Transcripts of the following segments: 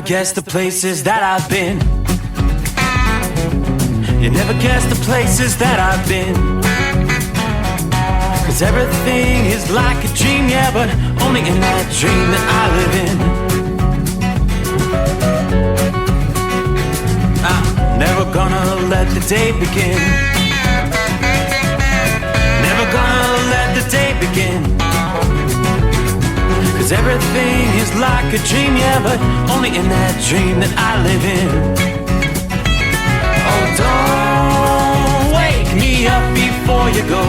guess the places that I've been. You never guess the places that I've been. 'Cause everything is like a dream, yeah, but only in that dream that I live in. I'm never gonna let the day begin. Never gonna let the day begin. 'Cause everything is like a dream, yeah, but only in that dream that I live in. Oh, don't wake me up before you go,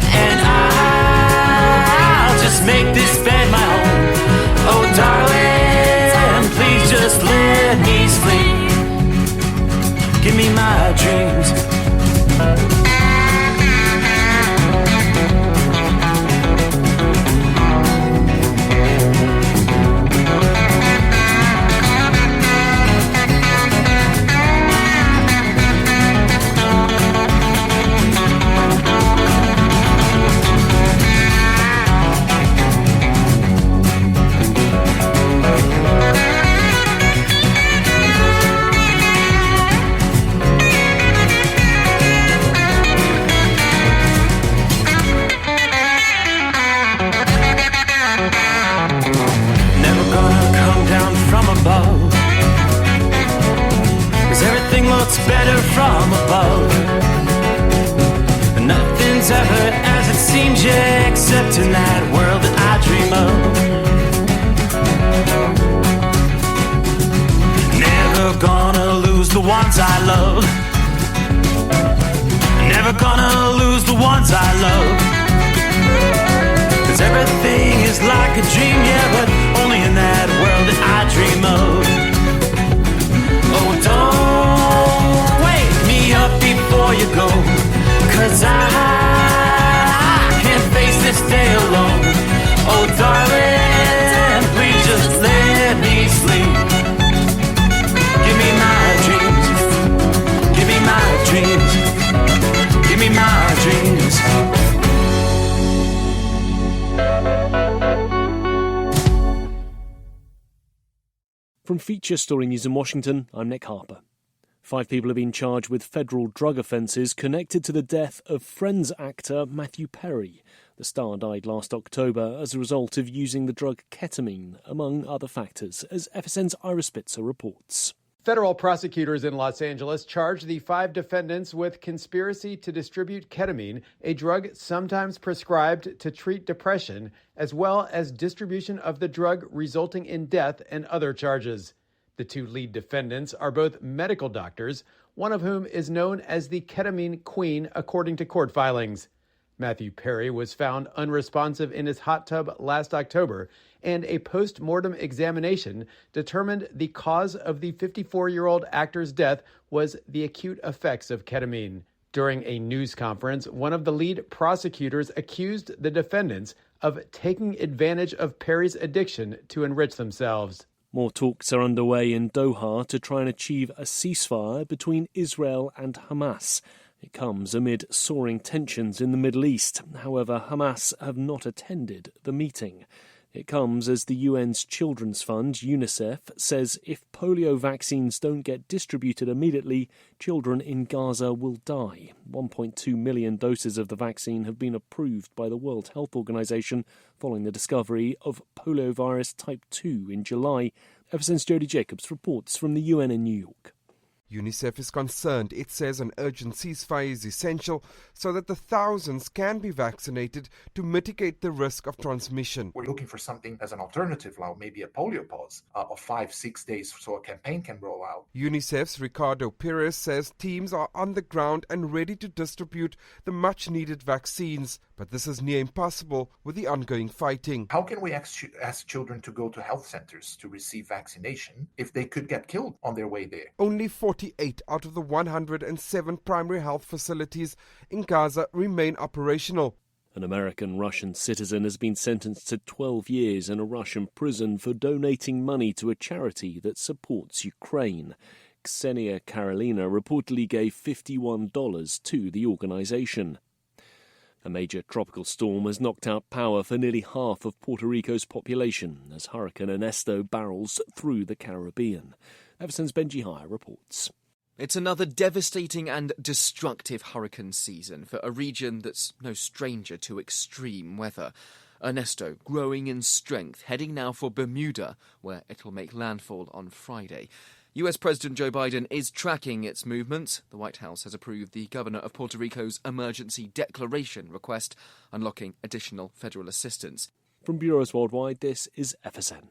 and I'll just make this bed my home. Oh, darling, please just let me sleep. Give me my dreams. Better from above. Nothing's ever as it seems, yeah, except in that world that I dream of. Never gonna lose the ones I love. Never gonna lose the ones I love. 'Cause everything is like a dream, yeah, but only in that world that I dream of. Oh, don't wake me up before you go, 'cause I can't face this day alone. Oh, darling, please just let me sleep. Give me my dreams. Give me my dreams. Give me my dreams. From Feature Story News in Washington, I'm Nick Harper. 5 people have been charged with federal drug offences connected to the death of Friends actor Matthew Perry. The star died last October as a result of using the drug ketamine, among other factors, as FSN's Ira Spitzer reports. Federal prosecutors in Los Angeles charged the 5 defendants with conspiracy to distribute ketamine, a drug sometimes prescribed to treat depression, as well as distribution of the drug resulting in death and other charges. The 2 lead defendants are both medical doctors, one of whom is known as the ketamine queen, according to court filings. Matthew Perry was found unresponsive in his hot tub last October, and a post-mortem examination determined the cause of the 54-year-old actor's death was the acute effects of ketamine. During a news conference, one of the lead prosecutors accused the defendants of taking advantage of Perry's addiction to enrich themselves. More talks are underway in Doha to try and achieve a ceasefire between Israel and Hamas. It comes amid soaring tensions in the Middle East. However, Hamas have not attended the meeting. It comes as the UN's Children's Fund, UNICEF, says if polio vaccines don't get distributed immediately, children in Gaza will die. 1.2 million doses of the vaccine have been approved by the World Health Organization following the discovery of poliovirus type 2 in July. FSN's Jody Jacobs reports from the UN in New York. UNICEF is concerned. It says an urgent ceasefire is essential so that the thousands can be vaccinated to mitigate the risk of transmission. We're looking for something as an alternative, like maybe a polio pause of 5-6 days so a campaign can roll out. UNICEF's Ricardo Perez says teams are on the ground and ready to distribute the much-needed vaccines, but this is near impossible with the ongoing fighting. How can we ask children to go to health centers to receive vaccination if they could get killed on their way there? Only 48 out of the 107 primary health facilities in Gaza remain operational. An American-Russian citizen has been sentenced to 12 years in a Russian prison for donating money to a charity that supports Ukraine. Ksenia Karolina reportedly gave $51 to the organisation. A major tropical storm has knocked out power for nearly half of Puerto Rico's population as Hurricane Ernesto barrels through the Caribbean. Everson's Benji Hire reports. It's another devastating and destructive hurricane season for a region that's no stranger to extreme weather. Ernesto growing in strength, heading now for Bermuda, where it'll make landfall on Friday. US President Joe Biden is tracking its movements. The White House has approved the governor of Puerto Rico's emergency declaration request, unlocking additional federal assistance. From Bureaus Worldwide, this is FSN.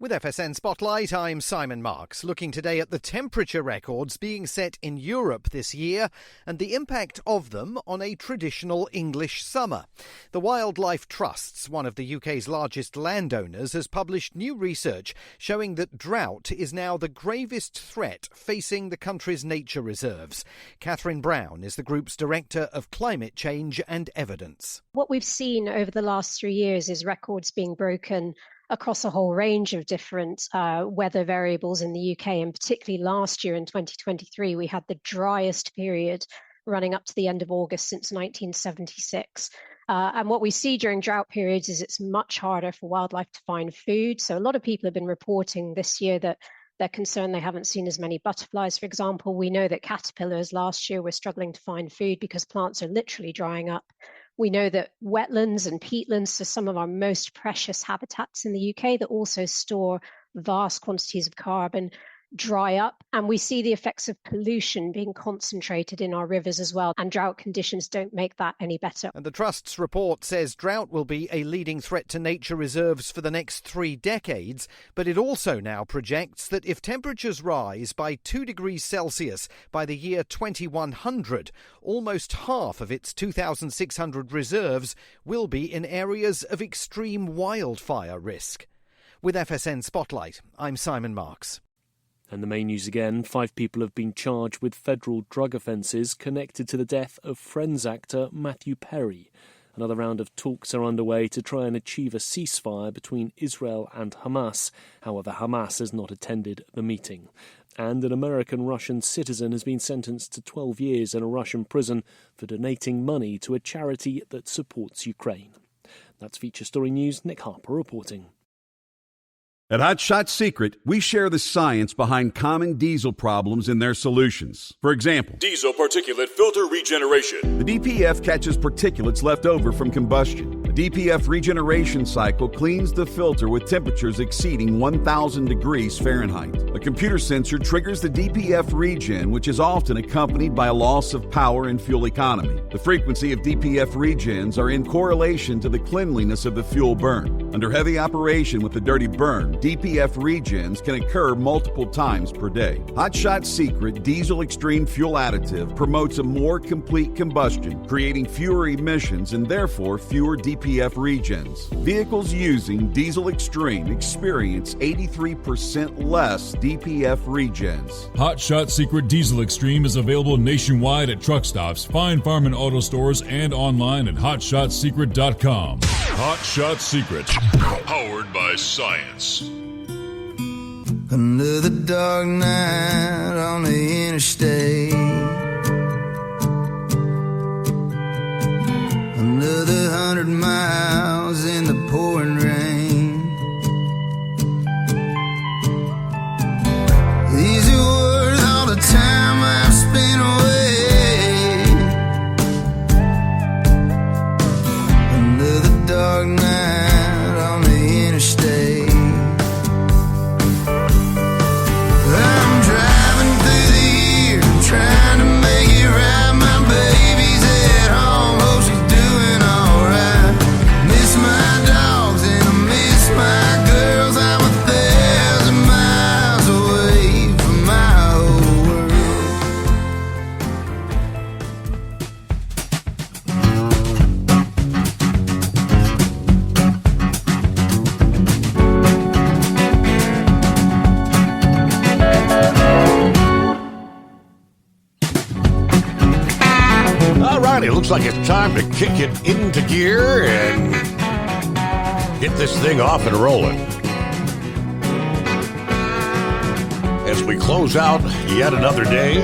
With FSN Spotlight, I'm Simon Marks, looking today at the temperature records being set in Europe this year and the impact of them on a traditional English summer. The Wildlife Trusts, one of the UK's largest landowners, has published new research showing that drought is now the gravest threat facing the country's nature reserves. Catherine Brown is the group's Director of Climate Change and Evidence. What we've seen over the last 3 years is records being broken across a whole range of different weather variables in the UK, and particularly last year in 2023, we had the driest period running up to the end of August since 1976. And what we see during drought periods is it's much harder for wildlife to find food. So a lot of people have been reporting this year that they're concerned they haven't seen as many butterflies, for example. We know that caterpillars last year were struggling to find food because plants are literally drying up. We know that wetlands and peatlands are some of our most precious habitats in the UK that also store vast quantities of carbon, dry up, and we see the effects of pollution being concentrated in our rivers as well, and drought conditions don't make that any better. And the Trust's report says drought will be a leading threat to nature reserves for the next 3 decades, but it also now projects that if temperatures rise by 2 degrees Celsius by the year 2100, almost half of its 2,600 reserves will be in areas of extreme wildfire risk. With FSN Spotlight, I'm Simon Marks. And the main news again, 5 people have been charged with federal drug offences connected to the death of Friends actor Matthew Perry. Another round of talks are underway to try and achieve a ceasefire between Israel and Hamas. However, Hamas has not attended the meeting. And an American-Russian citizen has been sentenced to 12 years in a Russian prison for donating money to a charity that supports Ukraine. That's Feature Story News. Nick Harper reporting. At Hot Shot Secret, we share the science behind common diesel problems and their solutions. For example, diesel particulate filter regeneration. The DPF catches particulates left over from combustion. The DPF regeneration cycle cleans the filter with temperatures exceeding 1,000 degrees Fahrenheit. A computer sensor triggers the DPF regen, which is often accompanied by a loss of power and fuel economy. The frequency of DPF regens are in correlation to the cleanliness of the fuel burn. Under heavy operation with the dirty burn, DPF regens can occur multiple times per day. Hot Shot Secret Diesel Extreme Fuel Additive promotes a more complete combustion, creating fewer emissions and therefore fewer DPF regens. Vehicles using Diesel Extreme experience 83% less DPF regens. Hot Shot Secret Diesel Extreme is available nationwide at truck stops, fine farm and auto stores, and online at hotshotsecret.com. Hot Shot Secret, powered by science. Under the dark night on the interstate, under the 100 miles in the pouring rain, these are worth all the time I've spent away. Under the dark night on the interstate, I'm driving through the year, trying to make it right. My baby's at home, hope she's doing alright. Miss my dogs and I miss my girls. I'm 1,000 miles away from my whole world. All right, it looks like it's time to kick it into gear and get this thing off and rolling. As we close out yet another day,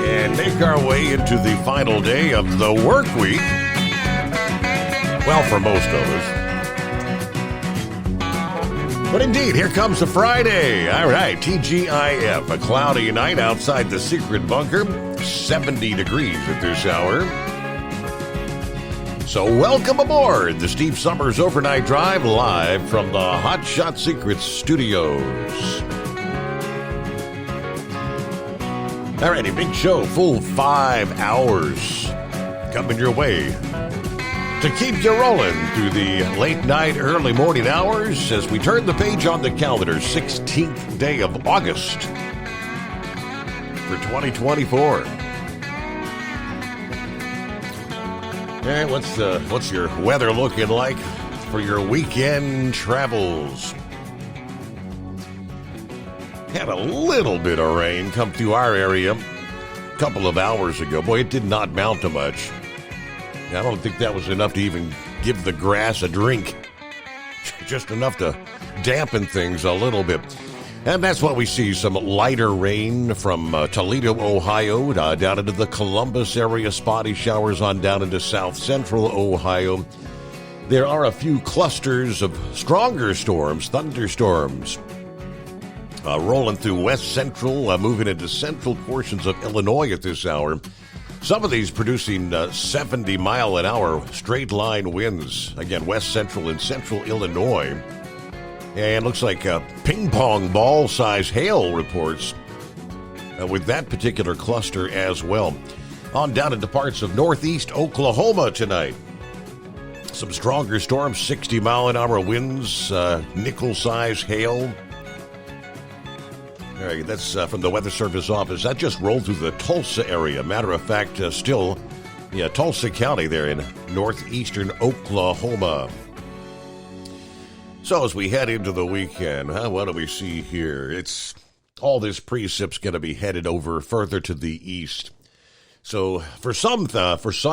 and make our way into the final day of the work week. Well, for most of us. But indeed, here comes the Friday. All right, TGIF, a cloudy night outside the secret bunker, 70 degrees at this hour. So welcome aboard the Steve Summers Overnight Drive, live from the Hot Shot Secrets studios. Alrighty, big show, full 5 hours coming your way to keep you rolling through the late night, early morning hours as we turn the page on the calendar, 16th day of August for 2024. And what's your weather looking like for your weekend travels? Had a little bit of rain come through our area a couple of hours ago. Boy, it did not mount to much. I don't think that was enough to even give the grass a drink. Just enough to dampen things a little bit. And that's what we see, some lighter rain from Toledo, Ohio, down into the Columbus area, spotty showers on down into south central Ohio. There are a few clusters of stronger storms, thunderstorms, rolling through west central, moving into central portions of Illinois at this hour. Some of these producing 70-mile-an-hour straight-line winds. Again, west central and central Illinois. And looks like ping-pong ball-size hail reports with that particular cluster as well. On down into parts of northeast Oklahoma tonight. Some stronger storms, 60-mile-an-hour winds, nickel-size hail. All right, that's from the Weather Service office. That just rolled through the Tulsa area. Matter of fact, still, Tulsa County there in northeastern Oklahoma. So as we head into the weekend, what do we see here? It's all this precip's going to be headed over further to the east. So for some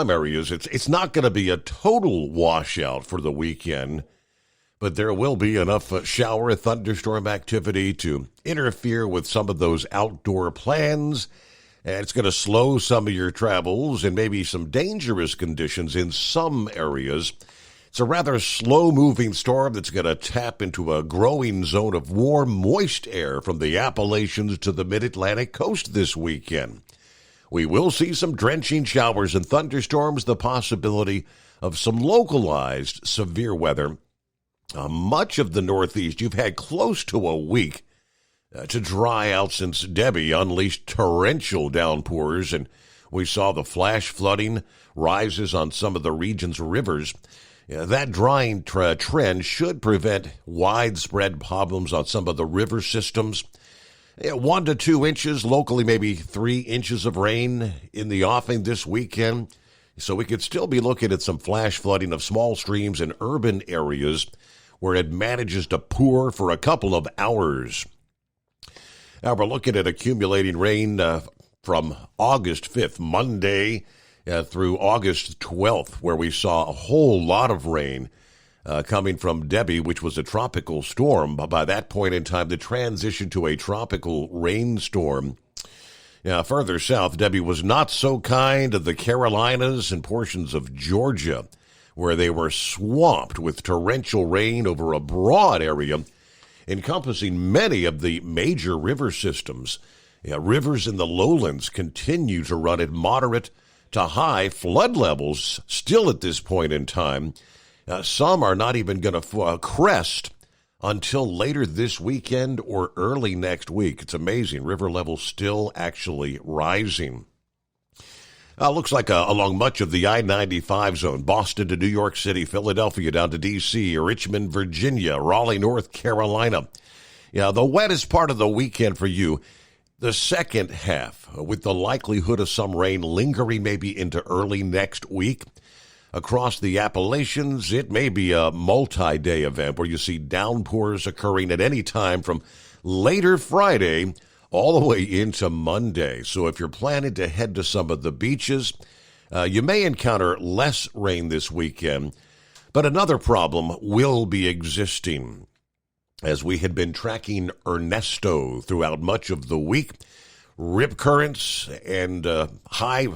areas, it's not going to be a total washout for the weekend, but there will be enough shower and thunderstorm activity to interfere with some of those outdoor plans. And it's going to slow some of your travels and maybe some dangerous conditions in some areas. It's a rather slow-moving storm that's going to tap into a growing zone of warm, moist air from the Appalachians to the mid-Atlantic coast this weekend. We will see some drenching showers and thunderstorms, the possibility of some localized severe weather. Much of the Northeast, you've had close to a week to dry out since Debbie unleashed torrential downpours, and we saw the flash flooding rises on some of the region's rivers. That drying trend should prevent widespread problems on some of the river systems. 1 to 2 inches, locally maybe 3 inches of rain in the offing this weekend. So we could still be looking at some flash flooding of small streams in urban areas where it manages to pour for a couple of hours. Now we're looking at accumulating rain from August 5th, Monday, through August 12th, where we saw a whole lot of rain coming from Debbie, which was a tropical storm. By that point in time, the transition to a tropical rainstorm. Now, further south, Debbie was not so kind to the Carolinas and portions of Georgia, where they were swamped with torrential rain over a broad area encompassing many of the major river systems. Rivers in the lowlands continue to run at moderate to high flood levels still at this point in time. Some are not even going to crest until later this weekend or early next week. It's amazing. River levels still actually rising. Looks like along much of the I-95 zone, Boston to New York City, Philadelphia down to D.C., Richmond, Virginia, Raleigh, North Carolina. The wettest part of the weekend for you, the second half, with the likelihood of some rain lingering maybe into early next week. Across the Appalachians, it may be a multi-day event where you see downpours occurring at any time from later Friday all the way into Monday. So if you're planning to head to some of the beaches, you may encounter less rain this weekend, but another problem will be existing. As we had been tracking Ernesto throughout much of the week, rip currents and high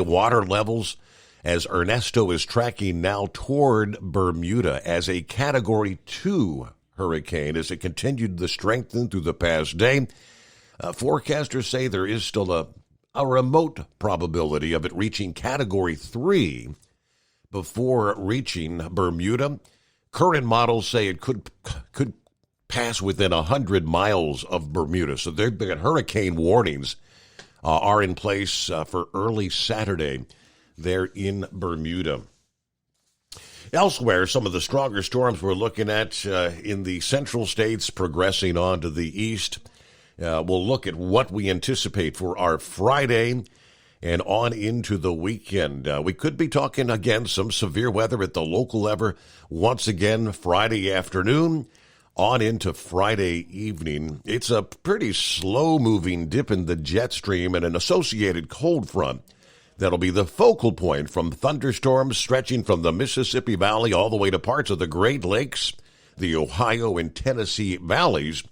water levels as Ernesto is tracking now toward Bermuda as a Category 2 hurricane as it continued to strengthen through the past day. Forecasters say there is still a remote probability of it reaching Category 3 before reaching Bermuda. Current models say it could pass within 100 miles of Bermuda. So there, hurricane warnings are in place for early Saturday there in Bermuda. Elsewhere, some of the stronger storms we're looking at in the central states progressing on to the east. We'll look at what we anticipate for our Friday and on into the weekend. We could be talking again some severe weather at the local level once again Friday afternoon on into Friday evening. It's a pretty slow-moving dip in the jet stream and an associated cold front that'll be the focal point from thunderstorms stretching from the Mississippi Valley all the way to parts of the Great Lakes, the Ohio and Tennessee valleys,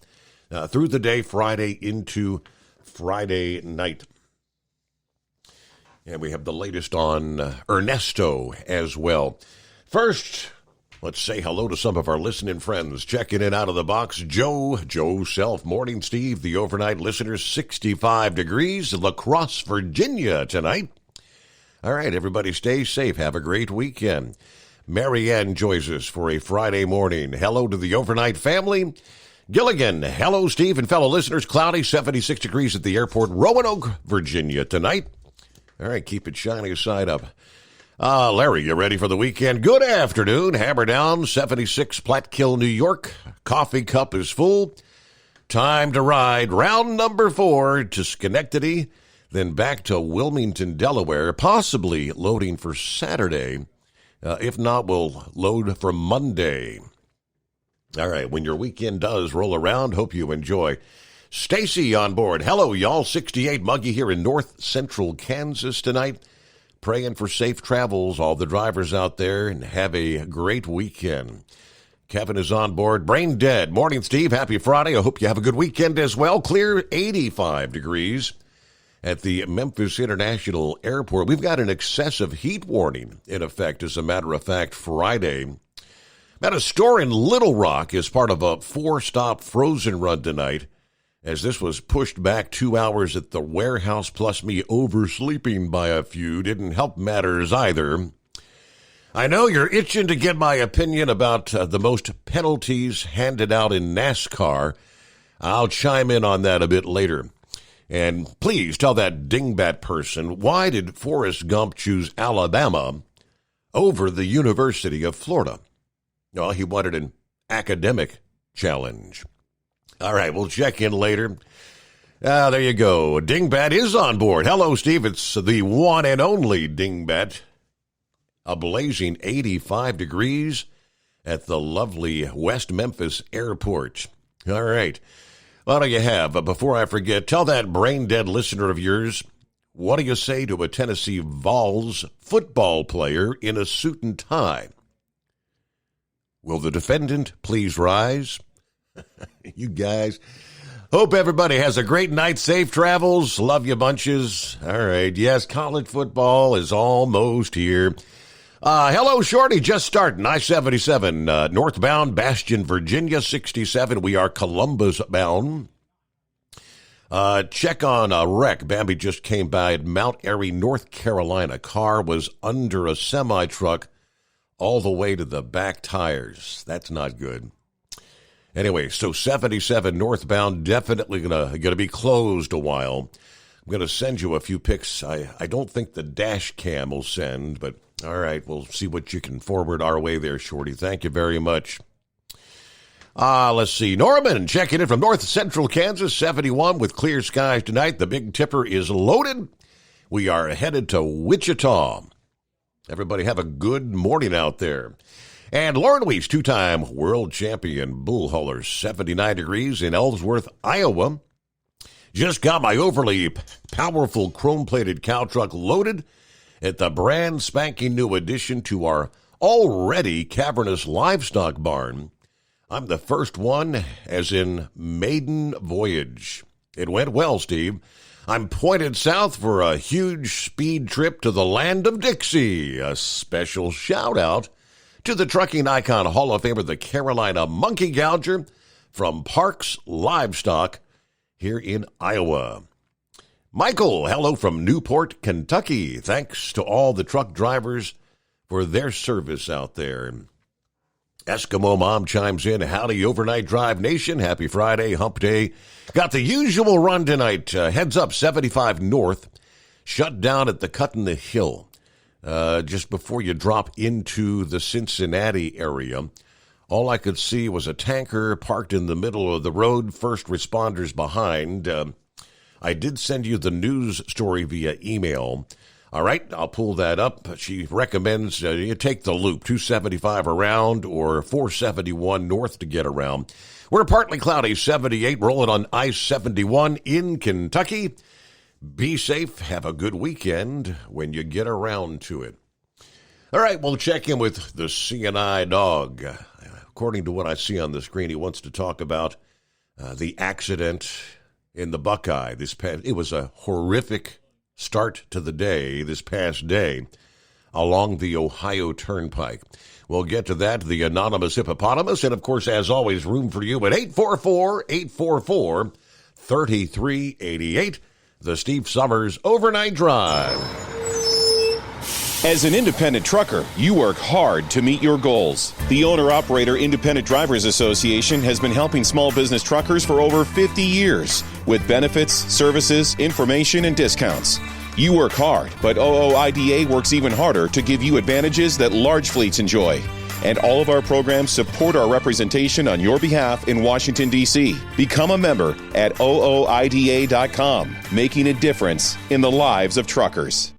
through the day Friday into Friday night. And we have the latest on Ernesto as well. First, let's say hello to some of our listening friends. Checking in out of the box, Joe Self, Morning Steve, the overnight listeners, 65 degrees, La Crosse, Virginia tonight. All right, everybody stay safe. Have a great weekend. Marianne joins us for a Friday morning. Hello to the overnight family. Gilligan, hello, Steve and fellow listeners. Cloudy, 76 degrees at the airport, Roanoke, Virginia tonight. All right, keep it shiny side up. Larry, you ready for the weekend? Good afternoon. Hammer down, 76, Platkill, New York. Coffee cup is full. Time to ride round number 4 to Schenectady, then back to Wilmington, Delaware, possibly loading for Saturday. If not, we'll load for Monday. All right, when your weekend does roll around, hope you enjoy. Stacy on board. Hello, y'all. 68 muggy here in north central Kansas tonight. Praying for safe travels, all the drivers out there, and have a great weekend. Kevin is on board. Brain dead. Morning, Steve. Happy Friday. I hope you have a good weekend as well. Clear 85 degrees at the Memphis International Airport. We've got an excessive heat warning in effect, as a matter of fact, Friday. At a store in Little Rock is part of a 4-stop Frozen run tonight, as this was pushed back 2 hours at the warehouse, plus me oversleeping by a few didn't help matters either. I know you're itching to get my opinion about the most penalties handed out in NASCAR. I'll chime in on that a bit later. And please tell that dingbat person, why did Forrest Gump choose Alabama over the University of Florida? Well, he wanted an academic challenge. All right, we'll check in later. There you go. Dingbat is on board. Hello, Steve. It's the one and only Dingbat. A blazing 85 degrees at the lovely West Memphis Airport. All right. What do you have? Before I forget, tell that brain-dead listener of yours, what do you say to a Tennessee Vols football player in a suit and tie? Will the defendant please rise? You guys. Hope everybody has a great night. Safe travels. Love you bunches. All right. Yes, college football is almost here. Hello, Shorty. Just starting. I-77, northbound, Bastion, Virginia, 67. We are Columbus bound. Check on a wreck. Bambi just came by at Mount Airy, North Carolina. Car was under a semi-truck all the way to the back tires. That's not good. Anyway, so 77 northbound, definitely gonna be closed a while. I'm going to send you a few pics. I don't think the dash cam will send, but all right, we'll see what you can forward our way there, Shorty. Thank you very much. Let's see. Norman checking in from north central Kansas, 71 with clear skies tonight. The Big Tipper is loaded. We are headed to Wichita. Everybody have a good morning out there. And Lauren Weiss, two-time world champion bull hauler, 79 degrees in Ellsworth, Iowa. Just got my overly powerful chrome-plated cow truck loaded at the brand spanking new addition to our already cavernous livestock barn. I'm the first one, as in maiden voyage. It went well, Steve. I'm pointed south for a huge speed trip to the land of Dixie. A special shout out to the trucking icon Hall of Famer, the Carolina Monkey Gouger from Parks Livestock here in Iowa. Michael, hello from Newport, Kentucky. Thanks to all the truck drivers for their service out there. Eskimo Mom chimes in. Howdy, Overnight Drive Nation. Happy Friday, hump day. Got the usual run tonight. Heads up, 75 north. Shut down at the Cut in the Hill. Just before you drop into the Cincinnati area. All I could see was a tanker parked in the middle of the road, first responders behind. I did send you the news story via email. All right, I'll pull that up. She recommends you take the loop, 275 around or 471 north to get around. We're partly cloudy, 78, rolling on I-71 in Kentucky. Be safe. Have a good weekend when you get around to it. All right, we'll check in with the CNI dog. According to what I see on the screen, he wants to talk about the accident in the Buckeye. It was a horrific start to the day, this past day, along the Ohio Turnpike. We'll get to that, the anonymous hippopotamus, and of course, as always, room for you at 844-844-3388, the Steve Summers Overnight Drive. As an independent trucker, you work hard to meet your goals. The Owner-Operator Independent Drivers Association has been helping small business truckers for over 50 years with benefits, services, information, and discounts. You work hard, but OOIDA works even harder to give you advantages that large fleets enjoy. And all of our programs support our representation on your behalf in Washington, D.C. Become a member at OOIDA.com, making a difference in the lives of truckers.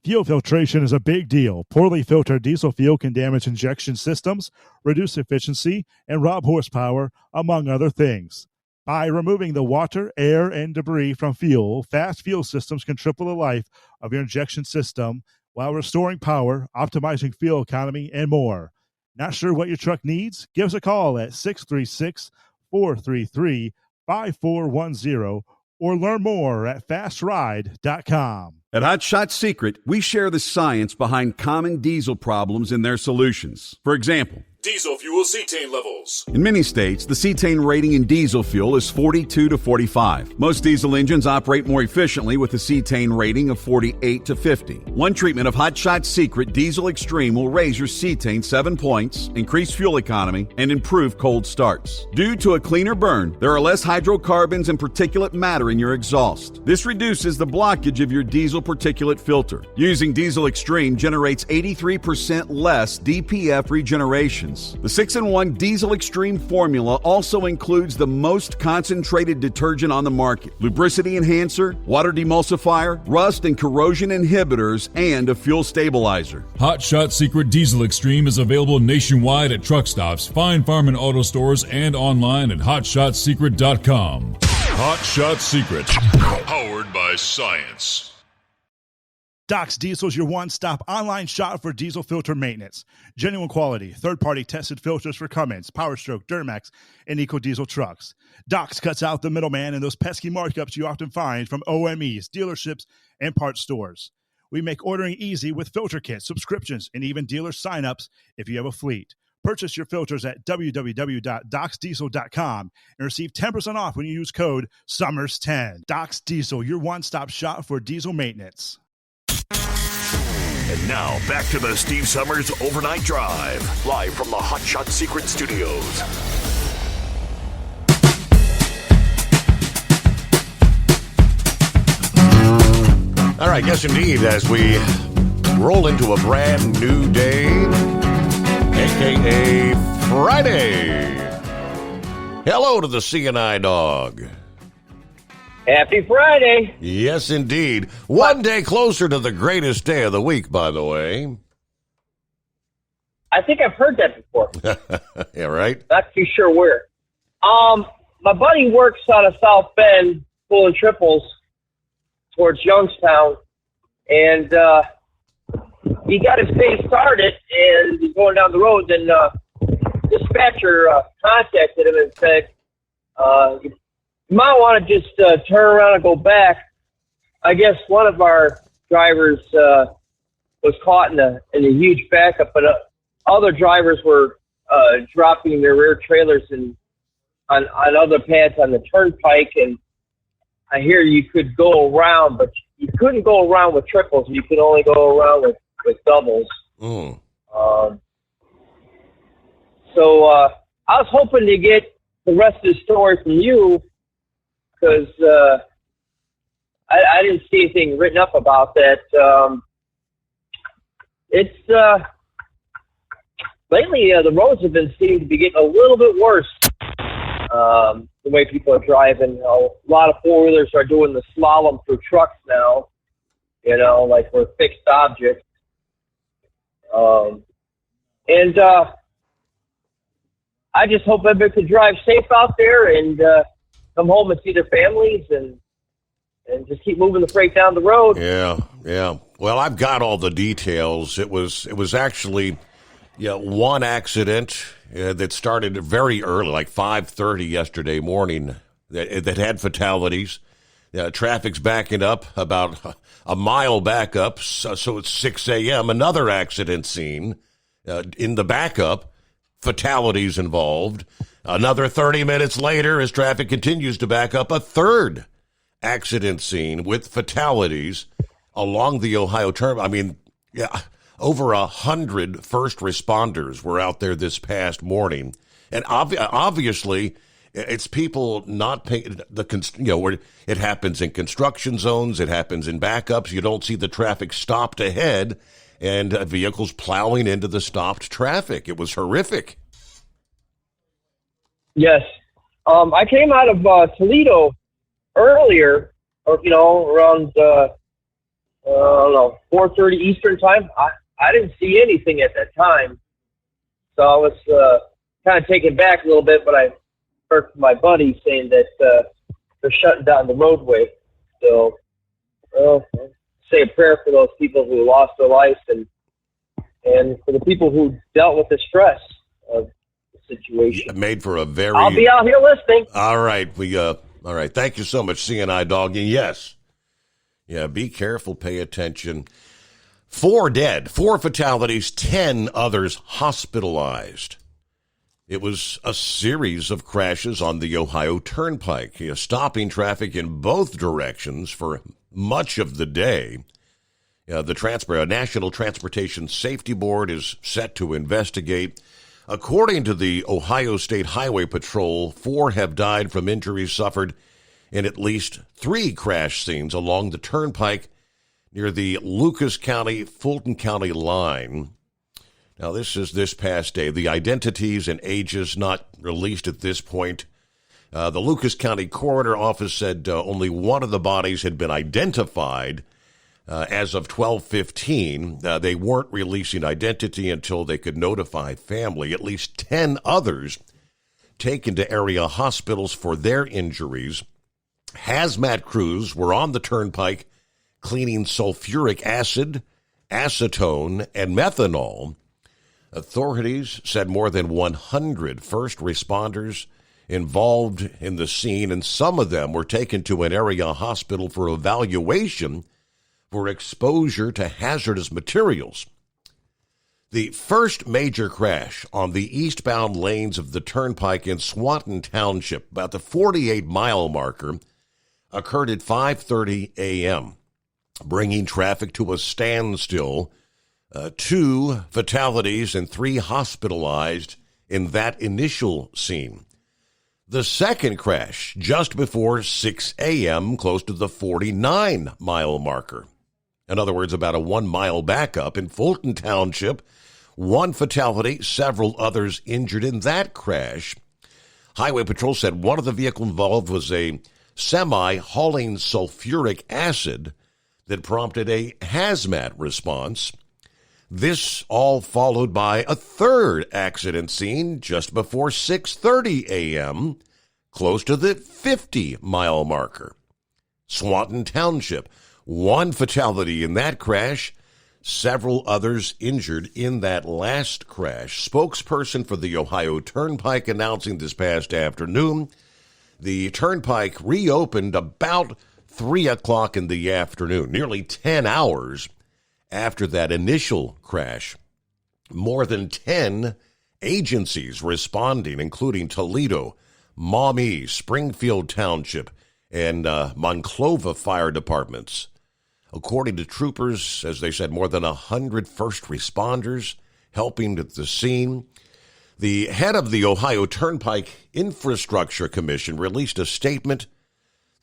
Fuel filtration is a big deal. Poorly filtered diesel fuel can damage injection systems, reduce efficiency, and rob horsepower, among other things. By removing the water, air, and debris from fuel, fast fuel systems can triple the life of your injection system while restoring power, optimizing fuel economy, and more. Not sure what your truck needs? Give us a call at 636-433-5410 or learn more at fastride.com. At Hot Shot Secret, we share the science behind common diesel problems and their solutions. For example, Diesel fuel cetane levels. in many states, the cetane rating in diesel fuel is 42 to 45. Most diesel engines operate more efficiently with a cetane rating of 48 to 50. One treatment of Hot Shot Secret Diesel Extreme will raise your cetane 7 points, increase fuel economy, and improve cold starts. Due to a cleaner burn, there are less hydrocarbons and particulate matter in your exhaust. This reduces the blockage of your diesel particulate filter. Using Diesel Extreme generates 83% less DPF regeneration. The 6-in-1 Diesel Extreme formula also includes the most concentrated detergent on the market, lubricity enhancer, water demulsifier, rust and corrosion inhibitors, and a fuel stabilizer. Hot Shot Secret Diesel Extreme is available nationwide at truck stops, fine farm and auto stores, and online at hotshotsecret.com. Hot Shot Secret, powered by science. Doc's Diesel is your one-stop online shop for diesel filter maintenance. Genuine quality, third-party tested filters for Cummins, PowerStroke, Duramax, and EcoDiesel trucks. Doc's cuts out the middleman and those pesky markups you often find from OMEs, dealerships, and parts stores. We make ordering easy with filter kits, subscriptions, and even dealer sign-ups if you have a fleet. Purchase your filters at www.docsdiesel.com and receive 10% off when you use code SUMMERS10. Doc's Diesel, your one-stop shop for diesel maintenance. And now, back to the Steve Summers Overnight Drive, live from the Hot Shot Secret Studios. All right, yes, indeed, as we roll into a brand new day, a.k.a. Friday. Hello to the CNI dog. Happy Friday. Yes, indeed. One day closer to the greatest day of the week, by the way. I think I've heard that before. Yeah, right? Not too sure where. My buddy works out of South Bend, pulling triples towards Youngstown, and he got his day started, and he's going down the road, and dispatcher contacted him and said, you might want to just turn around and go back. I guess one of our drivers was caught in a huge backup, but other drivers were dropping their rear trailers on other pads on the turnpike, and I hear you could go around, but you couldn't go around with triples. You could only go around with doubles. Mm. So I was hoping to get the rest of the story from you, because I didn't see anything written up about that. Lately the roads have been seeming to be getting a little bit worse. The way people are driving, a lot of four-wheelers are doing the slalom through trucks now, like we're fixed objects. And I just hope everybody can drive safe out there and come home and see their families and just keep moving the freight down the road. Yeah. Well, I've got all the details. It was actually one accident that started very early, like 5:30 yesterday morning, that had fatalities. Traffic's backing up about a mile back up, so it's 6 a.m. Another accident scene in the backup, fatalities involved. Another 30 minutes later, as traffic continues to back up, a third accident scene with fatalities along the Ohio Turnpike. I mean, over 100 first responders were out there this past morning, and obviously, it's people not paying where it happens in construction zones, it happens in backups. You don't see the traffic stopped ahead, and vehicles plowing into the stopped traffic. It was horrific. Yes, I came out of Toledo earlier, around 4:30 Eastern time. I didn't see anything at that time, so I was kind of taken back a little bit. But I heard from my buddy saying that they're shutting down the roadway. So, say a prayer for those people who lost their lives and for the people who dealt with the stress of the situation. Made for a very. I'll be out here listening. All right, all right. Thank you so much, CNI Dog. And yes, be careful, pay attention. 4 dead, 4 fatalities, 10 others hospitalized. It was a series of crashes on the Ohio Turnpike, stopping traffic in both directions for much of the day. The National Transportation Safety Board is set to investigate. According to the Ohio State Highway Patrol, 4 have died from injuries suffered in at least 3 crash scenes along the turnpike near the Lucas County, Fulton County line. Now, this is this past day. The identities and ages not released at this point. The Lucas County Coroner Office said only one of the bodies had been identified as of 12:15. They weren't releasing identity until they could notify family. At least 10 others taken to area hospitals for their injuries. Hazmat crews were on the turnpike cleaning sulfuric acid, acetone, and methanol. Authorities said more than 100 first responders involved in the scene, and some of them were taken to an area hospital for evaluation for exposure to hazardous materials. The first major crash on the eastbound lanes of the turnpike in Swanton Township, about the 48-mile marker, occurred at 5:30 a.m., bringing traffic to a standstill. 2 fatalities and 3 hospitalized in that initial scene. The second crash just before 6 a.m., close to the 49-mile marker. In other words, about a 1-mile backup in Fulton Township. 1 fatality, several others injured in that crash. Highway Patrol said one of the vehicles involved was a semi hauling sulfuric acid that prompted a hazmat response. This all followed by a third accident scene just before 6:30 a.m., close to the 50-mile marker. Swanton Township, 1 fatality in that crash, several others injured in that last crash. Spokesperson for the Ohio Turnpike announcing this past afternoon the Turnpike reopened about 3 o'clock in the afternoon, nearly 10 hours after that initial crash. More than 10 agencies responding, including Toledo, Maumee, Springfield Township, and Monclova fire departments. According to troopers, as they said, more than 100 first responders helping at the scene. The head of the Ohio Turnpike Infrastructure Commission released a statement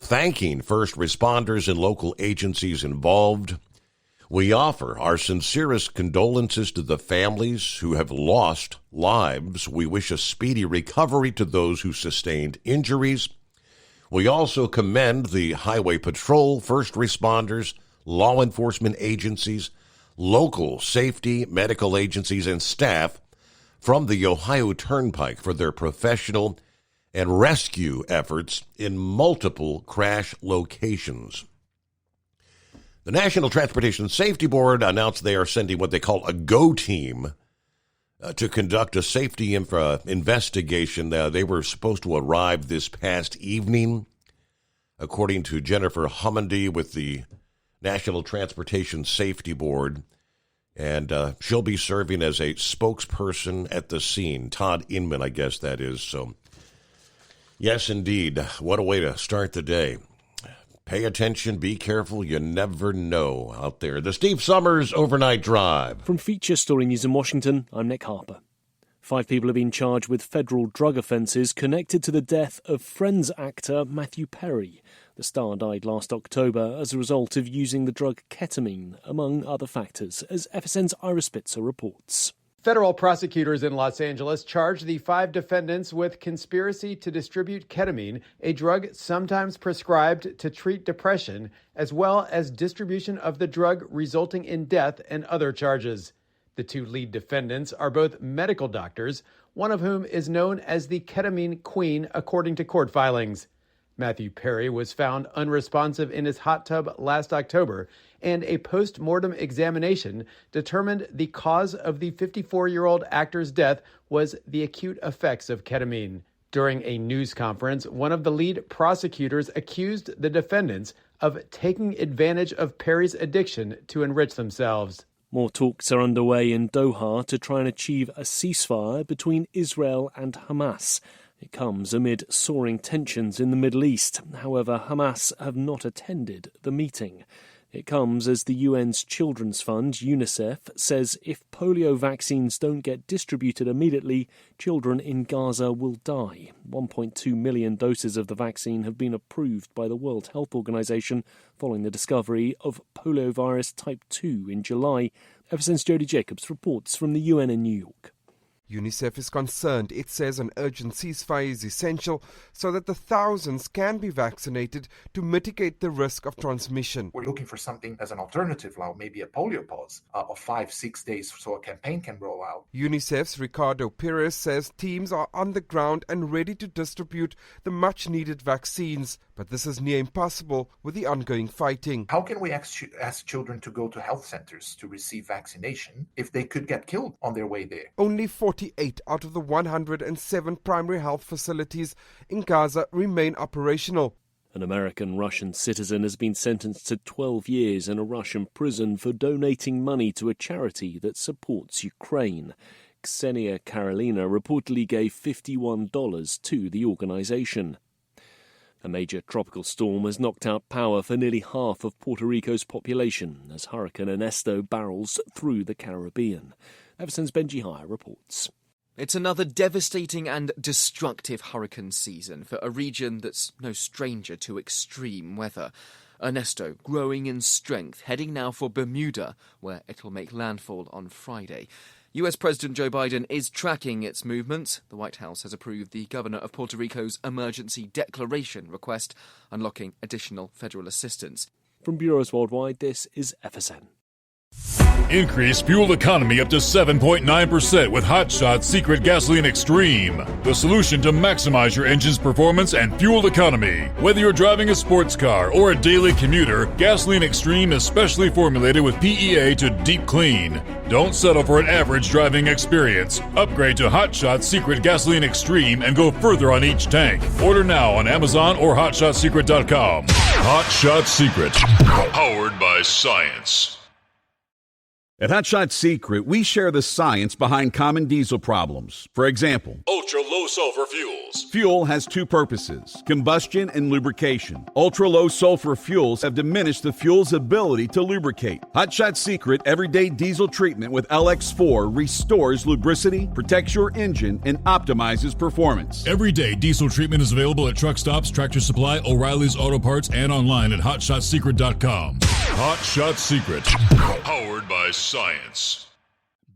thanking first responders and local agencies involved. We offer our sincerest condolences to the families who have lost lives. We wish a speedy recovery to those who sustained injuries. We also commend the Highway Patrol, first responders, law enforcement agencies, local safety, medical agencies, and staff from the Ohio Turnpike for their professional and rescue efforts in multiple crash locations. The National Transportation Safety Board announced they are sending what they call a GO team to conduct a safety investigation. They were supposed to arrive this past evening, according to Jennifer Hummondy with the National Transportation Safety Board, and she'll be serving as a spokesperson at the scene. Todd Inman, I guess that is. So, yes, indeed. What a way to start the day. Pay attention, be careful, you never know out there. The Steve Summers Overnight Drive. From Feature Story News in Washington, I'm Nick Harper. 5 people have been charged with federal drug offences connected to the death of Friends actor Matthew Perry. The star died last October as a result of using the drug ketamine, among other factors, as FSN's Ira Spitzer reports. Federal prosecutors in Los Angeles charged the 5 defendants with conspiracy to distribute ketamine, a drug sometimes prescribed to treat depression, as well as distribution of the drug resulting in death and other charges. The 2 lead defendants are both medical doctors, one of whom is known as the ketamine queen, according to court filings. Matthew Perry was found unresponsive in his hot tub last October, and a post-mortem examination determined the cause of the 54-year-old actor's death was the acute effects of ketamine. During a news conference, one of the lead prosecutors accused the defendants of taking advantage of Perry's addiction to enrich themselves. More talks are underway in Doha to try and achieve a ceasefire between Israel and Hamas. It comes amid soaring tensions in the Middle East. However, Hamas have not attended the meeting. It comes as the UN's Children's Fund, UNICEF, says if polio vaccines don't get distributed immediately, children in Gaza will die. 1.2 million doses of the vaccine have been approved by the World Health Organization following the discovery of poliovirus type 2 in July. FSN's Jody Jacobs reports from the UN in New York. UNICEF is concerned. It says an urgent ceasefire is essential so that the thousands can be vaccinated to mitigate the risk of transmission. We're looking for something as an alternative, like maybe a polio pause of 5-6 days so a campaign can roll out. UNICEF's Ricardo Perez says teams are on the ground and ready to distribute the much-needed vaccines, but this is near impossible with the ongoing fighting. How can we ask children to go to health centers to receive vaccination if they could get killed on their way there? Only 48 out of the 107 primary health facilities in Gaza remain operational. An American-Russian citizen has been sentenced to 12 years in a Russian prison for donating money to a charity that supports Ukraine. Ksenia Karolina reportedly gave $51 to the organization. A major tropical storm has knocked out power for nearly half of Puerto Rico's population as Hurricane Ernesto barrels through the Caribbean. FSN's Benji Hire reports. It's another devastating and destructive hurricane season for a region that's no stranger to extreme weather. Ernesto growing in strength, heading now for Bermuda, where it'll make landfall on Friday. US President Joe Biden is tracking its movements. The White House has approved the governor of Puerto Rico's emergency declaration request, unlocking additional federal assistance. From Bureaus Worldwide, this is FSN. Increase fuel economy up to 7.9% with Hot Shot Secret Gasoline Extreme. The solution to maximize your engine's performance and fuel economy. Whether you're driving a sports car or a daily commuter, Gasoline Extreme is specially formulated with PEA to deep clean. Don't settle for an average driving experience. Upgrade to Hot Shot Secret Gasoline Extreme and go further on each tank. Order now on Amazon or HotShotSecret.com. Hot Shot Secret, powered by science. At Hot Shot Secret, we share the science behind common diesel problems. For example, Ultra low sulfur fuels. Fuel has two purposes, combustion and lubrication. Ultra-low sulfur fuels have diminished the fuel's ability to lubricate. Hot Shot Secret Everyday Diesel Treatment with LX4 restores lubricity, protects your engine, and optimizes performance. Everyday diesel treatment is available at truck stops, Tractor Supply, O'Reilly's Auto Parts, and online at HotShotSecret.com. Hot Shot Secret, powered by science.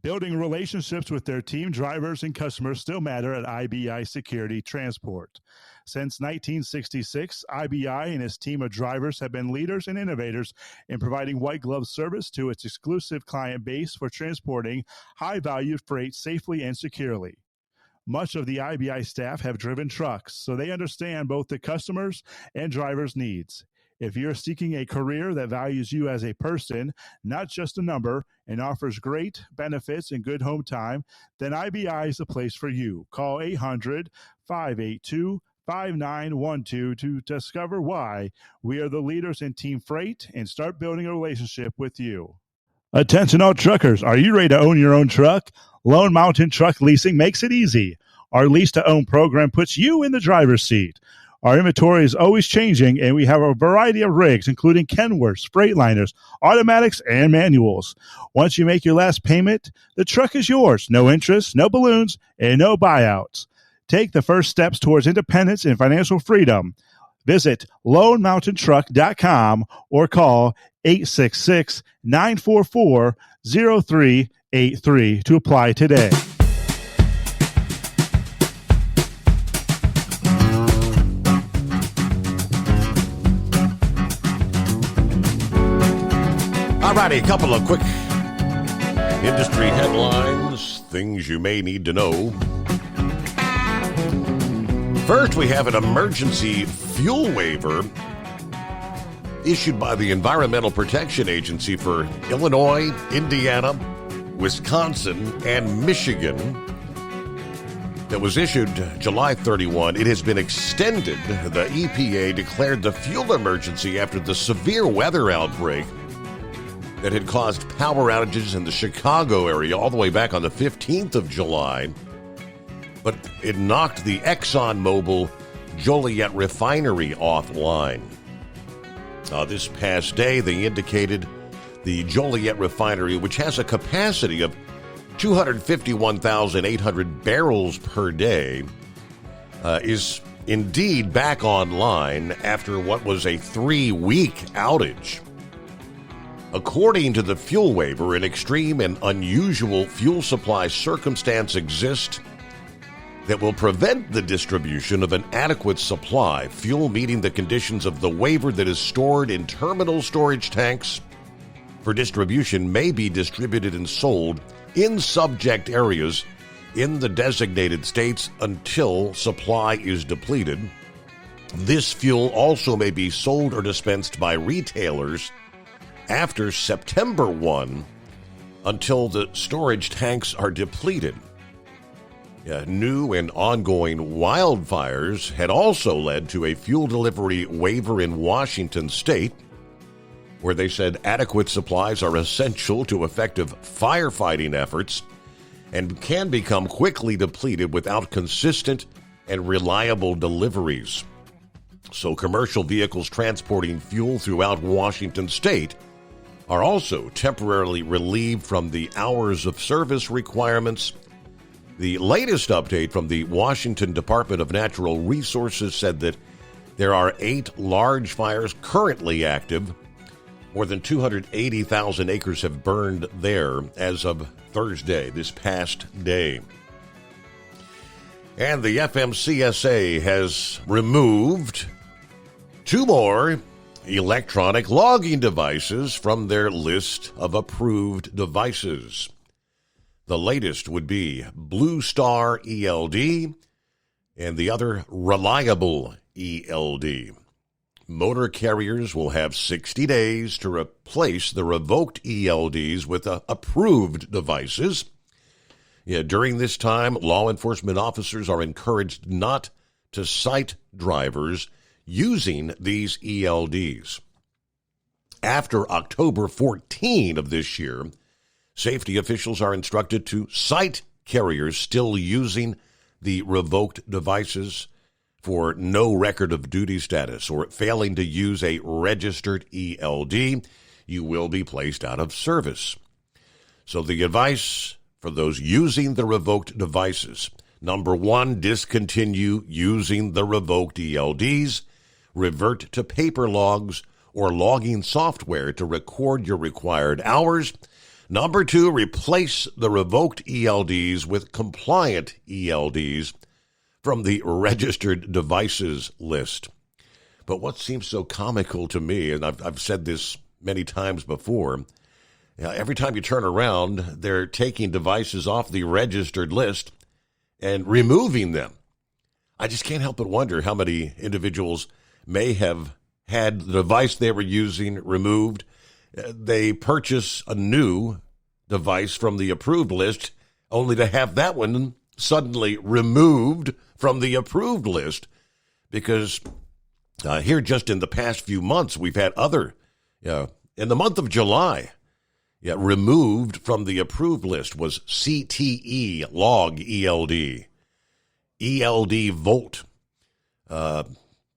Building relationships with their team drivers and customers still matter at IBI Security Transport. Since 1966, IBI and its team of drivers have been leaders and innovators in providing white glove service to its exclusive client base for transporting high-value freight safely and securely. Much of the IBI staff have driven trucks, so they understand both the customers' and drivers' needs. If you're seeking a career that values you as a person, not just a number, and offers great benefits and good home time, then IBI is the place for you. Call 800-582-5912 to discover why we are the leaders in team freight and start building a relationship with you. Attention all truckers, are you ready to own your own truck? Lone Mountain Truck Leasing makes it easy. Our lease-to-own program puts you in the driver's seat. Our inventory is always changing, and we have a variety of rigs, including Kenworths, Freightliners, automatics, and manuals. Once you make your last payment, the truck is yours. No interest, no balloons, and no buyouts. Take the first steps towards independence and financial freedom. Visit LoneMountainTruck.com or call 866-944-0383 to apply today. Alrighty, a couple of quick industry headlines, things you may need to know. First, we have an emergency fuel waiver issued by the Environmental Protection Agency for Illinois, Indiana, Wisconsin, and Michigan that was issued July 31. It has been extended. The EPA declared the fuel emergency after the severe weather outbreak that had caused power outages in the Chicago area all the way back on the 15th of July. But it knocked the ExxonMobil Joliet refinery offline. This past day, they indicated the Joliet refinery, which has a capacity of 251,800 barrels per day, is indeed back online after what was a 3-week outage. According to the fuel waiver, an extreme and unusual fuel supply circumstance exists that will prevent the distribution of an adequate supply, fuel meeting the conditions of the waiver that is stored in terminal storage tanks for distribution may be distributed and sold in subject areas in the designated states until supply is depleted. This fuel also may be sold or dispensed by retailers after September 1 until the storage tanks are depleted. New and ongoing wildfires had also led to a fuel delivery waiver in Washington state, where they said adequate supplies are essential to effective firefighting efforts and can become quickly depleted without consistent and reliable deliveries. So commercial vehicles transporting fuel throughout Washington state are also temporarily relieved from the hours of service requirements. The latest update from the Washington Department of Natural Resources said that there are 8 large fires currently active. More than 280,000 acres have burned there as of Thursday, this past day. And the FMCSA has removed 2 more electronic logging devices from their list of approved devices. The latest would be Blue Star ELD and the other Reliable ELD. Motor carriers will have 60 days to replace the revoked ELDs with approved devices. During this time, law enforcement officers are encouraged not to cite drivers using these ELDs. After October 14 of this year, safety officials are instructed to cite carriers still using the revoked devices for no record of duty status or failing to use a registered ELD. You will be placed out of service. So the advice for those using the revoked devices: number one, discontinue using the revoked ELDs. Revert to paper logs or logging software to record your required hours. Number two, replace the revoked ELDs with compliant ELDs from the registered devices list. But what seems so comical to me, and I've said this many times before, every time you turn around, they're taking devices off the registered list and removing them. I just can't help but wonder how many individuals may have had the device they were using removed. They purchase a new device from the approved list only to have that one suddenly removed from the approved list, because here just in the past few months, we've had other, in the month of July, removed from the approved list was CTE Log ELD, ELD Volt,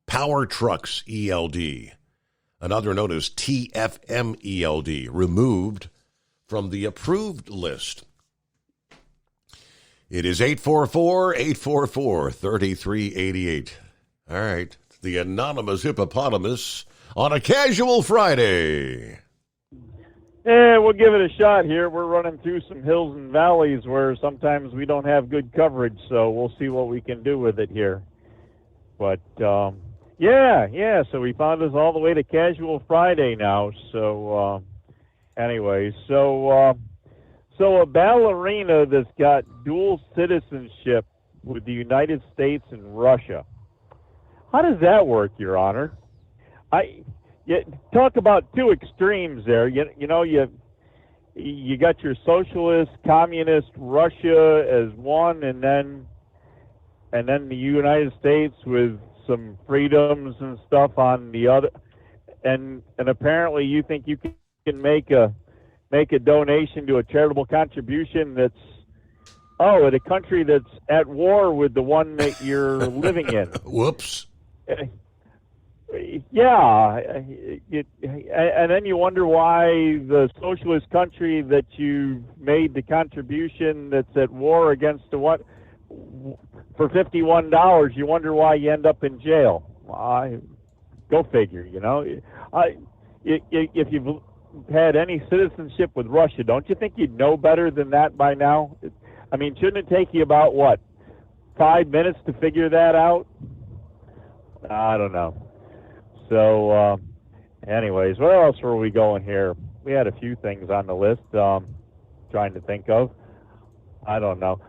Power Trucks ELD, another known as TFM ELD, removed from the approved list. It is 844-844-3388. All right, the anonymous hippopotamus on a casual Friday. Yeah, we'll give it a shot here. We're running through some hills and valleys where sometimes we don't have good coverage, so we'll see what we can do with it here. But, so we found us all the way to Casual Friday now. So, so a ballerina that's got dual citizenship with the United States and Russia. How does that work, Your Honor? Talk about two extremes there. You got your socialist, communist Russia as one, and then the United States with some freedoms and stuff on the other. And apparently you think you can make a donation to a charitable contribution at a country that's at war with the one that you're living in. Whoops. Yeah, and then you wonder why the socialist country that you made the contribution that's at war against the what for $51, you wonder why you end up in jail. Go figure, if you've had any citizenship with Russia, don't you think you'd know better than that by now? I mean, shouldn't it take you about, 5 minutes to figure that out? I don't know. So, anyways, where else were we going here? We had a few things on the list, trying to think of. I don't know.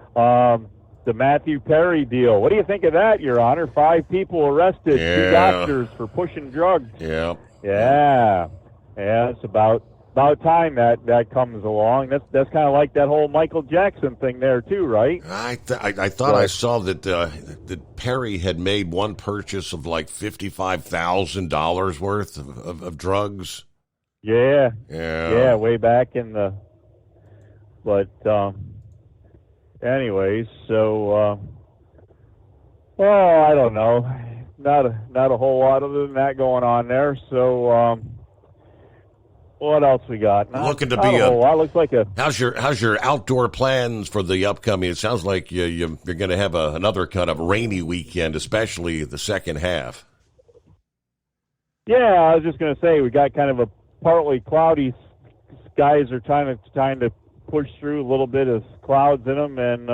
The Matthew Perry deal. What do you think of that, Your Honor? 5 people arrested, 2 doctors for pushing drugs. Yeah. Yeah, it's about time that comes along. That's kind of like that whole Michael Jackson thing there too, right? I thought I saw that Perry had made one purchase of like $55,000 worth of drugs. Yeah, way back in the. But anyways, so I don't know, not a whole lot other than that going on there. So. What else we got? Looking to be a looks like a. How's your outdoor plans for the upcoming? It sounds like you're going to have another kind of rainy weekend, especially the second half. Yeah, I was just going to say we got kind of a partly cloudy skies are trying to push through a little bit of clouds in them, and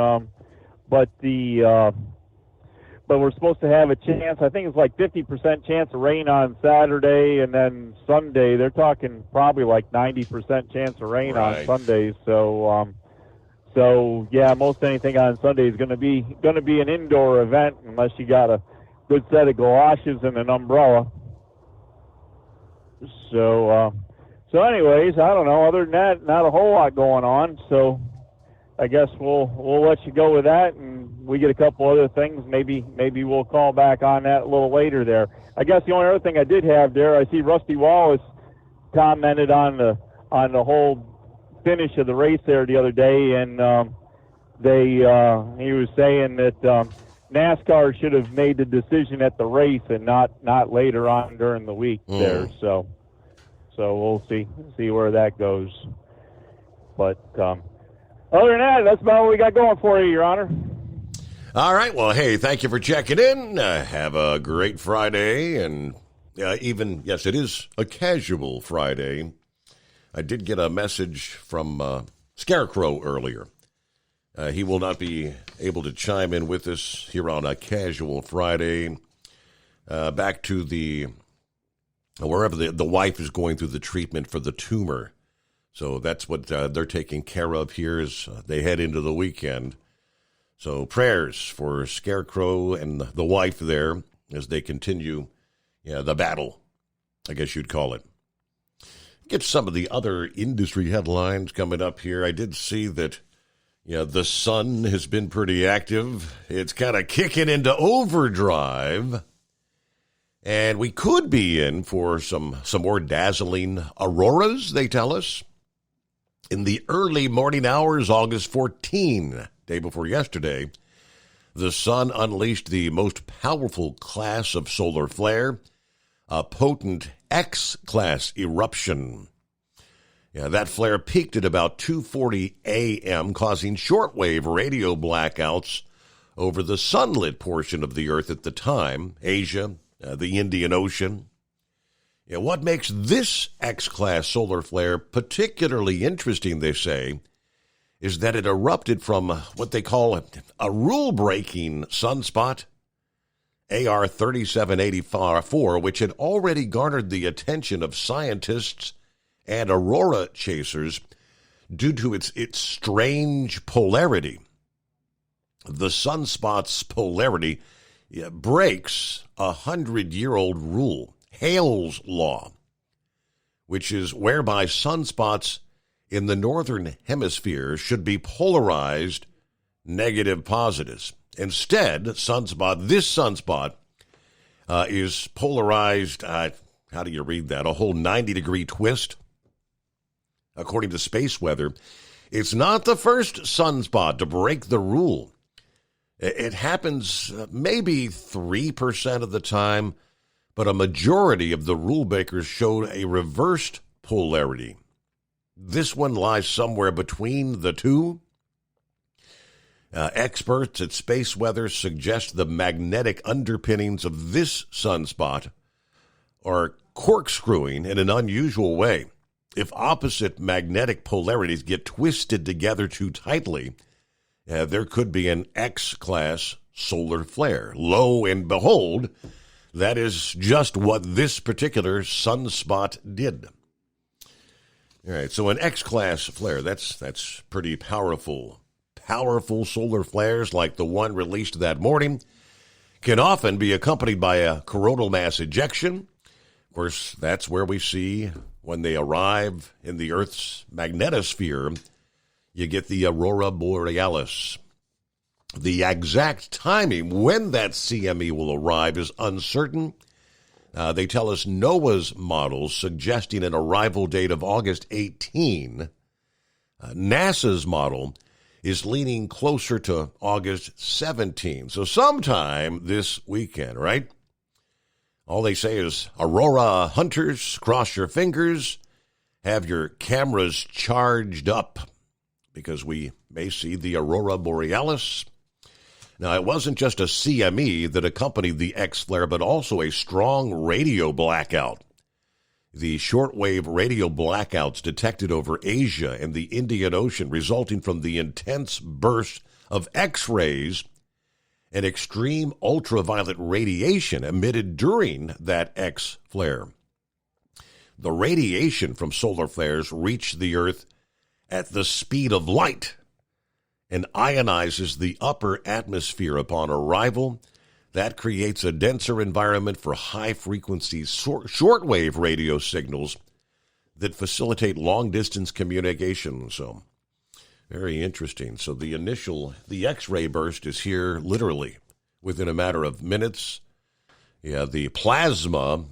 but we're supposed to have a chance. I think it's like 50% chance of rain on Saturday, and then Sunday they're talking probably like 90% chance of rain on Sunday. So, most anything on Sunday is going to be an indoor event unless you got a good set of galoshes and an umbrella. So anyways, I don't know. Other than that, not a whole lot going on. So I guess we'll let you go with that, and we get a couple other things. Maybe we'll call back on that a little later there. I guess the only other thing I did have there, I see Rusty Wallace commented on the whole finish of the race there the other day, and he was saying that NASCAR should have made the decision at the race and not later on during the week there. So we'll see where that goes. But other than that, that's about what we got going for you, Your Honor. All right. Well, hey, thank you for checking in. Have a great Friday. And yes, it is a casual Friday. I did get a message from Scarecrow earlier. He will not be able to chime in with us here on a casual Friday. Back to wherever the wife is going through the treatment for the tumor. So that's what they're taking care of here as they head into the weekend. So prayers for Scarecrow and the wife there as they continue the battle, I guess you'd call it. Get some of the other industry headlines coming up here. I did see that the sun has been pretty active. It's kind of kicking into overdrive. And we could be in for some more dazzling auroras, they tell us. In the early morning hours, August 14, day before yesterday, the sun unleashed the most powerful class of solar flare, a potent X-class eruption. That flare peaked at about 2:40 a.m., causing shortwave radio blackouts over the sunlit portion of the Earth at the time, Asia, the Indian Ocean. What makes this X-class solar flare particularly interesting, they say, is that it erupted from what they call a rule-breaking sunspot, AR 3784, which had already garnered the attention of scientists and aurora chasers due to its strange polarity. The sunspot's polarity breaks a 100-year-old rule, Hale's law, which is whereby sunspots in the northern hemisphere should be polarized negative positives. Instead, this sunspot is polarized, how do you read that? A whole 90-degree twist. According to Space Weather, it's not the first sunspot to break the rule. It happens maybe 3% of the time, but a majority of the rule breakers showed a reversed polarity. This one lies somewhere between the two. Experts at Space Weather suggest the magnetic underpinnings of this sunspot are corkscrewing in an unusual way. If opposite magnetic polarities get twisted together too tightly, there could be an X-class solar flare. Lo and behold, that is just what this particular sunspot did. All right, so an X-class flare, that's pretty powerful. Powerful solar flares like the one released that morning can often be accompanied by a coronal mass ejection. Of course, that's where we see when they arrive in the Earth's magnetosphere, you get the aurora borealis. The exact timing when that CME will arrive is uncertain. They tell us NOAA's models suggesting an arrival date of August 18. NASA's model is leaning closer to August 17. So sometime this weekend, right? All they say is, aurora hunters, cross your fingers, have your cameras charged up, because we may see the aurora borealis. Now, it wasn't just a CME that accompanied the X-flare, but also a strong radio blackout. The shortwave radio blackouts detected over Asia and the Indian Ocean, resulting from the intense burst of X-rays and extreme ultraviolet radiation emitted during that X-flare. The radiation from solar flares reached the Earth at the speed of light and ionizes the upper atmosphere upon arrival. That creates a denser environment for high-frequency shortwave radio signals that facilitate long-distance communication. So, Very interesting. So the X-ray burst is here literally within a matter of minutes. Yeah, the plasma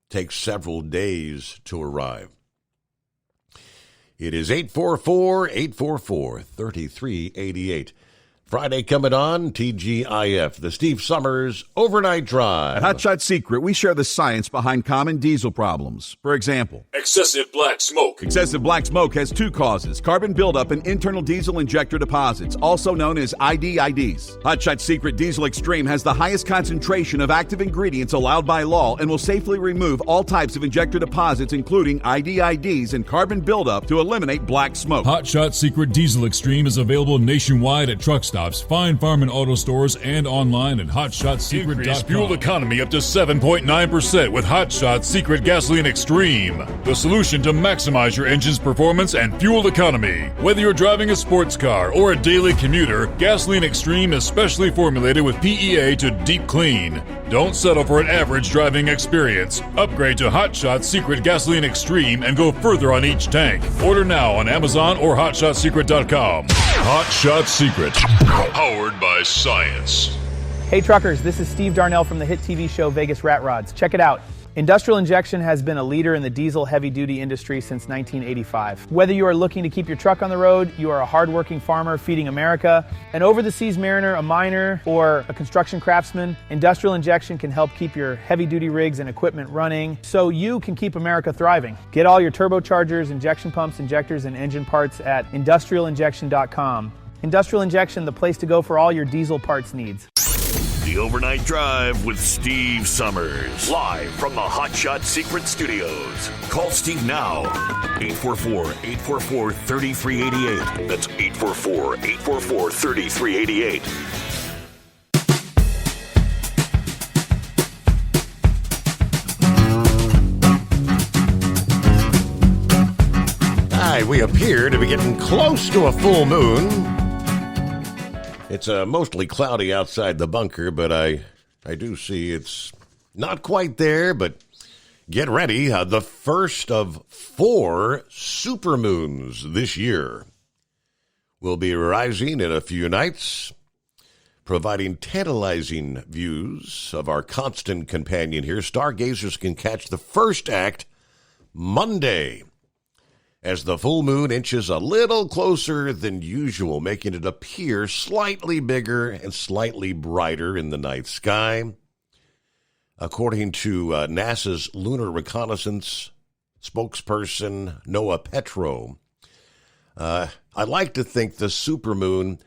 takes several days to arrive. It is 844-844-3388. Friday coming on, TGIF, the Steve Summers Overnight Drive. At Hot Shot Secret, we share the science behind common diesel problems. For example, Excessive black smoke. excessive black smoke has two causes: carbon buildup and internal diesel injector deposits, also known as IDIDs. Hot Shot Secret Diesel Extreme has the highest concentration of active ingredients allowed by law and will safely remove all types of injector deposits, including IDIDs and carbon buildup, to eliminate black smoke. Hot Shot Secret Diesel Extreme is available nationwide at truck stops, fine farm and auto stores, and online at hotshotsecret.com. Increase fuel economy up to 7.9% with Hot Shot Secret Gasoline Extreme, the solution to maximize your engine's performance and fuel economy. Whether you're driving a sports car or a daily commuter, Gasoline Extreme is specially formulated with PEA to deep clean. Don't settle for an average driving experience. Upgrade to Hot Shot Secret Gasoline Extreme and go further on each tank. Order now on Amazon or hotshotsecret.com. Hot Shot Secret, powered by science. Hey truckers, this is Steve Darnell from the hit TV show Vegas Rat Rods. Check it out. Industrial Injection has been a leader in the diesel heavy-duty industry since 1985. Whether you are looking to keep your truck on the road, you are a hard-working farmer feeding America, an over-the-seas mariner, a miner, or a construction craftsman, Industrial Injection can help keep your heavy-duty rigs and equipment running so you can keep America thriving. Get all your turbochargers, injection pumps, injectors, and engine parts at industrialinjection.com. Industrial Injection, the place to go for all your diesel parts needs. The Overnight Drive with Steve Summers. Live from the Hot Shot Secret Studios. Call Steve now. 844-844-3388. That's 844-844-3388. Hi, we appear to be getting close to a full moon. It's mostly cloudy outside the bunker, but I do see it's not quite there, but get ready. The first of 4 supermoons this year will be rising in a few nights, providing tantalizing views of our constant companion here. Stargazers can catch the first act Monday, as the full moon inches a little closer than usual, making it appear slightly bigger and slightly brighter in the night sky. According to NASA's Lunar Reconnaissance spokesperson Noah Petro, I like to think the supermoon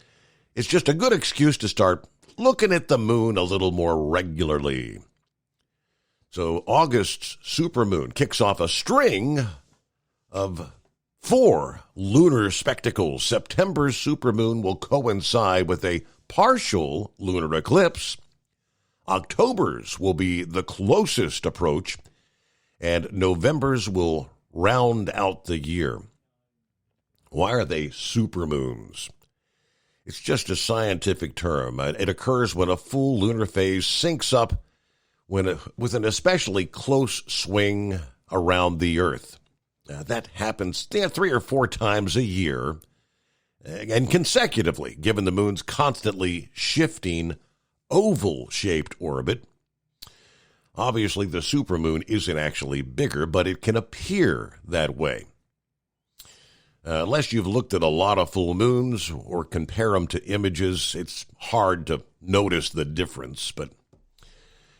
is just a good excuse to start looking at the moon a little more regularly. So August's supermoon kicks off a string of 4 lunar spectacles. September's supermoon will coincide with a partial lunar eclipse. October's will be the closest approach, and November's will round out the year. Why are they supermoons? It's just a scientific term. It occurs when a full lunar phase syncs up with an especially close swing around the Earth. That happens 3 or 4 times a year, and consecutively, given the moon's constantly shifting oval-shaped orbit. Obviously, the supermoon isn't actually bigger, but it can appear that way. Unless you've looked at a lot of full moons or compare them to images, it's hard to notice the difference. But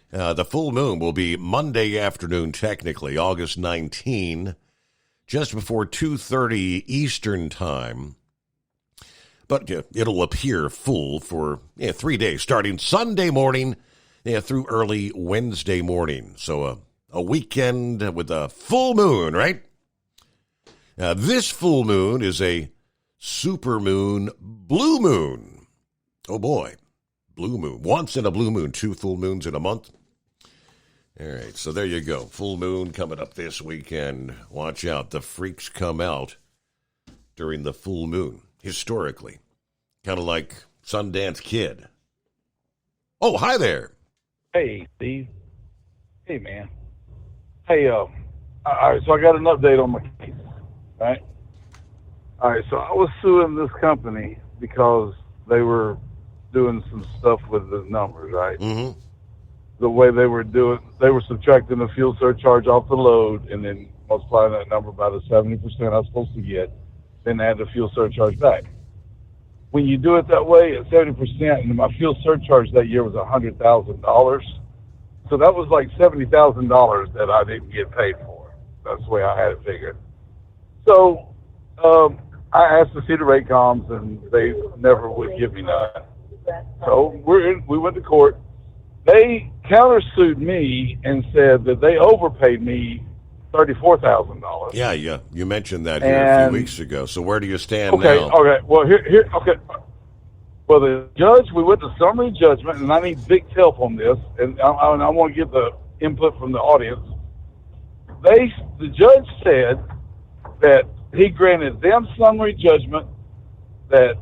the full moon will be Monday afternoon, technically, August 19, just before 2:30 Eastern Time. But it'll appear full for 3 days, starting Sunday morning through early Wednesday morning. So a weekend with a full moon, right? This full moon is a supermoon blue moon. Oh boy, blue moon. Once in a blue moon, 2 full moons in a month. All right, so there you go. Full moon coming up this weekend. Watch out. The freaks come out during the full moon, historically. Kind of like Sundance Kid. Oh, hi there. Hey, Steve. Hey, man. Hey, all right, so I got an update on my case, right? All right, so I was suing this company because they were doing some stuff with the numbers, right? Mm-hmm. The way they were subtracting the fuel surcharge off the load and then multiplying that number by the 70% I was supposed to get, then add the fuel surcharge back. When you do it that way at 70%, and my fuel surcharge that year was $100,000, so that was like $70,000 that I didn't get paid for. That's the way I had it figured. So I asked to see the rate comms, and they never would give me none. So we went to court. They countersued me and said that they overpaid me $34,000. Yeah, you mentioned that here a few weeks ago. So where do you stand now? Okay. Well, here. Okay. Well, the judge, we went to summary judgment, and I need Vic's help on this, and I want to get the input from the audience. The judge said that he granted them summary judgment that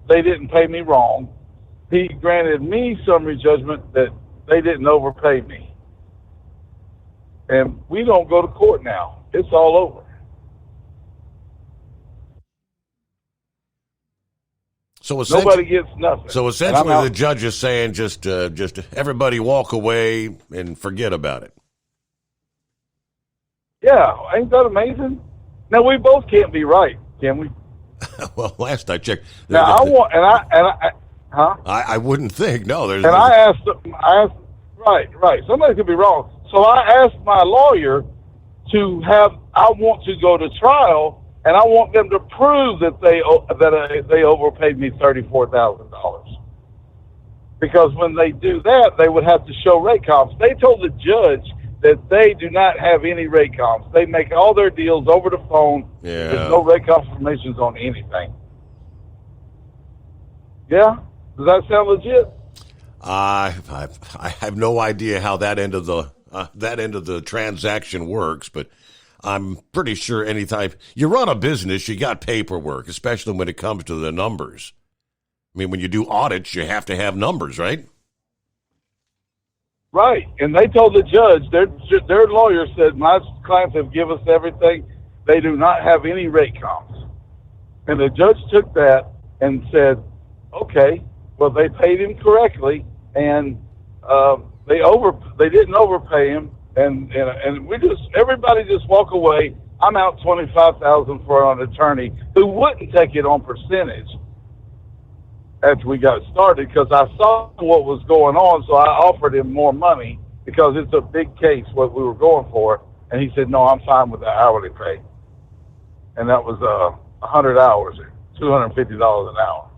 they didn't pay me wrong. He granted me summary judgment that they didn't overpay me. And we don't go to court now. It's all over. So nobody gets nothing. So essentially, the judge is saying just everybody walk away and forget about it. Yeah, ain't that amazing? Now we both can't be right, can we? Well, last I checked. Now I wouldn't think. No, there's. And I asked, right. Somebody could be wrong. So I asked my lawyer I want to go to trial, and I want them to prove that they overpaid me $34,000. Because when they do that, they would have to show rate comps. They told the judge that they do not have any rate comps. They make all their deals over the phone. Yeah. There's no rate confirmations on anything. Yeah? Does that sound legit? I have no idea how that end of the transaction works, but I'm pretty sure anytime you run a business, you got paperwork, especially when it comes to the numbers. I mean, when you do audits, you have to have numbers, right? Right. And they told the judge, their lawyer said, my clients have given us everything. They do not have any rate comps. And the judge took that and said, okay, well, they paid him correctly, and they didn't overpay him, and everybody just walk away. I'm out $25,000 for an attorney who wouldn't take it on percentage after we got started, because I saw what was going on, so I offered him more money because it's a big case what we were going for, and he said, no, I'm fine with the hourly pay. And that was 100 hours, $250 an hour.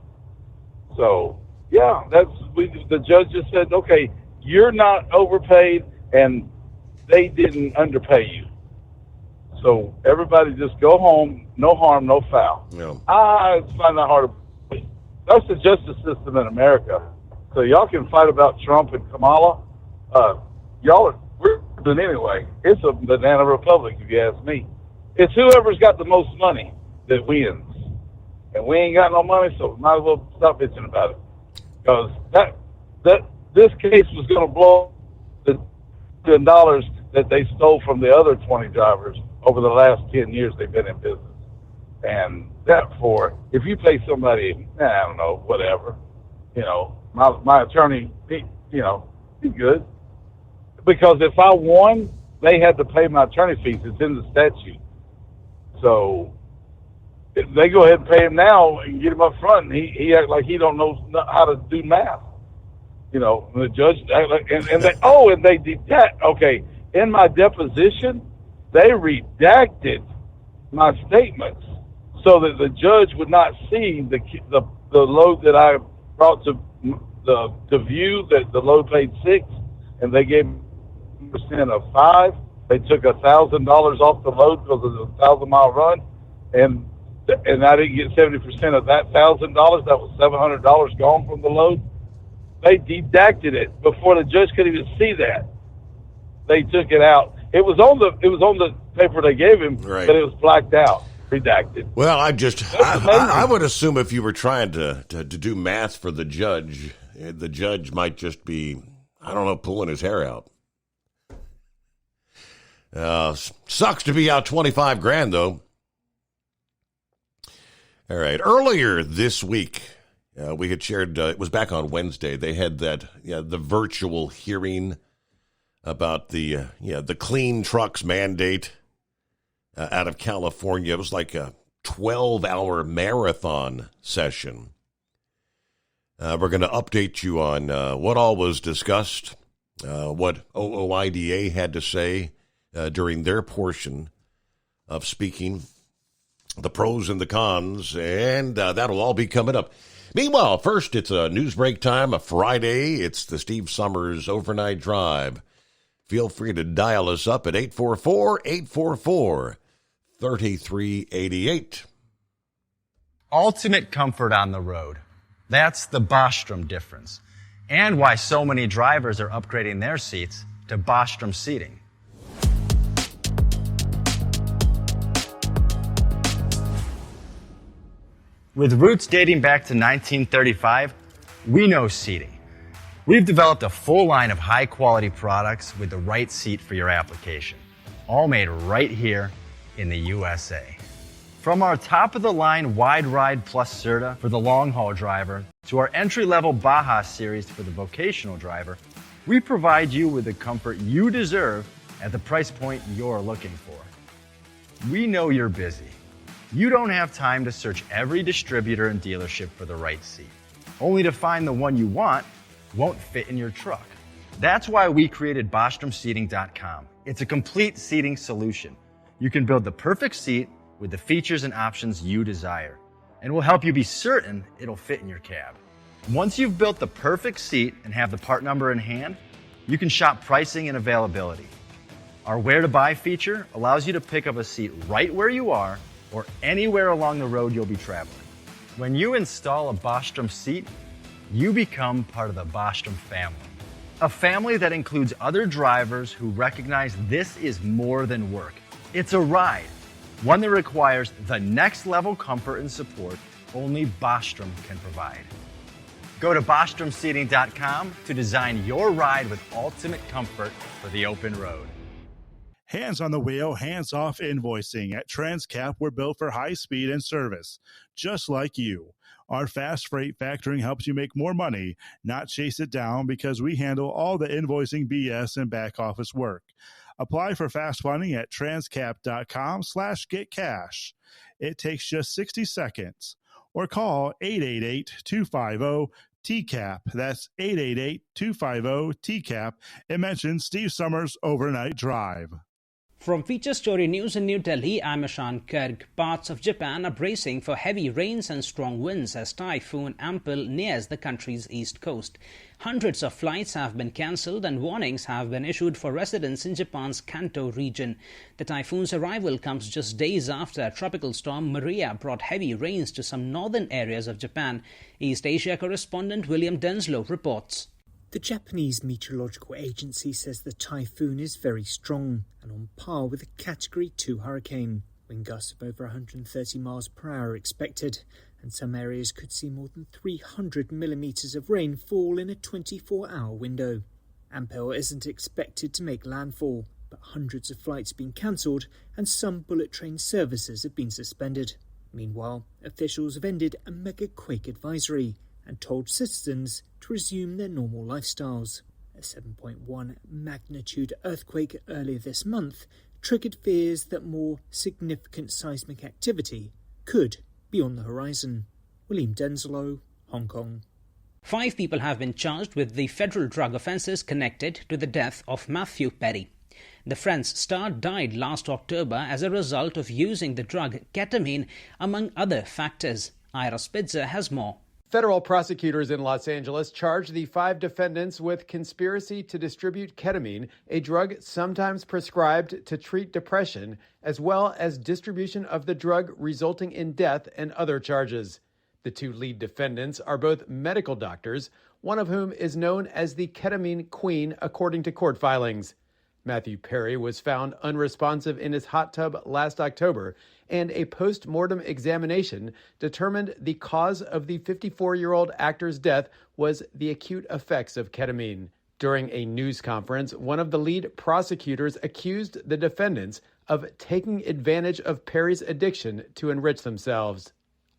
So yeah, the judge just said, okay, you're not overpaid and they didn't underpay you. So everybody just go home, no harm, no foul. Yeah. I find that hard to believe. That's the justice system in America. So y'all can fight about Trump and Kamala. We're doing anyway. It's a banana republic, if you ask me. It's whoever's got the most money that wins. And we ain't got no money, so we might as well stop bitching about it. Because this case was going to blow the $10 that they stole from the other 20 drivers over the last 10 years they've been in business. And therefore, if you pay somebody, I don't know, whatever, my attorney, he's good. Because if I won, they had to pay my attorney fees. It's in the statute. So they go ahead and pay him now and get him up front, and he act like he don't know how to do math. And the judge act like, and they deduct. Okay, in my deposition, they redacted my statements so that the judge would not see the load that I brought to view, that the load paid 6, and they gave me % of 5. They took $1,000 off the load because of the 1,000-mile run, and I didn't get 70% of that $1,000. That was $700 gone from the load. They deducted it before the judge could even see that. They took it out. It was on the paper they gave him, right, but it was blacked out, redacted. Well, I would assume if you were trying to do math for the judge might just be, I don't know, pulling his hair out. Sucks to be out $25,000 though. All right. Earlier this week, we had shared, it was back on Wednesday, they had the virtual hearing about the clean trucks mandate out of California. It was like a 12-hour marathon session. We're going to update you on what all was discussed, what OOIDA had to say during their portion of speaking, the pros and the cons, and that'll all be coming up. Meanwhile, first, it's a news break time, a Friday. It's the Steve Summers Overnight Drive. Feel free to dial us up at 844-844-3388. Ultimate comfort on the road. That's the Bostrom difference, and why so many drivers are upgrading their seats to Bostrom seating. With roots dating back to 1935, we know seating. We've developed a full line of high-quality products with the right seat for your application, all made right here in the USA. From our top-of-the-line Wide Ride Plus Certa for the long-haul driver to our entry-level Baja series for the vocational driver, we provide you with the comfort you deserve at the price point you're looking for. We know you're busy. You don't have time to search every distributor and dealership for the right seat, only to find the one you want won't fit in your truck. That's why we created BostromSeating.com. It's a complete seating solution. You can build the perfect seat with the features and options you desire, and we'll help you be certain it'll fit in your cab. Once you've built the perfect seat and have the part number in hand, you can shop pricing and availability. Our Where to Buy feature allows you to pick up a seat right where you are or anywhere along the road you'll be traveling. When you install a Bostrom seat, you become part of the Bostrom family. A family that includes other drivers who recognize this is more than work. It's a ride, one that requires the next level comfort and support only Bostrom can provide. Go to BostromSeating.com to design your ride with ultimate comfort for the open road. Hands on the wheel, hands off invoicing. At Transcap, we're built for high speed and service, just like you. Our fast freight factoring helps you make more money, not chase it down, because we handle all the invoicing BS and back office work. Apply for fast funding at transcap.com/getcash. It takes just 60 seconds. Or call 888-250-TCAP. That's 888-250-TCAP. And mention Steve Summers Overnight Drive. From Feature Story News in New Delhi, I'm Ashan Karg. Parts of Japan are bracing for heavy rains and strong winds as Typhoon Ampel nears the country's east coast. Hundreds of flights have been cancelled and warnings have been issued for residents in Japan's Kanto region. The typhoon's arrival comes just days after Tropical Storm Maria brought heavy rains to some northern areas of Japan. East Asia correspondent William Denslow reports. The Japanese Meteorological Agency says the typhoon is very strong and on par with a Category 2 hurricane. Wind gusts of over 130 miles per hour are expected, and some areas could see more than 300 millimetres of rain fall in a 24-hour window. Ampel isn't expected to make landfall, but hundreds of flights have been cancelled and some bullet train services have been suspended. Meanwhile, officials have ended a mega quake advisory and told citizens to resume their normal lifestyles. A 7.1 magnitude earthquake earlier this month triggered fears that more significant seismic activity could be on the horizon. William Denslow, Hong Kong. 5 people have been charged with the federal drug offences connected to the death of Matthew Perry. The Friends star died last October as a result of using the drug ketamine, among other factors. Ira Spitzer has more. Federal prosecutors in Los Angeles charged the 5 defendants with conspiracy to distribute ketamine, a drug sometimes prescribed to treat depression, as well as distribution of the drug resulting in death and other charges. The 2 lead defendants are both medical doctors, one of whom is known as the ketamine queen, according to court filings. Matthew Perry was found unresponsive in his hot tub last October, and a post-mortem examination determined the cause of the 54-year-old actor's death was the acute effects of ketamine. During a news conference, one of the lead prosecutors accused the defendants of taking advantage of Perry's addiction to enrich themselves.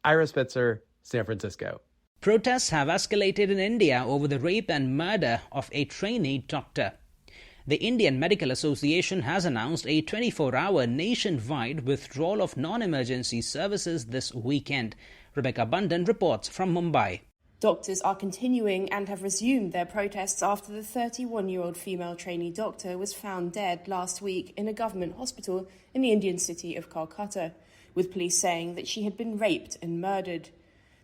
Ira Spitzer, San Francisco. Protests have escalated in India over the rape and murder of a trainee doctor. The Indian Medical Association has announced a 24-hour nationwide withdrawal of non-emergency services this weekend. Rebecca Bundan reports from Mumbai. Doctors are continuing and have resumed their protests after the 31-year-old female trainee doctor was found dead last week in a government hospital in the Indian city of Kolkata, with police saying that she had been raped and murdered.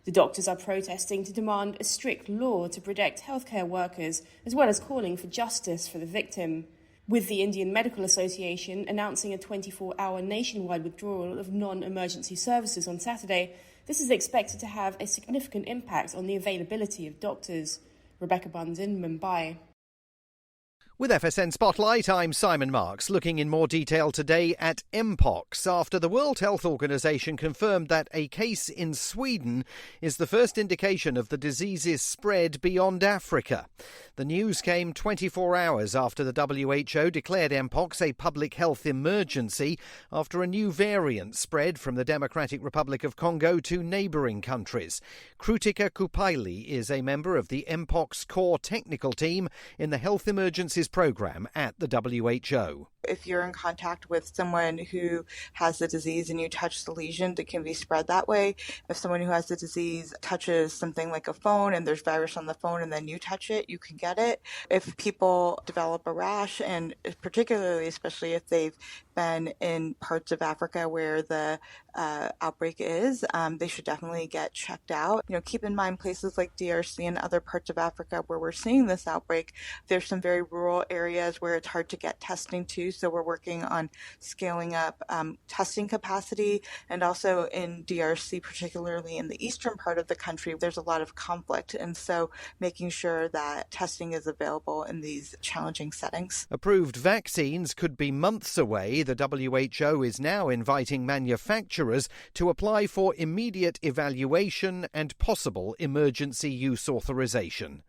The doctors are protesting to demand a strict law to protect healthcare workers, as well as calling for justice for the victim. With the Indian Medical Association announcing a 24-hour nationwide withdrawal of non-emergency services on Saturday, this is expected to have a significant impact on the availability of doctors. Rebecca Bundan, Mumbai. With FSN Spotlight, I'm Simon Marks, looking in more detail today at Mpox after the World Health Organization confirmed that a case in Sweden is the first indication of the disease's spread beyond Africa. The news came 24 hours after the WHO declared Mpox a public health emergency after a new variant spread from the Democratic Republic of Congo to neighbouring countries. Krutika Kupaili is a member of the Mpox core technical team in the Health Emergencies Programme at the WHO. If you're in contact with someone who has the disease and you touch the lesion, it can be spread that way. If someone who has the disease touches something like a phone and there's virus on the phone and then you touch it, you can get it. If people develop a rash, and particularly, especially if they've been in parts of Africa where the outbreak is, they should definitely get checked out. Keep in mind places like DRC and other parts of Africa where we're seeing this outbreak, there's some very rural areas where it's hard to get testing to. So we're working on scaling up testing capacity, and also in DRC, particularly in the eastern part of the country, there's a lot of conflict. And so making sure that testing is available in these challenging settings. Approved vaccines could be months away. The WHO is now inviting manufacturers to apply for immediate evaluation and possible emergency use authorization.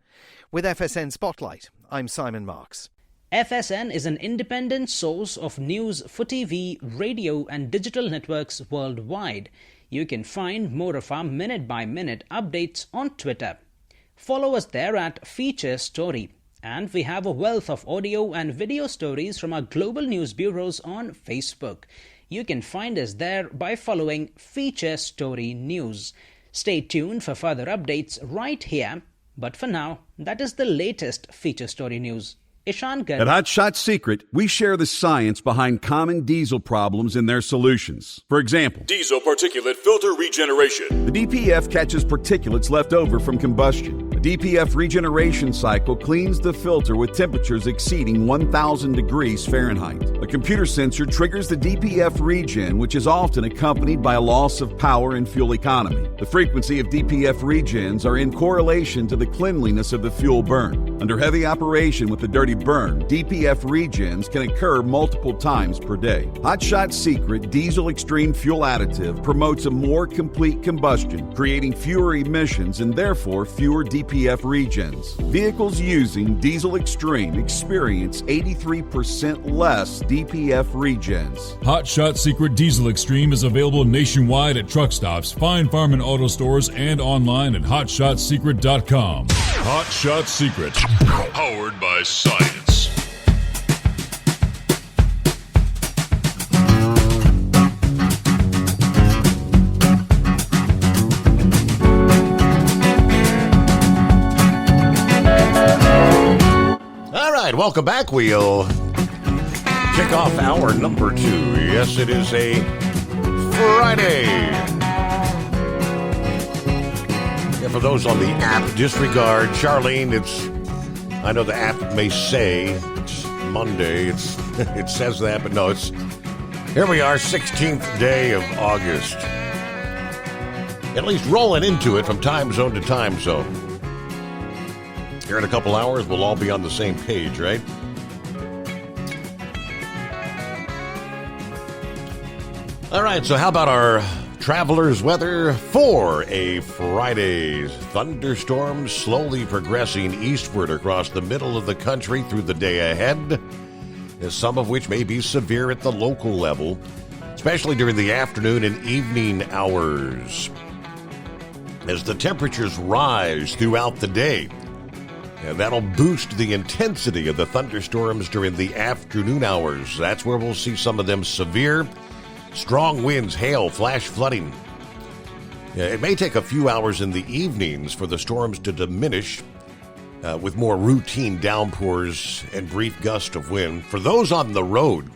With FSN Spotlight, I'm Simon Marks. FSN is an independent source of news for TV, radio and digital networks worldwide. You can find more of our minute-by-minute updates on Twitter. Follow us there at Feature Story. And we have a wealth of audio and video stories from our global news bureaus on Facebook. You can find us there by following Feature Story News. Stay tuned for further updates right here. But for now, that is the latest Feature Story News. Ishan Garg. At Hot Shot Secret, we share the science behind common diesel problems and their solutions. For example, diesel particulate filter regeneration. The DPF catches particulates left over from combustion. The DPF regeneration cycle cleans the filter with temperatures exceeding 1,000 degrees Fahrenheit. A computer sensor triggers the DPF regen, which is often accompanied by a loss of power and fuel economy. The frequency of DPF regens are in correlation to the cleanliness of the fuel burn. Under heavy operation with the dirty burn, DPF regens can occur multiple times per day. Hot Shot Secret Diesel Extreme Fuel Additive promotes a more complete combustion, creating fewer emissions and therefore fewer DPF regens. Vehicles using Diesel Extreme experience 83% less DPF regens. Hot Shot Secret Diesel Extreme is available nationwide at truck stops, fine farm and auto stores, and online at hotshotsecret.com. Hot Shot Secret, powered by science. All right, welcome back. We'll kick off hour number 2. Yes, it is a Friday. Yeah, for those on the app, disregard. Charlene, I know the app may say it's Monday. It says that, but no, here we are, 16th day of August. At least rolling into it from time zone to time zone. Here in a couple hours, we'll all be on the same page, right? All right, so how about our traveler's weather for a Friday? Thunderstorms slowly progressing eastward across the middle of the country through the day ahead, some of which may be severe at the local level, especially during the afternoon and evening hours. as the temperatures rise throughout the day. And that'll boost the intensity of the thunderstorms during the afternoon hours. That's where we'll see some of them severe. Strong winds, hail, flash flooding. It may take a few hours in the evenings for the storms to diminish with more routine downpours and brief gusts of wind. For those on the road,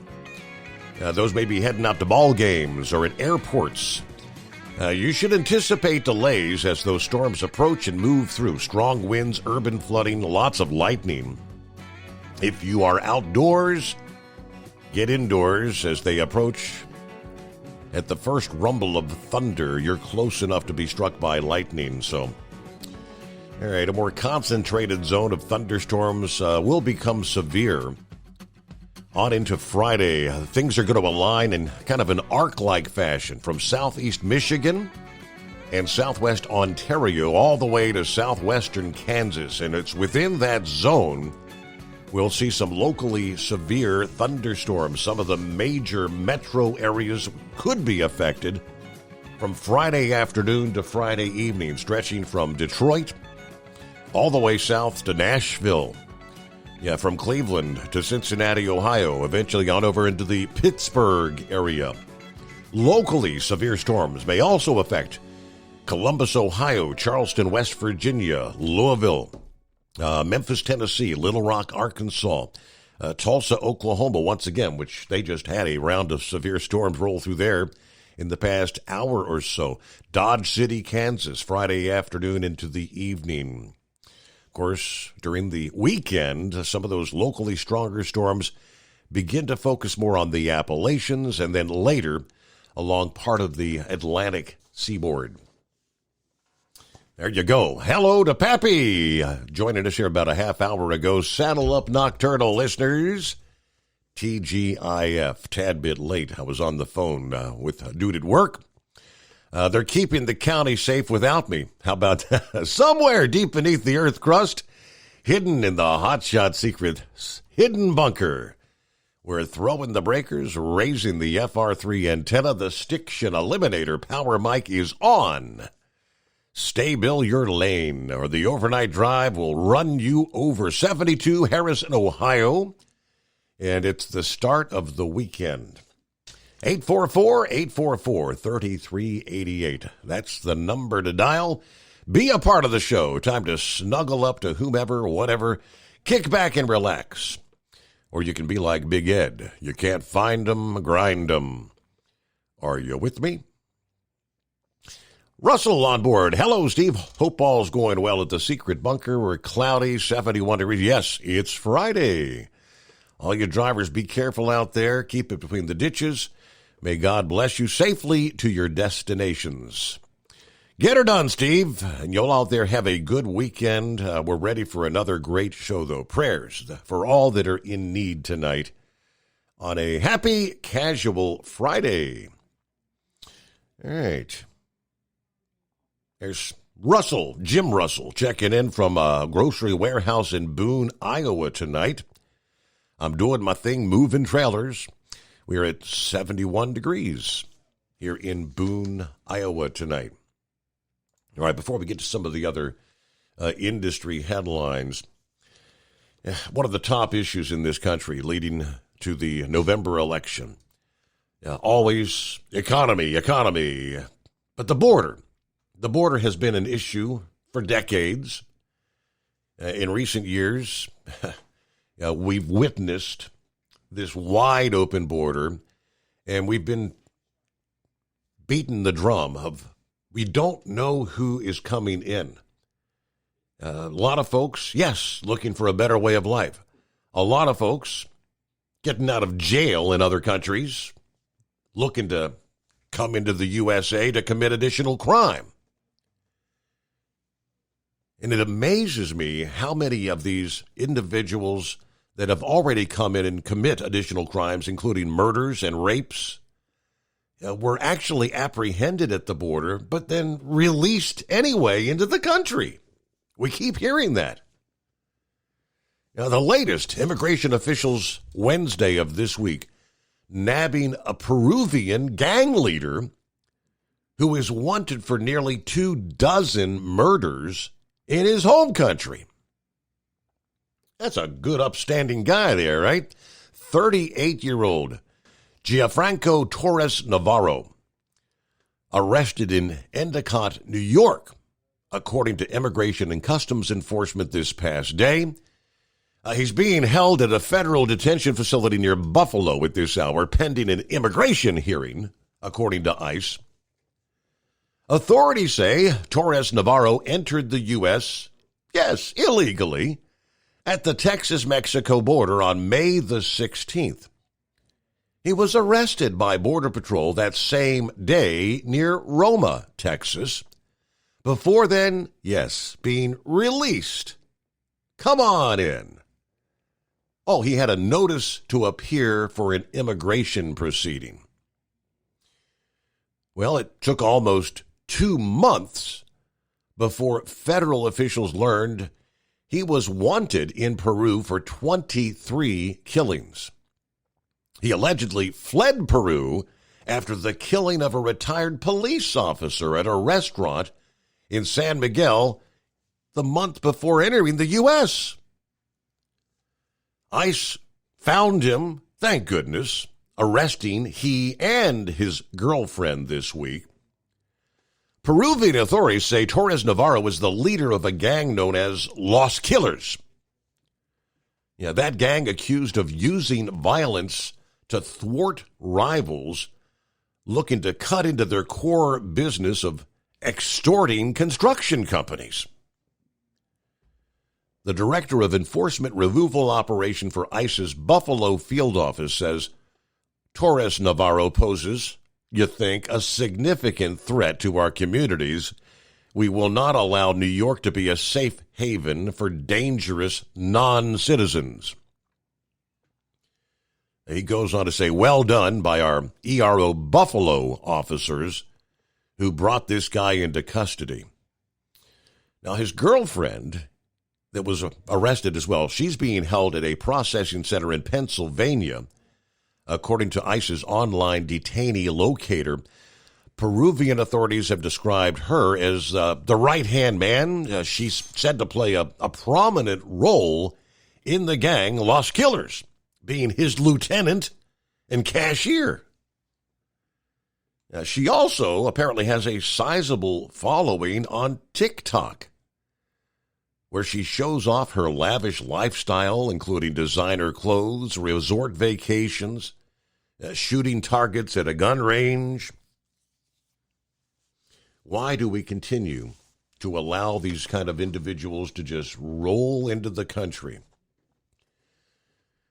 those may be heading out to ball games or at airports. You should anticipate delays as those storms approach and move through. Strong winds, urban flooding, lots of lightning. If you are outdoors, get indoors as they approach. At the first rumble of thunder, you're close enough to be struck by lightning. So, all right, a more concentrated zone of thunderstorms will become severe. On into Friday, things are going to align in kind of an arc-like fashion from southeast Michigan and southwest Ontario all the way to southwestern Kansas. And it's within that zone we'll see some locally severe thunderstorms. Some of the major metro areas could be affected from Friday afternoon to Friday evening, stretching from Detroit all the way south to Nashville. Yeah, from Cleveland to Cincinnati, Ohio, eventually on over into the Pittsburgh area. Locally, severe storms may also affect Columbus, Ohio, Charleston, West Virginia, Louisville, Memphis, Tennessee, Little Rock, Arkansas, Tulsa, Oklahoma, once again, which they just had a round of severe storms roll through there in the past hour or so. Dodge City, Kansas, Friday afternoon into the evening. Of course, during the weekend, some of those locally stronger storms begin to focus more on the Appalachians and then later along part of the Atlantic seaboard. There you go. Hello to Pappy, joining us here about a half hour ago. Saddle up, nocturnal listeners. TGIF, tad bit late. I was on the phone with a dude at work. They're keeping the county safe without me. How about that? Somewhere deep beneath the earth crust, hidden in the Hotshot Secret hidden bunker. We're throwing the breakers, raising the FR3 antenna. The Stiction Eliminator power mic is on. Stay Bill your lane, or the overnight drive will run you over. 72 Harrison, Ohio, and it's the start of the weekend. 844-844-3388. That's the number to dial. Be a part of the show. Time to snuggle up to whomever, whatever. Kick back and relax. Or you can be like Big Ed. You can't find 'em, grind 'em. Are you with me? Russell on board. Hello, Steve. Hope all's going well at the secret bunker. We're cloudy, 71 degrees. Yes, it's Friday. All you drivers, be careful out there. Keep it between the ditches. May God bless you safely to your destinations. Get her done, Steve. And you'll out there have a good weekend. We're ready for another great show, though. Prayers for all that are in need tonight on a happy, casual Friday. All right. There's Russell, Jim Russell, checking in from a grocery warehouse in Boone, Iowa tonight. I'm doing my thing, moving trailers. We're at 71 degrees here in Boone, Iowa tonight. All right, before we get to some of the other industry headlines, one of the top issues in this country leading to the November election, always economy. But the border has been an issue for decades. In recent years, we've witnessed this wide open border, and we've been beating the drum of we don't know who is coming in. A lot of folks, yes, looking for a better way of life. A lot of folks getting out of jail in other countries, looking to come into the USA to commit additional crime. And it amazes me how many of these individuals that have already come in and commit additional crimes, including murders and rapes, were actually apprehended at the border, but then released anyway into the country. We keep hearing that. Now, the latest, immigration officials Wednesday of this week nabbing a Peruvian gang leader who is wanted for nearly 24 murders in his home country. That's a good upstanding guy there, right? 38-year-old Gianfranco Torres Navarro, arrested in Endicott, New York, according to Immigration and Customs Enforcement this past day. He's being held at a federal detention facility near Buffalo at this hour, pending an immigration hearing, according to ICE. Authorities say Torres Navarro entered the U.S., yes, illegally, at the Texas-Mexico border on May the 16th. He was arrested by Border Patrol that same day near Roma, Texas. Before then, yes, being released. Come on in. Oh, he had a notice to appear for an immigration proceeding. Well, it took almost 2 months before federal officials learned he was wanted in Peru for 23 killings. He allegedly fled Peru after the killing of a retired police officer at a restaurant in San Miguel the month before entering the U.S. ICE found him, thank goodness, arresting he and his girlfriend this week. Peruvian authorities say Torres Navarro was the leader of a gang known as Los Killers. Yeah, that gang accused of using violence to thwart rivals looking to cut into their core business of extorting construction companies. The director of Enforcement Removal Operation for ICE's Buffalo field office says Torres Navarro poses, you think, a significant threat to our communities. We will not allow New York to be a safe haven for dangerous non-citizens. He goes on to say, well done by our ERO Buffalo officers who brought this guy into custody. Now, his girlfriend that was arrested as well, she's being held at a processing center in Pennsylvania. According to ICE's online detainee locator, Peruvian authorities have described her as the right-hand man. She's said to play a prominent role in the gang Los Killers, being his lieutenant and cashier. She also apparently has a sizable following on TikTok, where she shows off her lavish lifestyle, including designer clothes, resort vacations, shooting targets at a gun range. Why do we continue to allow these kind of individuals to just roll into the country?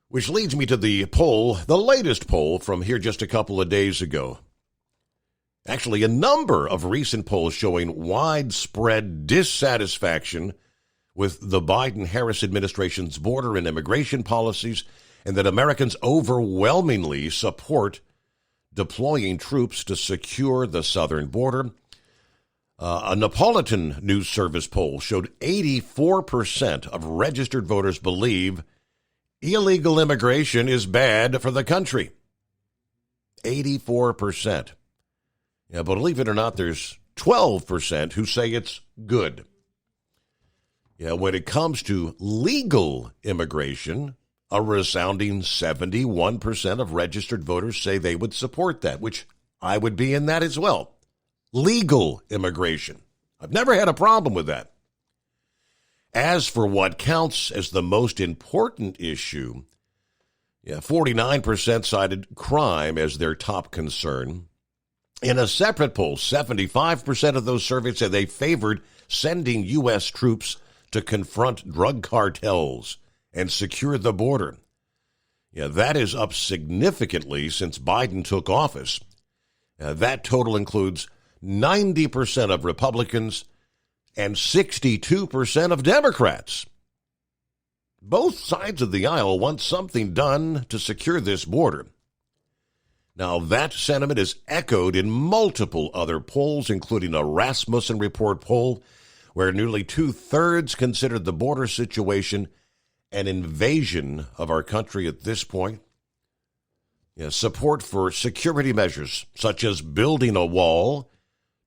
Which leads me to the poll, the latest poll from here just a couple of days ago. Actually, a number of recent polls showing widespread dissatisfaction with the Biden-Harris administration's border and immigration policies, and that Americans overwhelmingly support deploying troops to secure the southern border. A Napolitan News Service poll showed 84% of registered voters believe illegal immigration is bad for the country. 84%. Yeah, but believe it or not, there's 12% who say it's good. Yeah, when it comes to legal immigration, a resounding 71% of registered voters say they would support that, which I would be in that as well. Legal immigration. I've never had a problem with that. As for what counts as the most important issue, 49% cited crime as their top concern. In a separate poll, 75% of those surveyed said they favored sending U.S. troops to confront drug cartels and secure the border. That is up significantly since Biden took office. That total includes 90% of Republicans and 62% of Democrats. Both sides of the aisle want something done to secure this border. Now, that sentiment is echoed in multiple other polls, including a Rasmussen Report poll, where nearly 2/3 considered the border situation an invasion of our country at this point. Support for security measures, such as building a wall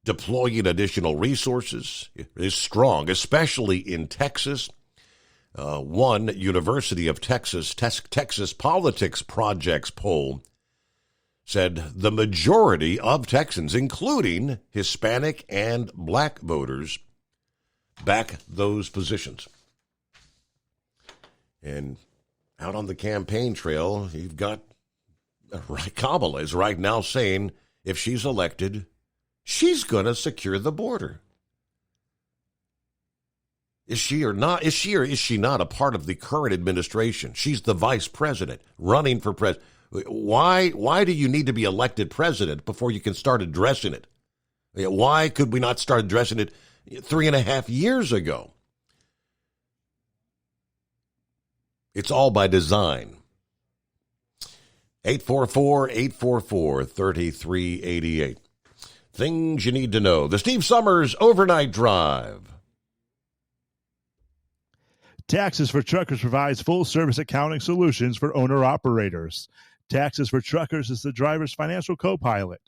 deploying additional resources is strong, especially in Texas. One University of Texas Politics Project's poll said the majority of Texans, including Hispanic and black voters, back those positions. And out on the campaign trail, you've got Kamala is right now saying if she's elected, she's going to secure the border. Is she or not? Is she not a part of the current administration? She's the vice president running for president. Why do you need to be elected president before you can start addressing it? Why could we not start addressing it 3.5 years ago? It's all by design. 844-844-3388. Things you need to know. The Steve Summers Overnight Drive. Taxes for Truckers provides full-service accounting solutions for owner-operators. Taxes for Truckers is the driver's financial co-pilot.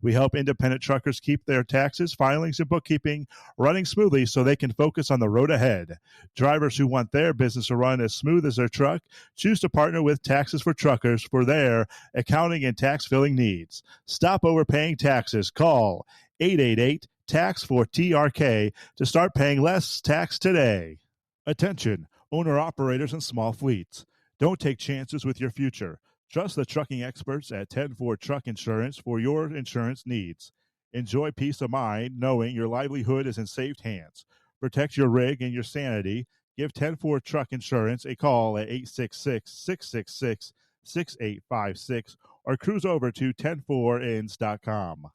We help independent truckers keep their taxes, filings, and bookkeeping running smoothly so they can focus on the road ahead. Drivers who want their business to run as smooth as their truck choose to partner with Taxes for Truckers for their accounting and tax filing needs. Stop overpaying taxes. Call 888-TAX-4TRK to start paying less tax today. Attention, owner-operators and small fleets. Don't take chances with your future. Trust the trucking experts at 10-4 Truck Insurance for your insurance needs. Enjoy peace of mind knowing your livelihood is in safe hands. Protect your rig and your sanity. Give 10-4 Truck Insurance a call at 866-666-6856 or cruise over to 104ins.com.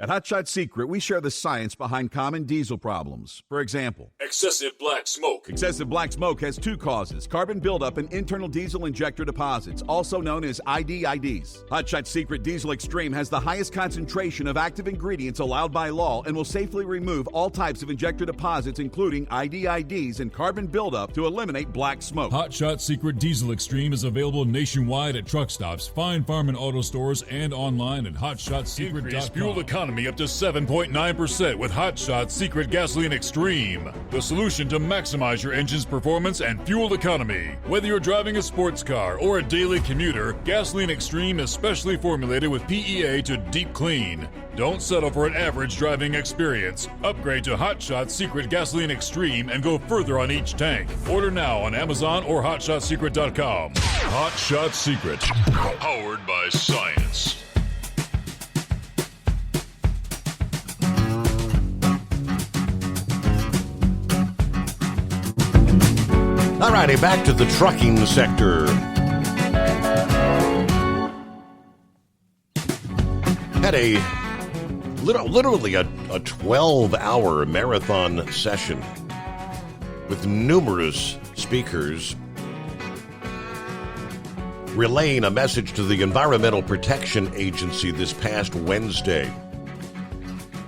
At Hot Shot Secret, we share the science behind common diesel problems. For example, excessive black smoke. Excessive black smoke has two causes: carbon buildup and internal diesel injector deposits, also known as IDIDs. Hot Shot Secret Diesel Extreme has the highest concentration of active ingredients allowed by law and will safely remove all types of injector deposits, including IDIDs and carbon buildup, to eliminate black smoke. Hot Shot Secret Diesel Extreme is available nationwide at truck stops, Fine Farm and auto stores, and online at hotshotsecret.com. Increase fuel economy up to 7.9% with Hot Shot Secret Gasoline Extreme, the solution to maximize your engine's performance and fuel economy. Whether you're driving a sports car or a daily commuter, Gasoline Extreme is specially formulated with PEA to deep clean. Don't settle for an average driving experience. Upgrade to Hot Shot Secret Gasoline Extreme and go further on each tank. Order now on Amazon or hotshotsecret.com. Hot Shot Secret, powered by science. All righty, back to the trucking sector. Had literally a 12-hour marathon session with numerous speakers relaying a message to the Environmental Protection Agency this past Wednesday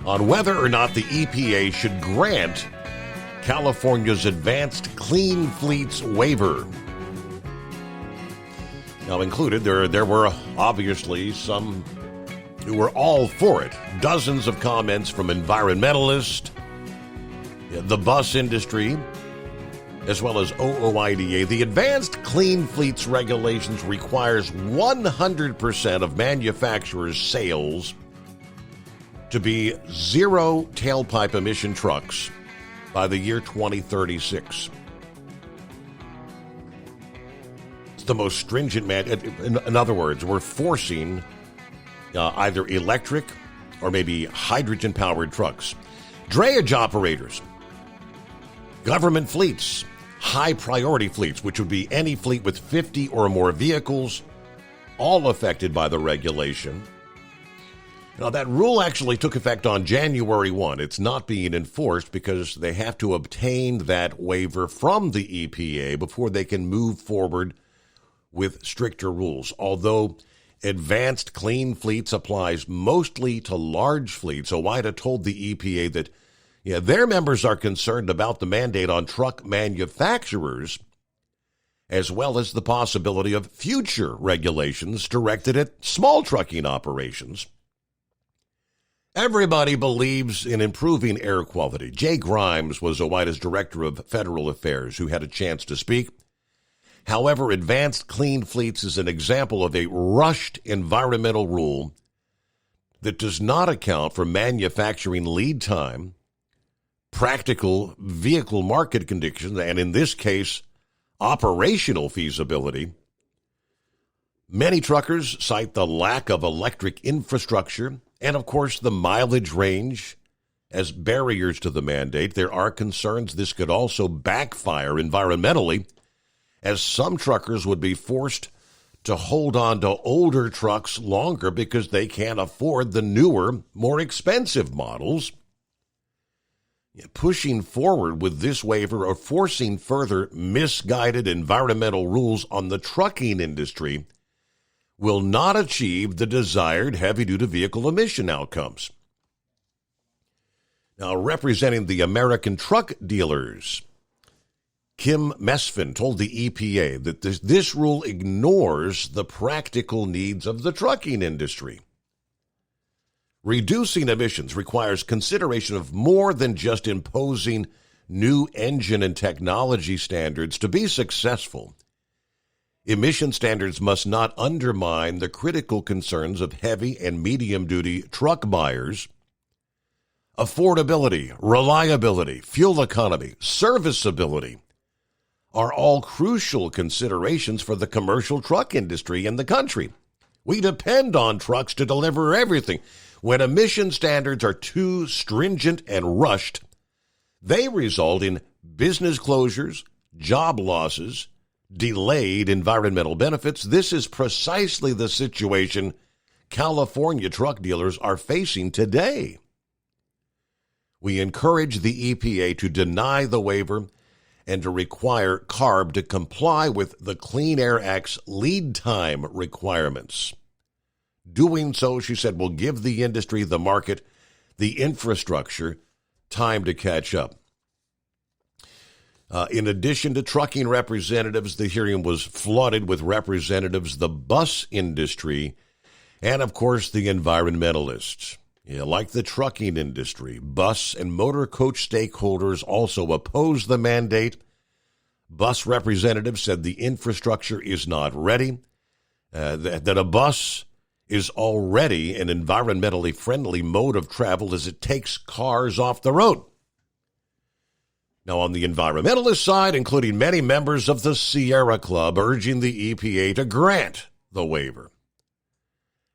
on whether or not the EPA should grant California's Advanced Clean Fleets waiver. Now included, there were obviously some who were all for it. Dozens of comments from environmentalists, the bus industry, as well as OOIDA. The Advanced Clean Fleets regulations requires 100% of manufacturers' sales to be zero tailpipe emission trucks by the year 2036. It's the most stringent in other words, we're forcing either electric or maybe hydrogen-powered trucks. Drayage operators, government fleets, high-priority fleets, which would be any fleet with 50 or more vehicles, all affected by the regulation. Now, that rule actually took effect on January 1. It's not being enforced because they have to obtain that waiver from the EPA before they can move forward with stricter rules. Although Advanced Clean Fleets applies mostly to large fleets, OOIDA told the EPA that their members are concerned about the mandate on truck manufacturers, as well as the possibility of future regulations directed at small trucking operations. Everybody believes in improving air quality. Jay Grimes was OOIDA's Director of Federal Affairs who had a chance to speak. However, Advanced Clean Fleets is an example of a rushed environmental rule that does not account for manufacturing lead time, practical vehicle market conditions, and in this case, operational feasibility. Many truckers cite the lack of electric infrastructure and, of course, the mileage range as barriers to the mandate. There are concerns this could also backfire environmentally, as some truckers would be forced to hold on to older trucks longer because they can't afford the newer, more expensive models. Pushing forward with this waiver or forcing further misguided environmental rules on the trucking industry will not achieve the desired heavy-duty vehicle emission outcomes. Now, representing the American truck dealers, Kim Mesfin told the EPA that this rule ignores the practical needs of the trucking industry. Reducing emissions requires consideration of more than just imposing new engine and technology standards. To be successful, emission standards must not undermine the critical concerns of heavy and medium-duty truck buyers. Affordability, reliability, fuel economy, serviceability are all crucial considerations for the commercial truck industry in the country. We depend on trucks to deliver everything. When emission standards are too stringent and rushed, they result in business closures, job losses, delayed environmental benefits. This is precisely the situation California truck dealers are facing today. We encourage the EPA to deny the waiver and to require CARB to comply with the Clean Air Act's lead time requirements. Doing so, she said, will give the industry, the market, the infrastructure time to catch up. In addition to trucking representatives, the hearing was flooded with representatives, the bus industry, and, of course, the environmentalists. Like the trucking industry, bus and motor coach stakeholders also oppose the mandate. Bus representatives said the infrastructure is not ready, that a bus is already an environmentally friendly mode of travel as it takes cars off the road. Now, on the environmentalist side, including many members of the Sierra Club, urging the EPA to grant the waiver.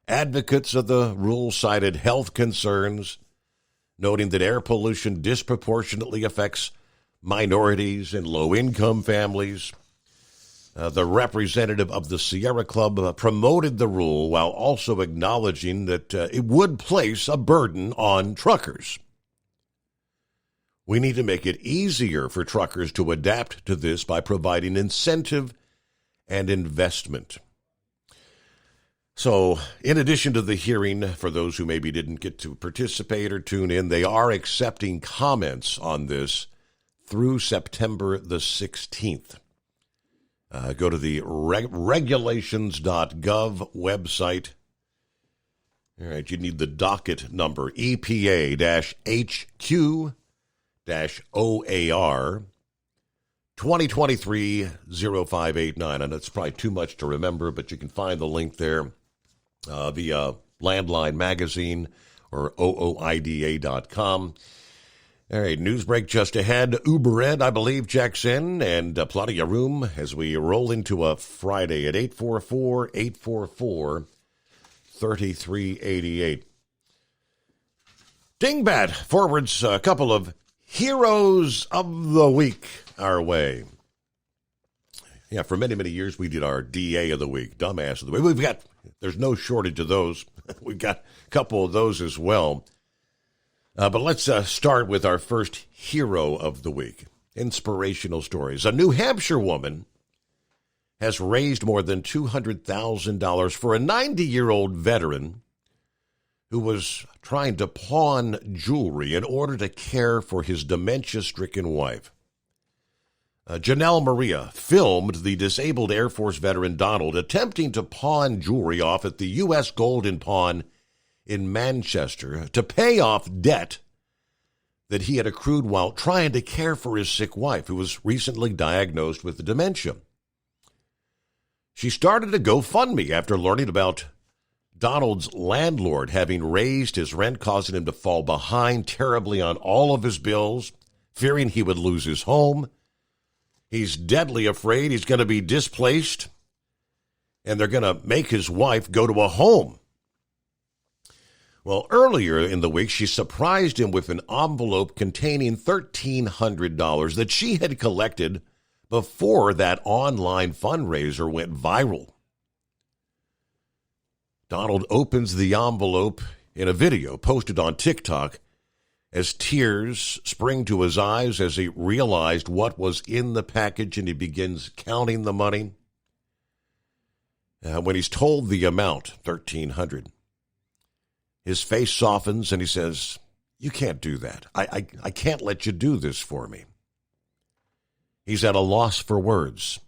Advocates of the rule cited health concerns, noting that air pollution disproportionately affects minorities and low-income families. The representative of the Sierra Club promoted the rule while also acknowledging that it would place a burden on truckers. We need to make it easier for truckers to adapt to this by providing incentive and investment. So, in addition to the hearing, for those who maybe didn't get to participate or tune in, they are accepting comments on this through September the 16th. Go to the regulations.gov website. All right, you need the docket number, EPA-HQ-OAR 2023-0589. And it's probably too much to remember, but you can find the link there via Landline Magazine or OOIDA.com. All right, news break just ahead. Uber Ed, I believe, checks in, and plenty of room as we roll into a Friday at 844-844-3388. Dingbat forwards a couple of heroes of the week our way. Yeah, for many, many years we did our DA of the week, dumbass of the week. There's no shortage of those. We've got a couple of those as well. But let's start with our first hero of the week. Inspirational stories. A New Hampshire woman has raised more than $200,000 for a 90-year-old veteran who was trying to pawn jewelry in order to care for his dementia-stricken wife. Janelle Maria filmed the disabled Air Force veteran Donald attempting to pawn jewelry off at the U.S. Gold and Pawn in Manchester to pay off debt that he had accrued while trying to care for his sick wife, who was recently diagnosed with dementia. She started a GoFundMe after learning about Donald's landlord having raised his rent, causing him to fall behind terribly on all of his bills, fearing he would lose his home. He's deadly afraid he's going to be displaced, and they're going to make his wife go to a home. Well, earlier in the week, she surprised him with an envelope containing $1,300 that she had collected before that online fundraiser went viral. Donald opens the envelope in a video posted on TikTok as tears spring to his eyes as he realized what was in the package, and he begins counting the money. When he's told the amount, $1,300, his face softens and he says, "You can't do that. I can't let you do this for me." He's at a loss for words.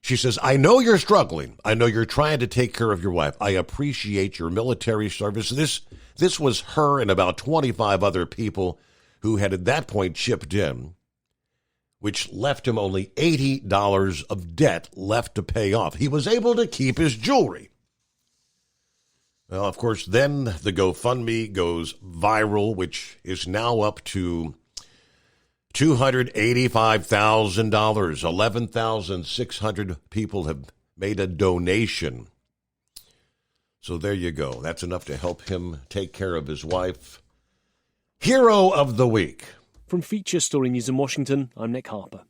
She says, "I know you're struggling. I know you're trying to take care of your wife. I appreciate your military service." This was her and about 25 other people who had at that point chipped in, which left him only $80 of debt left to pay off. He was able to keep his jewelry. Well, of course, then the GoFundMe goes viral, which is now up to $285,000. 11,600 people have made a donation. So there you go. That's enough to help him take care of his wife. Hero of the Week. From Feature Story News in Washington, I'm Nick Harper.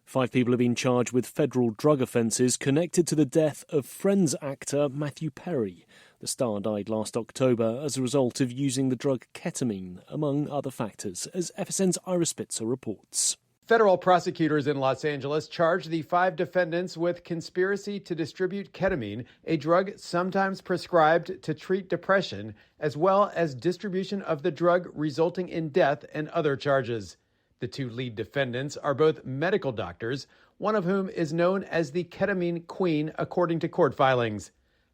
5 people have been charged with federal drug offences connected to the death of Friends actor Matthew Perry. The star died last October as a result of using the drug ketamine, among other factors, as FSN's Ira Spitzer reports. Federal prosecutors in Los Angeles charged the 5 defendants with conspiracy to distribute ketamine, a drug sometimes prescribed to treat depression, as well as distribution of the drug resulting in death and other charges. The 2 lead defendants are both medical doctors, one of whom is known as the ketamine queen, according to court filings.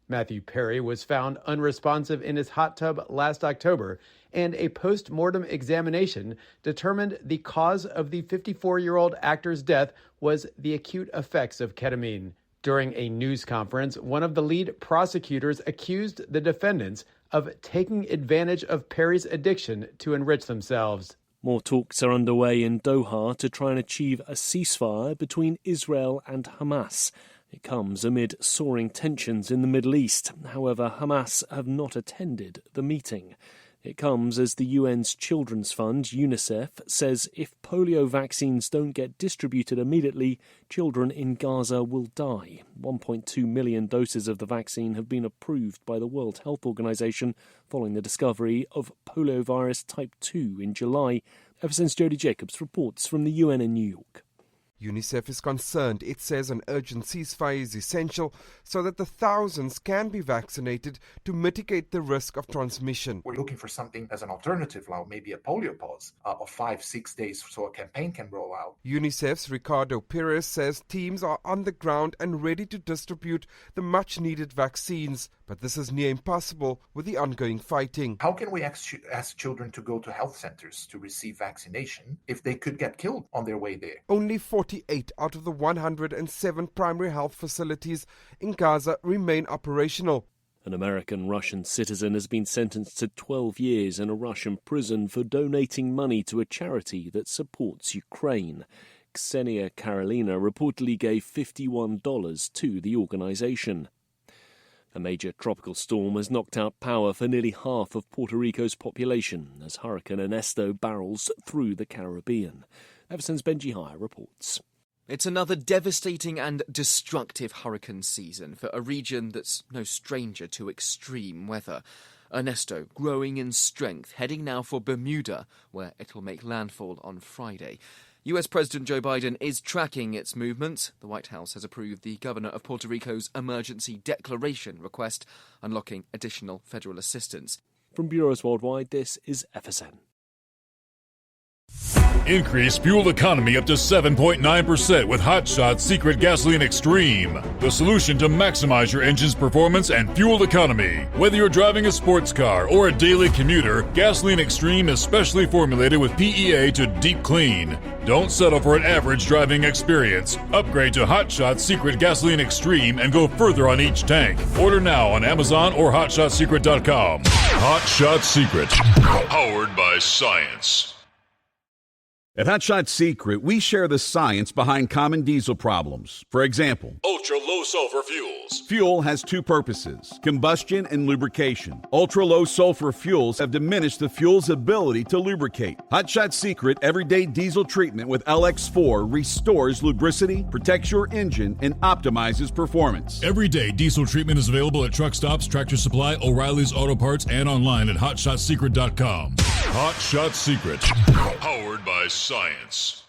Matthew Perry was found unresponsive in his hot tub last October, and a post-mortem examination determined the cause of the 54-year-old actor's death was the acute effects of ketamine. During a news conference, one of the lead prosecutors accused the defendants of taking advantage of Perry's addiction to enrich themselves. More talks are underway in Doha to try and achieve a ceasefire between Israel and Hamas. It comes amid soaring tensions in the Middle East. However, Hamas have not attended the meeting. It comes as the UN's Children's Fund, UNICEF, says if polio vaccines don't get distributed immediately, children in Gaza will die. 1.2 million doses of the vaccine have been approved by the World Health Organization following the discovery of poliovirus type 2 in July. FSN's Jody Jacobs reports from the UN in New York. UNICEF is concerned. It says an urgent ceasefire is essential so that the thousands can be vaccinated to mitigate the risk of transmission. We're looking for something as an alternative, like maybe a polio pause of 5-6 days so a campaign can roll out. UNICEF's Ricardo Pires says teams are on the ground and ready to distribute the much-needed vaccines, but this is near impossible with the ongoing fighting. How can we ask children to go to health centers to receive vaccination if they could get killed on their way there? Only 48 out of the 107 primary health facilities in Gaza remain operational. An American-Russian citizen has been sentenced to 12 years in a Russian prison for donating money to a charity that supports Ukraine. Ksenia Karolina reportedly gave $51 to the organization. A major tropical storm has knocked out power for nearly half of Puerto Rico's population as Hurricane Ernesto barrels through the Caribbean. FSN's Benji Hire reports. It's another devastating and destructive hurricane season for a region that's no stranger to extreme weather. Ernesto growing in strength, heading now for Bermuda, where it'll make landfall on Friday. US President Joe Biden is tracking its movement. The White House has approved the governor of Puerto Rico's emergency declaration request, unlocking additional federal assistance. From Bureaus Worldwide, this is FSN. Increase fuel economy up to 7.9% with Hot Shot Secret Gasoline Extreme, the solution to maximize your engine's performance and fuel economy. Whether you're driving a sports car or a daily commuter, Gasoline Extreme is specially formulated with PEA to deep clean. Don't settle for an average driving experience. Upgrade to Hot Shot Secret Gasoline Extreme and go further on each tank. Order now on Amazon or HotShotSecret.com. Hot Shot Secret, powered by science. At Hot Shot Secret, we share the science behind common diesel problems. For example, ultra-low sulfur fuels. Fuel has two purposes, combustion and lubrication. Ultra-low sulfur fuels have diminished the fuel's ability to lubricate. Hot Shot Secret Everyday Diesel Treatment with LX4 restores lubricity, protects your engine, and optimizes performance. Everyday diesel treatment is available at truck stops, Tractor Supply, O'Reilly's Auto Parts, and online at HotShotSecret.com. Hot Shot Secret, powered by science.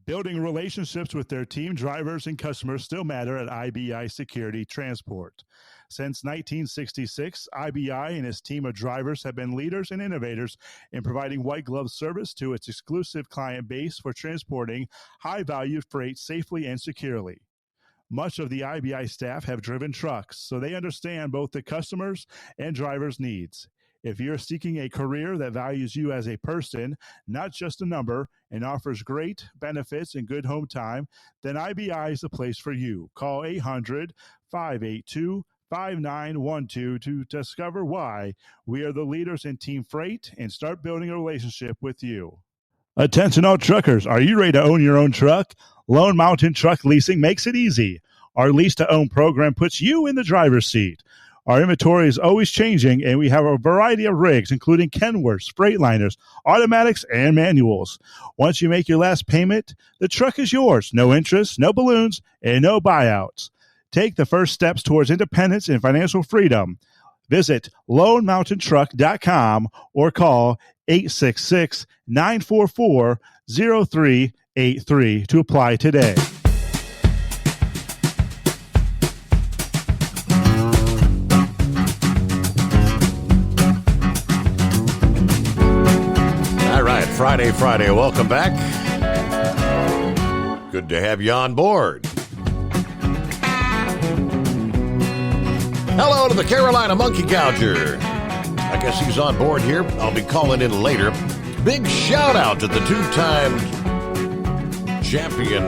Building relationships with their team drivers and customers still matter at IBI Security Transport. Since 1966, IBI and its team of drivers have been leaders and innovators in providing white glove service to its exclusive client base for transporting high-value freight safely and securely. Much of the IBI staff have driven trucks, so they understand both the customers' and drivers' needs. If you're seeking a career that values you as a person, not just a number, and offers great benefits and good home time, then IBI is the place for you. Call 800-582-5912 to discover why we are the leaders in team freight and start building a relationship with you. Attention all truckers, are you ready to own your own truck? Lone Mountain Truck Leasing makes it easy. Our lease-to-own program puts you in the driver's seat. Our inventory is always changing, and we have a variety of rigs, including Kenworths, Freightliners, automatics, and manuals. Once you make your last payment, the truck is yours. No interest, no balloons, and no buyouts. Take the first steps towards independence and financial freedom. Visit LoneMountainTruck.com or call 866-944-0383 to apply today. Friday. Welcome back. Good to have you on board. Hello to the Carolina Monkey Gouger. I guess he's on board here. I'll be calling in later. Big shout out to the two-time champion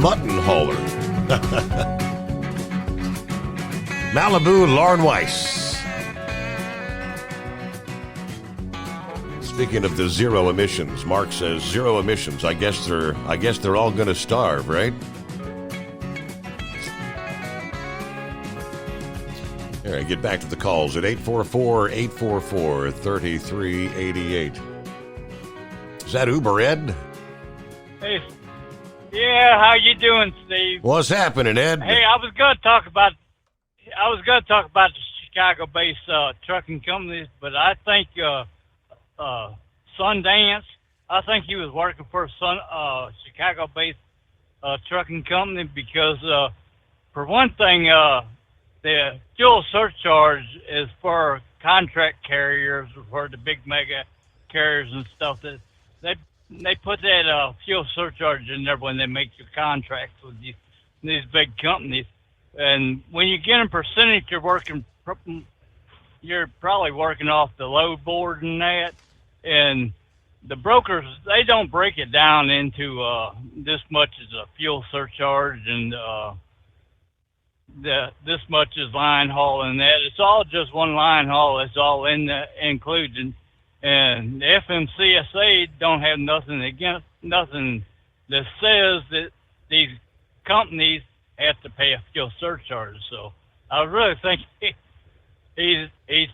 mutton hauler. Malibu Lauren Weiss. Speaking of the zero emissions, Mark says zero emissions. I guess they're all going to starve, right? All right, get back to the calls at 844-844-3388. Is that Uber Ed? Hey, yeah, how you doing, Steve? What's happening, Ed? Hey, I was going to talk about the Chicago-based trucking companies, but I think Sundance, I think he was working for a Chicago-based trucking company because, for one thing, the fuel surcharge is for contract carriers, for the big mega carriers and stuff. That they put that fuel surcharge in there when they make your contracts with these big companies. And when you get a percentage, you're probably working off the load board and that. And the brokers, they don't break it down into this much is a fuel surcharge and this much is line haul and that. It's all just one line haul. It's all included. And the FMCSA don't have nothing that says that these companies have to pay a fuel surcharge. So I really think he's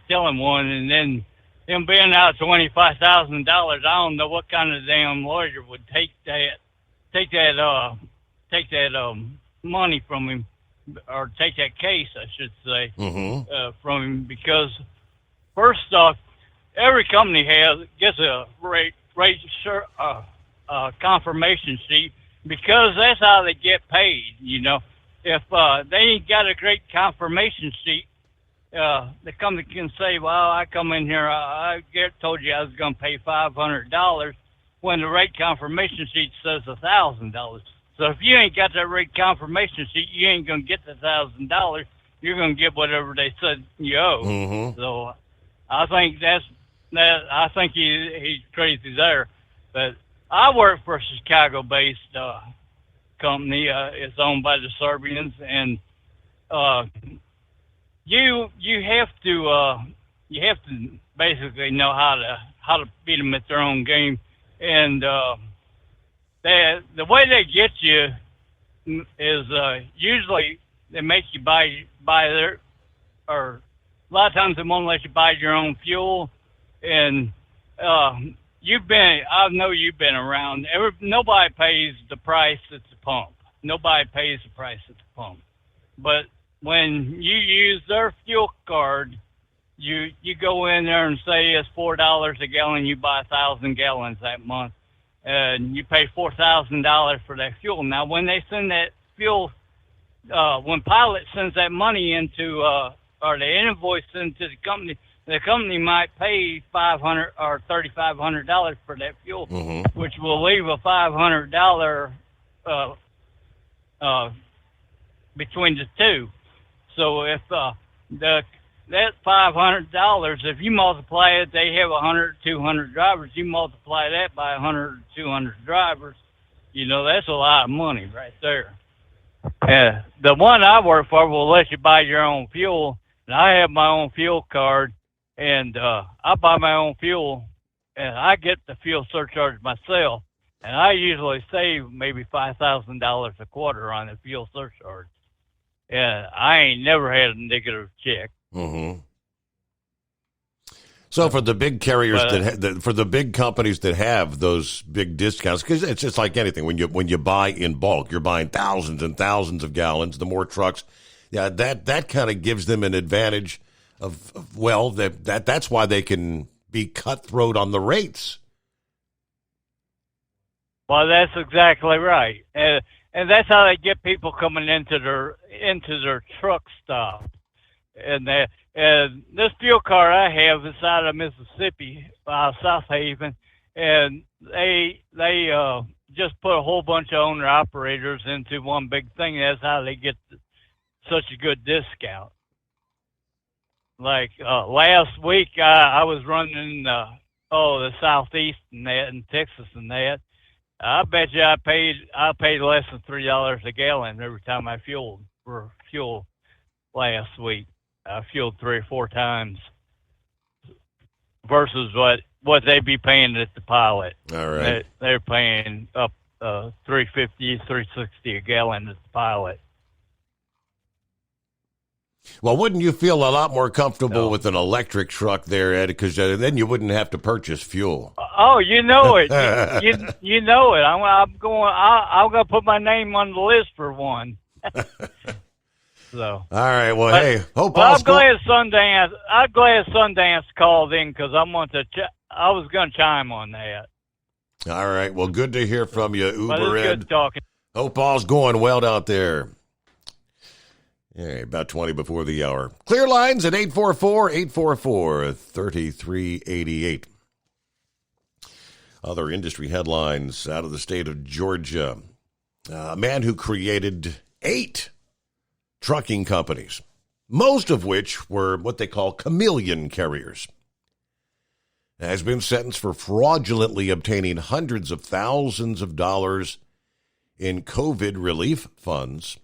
telling one, and then him being out $25,000, I don't know what kind of damn lawyer would take that money from him, or take that case, I should say, from him, because first off, every company gets a rate confirmation sheet, because that's how they get paid. You know, if they ain't got a great confirmation sheet, the company can say, well, I come in here, I told you I was going to pay $500, when the rate confirmation sheet says $1,000. So if you ain't got that rate confirmation sheet, you ain't gonna get the $1,000. You're gonna get whatever they said you owe. Mm-hmm. So I think I think he's crazy there. But I work for a Chicago-based company. It's owned by the Serbians, and you have to basically know how to beat them at their own game. And the way they get you is usually they make you buy their, or a lot of times they won't let you buy your own fuel. And I know you've been around. Nobody pays the price at the pump. Nobody pays the price at the pump. But when you use their fuel card, you go in there and say it's $4 a gallon. You buy 1,000 gallons that month, and you pay $4,000 for that fuel. Now, when they send that fuel, when Pilot sends that money into or the invoice into the company might pay $500 or $3,500 for that fuel, Mm-hmm. which will leave a $500 between the two. So if that $500, if you multiply it, they have 100, 200 drivers. You multiply that by 100, 200 drivers. That's a lot of money right there. The one I work for will let you buy your own fuel, and I have my own fuel card, and I buy my own fuel, and I get the fuel surcharge myself, and I usually save maybe $5,000 a quarter on the fuel surcharge. And I ain't never had a negative check. Mm-hmm. So for the big carriers for the big companies that have those big discounts, because it's just like anything, when you buy in bulk, you're buying thousands and thousands of gallons. The more trucks, that kind of gives them an advantage that's why they can be cutthroat on the rates. Well, that's exactly right, and that's how they get people coming into their truck stop. And this fuel card I have is out of Mississippi, South Haven, and they just put a whole bunch of owner operators into one big thing. That's how they get such a good discount. Like last week, I was running the Southeast and that, and Texas and that. I bet you I paid less than $3 a gallon every time I fueled for fuel last week. I fueled 3 or 4 times versus what they'd be paying at the Pilot. All right. They're paying up $3.50, $3.60 a gallon at the Pilot. Well, wouldn't you feel a lot more comfortable with an electric truck there, Ed? Because then you wouldn't have to purchase fuel. Oh, you know it. you know it. I'm gonna put my name on the list for one. So. All right. Well, hey, hope I'm glad Sundance called in because I was gonna chime on that. All right. Well, good to hear from you, Uber Ed. Good talking. Hope all's going well out there. Yeah, about 20 before the hour. Clear lines at 844-844-3388. Other industry headlines out of the state of Georgia. A man who created 8 trucking companies, most of which were what they call chameleon carriers, has been sentenced for fraudulently obtaining hundreds of thousands of dollars in COVID relief funds.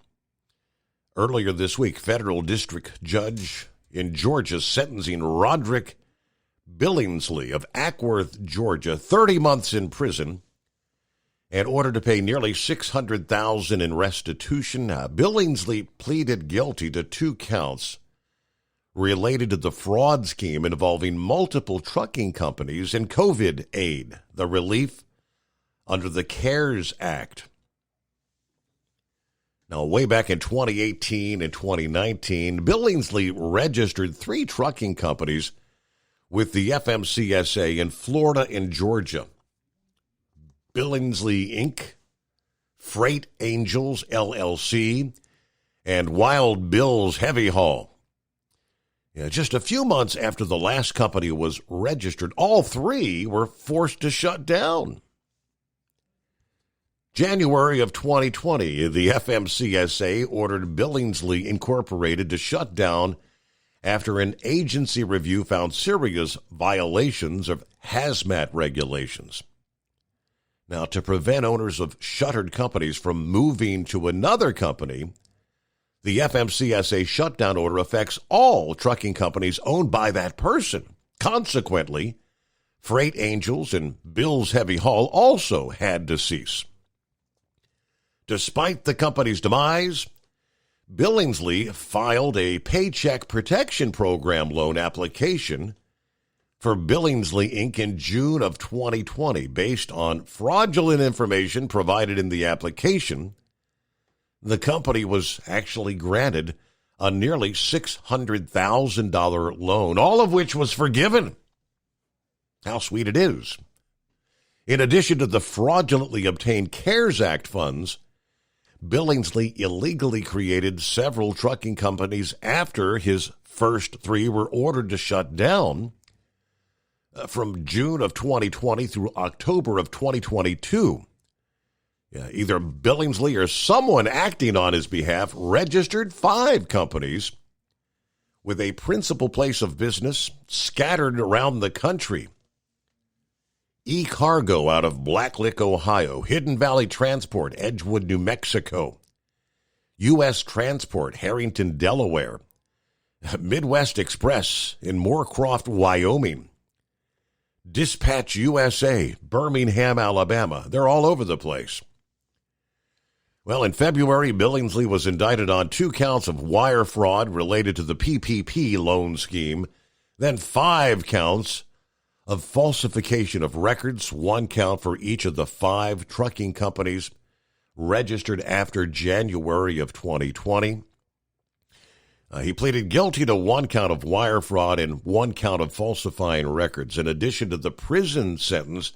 Earlier this week, federal district judge in Georgia sentencing Roderick Billingsley of Ackworth, Georgia, 30 months in prison in order to pay nearly $600,000 in restitution. Billingsley pleaded guilty to 2 counts related to the fraud scheme involving multiple trucking companies and COVID aid, the relief under the CARES Act. Now, way back in 2018 and 2019, Billingsley registered 3 trucking companies with the FMCSA in Florida and Georgia. Billingsley, Inc., Freight Angels, LLC, and Wild Bill's Heavy Haul. Just a few months after the last company was registered, all 3 were forced to shut down. January of 2020, the FMCSA ordered Billingsley Incorporated to shut down after an agency review found serious violations of hazmat regulations. Now, to prevent owners of shuttered companies from moving to another company, the FMCSA shutdown order affects all trucking companies owned by that person. Consequently, Freight Angels and Bill's Heavy Haul also had to cease. Despite the company's demise, Billingsley filed a Paycheck Protection Program loan application for Billingsley Inc. in June of 2020. Based on fraudulent information provided in the application, the company was actually granted a nearly $600,000 loan, all of which was forgiven. How sweet it is. In addition to the fraudulently obtained CARES Act funds, Billingsley illegally created several trucking companies after his first three were ordered to shut down from June of 2020 through October of 2022. Either Billingsley or someone acting on his behalf registered 5 companies with a principal place of business scattered around the country. E-Cargo out of Blacklick, Ohio, Hidden Valley Transport, Edgewood, New Mexico, U.S. Transport, Harrington, Delaware, Midwest Express in Moorcroft, Wyoming, Dispatch USA, Birmingham, Alabama. They're all over the place. Well, in February, Billingsley was indicted on 2 counts of wire fraud related to the PPP loan scheme, then 5 counts of falsification of records, 1 count for each of the 5 trucking companies registered after January of 2020. He pleaded guilty to 1 count of wire fraud and 1 count of falsifying records, in addition to the prison sentence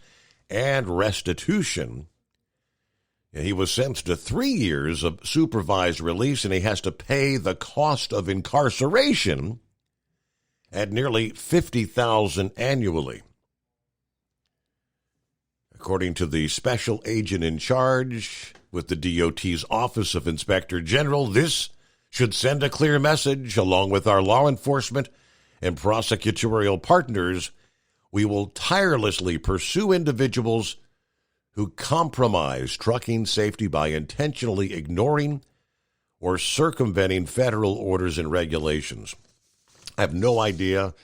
and restitution. He was sentenced to 3 years of supervised release, and he has to pay the cost of incarceration at nearly $50,000 annually. According to the special agent in charge with the DOT's Office of Inspector General, this should send a clear message. Along with our law enforcement and prosecutorial partners, we will tirelessly pursue individuals who compromise trucking safety by intentionally ignoring or circumventing federal orders and regulations. I have no idea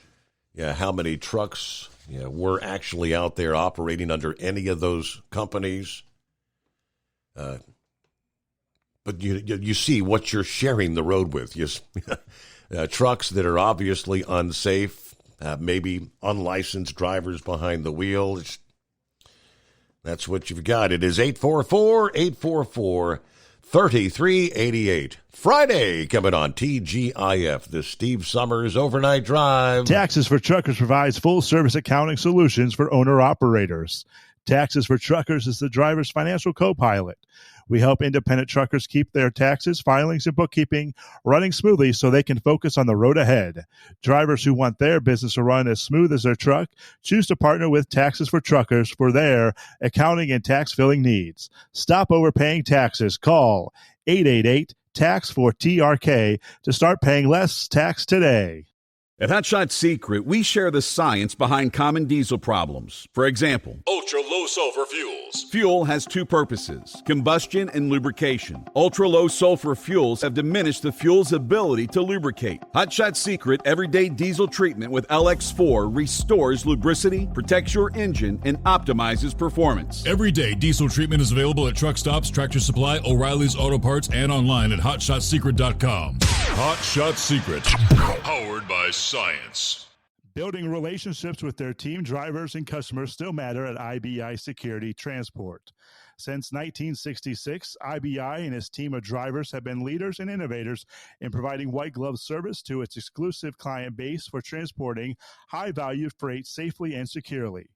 how many trucks were actually out there operating under any of those companies. But you see what you're sharing the road with. Trucks that are obviously unsafe, maybe unlicensed drivers behind the wheel. That's what you've got. It is 844-844-3388. Friday coming on TGIF, the Steve Summers Overnight Drive. Taxes for Truckers provides full-service accounting solutions for owner-operators. Taxes for Truckers is the driver's financial co-pilot. We help independent truckers keep their taxes, filings, and bookkeeping running smoothly so they can focus on the road ahead. Drivers who want their business to run as smooth as their truck choose to partner with Taxes for Truckers for their accounting and tax filing needs. Stop overpaying taxes. Call 888-TAX-4TRK to start paying less tax today. At Hot Shot Secret, we share the science behind common diesel problems. For example, ultra-low sulfur fuels. Fuel has 2 purposes, combustion and lubrication. Ultra-low sulfur fuels have diminished the fuel's ability to lubricate. Hot Shot Secret Everyday Diesel Treatment with LX4 restores lubricity, protects your engine, and optimizes performance. Everyday Diesel Treatment is available at truck stops, Tractor Supply, O'Reilly's Auto Parts, and online at HotShotSecret.com. Hot Shot Secret, powered by science. Building relationships with their team drivers and customers still matter at IBI Security Transport. Since 1966, IBI and its team of drivers have been leaders and innovators in providing white glove service to its exclusive client base for transporting high-value freight safely and securely.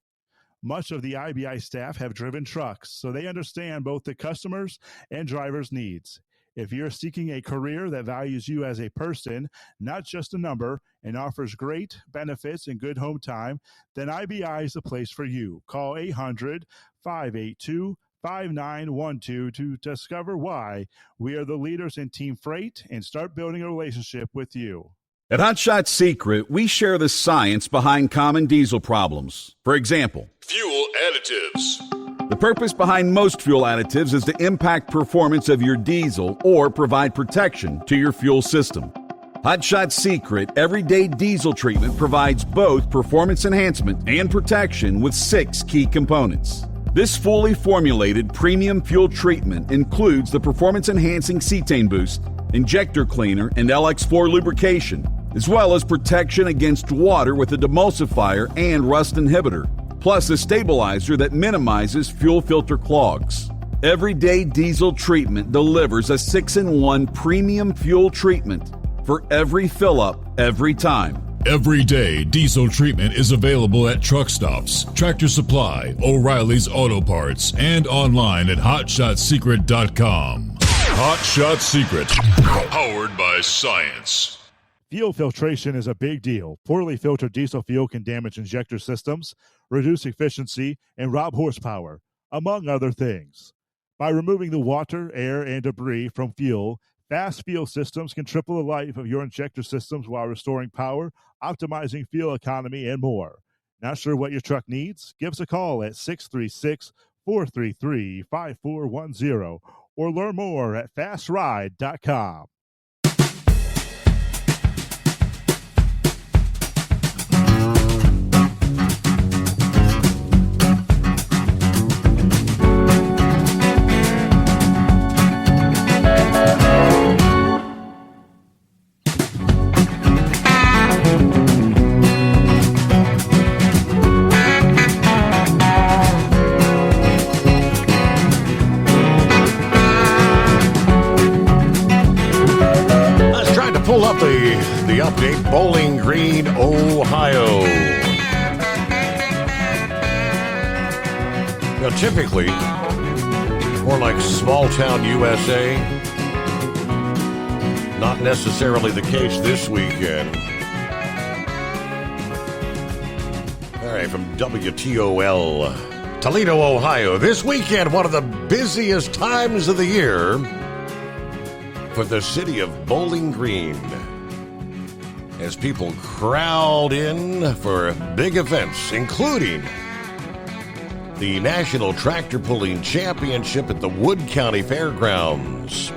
Much of the IBI staff have driven trucks, so they understand both the customers' and drivers' needs. If you're seeking a career that values you as a person, not just a number, and offers great benefits and good home time, then IBI is the place for you. Call 800-582-5600 5912 to discover why we are the leaders in team freight and start building a relationship with you. At Hot Shot Secret, we share the science behind common diesel problems. For example, Fuel additives. the purpose behind most fuel additives is to impact performance of your diesel or provide protection to your fuel system. Hot Shot Secret Everyday Diesel Treatment provides both performance enhancement and protection with 6 key components. This fully formulated premium fuel treatment includes the performance-enhancing cetane boost, injector cleaner, and LX4 lubrication, as well as protection against water with a demulsifier and rust inhibitor, plus a stabilizer that minimizes fuel filter clogs. Everyday Diesel Treatment delivers a 6-in-1 premium fuel treatment for every fill-up, every time. Everyday Diesel Treatment is available at truck stops, Tractor Supply, O'Reilly's Auto Parts, and online at HotShotSecret.com. Hot Shot Secret, powered by science. Fuel filtration is a big deal. Poorly filtered diesel fuel can damage injector systems, reduce efficiency, and rob horsepower, among other things. By removing the water, air, and debris from fuel, Fast Fuel Systems can triple the life of your injector systems while restoring power, optimizing fuel economy, and more. Not sure what your truck needs? Give us a call at 636-433-5410 or learn more at fastride.com. Pull up the update. Bowling Green, Ohio. Now, typically, more like small town USA. Not necessarily the case this weekend. All right, from WTOL, Toledo, Ohio. This weekend, one of the busiest times of the year for the city of Bowling Green, as people crowd in for big events, including the National Tractor Pulling Championship at the Wood County Fairgrounds.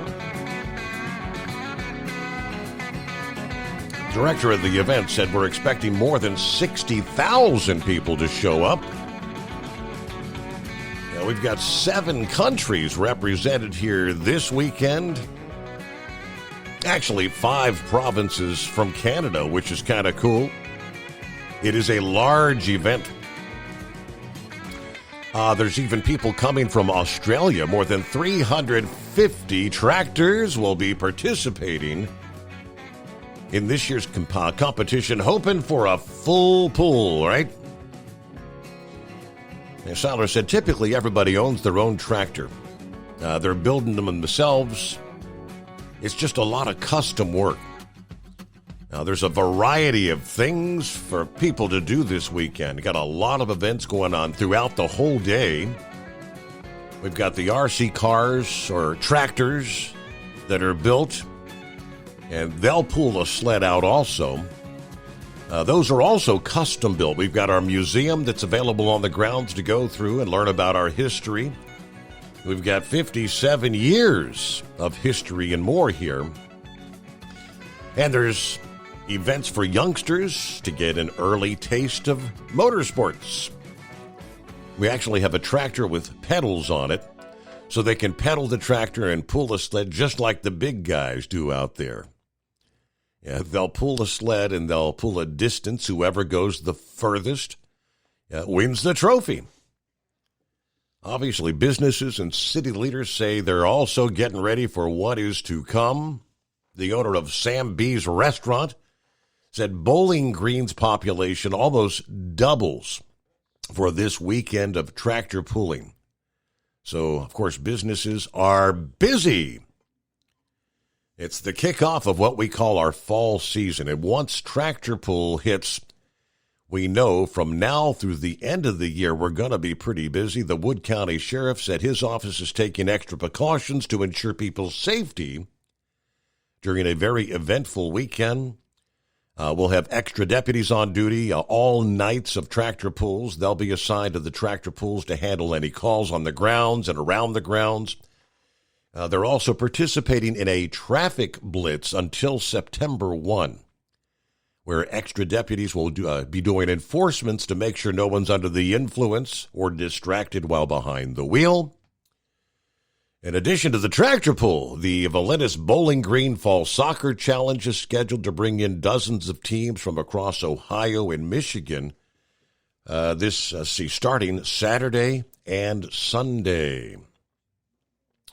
Director of the event said we're expecting more than 60,000 people to show up. Now, we've got 7 countries represented here this weekend. Actually, 5 provinces from Canada, which is kind of cool. It is a large event. There's even people coming from Australia. More than 350 tractors will be participating in this year's competition, hoping for a full pool, right? And Seiler said typically everybody owns their own tractor. They're building them themselves. It's just a lot of custom work. Now, there's a variety of things for people to do this weekend. Got a lot of events going on throughout the whole day. We've got the RC cars or tractors that are built, and they'll pull a sled out also. Those are also custom built. We've got our museum that's available on the grounds to go through and learn about our history. We've got 57 years of history and more here. And there's events for youngsters to get an early taste of motorsports. We actually have a tractor with pedals on it, so they can pedal the tractor and pull the sled just like the big guys do out there. Yeah, they'll pull the sled and they'll pull a distance. Whoever goes the furthest wins the trophy. Obviously, businesses and city leaders say they're also getting ready for what is to come. The owner of Sam B's restaurant said Bowling Green's population almost doubles for this weekend of tractor pulling. So, of course, businesses are busy. It's the kickoff of what we call our fall season. And once tractor pull hits, We know from now through the end of the year we're going to be pretty busy. The Wood County Sheriff said his office is taking extra precautions to ensure people's safety during a very eventful weekend. We'll have extra deputies on duty all nights of tractor pulls. They'll be assigned to the tractor pulls to handle any calls on the grounds and around the grounds. They're also participating in a traffic blitz until September 1. Where extra deputies will be doing enforcements to make sure no one's under the influence or distracted while behind the wheel. In addition to the tractor pull, the Valentis Bowling Green Fall Soccer Challenge is scheduled to bring in dozens of teams from across Ohio and Michigan. Starting Saturday and Sunday.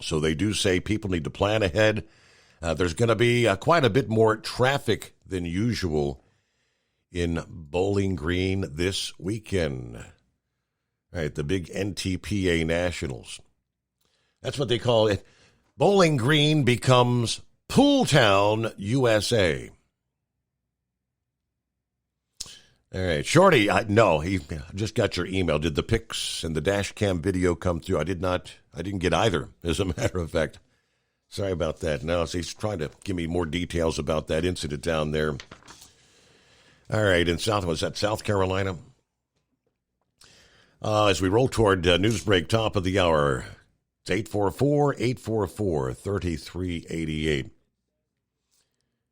So they do say people need to plan ahead. There's going to be quite a bit more traffic than usual in Bowling Green this weekend. All right, the big NTPA Nationals. That's what they call it. Bowling Green becomes Pool Town, USA. All right, Shorty, he just got your email. Did the pics and the dash cam video come through? I didn't get either, as a matter of fact. Sorry about that. No, so he's trying to give me more details about that incident down there. All right, in South Carolina? As we roll toward Newsbreak, top of the hour, it's 844-844-3388.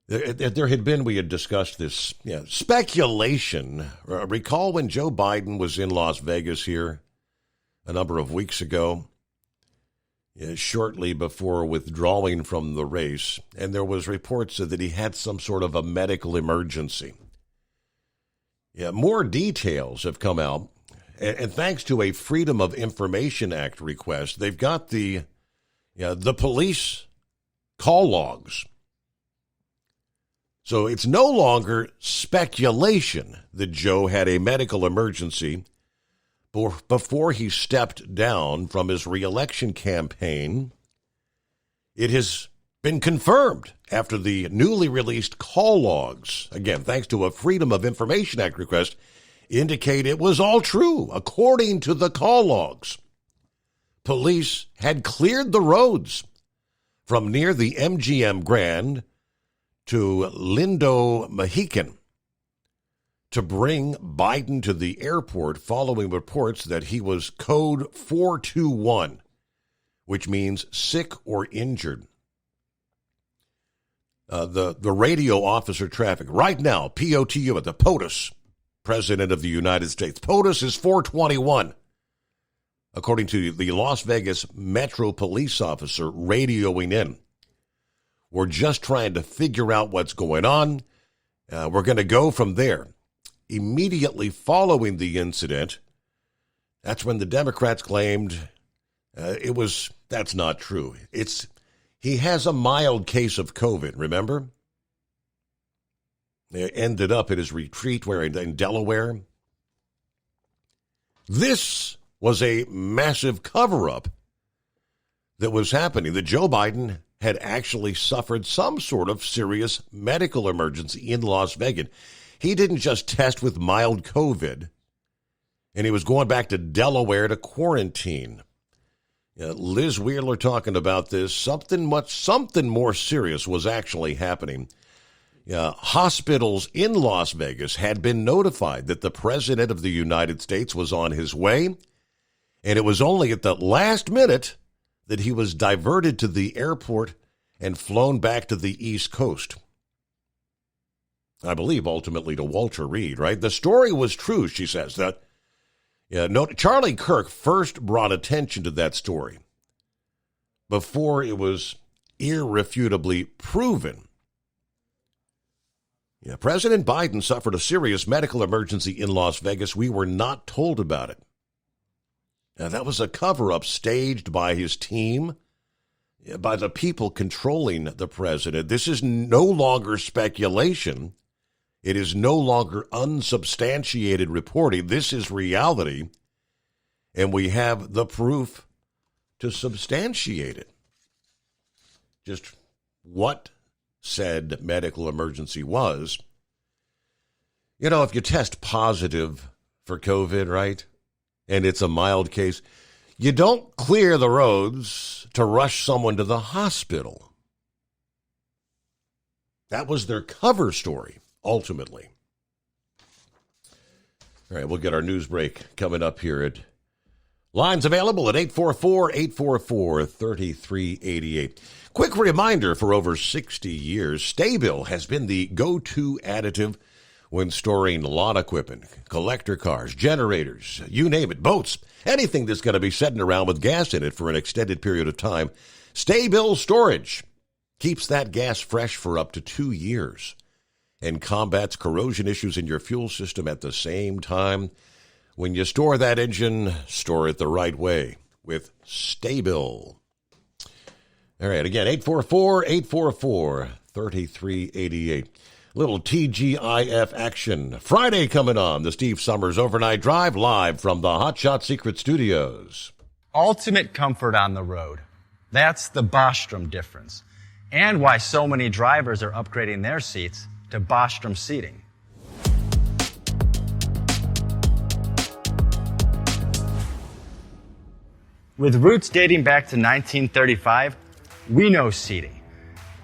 There had been, we had discussed this, speculation. Recall when Joe Biden was in Las Vegas here a number of weeks ago, shortly before withdrawing from the race, and there was reports that he had some sort of a medical emergency. More details have come out, and thanks to a Freedom of Information Act request, they've got the police call logs. So it's no longer speculation that Joe had a medical emergency before he stepped down from his re-election campaign. It has been confirmed after the newly released call logs, again, thanks to a Freedom of Information Act request, indicate it was all true. According to the call logs, police had cleared the roads from near the MGM Grand to Lindo Mohican to bring Biden to the airport following reports that he was code 421, which means sick or injured. The radio officer traffic right now, POTU at the POTUS, President of the United States. POTUS is 421, according to the Las Vegas Metro police officer radioing in. We're just trying to figure out what's going on. We're going to go from there. Immediately following the incident, that's when the Democrats claimed that's not true. He has a mild case of COVID, remember? They ended up at his retreat in Delaware. This was a massive cover-up that was happening, that Joe Biden had actually suffered some sort of serious medical emergency in Las Vegas. He didn't just test with mild COVID, and he was going back to Delaware to quarantine. Liz Wheeler talking about this. Something more serious was actually happening. Hospitals in Las Vegas had been notified that the President of the United States was on his way, and it was only at the last minute that he was diverted to the airport and flown back to the East Coast. I believe ultimately to Walter Reed, right? The story was true, she says. Charlie Kirk first brought attention to that story before it was irrefutably proven. President Biden suffered a serious medical emergency in Las Vegas. We were not told about it. Now, that was a cover-up staged by his team, by the people controlling the president. This is no longer speculation. It is no longer unsubstantiated reporting. This is reality, and we have the proof to substantiate it. Just what said medical emergency was. You know, if you test positive for COVID, right, and it's a mild case, you don't clear the roads to rush someone to the hospital. That was their cover story, ultimately. All right, we'll get our news break coming up here at lines available at 844-844-3388. Quick reminder, for over 60 years, Sta-Bil has been the go-to additive when storing lawn equipment, collector cars, generators, you name it, boats, anything that's going to be sitting around with gas in it for an extended period of time. Sta-Bil Storage keeps that gas fresh for up to 2 years and combats corrosion issues in your fuel system at the same time. When you store that engine, store it the right way with Sta-Bil. All right, again, 844-844-3388. Little TGIF action. Friday coming on the Steve Summers Overnight Drive, live from the Hot Shot Secret Studios. Ultimate comfort on the road. That's the Bostrom difference. And why so many drivers are upgrading their seats to Bostrom seating. With roots dating back to 1935, we know seating.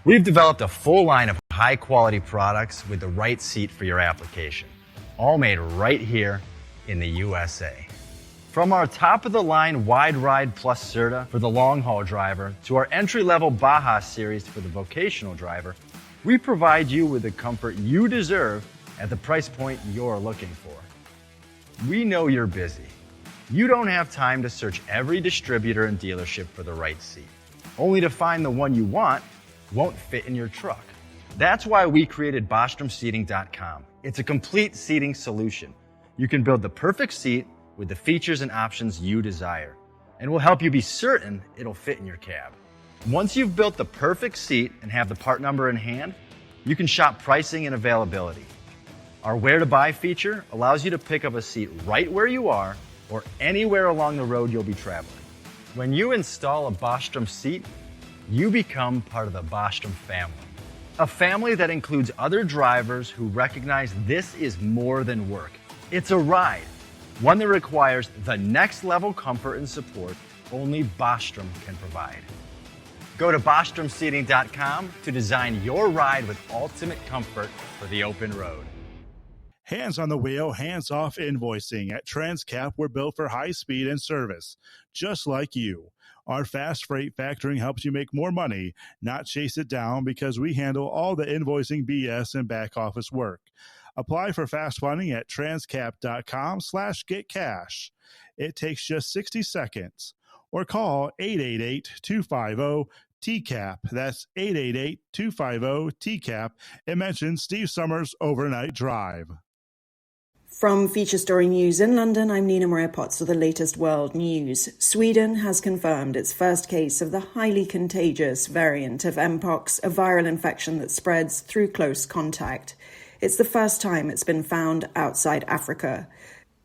We've developed a full line of high-quality products with the right seat for your application, all made right here in the USA. From our top-of-the-line Wide Ride Plus Certa for the long-haul driver to our entry-level Baja series for the vocational driver, we provide you with the comfort you deserve at the price point you're looking for. We know you're busy. You don't have time to search every distributor and dealership for the right seat, only to find the one you want won't fit in your truck. That's why we created BostromSeating.com. It's a complete seating solution. You can build the perfect seat with the features and options you desire, and we'll help you be certain it'll fit in your cab. Once you've built the perfect seat and have the part number in hand, you can shop pricing and availability. Our Where to Buy feature allows you to pick up a seat right where you are or anywhere along the road you'll be traveling. When you install a Bostrom seat, you become part of the Bostrom family. A family that includes other drivers who recognize this is more than work. It's a ride, one that requires the next level comfort and support only Bostrom can provide. Go to BostromSeating.com to design your ride with ultimate comfort for the open road. Hands on the wheel, hands off invoicing. At Transcap, we're built for high speed and service, just like you. Our fast freight factoring helps you make more money, not chase it down, because we handle all the invoicing BS and back office work. Apply for fast funding at transcap.com/getcash. It takes just 60 seconds. Or call 888-250-TCAP. That's 888-250-TCAP. And mention Steve Summers Overnight Drive. From Feature Story News in London, I'm Nina Maria Potts with the latest world news. Sweden has confirmed its first case of the highly contagious variant of Mpox, a viral infection that spreads through close contact. It's the first time it's been found outside Africa.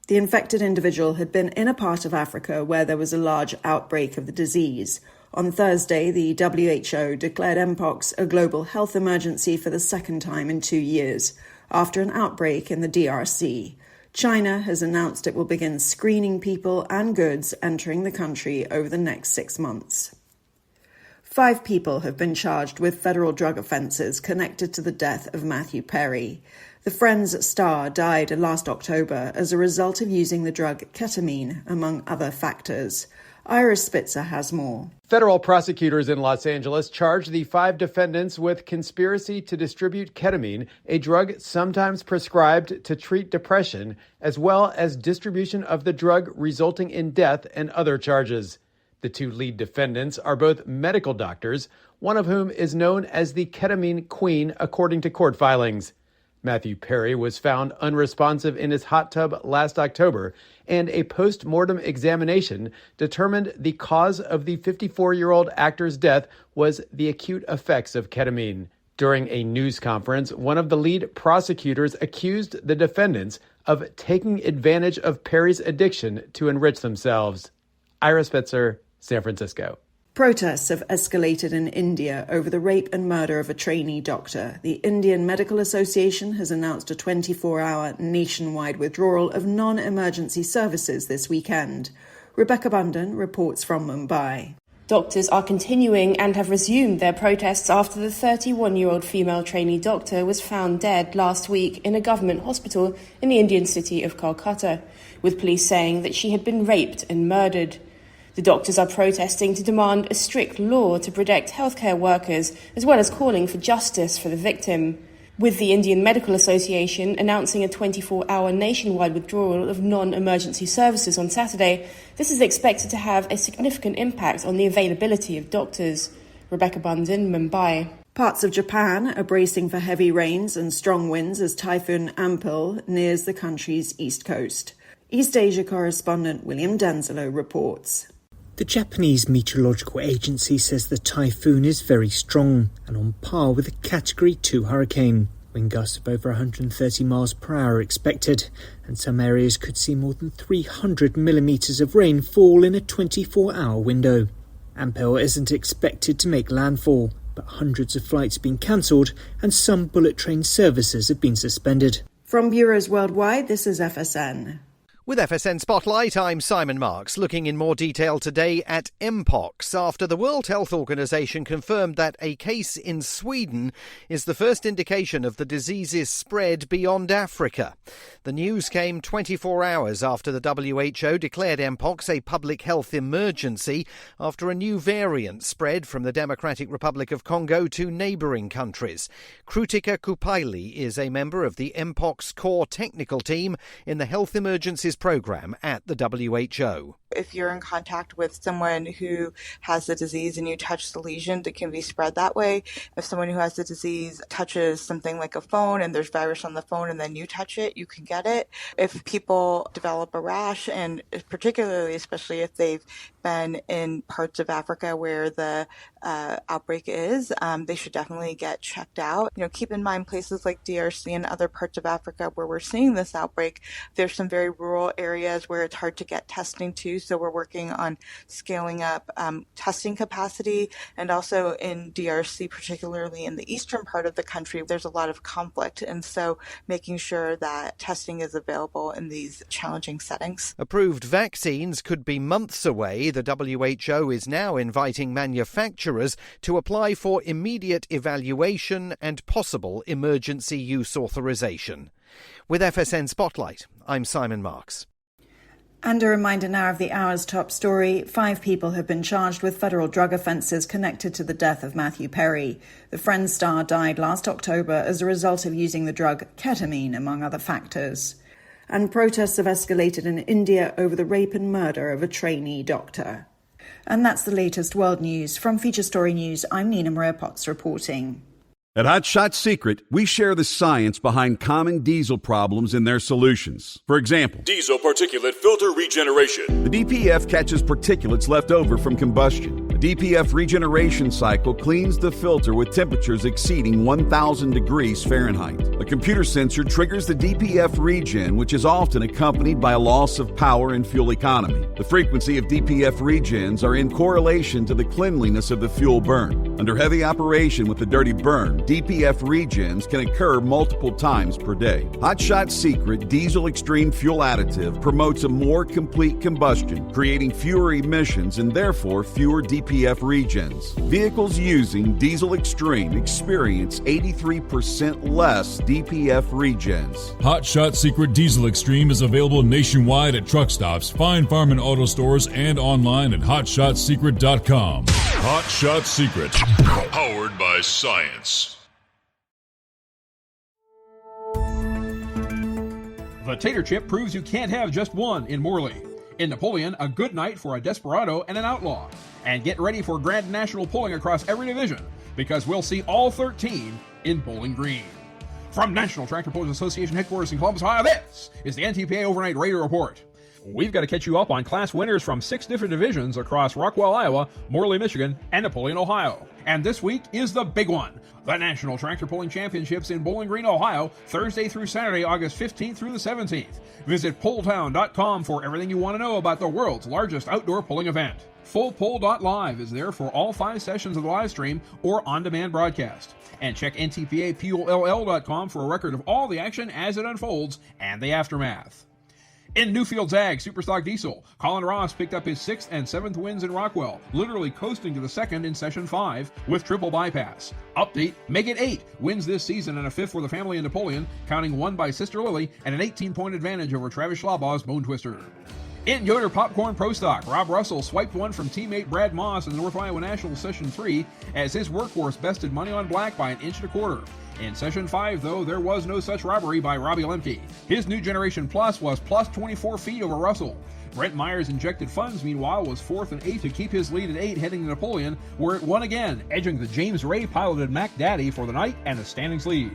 The infected individual had been in a part of Africa where there was a large outbreak of the disease. On Thursday, the WHO declared Mpox a global health emergency for the second time in 2 years, after an outbreak in the DRC. China has announced it will begin screening people and goods entering the country over the next 6 months. 5 people have been charged with federal drug offences connected to the death of Matthew Perry. The Friends star died last October as a result of using the drug ketamine, among other factors. Iris Spitzer has more. Federal prosecutors in Los Angeles charged the 5 defendants with conspiracy to distribute ketamine, a drug sometimes prescribed to treat depression, as well as distribution of the drug resulting in death and other charges. The 2 lead defendants are both medical doctors, one of whom is known as the ketamine queen, according to court filings. Matthew Perry was found unresponsive in his hot tub last October, and a post-mortem examination determined the cause of the 54-year-old actor's death was the acute effects of ketamine. During a news conference, one of the lead prosecutors accused the defendants of taking advantage of Perry's addiction to enrich themselves. Ira Spitzer, San Francisco. Protests have escalated in India over the rape and murder of a trainee doctor. The Indian Medical Association has announced a 24-hour nationwide withdrawal of non-emergency services this weekend. Rebecca Bundan reports from Mumbai. Doctors are continuing and have resumed their protests after the 31-year-old female trainee doctor was found dead last week in a government hospital in the Indian city of Kolkata, with police saying that she had been raped and murdered. The doctors are protesting to demand a strict law to protect healthcare workers, as well as calling for justice for the victim. With the Indian Medical Association announcing a 24-hour nationwide withdrawal of non-emergency services on Saturday, this is expected to have a significant impact on the availability of doctors. Rebecca Bundan, Mumbai. Parts of Japan are bracing for heavy rains and strong winds as Typhoon Ampil nears the country's east coast. East Asia correspondent William Denzelo reports. The Japanese Meteorological Agency says the typhoon is very strong and on par with a Category 2 hurricane. Wind gusts of over 130 miles per hour are expected, and some areas could see more than 300 millimetres of rain fall in a 24-hour window. Ampel isn't expected to make landfall, but hundreds of flights have been cancelled and some bullet train services have been suspended. From bureaus worldwide, this is FSN. With FSN Spotlight, I'm Simon Marks, looking in more detail today at Mpox after the World Health Organization confirmed that a case in Sweden is the first indication of the disease's spread beyond Africa. The news came 24 hours after the WHO declared Mpox a public health emergency after a new variant spread from the Democratic Republic of Congo to neighbouring countries. Krutika Kupaili is a member of the Mpox core technical team in the Health Emergencies Programme at the WHO. If you're in contact with someone who has the disease and you touch the lesion, it can be spread that way. If someone who has the disease touches something like a phone and there's virus on the phone and then you touch it, you can get it. If people develop a rash, and particularly, especially if they've been in parts of Africa where the outbreak is, they should definitely get checked out. Keep in mind places like DRC and other parts of Africa where we're seeing this outbreak, there's some very rural areas where it's hard to get testing to. So we're working on scaling up testing capacity, and also in DRC, particularly in the eastern part of the country, there's a lot of conflict. And so making sure that testing is available in these challenging settings. Approved vaccines could be months away. The WHO is now inviting manufacturers to apply for immediate evaluation and possible emergency use authorization. With FSN Spotlight, I'm Simon Marks. And a reminder now of the hour's top story. 5 people have been charged with federal drug offences connected to the death of Matthew Perry. The Friends star died last October as a result of using the drug ketamine, among other factors. And protests have escalated in India over the rape and murder of a trainee doctor. And that's the latest world news. From Feature Story News, I'm Nina Maria Potts reporting. At Hot Shot Secret, we share the science behind common diesel problems and their solutions. For example, diesel particulate filter regeneration. The DPF catches particulates left over from combustion. The DPF regeneration cycle cleans the filter with temperatures exceeding 1,000 degrees Fahrenheit. A computer sensor triggers the DPF regen, which is often accompanied by a loss of power and fuel economy. The frequency of DPF regens are in correlation to the cleanliness of the fuel burn. Under heavy operation with the dirty burn, DPF regens can occur multiple times per day. Hot Shot Secret Diesel Extreme Fuel Additive promotes a more complete combustion, creating fewer emissions and therefore fewer DPF regens. Vehicles using Diesel Extreme experience 83% less DPF regens. Hot Shot Secret Diesel Extreme is available nationwide at truck stops, fine farm and auto stores, and online at hotshotsecret.com. Hot Shot Secret, powered by science. The tater chip proves you can't have just one in Morley. In Napoleon, a good night for a desperado and an outlaw. And get ready for Grand National pulling across every division, because we'll see all 13 in Bowling Green. From National Tractor Pullers Association headquarters in Columbus, Ohio, this is the NTPA Overnight Raider Report. We've got to catch you up on class winners from 6 different divisions across Rockwell, Iowa, Morley, Michigan, and Napoleon, Ohio. And this week is the big one, the National Tractor Pulling Championships in Bowling Green, Ohio, Thursday through Saturday, August 15th through the 17th. Visit pulltown.com for everything you want to know about the world's largest outdoor pulling event. FullPull.live is there for all 5 sessions of the live stream or on-demand broadcast. And check NTPAPULL.com for a record of all the action as it unfolds and the aftermath. In Newfield's Ag Superstock Diesel, Colin Ross picked up his 6th and 7th wins in Rockwell, literally coasting to the 2nd in Session 5 with triple bypass. Update, make it 8 wins this season and a 5th for the family in Napoleon, counting 1 by Sister Lily and an 18-point advantage over Travis Schlabaugh's Bone Twister. In Yoder Popcorn Pro Stock, Rob Russell swiped one from teammate Brad Moss in the North Iowa National Session 3 as his workhorse bested Money on Black by 1 1/4 inches. In Session 5, though, there was no such robbery by Robbie Lemke. His New Generation Plus was plus 24 feet over Russell. Brent Myers Injected Funds, meanwhile, was 4th and 8th to keep his lead at 8 heading to Napoleon, where it won again, edging the James Ray piloted Mac Daddy for the night and the standings lead.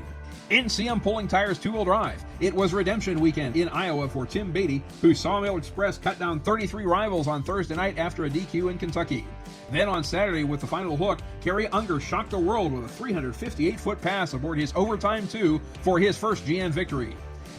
In CM Pulling Tires two-wheel drive, it was redemption weekend in Iowa for Tim Beatty, whose Sawmill Express cut down 33 rivals on Thursday night after a DQ in Kentucky. Then on Saturday with the final hook, Kerry Unger shocked the world with a 358-foot pass aboard his Overtime 2 for his first GN victory.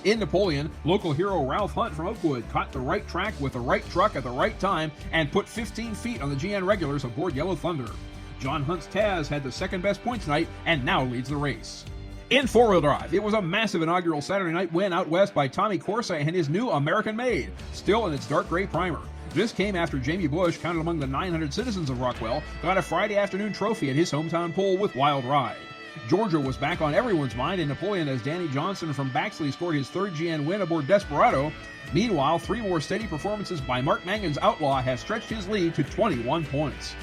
In Napoleon, local hero Ralph Hunt from Oakwood caught the right track with the right truck at the right time and put 15 feet on the GN regulars aboard Yellow Thunder. John Hunt's Taz had the second best points night and now leads the race. In four-wheel drive, it was a massive inaugural Saturday night win out west by Tommy Corsa and his new American Made, still in its dark gray primer. This came after Jamie Bush, counted among the 900 citizens of Rockwell, got a Friday afternoon trophy at his hometown pull with Wild Ride. Georgia was back on everyone's mind in Napoleon as Danny Johnson from Baxley scored his 3rd GN win aboard Desperado. Meanwhile, 3 more steady performances by Mark Mangan's Outlaw have stretched his lead to 21 points.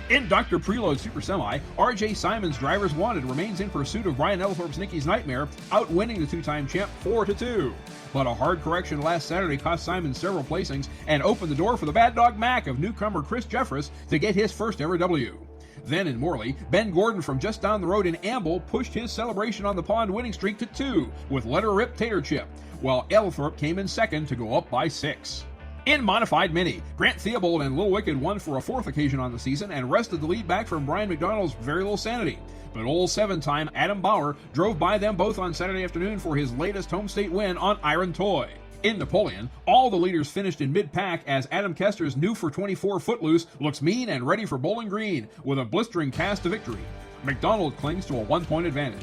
In Dr. Preload Super Semi, R.J. Simon's Drivers Wanted remains in pursuit of Brian Ellithorpe's Nicky's Nightmare, outwinning the 2-time champ 4-2. But a hard correction last Saturday cost Simon several placings and opened the door for the Bad Dog Mac of newcomer Chris Jeffress to get his first ever W. Then in Morley, Ben Gordon from just down the road in Amble pushed his Celebration on the Pond winning streak to 2 with Letter Rip Tater Chip, while Ellithorpe came in second to go up by 6. In Modified Mini, Grant Theobald and Lil Wicked won for a 4th occasion on the season and wrested the lead back from Brian McDonald's Very Little Sanity. But old 7-time Adam Bauer drove by them both on Saturday afternoon for his latest home state win on Iron Toy. In Napoleon, all the leaders finished in mid-pack as Adam Kester's new for 24 Footloose looks mean and ready for Bowling Green with a blistering cast to victory. McDonald clings to a 1-point advantage.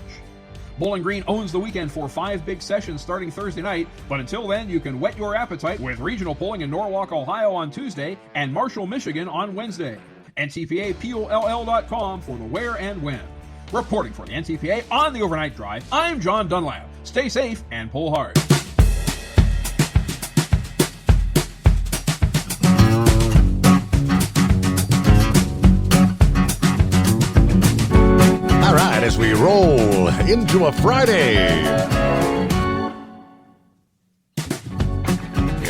Bowling Green owns the weekend for 5 big sessions starting Thursday night, but until then you can whet your appetite with regional pulling in Norwalk, Ohio on Tuesday and Marshall, Michigan on Wednesday. NTPAPULL.com for the where and when. Reporting for the NTPA on the Overnight Drive, I'm John Dunlap. Stay safe and pull hard. All right, as we roll into a Friday. Yeah,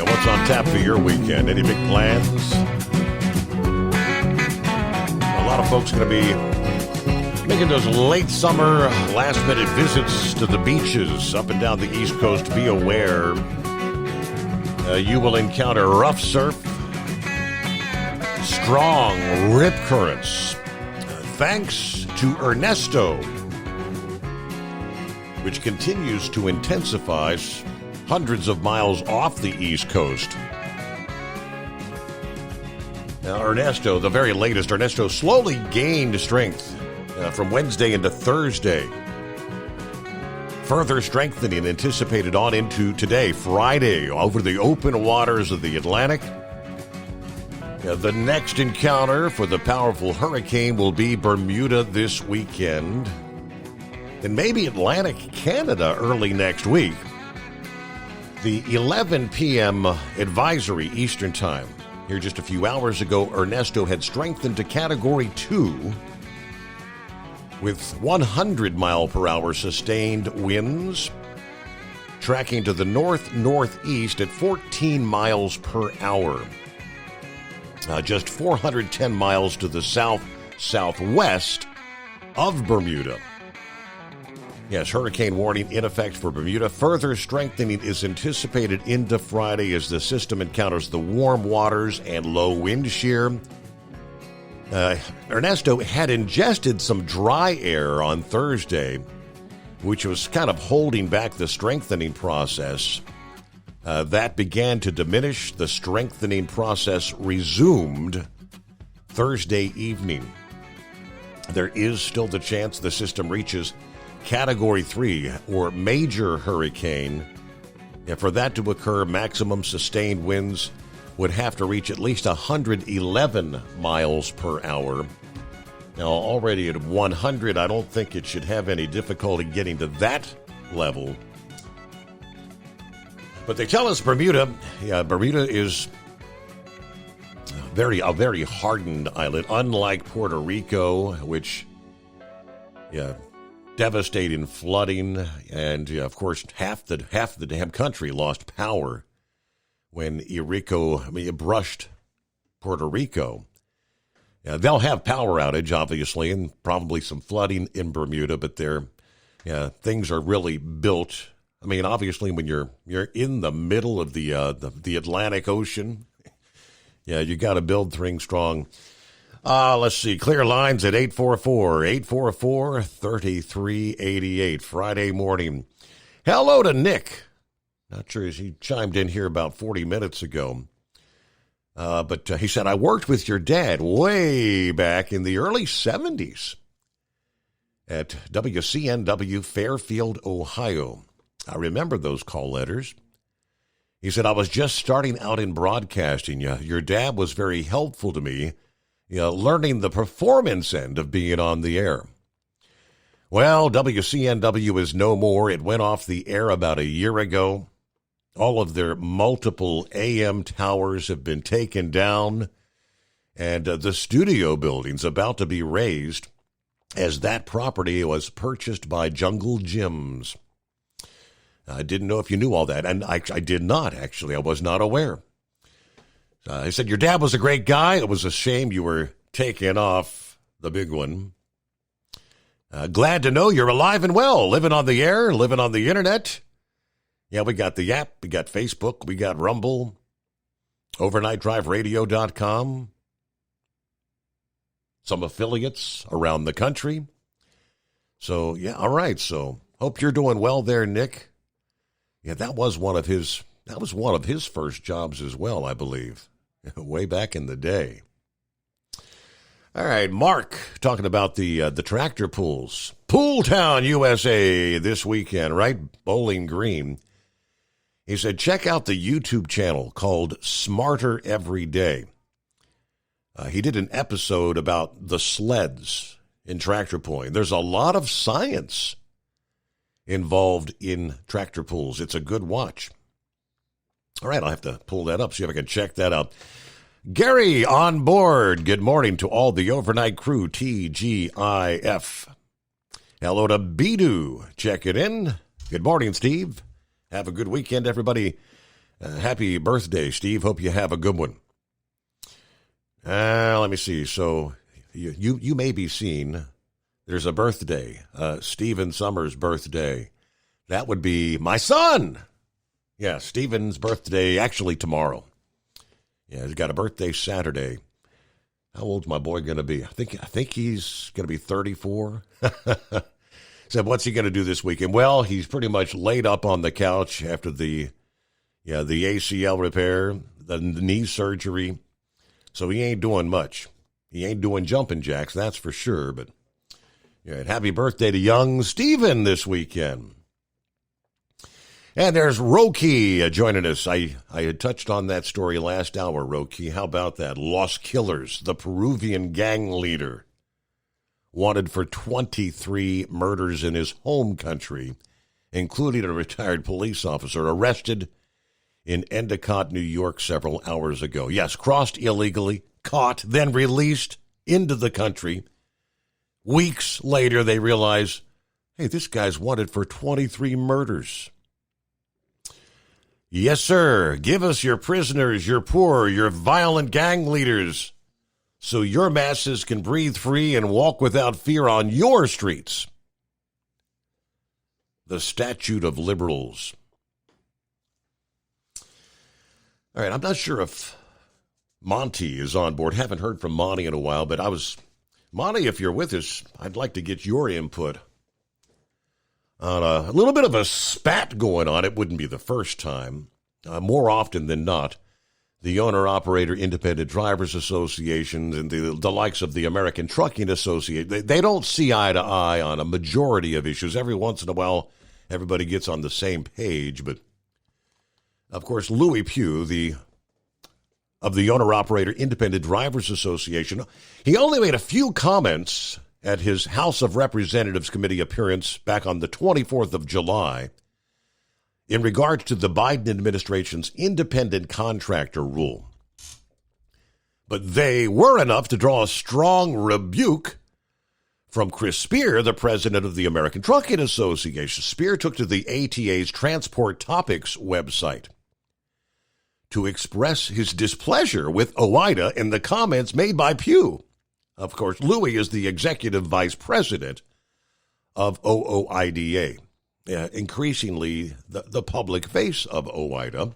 what's on tap for your weekend? Any big plans? A lot of folks going to be making those late summer, last-minute visits to the beaches up and down the East Coast. Be aware you will encounter rough surf, strong rip currents. Thanks to Ernesto, which continues to intensify hundreds of miles off the East Coast. Now, Ernesto, the very latest, Ernesto slowly gained strength from Wednesday into Thursday. Further strengthening anticipated on into today, Friday, over the open waters of the Atlantic. The next encounter for the powerful hurricane will be Bermuda this weekend, and maybe Atlantic Canada early next week. The 11 p.m. advisory Eastern Time. Here just a few hours ago, Ernesto had strengthened to Category 2 with 100-mile-per-hour sustained winds, tracking to the north-northeast at 14 miles per hour. Just 410 miles to the south-southwest of Bermuda. Yes, hurricane warning in effect for Bermuda. Further strengthening is anticipated into Friday as the system encounters the warm waters and low wind shear. Ernesto had ingested some dry air on Thursday, which was kind of holding back the strengthening process. That began to diminish. The strengthening process resumed Thursday evening. There is still the chance the system reaches Category 3 or major hurricane. For that to occur, maximum sustained winds would have to reach at least 111 miles per hour. Now, already at 100, I don't think it should have any difficulty getting to that level. But they tell us Bermuda is a very hardened island, unlike Puerto Rico, which, devastating flooding, and of course half the damn country lost power when it brushed Puerto Rico. They'll have power outage, obviously, and probably some flooding in Bermuda, but things are really built. I mean, obviously, when you're in the middle of the Atlantic Ocean, you got to build things strong. Let's see. Clear lines at 844-844-3388. Friday morning. Hello to Nick. Not sure he chimed in here about 40 minutes ago. But he said, I worked with your dad way back in the early 70s at WCNW Fairfield, Ohio. I remember those call letters. He said, I was just starting out in broadcasting. Your dad was very helpful to me, learning the performance end of being on the air. Well, WCNW is no more. It went off the air about a year ago. All of their multiple AM towers have been taken down, and the studio building's about to be razed as that property was purchased by Jungle Gyms. I didn't know if you knew all that, and I did not, actually. I was not aware. He said, your dad was a great guy. It was a shame you were taken off the big one. Glad to know you're alive and well, living on the air, living on the internet. Yeah, we got the app, we got Facebook, we got Rumble, overnightdriveradio.com, some affiliates around the country. So, all right. So, hope you're doing well there, Nick. Yeah, that was one of his first jobs as well, I believe, way back in the day. All right, Mark talking about the tractor pools. Pool Town, USA this weekend, right? Bowling Green. He said, check out the YouTube channel called Smarter Every Day. He did an episode about the sleds in tractor pulling. There's a lot of science involved in tractor pulls. It's a good watch. All right, I'll have to pull that up, see if I can check that out. Gary on board. Good morning to all the overnight crew, TGIF. Hello to Bidu. Check it in. Good morning, Steve. Have a good weekend, everybody. Happy birthday, Steve. Hope you have a good one. Let me see. So you may be seeing there's a birthday, Stephen Summers' birthday. That would be my son. Yeah, Stephen's birthday actually tomorrow. Yeah, he's got a birthday Saturday. How old's my boy going to be? I think he's going to be 34. Said, what's he going to do this weekend? Well, he's pretty much laid up on the couch after the ACL repair, the knee surgery. So he ain't doing much. He ain't doing jumping jacks, that's for sure. But happy birthday to young Stephen this weekend. And there's Roki joining us. I had touched on that story last hour, Roki. How about that? Los Killers, the Peruvian gang leader, wanted for 23 murders in his home country, including a retired police officer arrested in Endicott, New York several hours ago. Yes, crossed illegally, caught, then released into the country. Weeks later, they realize, hey, this guy's wanted for 23 murders. Yes, sir. Give us your prisoners, your poor, your violent gang leaders, so your masses can breathe free and walk without fear on your streets. the statute of liberals. All right, I'm not sure if Monty is on board. Haven't heard from Monty in a while, but Monty, if you're with us, I'd like to get your input on a little bit of a spat going on. It wouldn't be the first time. More often than not, the Owner-Operator Independent Drivers Association and the likes of the American Trucking Association, they don't see eye to eye on a majority of issues. Every once in a while, everybody gets on the same page. But, of course, Louis Pugh, of the Owner-Operator Independent Drivers Association, he only made a few comments at his House of Representatives committee appearance back on the 24th of July in regard to the Biden administration's independent contractor rule. But they were enough to draw a strong rebuke from Chris Spear, the president of the American Trucking Association. Spear took to the ATA's Transport Topics website to express his displeasure with OOIDA and the comments made by Pugh. Of course, Louis is the executive vice president of OOIDA, increasingly the public face of OOIDA.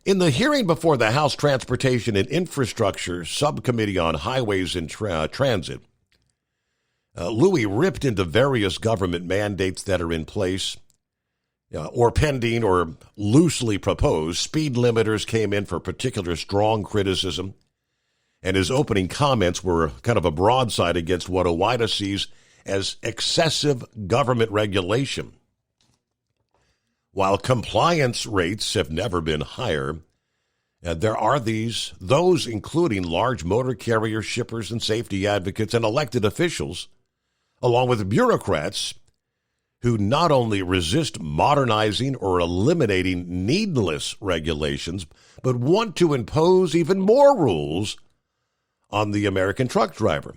In the hearing before the House Transportation and Infrastructure Subcommittee on Highways and Transit, Louis ripped into various government mandates that are in place or pending or loosely proposed. Speed limiters came in for particular strong criticism, and his opening comments were kind of a broadside against what OOIDA sees as excessive government regulation. While compliance rates have never been higher, there are those including large motor carrier shippers and safety advocates and elected officials, along with bureaucrats, who not only resist modernizing or eliminating needless regulations, but want to impose even more rules on the American truck driver.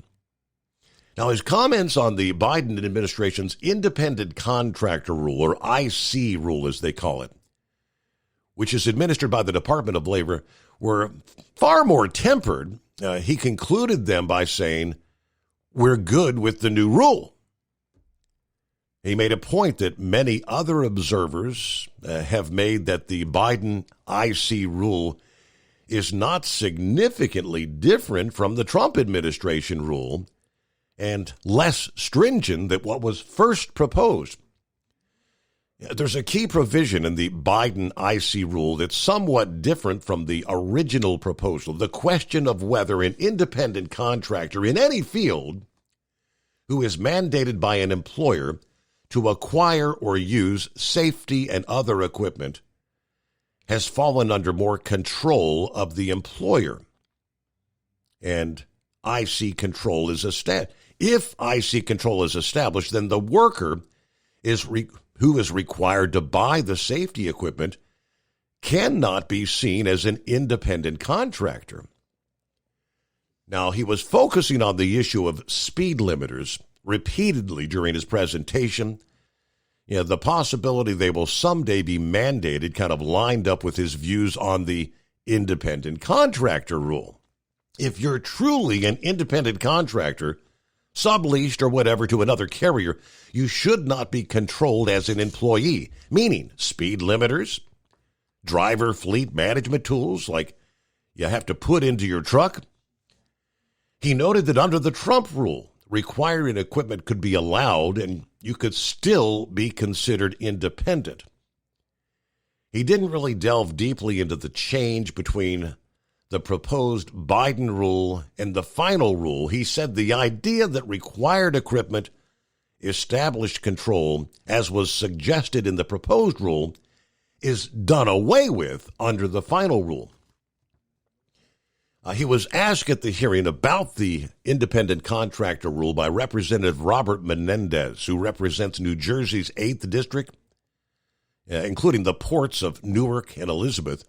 Now, his comments on the Biden administration's independent contractor rule, or IC rule as they call it, which is administered by the Department of Labor, were far more tempered. He concluded them by saying, "We're good with the new rule." He made a point that many other observers have made, that the Biden IC rule is not significantly different from the Trump administration rule and less stringent than what was first proposed. There's a key provision in the Biden IC rule that's somewhat different from the original proposal: the question of whether an independent contractor in any field who is mandated by an employer to acquire or use safety and other equipment has fallen under more control of the employer. And IC control is established. If IC control is established, then the worker who is required to buy the safety equipment cannot be seen as an independent contractor. Now, he was focusing on the issue of speed limiters repeatedly during his presentation. The possibility they will someday be mandated kind of lined up with his views on the independent contractor rule. If you're truly an independent contractor, subleased or whatever to another carrier, you should not be controlled as an employee, meaning speed limiters, driver fleet management tools like you have to put into your truck. He noted that under the Trump rule, requiring equipment could be allowed and you could still be considered independent. He didn't really delve deeply into the change between the proposed Biden rule and the final rule. He said the idea that required equipment established control, as was suggested in the proposed rule, is done away with under the final rule. He was asked at the hearing about the independent contractor rule by Representative Robert Menendez, who represents New Jersey's 8th District, including the ports of Newark and Elizabeth.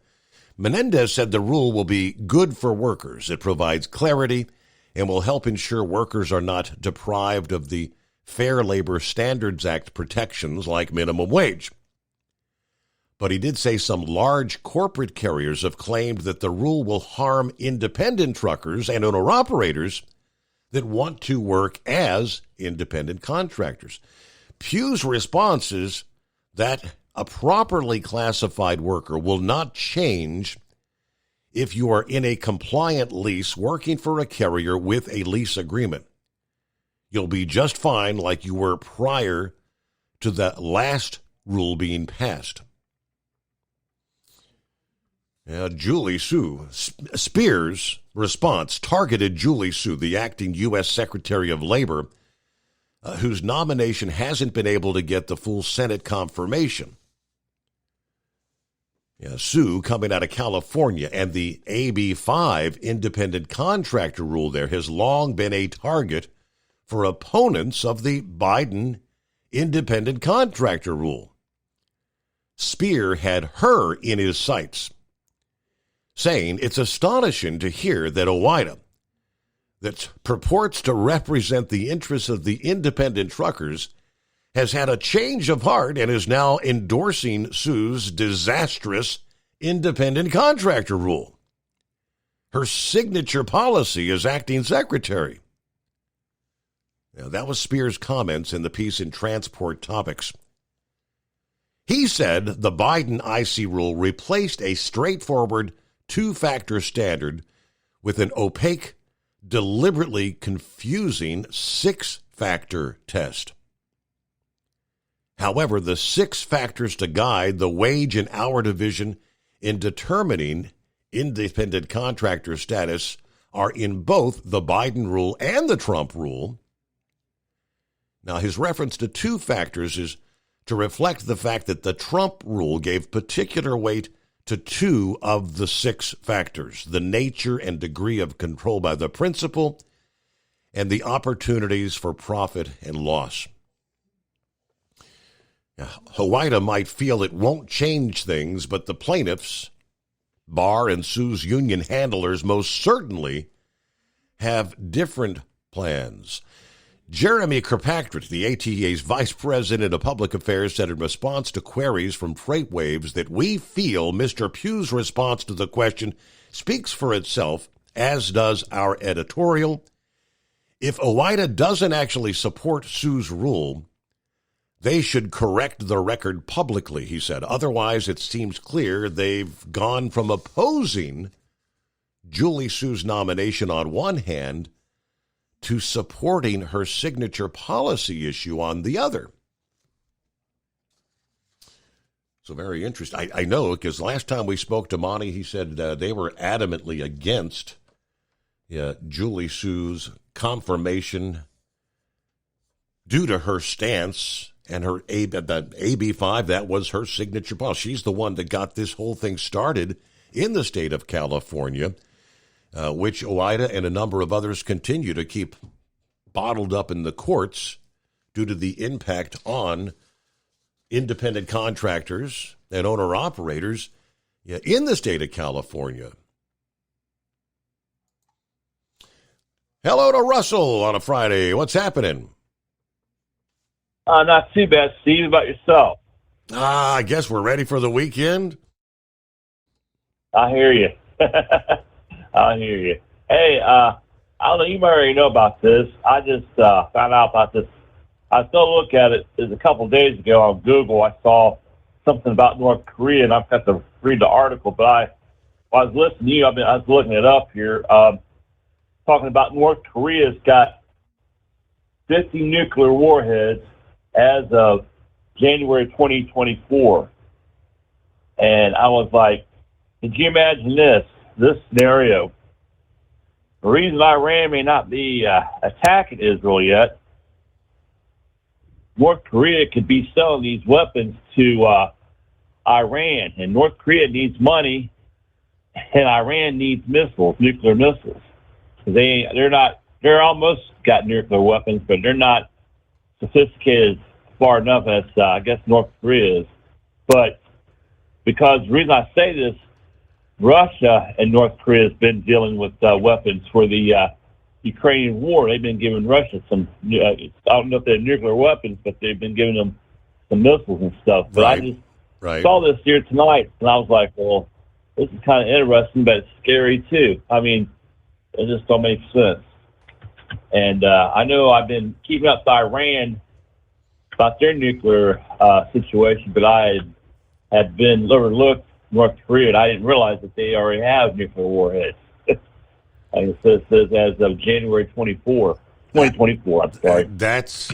Menendez said the rule will be good for workers. It provides clarity and will help ensure workers are not deprived of the Fair Labor Standards Act protections like minimum wage. But he did say some large corporate carriers have claimed that the rule will harm independent truckers and owner-operators that want to work as independent contractors. Pew's response is that a properly classified worker will not change if you are in a compliant lease working for a carrier with a lease agreement. You'll be just fine like you were prior to the last rule being passed. Julie Su. Spears' response targeted Julie Su, the acting U.S. Secretary of Labor, whose nomination hasn't been able to get the full Senate confirmation. Su, coming out of California, and the AB5 independent contractor rule there has long been a target for opponents of the Biden independent contractor rule. Spear had her in his sights, saying it's astonishing to hear that OOIDA, that purports to represent the interests of the independent truckers, has had a change of heart and is now endorsing Sue's disastrous independent contractor rule, her signature policy as acting secretary. Now, that was Spears' comments in the piece in Transport Topics. He said the Biden IC rule replaced a straightforward two-factor standard with an opaque, deliberately confusing six-factor test. However, the 6 factors to guide the wage and hour division in determining independent contractor status are in both the Biden rule and the Trump rule. Now, his reference to 2 factors is to reflect the fact that the Trump rule gave particular weight to 2 of the 6 factors: the nature and degree of control by the principal and the opportunities for profit and loss. Now, OOIDA might feel it won't change things, but the plaintiffs, Barr and Sue's union handlers, most certainly have different plans. Jeremy Kirkpatrick, the ATA's vice president of public affairs, said in response to queries from FreightWaves that we feel Mr. Pew's response to the question speaks for itself, as does our editorial. If OOIDA doesn't actually support Sue's rule, they should correct the record publicly, he said. Otherwise, it seems clear they've gone from opposing Julie Sue's nomination on one hand to supporting her signature policy issue on the other. So very interesting. I know, because last time we spoke to Monty, he said they were adamantly against Julie Sue's confirmation due to her stance and her AB5. That was her signature policy. She's the one that got this whole thing started in the state of California, which OOIDA and a number of others continue to keep bottled up in the courts due to the impact on independent contractors and owner-operators in the state of California. Hello to Russell on a Friday. What's happening? Not too bad, Steve. About yourself? I guess we're ready for the weekend. I hear you. I hear you. Hey, I don't know, you might already know about this. I just found out about this. I still look at it. It was a couple of days ago on Google. I saw something about North Korea, and I've got to read the article. But while I was listening to you, I was looking it up here, talking about North Korea's got 50 nuclear warheads as of January 2024. And I was like, could you imagine this scenario? The reason Iran may not be attacking Israel yet, North Korea could be selling these weapons to Iran, and North Korea needs money, and Iran needs missiles, nuclear missiles. They're almost got nuclear weapons, but they're not sophisticated far enough as I guess North Korea is. But because the reason I say this, Russia and North Korea has been dealing with weapons for the Ukrainian war. They've been giving Russia some, I don't know if they're nuclear weapons, but they've been giving them some missiles and stuff. But I just saw this here tonight, and I was like, well, this is kind of interesting, but it's scary too. I mean, it just don't make sense. And I know I've been keeping up with Iran about their nuclear situation, but I had been overlooked North Korea, and I didn't realize that they already have nuclear warheads. It says as of January 2024. I'm sorry. That's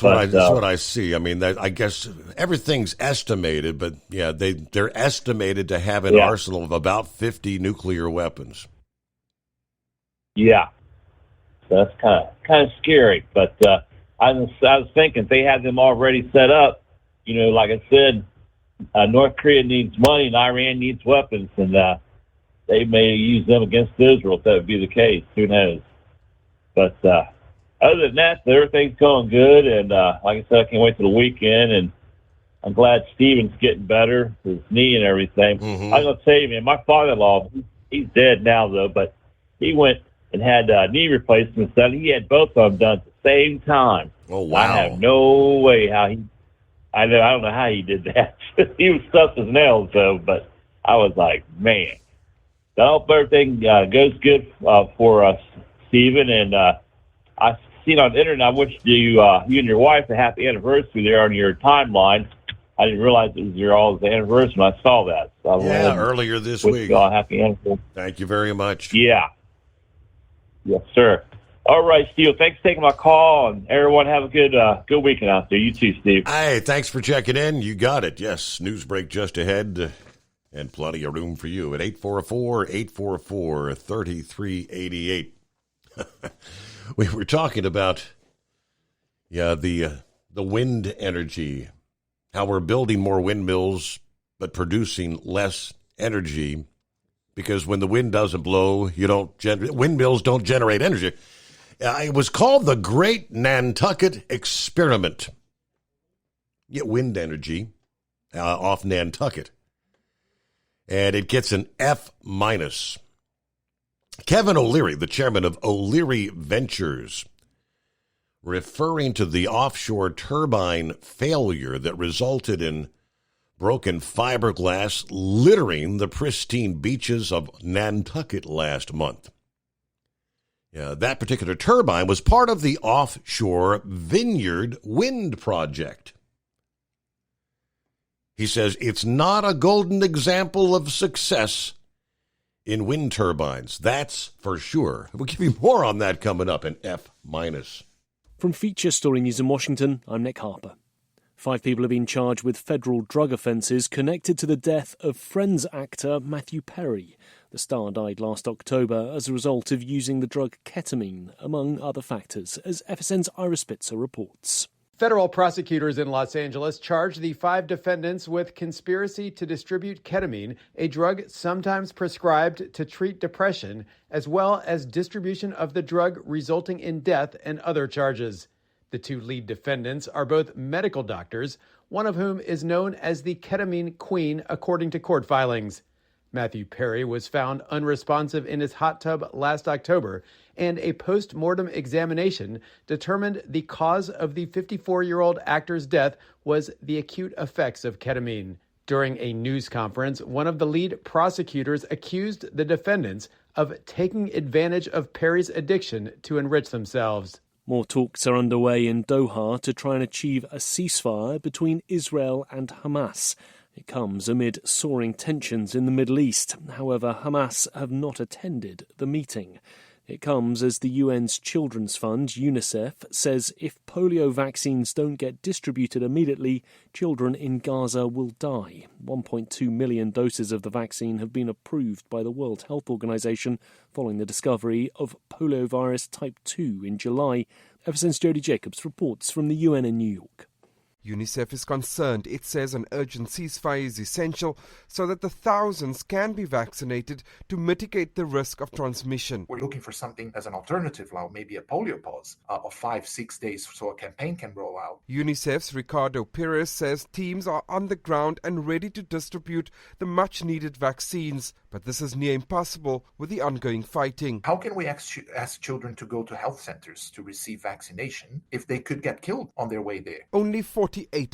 what I see. I mean, I guess everything's estimated, but yeah, they're estimated to have an arsenal of about 50 nuclear weapons. Yeah, so that's kind of scary. But I was thinking if they had them already set up. Like I said, North Korea needs money and Iran needs weapons, and they may use them against Israel if that would be the case. Who knows? But other than that, everything's going good, and like I said, I can't wait till the weekend, and I'm glad Steven's getting better, his knee and everything. Mm-hmm. I'm going to tell you, man, my father-in-law, he's dead now, though, but he went and had knee replacements done. He had both of them done at the same time. Oh, wow. I have no way how I don't know how he did that. He was stuffed his nails, though, but I was like, man. I hope everything goes good for us, Stephen, and I seen on the internet, I wish you and your wife a happy anniversary there on your timeline. I didn't realize it was your all's anniversary when I saw that. So earlier this week. Happy anniversary. Thank you very much. Yeah. Yes, sir. All right, Steve. Thanks for taking my call, and everyone have a good weekend out there. You too, Steve. Hey, thanks for checking in. You got it. Yes, news break just ahead, and plenty of room for you at 844-844-3388. We were talking about, the wind energy, how we're building more windmills but producing less energy because when the wind doesn't blow, windmills don't generate energy. It was called the Great Nantucket Experiment. Get wind energy off Nantucket. And it gets an F-. Kevin O'Leary, the chairman of O'Leary Ventures, referring to the offshore turbine failure that resulted in broken fiberglass littering the pristine beaches of Nantucket last month. That particular turbine was part of the offshore Vineyard Wind Project. He says it's not a golden example of success in wind turbines. That's for sure. We'll give you more on that coming up in F-. From Feature Story News in Washington, I'm Nick Harper. 5 people have been charged with federal drug offences connected to the death of Friends actor Matthew Perry. The star died last October as a result of using the drug ketamine, among other factors, as FSN's Ira Spitzer reports. Federal prosecutors in Los Angeles charged the 5 defendants with conspiracy to distribute ketamine, a drug sometimes prescribed to treat depression, as well as distribution of the drug resulting in death and other charges. The 2 lead defendants are both medical doctors, one of whom is known as the ketamine queen, according to court filings. Matthew Perry was found unresponsive in his hot tub last October, and a post-mortem examination determined the cause of the 54-year-old actor's death was the acute effects of ketamine. During a news conference, one of the lead prosecutors accused the defendants of taking advantage of Perry's addiction to enrich themselves. More talks are underway in Doha to try and achieve a ceasefire between Israel and Hamas. It comes amid soaring tensions in the Middle East. However, Hamas have not attended the meeting. It comes as the UN's Children's Fund, UNICEF, says if polio vaccines don't get distributed immediately, children in Gaza will die. 1.2 million doses of the vaccine have been approved by the World Health Organization following the discovery of poliovirus type 2 in July. FSN's Jody Jacobs reports from the UN in New York. UNICEF is concerned. It says an urgent ceasefire is essential so that the thousands can be vaccinated to mitigate the risk of transmission. We're looking for something as an alternative, like maybe a polio pause of 5-6 days so a campaign can roll out. UNICEF's Ricardo Perez says teams are on the ground and ready to distribute the much-needed vaccines, but this is near impossible with the ongoing fighting. How can we ask children to go to health centers to receive vaccination if they could get killed on their way there? Only 48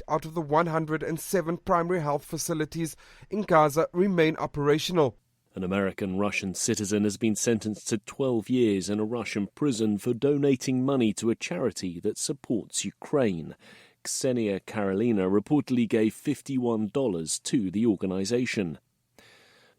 out of the 107 primary health facilities in Gaza remain operational. An American-Russian citizen has been sentenced to 12 years in a Russian prison for donating money to a charity that supports Ukraine. Xenia Carolina reportedly gave $51 to the organisation.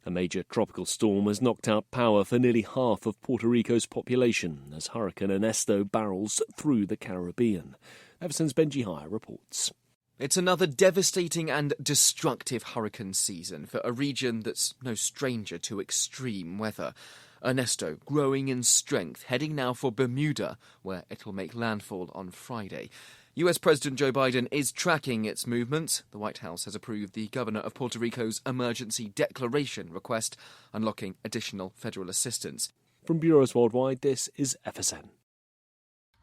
A major tropical storm has knocked out power for nearly half of Puerto Rico's population as Hurricane Ernesto barrels through the Caribbean. Everson's Benji Hire reports. It's another devastating and destructive hurricane season for a region that's no stranger to extreme weather. Ernesto growing in strength, heading now for Bermuda, where it'll make landfall on Friday. US President Joe Biden is tracking its movement. The White House has approved the governor of Puerto Rico's emergency declaration request, unlocking additional federal assistance. From Bureaus Worldwide, this is FSN.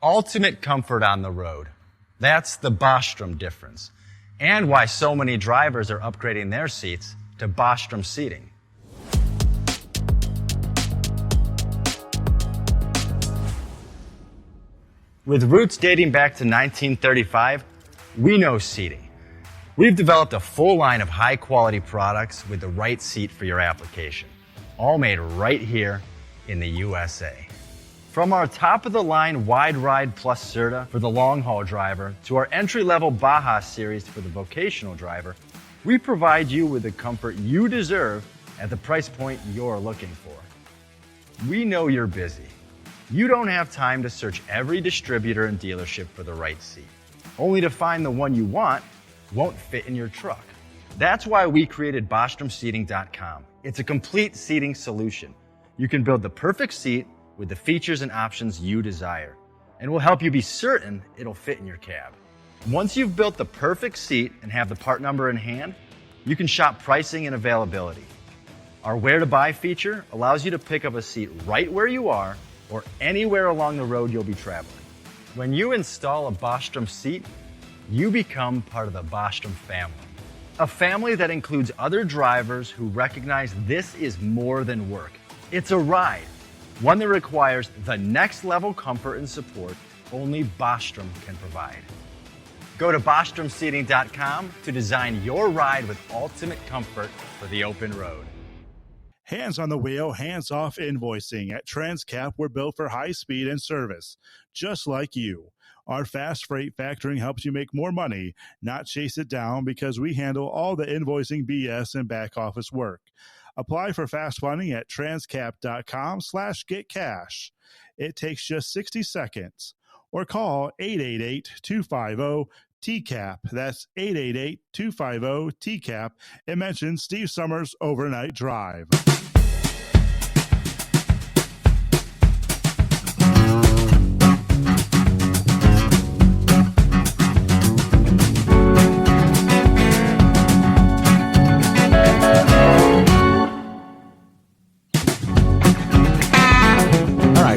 Ultimate comfort on the road. That's the Bostrom difference. And why so many drivers are upgrading their seats to Bostrom seating. With roots dating back to 1935, we know seating. We've developed a full line of high-quality products with the right seat for your application, all made right here in the USA. From our top-of-the-line Wide Ride Plus Certa for the long-haul driver to our entry-level Baja series for the vocational driver, we provide you with the comfort you deserve at the price point you're looking for. We know you're busy. You don't have time to search every distributor and dealership for the right seat, only to find the one you want won't fit in your truck. That's why we created BostromSeating.com. It's a complete seating solution. You can build the perfect seat with the features and options you desire, and we'll help you be certain it'll fit in your cab. Once you've built the perfect seat and have the part number in hand, you can shop pricing and availability. Our Where to Buy feature allows you to pick up a seat right where you are or anywhere along the road you'll be traveling. When you install a Bostrom seat, you become part of the Bostrom family. A family that includes other drivers who recognize this is more than work. It's a ride, one that requires the next level comfort and support only Bostrom can provide. Go to BostromSeating.com to design your ride with ultimate comfort for the open road. Hands on the wheel, hands off invoicing. At Transcap, we're built for high speed and service, just like you. Our fast freight factoring helps you make more money, not chase it down, because we handle all the invoicing BS and back office work. Apply for fast funding at transcap.com/getcash. It takes just 60 seconds. Or call 888-250-TCAP. That's 888-250-TCAP. And mention Steve Summers Overnight Drive.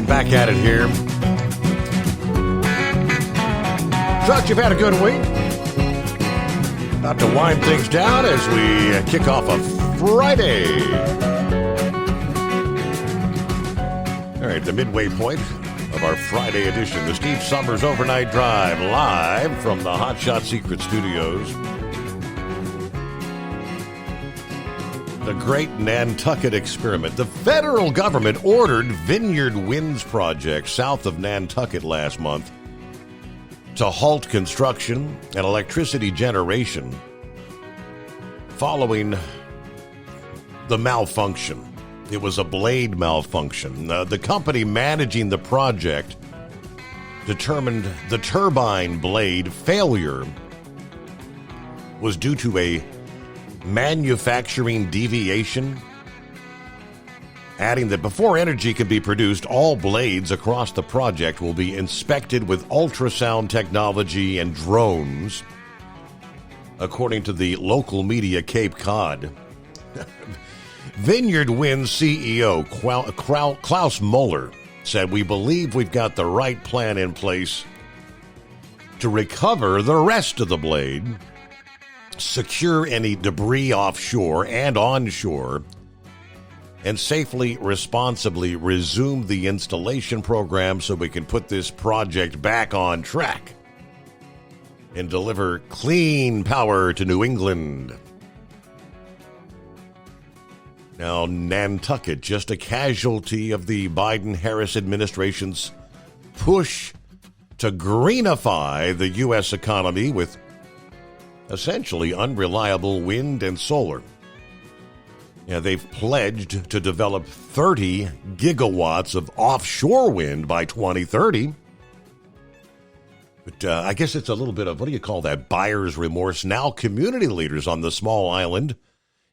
Back at it here. Trust you've had a good week. About to wind things down as we kick off a Friday. All right, the midway point of our Friday edition, the Steve Summers Overnight Drive, live from the Hot Shot Secret Studios. The Great Nantucket Experiment. The federal government ordered Vineyard Winds Project south of Nantucket last month to halt construction and electricity generation following the malfunction. It was a blade malfunction. The company managing the project determined the turbine blade failure was due to a manufacturing deviation, adding that before energy can be produced, all blades across the project will be inspected with ultrasound technology and drones, according to the local media Cape Cod. Vineyard Winds CEO Klaus Muller said, "We believe we've got the right plan in place to recover the rest of the blade, secure any debris offshore and onshore, and safely, responsibly resume the installation program so we can put this project back on track and deliver clean power to New England." Now, Nantucket, just a casualty of the Biden-Harris administration's push to greenify the U.S. economy with essentially unreliable wind and solar. They've pledged to develop 30 gigawatts of offshore wind by 2030. But I guess it's a little bit of, what do you call that, buyer's remorse. Now community leaders on the small island,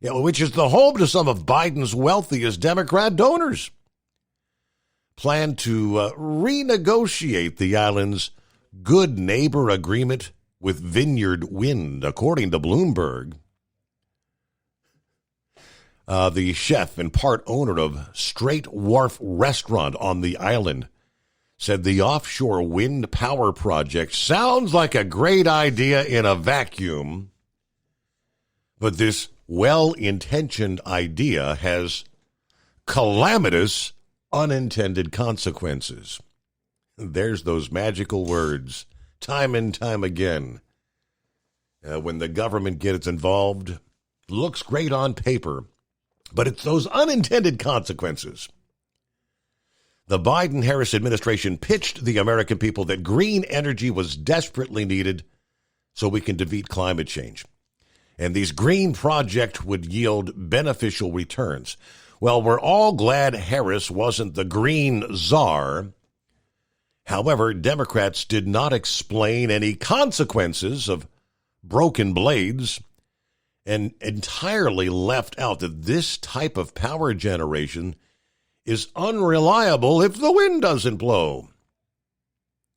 which is the home to some of Biden's wealthiest Democrat donors, plan to renegotiate the island's Good Neighbor Agreement with Vineyard Wind, according to Bloomberg. The chef and part owner of Straight Wharf Restaurant on the island said the offshore wind power project sounds like a great idea in a vacuum, but this well-intentioned idea has calamitous unintended consequences. There's those magical words, time and time again. When the government gets involved, looks great on paper, but it's those unintended consequences. The Biden-Harris administration pitched the American people that green energy was desperately needed so we can defeat climate change. And these green projects would yield beneficial returns. Well, we're all glad Harris wasn't the green czar. However, Democrats did not explain any consequences of broken blades and entirely left out that this type of power generation is unreliable if the wind doesn't blow.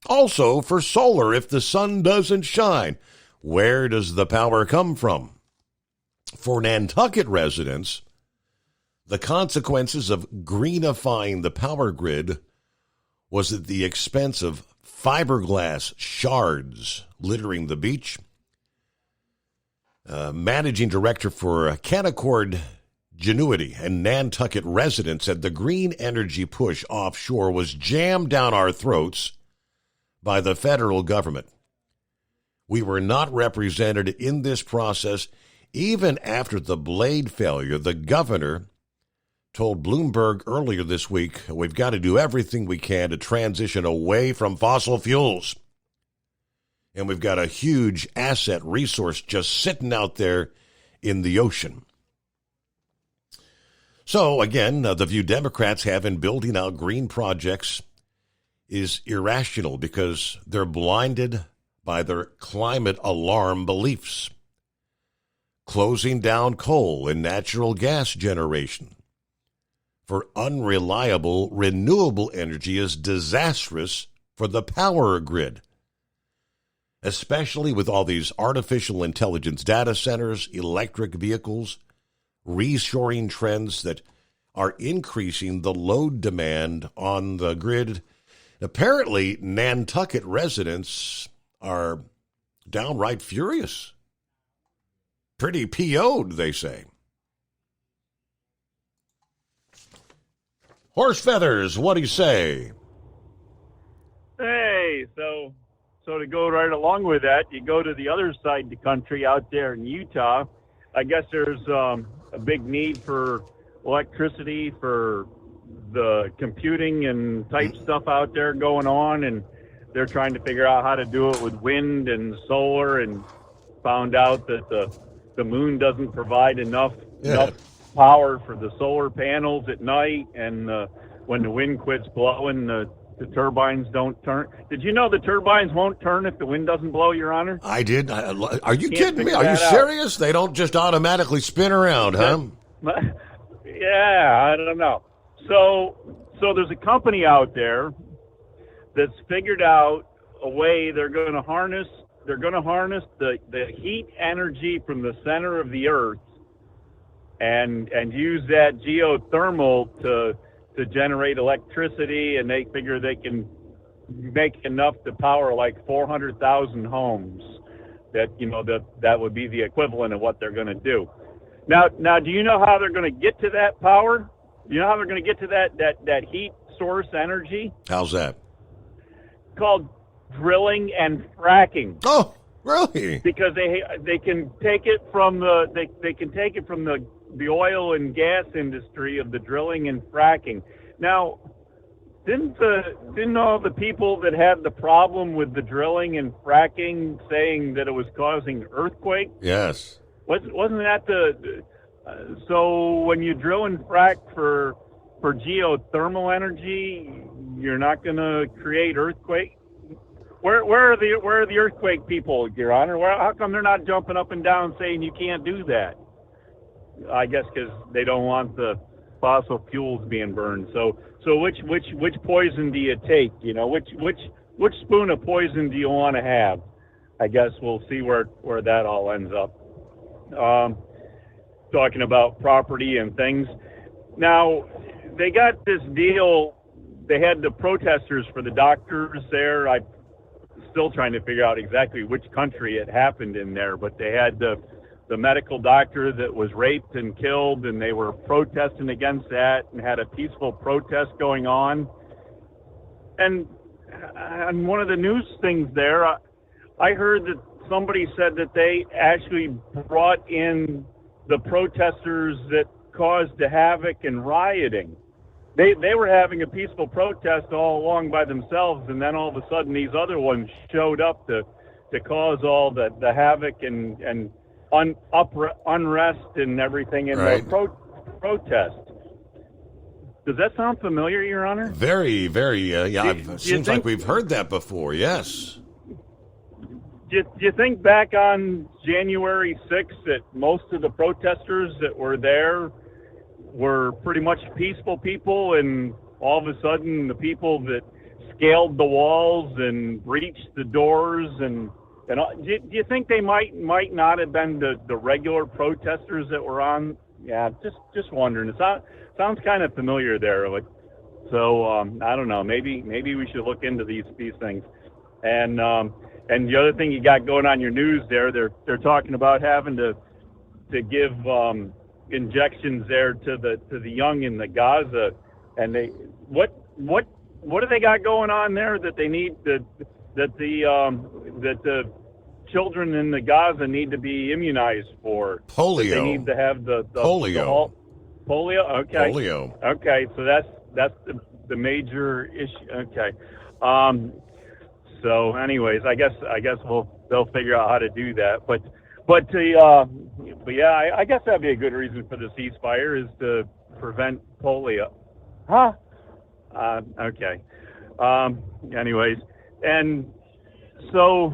Also, for solar, if the sun doesn't shine, where does the power come from? For Nantucket residents, the consequences of greenifying the power grid was at the expense of fiberglass shards littering the beach. Managing director for Canaccord Genuity and Nantucket residents said the green energy push offshore was jammed down our throats by the federal government. We were not represented in this process. Even after the blade failure, the governor told Bloomberg earlier this week, we've got to do everything we can to transition away from fossil fuels. And we've got a huge asset resource just sitting out there in the ocean. So, again, the view Democrats have in building out green projects is irrational because they're blinded by their climate alarm beliefs. Closing down coal and natural gas generation for unreliable renewable energy is disastrous for the power grid, especially with all these artificial intelligence data centers, electric vehicles, reshoring trends that are increasing the load demand on the grid. Apparently, Nantucket residents are downright furious. Pretty PO'd, they say. Horse Feathers, what do you say? Hey, so to go right along with that, you go to the other side of the country out there in Utah. I guess there's a big need for electricity for the computing and type stuff out there going on, and they're trying to figure out how to do it with wind and solar, and found out that the moon doesn't provide enough power for the solar panels at night, and when the wind quits blowing, the turbines don't turn. Did you know the turbines won't turn if the wind doesn't blow, Your Honor? I did. Are you kidding me? Are you serious? They don't just automatically spin around, huh? Yeah, I don't know. So there's a company out there that's figured out a way they're going to harness the heat energy from the center of the earth and use that geothermal to generate electricity, and they figure they can make enough to power like 400,000 homes. That would be the equivalent of what they're going to do. Now, do you know how they're going to get to that power? Do you know how they're going to get to that heat source energy? How's that? It's called drilling and fracking. Oh, really? Because they can take it from the oil and gas industry of the drilling and fracking. Now, Didn't all the people that had the problem with the drilling and fracking saying that it was causing earthquakes? Yes. Wasn't that so when you drill and frack for geothermal energy, you're not going to create earthquake? Where are the earthquake people, Your Honor? How come they're not jumping up and down saying you can't do that? I guess because they don't want the fossil fuels being burned. So which poison do you take? You know, which spoon of poison do you want to have? I guess we'll see where that all ends up. Talking about property and things. Now, they got this deal. They had the protesters for the doctors there. I'm still trying to figure out exactly which country it happened in there, but they had the medical doctor that was raped and killed, and they were protesting against that and had a peaceful protest going on. And on one of the news things there, I heard that somebody said that they actually brought in the protesters that caused the havoc and rioting. They were having a peaceful protest all along by themselves, and then all of a sudden these other ones showed up to cause all the havoc and unrest and everything in the protest. Does that sound familiar, Your Honor? Very, very. Seems like we've heard that before. Yes. Do you think back on January 6th that most of the protesters that were there were pretty much peaceful people, and all of a sudden the people that scaled the walls and breached the doors and do you think they might not have been the regular protesters that were on? Yeah, just wondering. It sounds kind of familiar there. So I don't know. Maybe we should look into these things. And the other thing you got going on your news there, they're talking about having to give injections there to the young in the Gaza, and what do they got going on there that they need that the children in the Gaza need to be immunized for? Polio. They need to have the polio. Polio. Okay. Polio. Okay. So that's the major issue. Okay. So, anyways, I guess they'll figure out how to do that. But yeah, I guess that'd be a good reason for the ceasefire is to prevent polio. Huh? Okay. Anyways, and so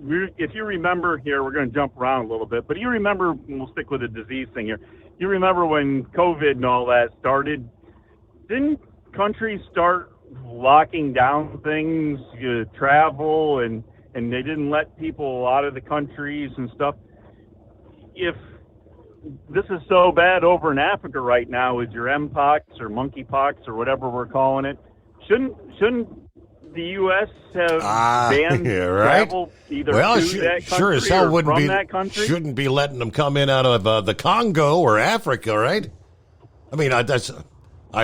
if you remember here, we're going to jump around a little bit, but you remember, we'll stick with the disease thing here. You remember when COVID and all that started? Didn't countries start locking down things, travel, and they didn't let people out of the countries and stuff? If this is so bad over in Africa right now with your Mpox or monkeypox or whatever we're calling it, shouldn't the U.S. have banned travel either to that country sure as hell or wouldn't from be, that country? Shouldn't be letting them come in out of the Congo or Africa, right? I mean, I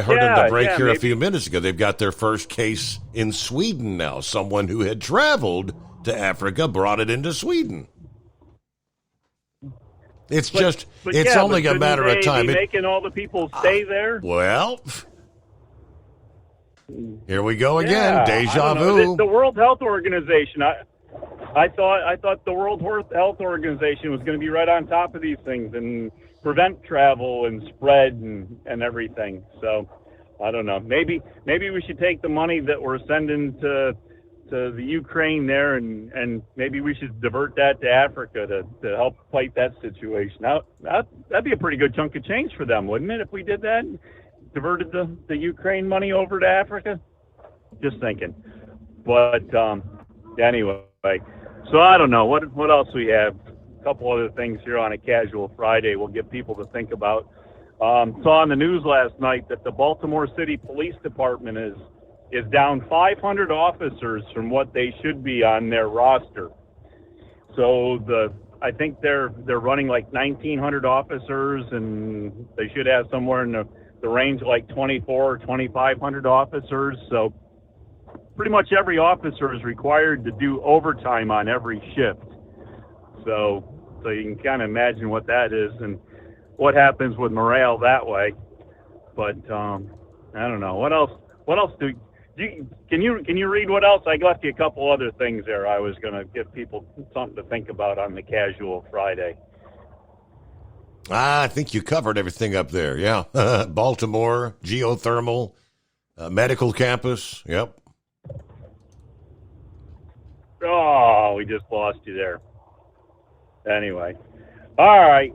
heard in the break here a few minutes ago, they've got their first case in Sweden now. Someone who had traveled to Africa brought it into Sweden. It's only a matter of time. Be making all the people stay there? Well, here we go again. Deja vu. The World Health Organization. I thought the World Health Organization was going to be right on top of these things and prevent travel and spread and everything. So I don't know. Maybe we should take the money that we're sending to the Ukraine there and maybe we should divert that to Africa to help fight that situation. Now that'd be a pretty good chunk of change for them, wouldn't it, if we did that? Diverted the Ukraine money over to Africa? Just thinking. But anyway, so I don't know. What else we have? A couple other things here on a casual Friday we'll give people to think about. Saw on the news last night that the Baltimore City Police Department is down 500 officers from what they should be on their roster. So I think they're running like 1,900 officers, and they should have somewhere in the range of like 2,400 or 2,500 officers. So pretty much every officer is required to do overtime on every shift. So you can kind of imagine what that is and what happens with morale that way. But I don't know. What else can you read what else? I left you a couple other things there. I was going to give people something to think about on the Casual Friday. I think you covered everything up there. Yeah. Baltimore, geothermal, medical campus. Yep. Oh, we just lost you there. Anyway. All right.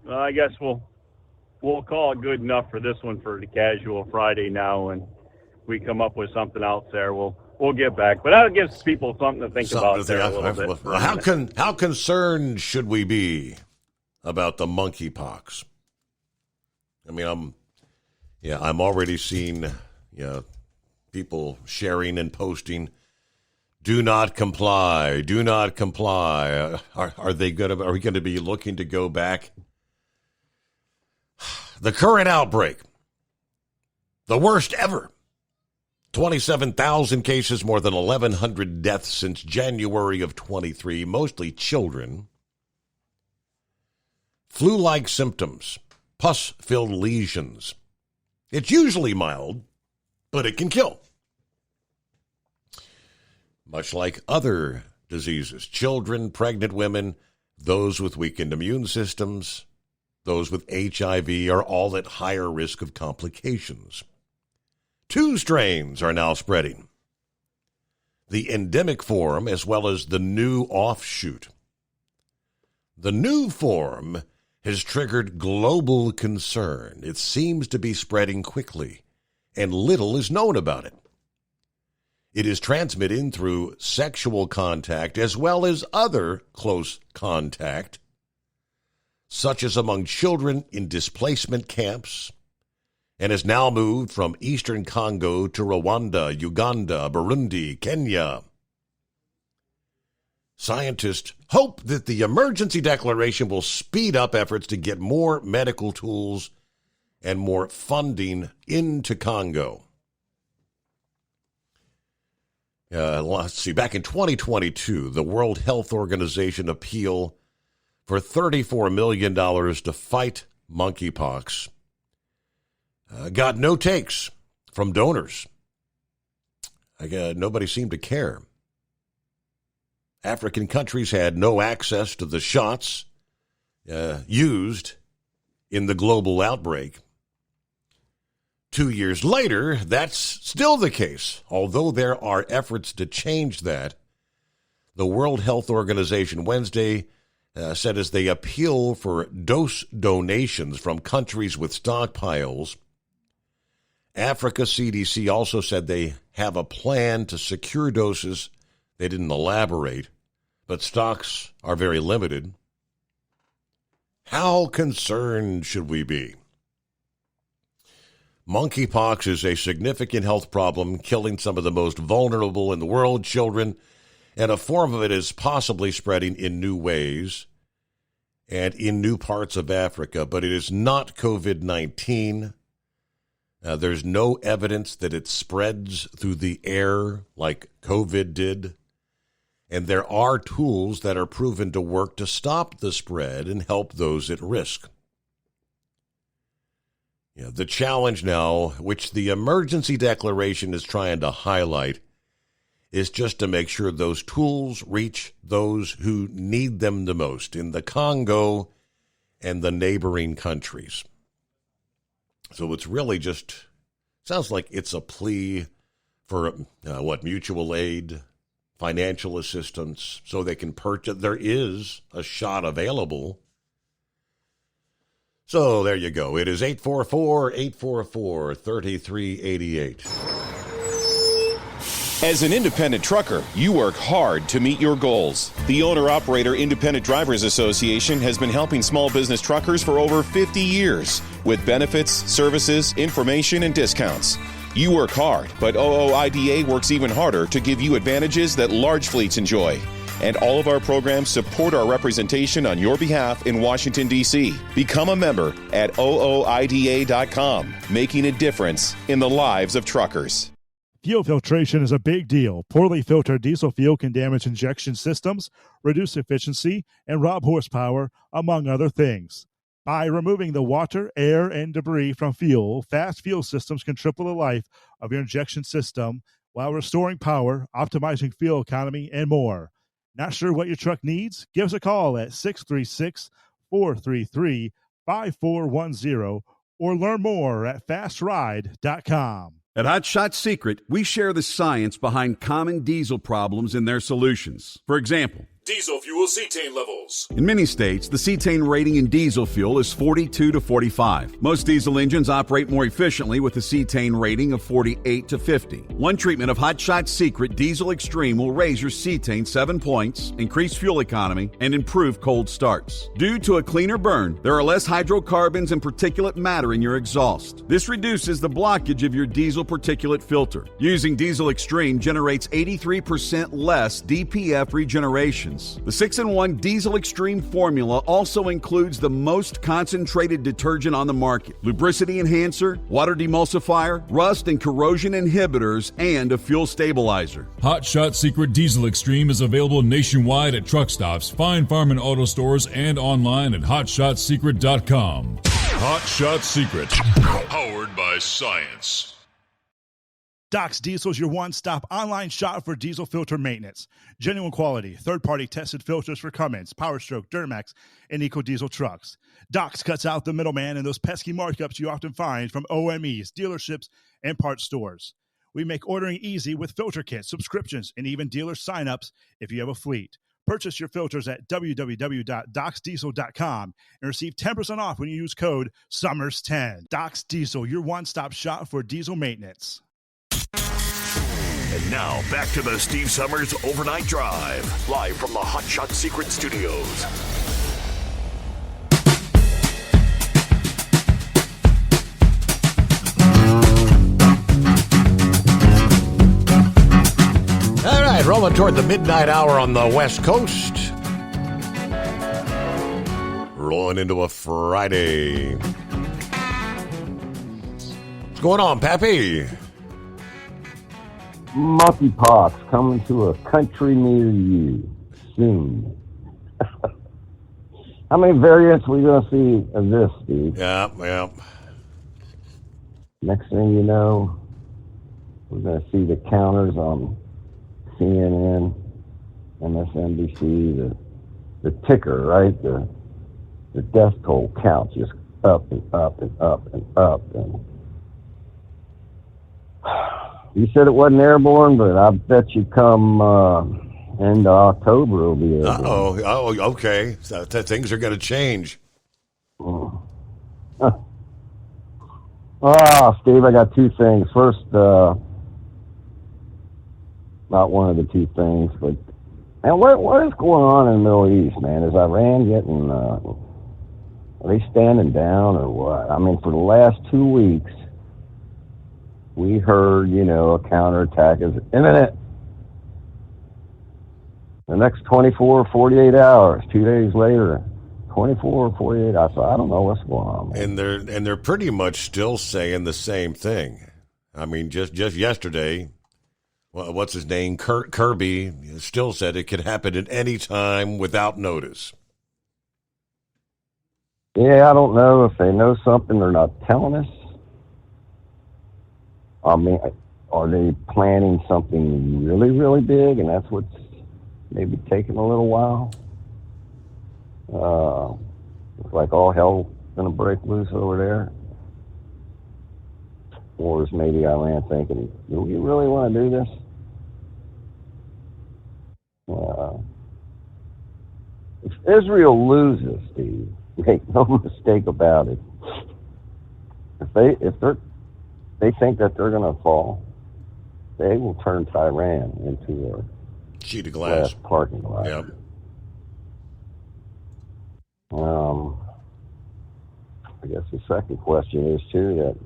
Well, I guess we'll call it good enough for this one for the Casual Friday now, and we come up with something else there. We'll get back, but that gives people something to think about there a little bit. How concerned should we be about the monkeypox? I mean, I'm already seeing people sharing and posting. Do not comply. Do not comply. Are we going to be looking to go back? The current outbreak, the worst ever. 27,000 cases, more than 1,100 deaths since January of 23, mostly children. Flu-like symptoms, pus-filled lesions. It's usually mild, but it can kill. Much like other diseases, children, pregnant women, those with weakened immune systems, those with HIV are all at higher risk of complications. 2 strains are now spreading. The endemic form as well as the new offshoot. The new form has triggered global concern. It seems to be spreading quickly, and little is known about it. It is transmitted through sexual contact as well as other close contact, such as among children in displacement camps, and has now moved from eastern Congo to Rwanda, Uganda, Burundi, Kenya. Scientists hope that the emergency declaration will speed up efforts to get more medical tools and more funding into Congo. Let's see, back in 2022, the World Health Organization appealed for $34 million to fight monkeypox. Got no takes from donors. Nobody seemed to care. African countries had no access to the shots used in the global outbreak. 2 years later, that's still the case. Although there are efforts to change that, the World Health Organization Wednesday said as they appeal for dose donations from countries with stockpiles, Africa CDC also said they have a plan to secure doses. They didn't elaborate, but stocks are very limited. How concerned should we be? Monkeypox is a significant health problem, killing some of the most vulnerable in the world, children, and a form of it is possibly spreading in new ways and in new parts of Africa, but it is not COVID-19. There's no evidence that it spreads through the air like COVID did. And there are tools that are proven to work to stop the spread and help those at risk. The challenge now, which the emergency declaration is trying to highlight, is just to make sure those tools reach those who need them the most in the Congo and the neighboring countries. So it's really just, sounds like it's a plea for, mutual aid, financial assistance, so they can purchase. There is a shot available. So there you go. It is 844-844-3388. As an independent trucker, you work hard to meet your goals. The Owner-Operator Independent Drivers Association has been helping small business truckers for over 50 years with benefits, services, information, and discounts. You work hard, but OOIDA works even harder to give you advantages that large fleets enjoy. And all of our programs support our representation on your behalf in Washington, D.C. Become a member at OOIDA.com, making a difference in the lives of truckers. Fuel filtration is a big deal. Poorly filtered diesel fuel can damage injection systems, reduce efficiency, and rob horsepower, among other things. By removing the water, air, and debris from fuel, fast fuel systems can triple the life of your injection system while restoring power, optimizing fuel economy, and more. Not sure what your truck needs? Give us a call at 636-433-5410 or learn more at fastride.com. At Hot Shot Secret, we share the science behind common diesel problems and their solutions. For example, Diesel fuel cetane levels. in many states, the cetane rating in diesel fuel is 42 to 45. Most diesel engines operate more efficiently with a cetane rating of 48 to 50. One treatment of Hot Shot Secret Diesel Extreme will raise your cetane 7 points, increase fuel economy, and improve cold starts. Due to a cleaner burn, there are less hydrocarbons and particulate matter in your exhaust. This reduces the blockage of your diesel particulate filter. Using Diesel Extreme generates 83% less DPF regeneration. The 6-in-1 Diesel Extreme formula also includes the most concentrated detergent on the market, lubricity enhancer, water demulsifier, rust and corrosion inhibitors, and a fuel stabilizer. Hot Shot Secret Diesel Extreme is available nationwide at truck stops, fine farm and auto stores, and online at hotshotsecret.com. Hot Shot Secret, powered by science. Doc's Diesel is your one-stop online shop for diesel filter maintenance. Genuine quality, third-party tested filters for Cummins, PowerStroke, Duramax, and EcoDiesel trucks. Doc's cuts out the middleman and those pesky markups you often find from OMEs, dealerships, and parts stores. We make ordering easy with filter kits, subscriptions, and even dealer sign-ups if you have a fleet. Purchase your filters at www.docsdiesel.com and receive 10% off when you use code SUMMERS10. Doc's Diesel, your one-stop shop for diesel maintenance. And now, back to the Steve Summers Overnight Drive, live from the Hot Shot Secret Studios. All right, rolling toward the midnight hour on the West Coast. Rolling into a Friday. What's going on, Pappy? Monkeypox coming to a country near you soon. How many variants are we going to see of this, Steve? Yeah. Next thing you know, we're going to see the counters on CNN, MSNBC, the ticker, right? The death toll count just up and up and up and up. And you said it wasn't airborne, but I bet you come into October it'll be airborne. Oh, okay. So things are going to change. Steve, I got two things. First, not one of the two things, but man, what is going on in the Middle East, man? Is Iran getting, are they standing down or what? I mean, for the last 2 weeks, we heard, a counterattack is imminent. The next 24 or 48 hours, 2 days later, 24 or 48 hours. I don't know what's going on, man. And they're pretty much still saying the same thing. I mean, just yesterday, what's his name? Kirby still said it could happen at any time without notice. Yeah, I don't know if they know something they're not telling us. I mean, are they planning something really, really big, and that's what's maybe taking a little while? Looks like all hell going to break loose over there. Or is maybe Iran thinking, do we really want to do this? If Israel loses, Steve, make no mistake about it. If they think that they're going to fall, they will turn Tehran into a sheet of glass parking lot. Yep. I guess the second question is too that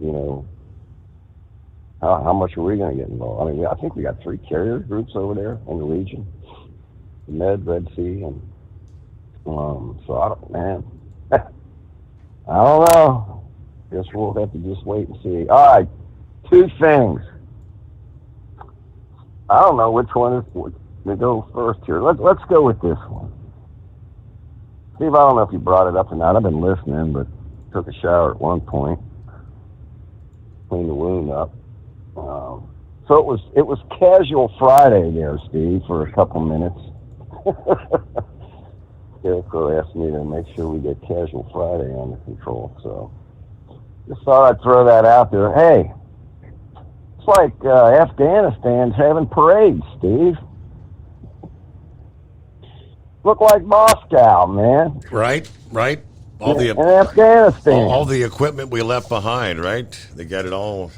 how much are we going to get involved? I mean, I think we got 3 carrier groups over there in the region, the Med, Red Sea, and so I don't know. Guess we'll have to just wait and see. All right, 2 things. I don't know which one is to go first here. Let's go with this one. Steve, I don't know if you brought it up or not. I've been listening, but took a shower at one point, cleaned the wound up. So it was casual Friday there, Steve, for a couple minutes. Scarecrow asked me to make sure we get casual Friday under control, so just thought I'd throw that out there. Hey, it's like Afghanistan's having parades, Steve. Look like Moscow, man. Right. In Afghanistan. All the equipment we left behind, right? They got it all.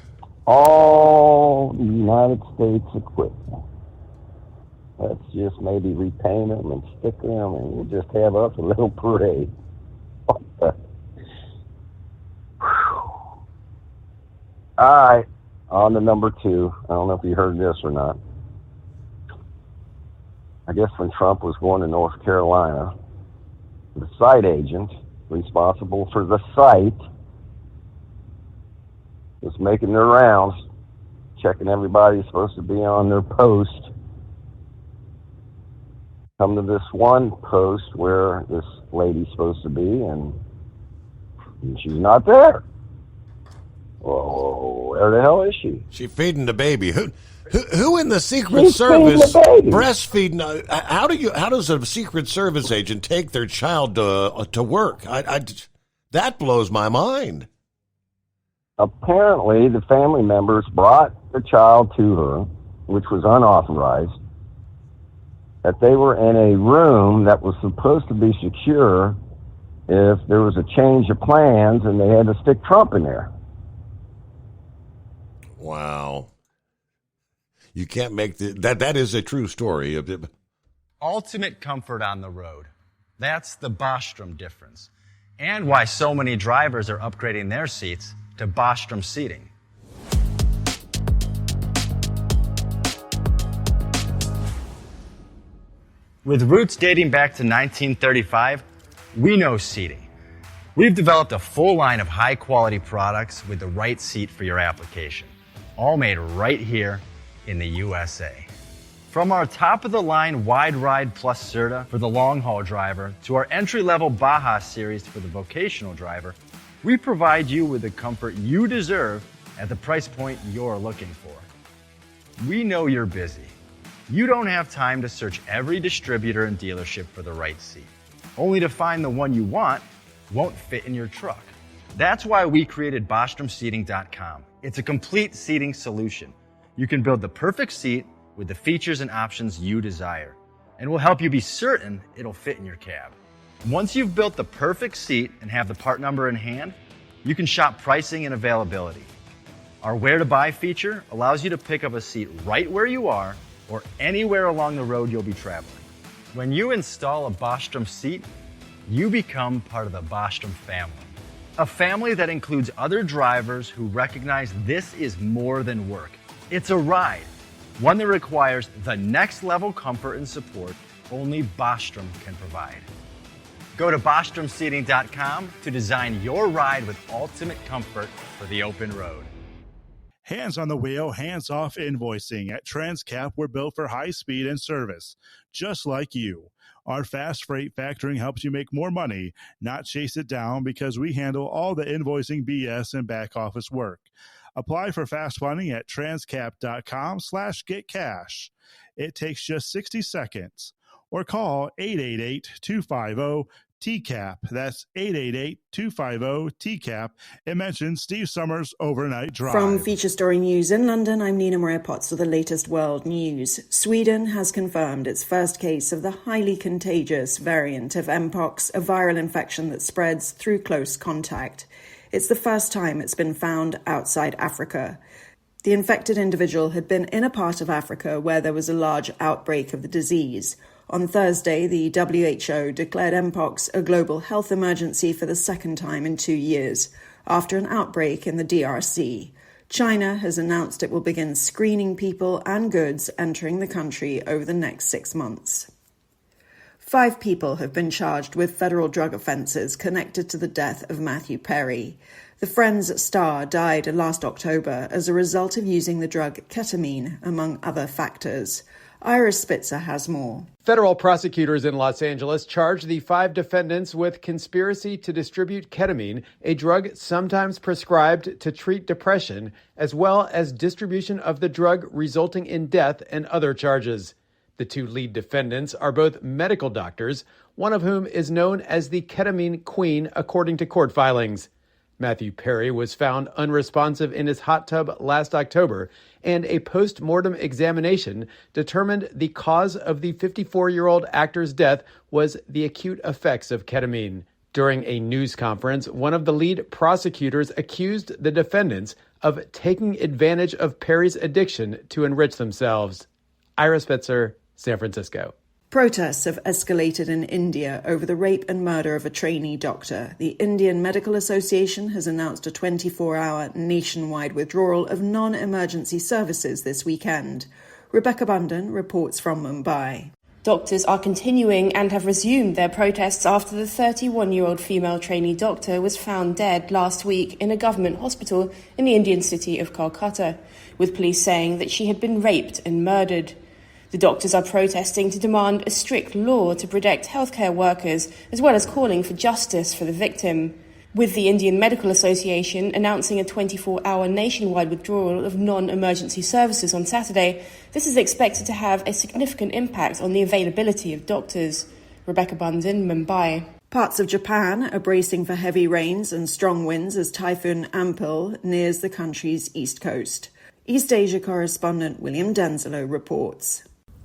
All United States equipment. Let's just maybe repaint them and stick them, and we'll just have us a little parade. All right, on to number 2. I don't know if you heard this or not. I guess when Trump was going to North Carolina, the site agent responsible for the site was making their rounds, checking everybody's supposed to be on their post. Come to this one post where this lady's supposed to be, and she's not there. Oh, where the hell is she? She's feeding the baby. Who in the Secret Service breastfeeding? How does a Secret Service agent take their child to work? That blows my mind. Apparently, the family members brought the child to her, which was unauthorized, that they were in a room that was supposed to be secure if there was a change of plans, and they had to stick Trump in there. Wow. You can't make that is a true story. Ultimate comfort on the road. That's the Bostrom difference. And why so many drivers are upgrading their seats to Bostrom seating. With roots dating back to 1935, we know seating. We've developed a full line of high-quality products with the right seat for your application, all made right here in the USA. From our top-of-the-line Wide Ride Plus Certa for the long-haul driver to our entry-level Baja series for the vocational driver, we provide you with the comfort you deserve at the price point you're looking for. We know you're busy. You don't have time to search every distributor and dealership for the right seat, only to find the one you want won't fit in your truck. That's why we created BostromSeating.com. It's a complete seating solution. You can build the perfect seat with the features and options you desire, and we'll help you be certain it'll fit in your cab. Once you've built the perfect seat and have the part number in hand, you can shop pricing and availability. Our Where to Buy feature allows you to pick up a seat right where you are or anywhere along the road you'll be traveling. When you install a Bostrom seat, you become part of the Bostrom family. A family that includes other drivers who recognize this is more than work. It's a ride, one that requires the next level comfort and support only Bostrom can provide. Go to BostromSeating.com to design your ride with ultimate comfort for the open road. Hands on the wheel, hands off invoicing. At Transcap, we're built for high speed and service, just like you. Our fast freight factoring helps you make more money, not chase it down, because we handle all the invoicing BS and back office work. Apply for fast funding at transcap.com/getcash. It takes just 60 seconds. Or call 888-250-TCAP. That's 888-250-TCAP. And mention Steve Summers Overnight Drive. From Feature Story News in London, I'm Nina Maria Potts with the latest world news. Sweden has confirmed its first case of the highly contagious variant of Mpox, a viral infection that spreads through close contact. It's the first time it's been found outside Africa. The infected individual had been in a part of Africa where there was a large outbreak of the disease. On Thursday, the WHO declared Mpox a global health emergency for the second time in 2 years, after an outbreak in the DRC. China has announced it will begin screening people and goods entering the country over the next 6 months. 5 people have been charged with federal drug offences connected to the death of Matthew Perry. The Friends star died last October as a result of using the drug ketamine, among other factors. Iris Spitzer has more. Federal prosecutors in Los Angeles charged the 5 defendants with conspiracy to distribute ketamine, a drug sometimes prescribed to treat depression, as well as distribution of the drug resulting in death and other charges. The 2 lead defendants are both medical doctors, one of whom is known as the ketamine queen, according to court filings. Matthew Perry was found unresponsive in his hot tub last October, and a post-mortem examination determined the cause of the 54-year-old actor's death was the acute effects of ketamine. During a news conference, one of the lead prosecutors accused the defendants of taking advantage of Perry's addiction to enrich themselves. Ira Spitzer, San Francisco. Protests have escalated in India over the rape and murder of a trainee doctor. The Indian Medical Association has announced a 24-hour nationwide withdrawal of non-emergency services this weekend. Rebecca Bundan reports from Mumbai. Doctors are continuing and have resumed their protests after the 31-year-old female trainee doctor was found dead last week in a government hospital in the Indian city of Kolkata, with police saying that she had been raped and murdered. The doctors are protesting to demand a strict law to protect healthcare workers, as well as calling for justice for the victim. With the Indian Medical Association announcing a 24-hour nationwide withdrawal of non-emergency services on Saturday, this is expected to have a significant impact on the availability of doctors. Rebecca Bundan, Mumbai. Parts of Japan are bracing for heavy rains and strong winds as Typhoon Ampil nears the country's east coast. East Asia correspondent William Denzelo reports.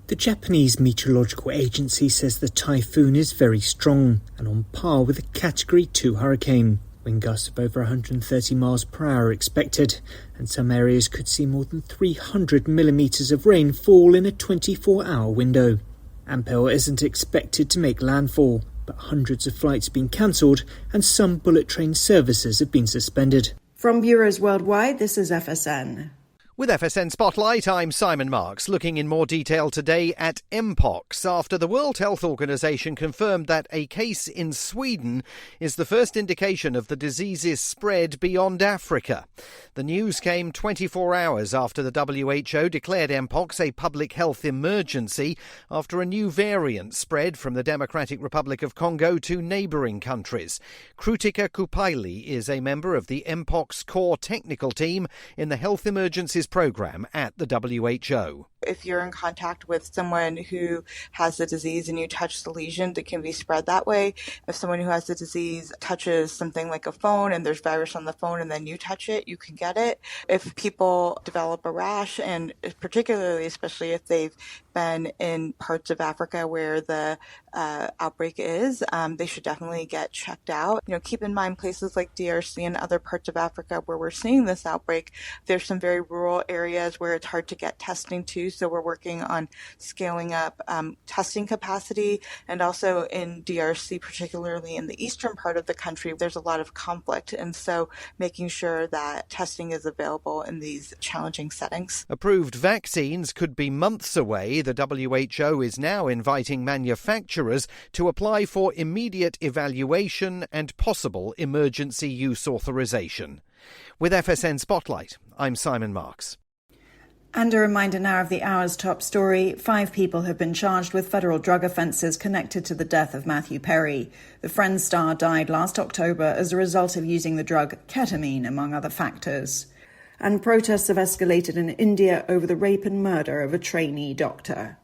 The Japanese Meteorological Agency says the typhoon is very strong and on par with a Category 2 hurricane. Wind gusts of over 130 miles per hour are expected, and some areas could see more than 300 millimetres of rain fall in a 24-hour window. Ampel isn't expected to make landfall, but hundreds of flights have been cancelled and some bullet train services have been suspended. From bureaus worldwide, this is FSN. With FSN Spotlight, I'm Simon Marks, looking in more detail today at Mpox after the World Health Organization confirmed that a case in Sweden is the first indication of the disease's spread beyond Africa. The news came 24 hours after the WHO declared Mpox a public health emergency after a new variant spread from the Democratic Republic of Congo to neighbouring countries. Krutika Kupaili is a member of the Mpox core technical team in the Health Emergencies Programme at the WHO. If you're in contact with someone who has the disease and you touch the lesion, that can be spread that way. If someone who has the disease touches something like a phone and there's virus on the phone and then you touch it, you can get it. If people develop a rash, and particularly, especially if they've been in parts of Africa where the outbreak is, they should definitely get checked out. Keep in mind places like DRC and other parts of Africa where we're seeing this outbreak, there's some very rural areas where it's hard to get testing to. So we're working on scaling up testing capacity, and also in DRC, particularly in the eastern part of the country, there's a lot of conflict. And so making sure that testing is available in these challenging settings. Approved vaccines could be months away. The WHO is now inviting manufacturers to apply for immediate evaluation and possible emergency use authorization. With FSN Spotlight, I'm Simon Marks. And a reminder now of the hour's top story. 5 people have been charged with federal drug offences connected to the death of Matthew Perry. The Friends star died last October as a result of using the drug ketamine, among other factors. And protests have escalated in India over the rape and murder of a trainee doctor.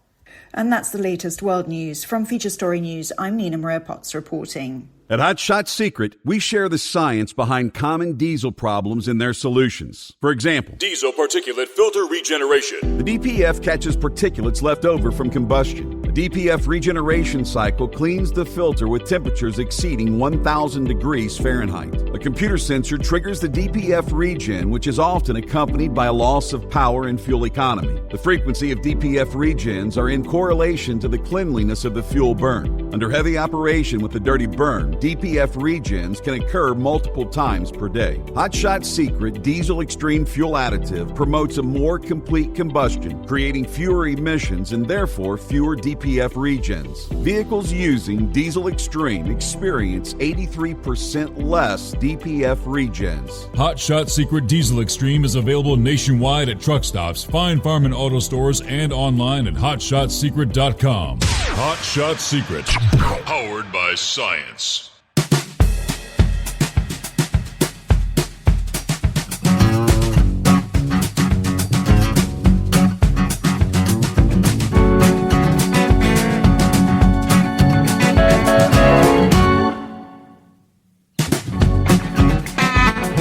And that's the latest world news. From Feature Story News, I'm Nina Maria Potts reporting. At Hot Shot Secret, we share the science behind common diesel problems and their solutions. For example, diesel particulate filter regeneration. The DPF catches particulates left over from combustion. The DPF regeneration cycle cleans the filter with temperatures exceeding 1,000 degrees Fahrenheit. A computer sensor triggers the DPF regen, which is often accompanied by a loss of power and fuel economy. The frequency of DPF regens are in correlation to the cleanliness of the fuel burn. Under heavy operation with the dirty burn, DPF regens can occur multiple times per day. Hot Shot Secret Diesel Extreme Fuel Additive promotes a more complete combustion, creating fewer emissions and therefore fewer DPF DPF regions. Vehicles using Diesel Extreme experience 83% less DPF regions. Hot Shot Secret Diesel Extreme is available nationwide at truck stops, fine farm and auto stores, and online at hotshotsecret.com. Hot Shot Secret, powered by science.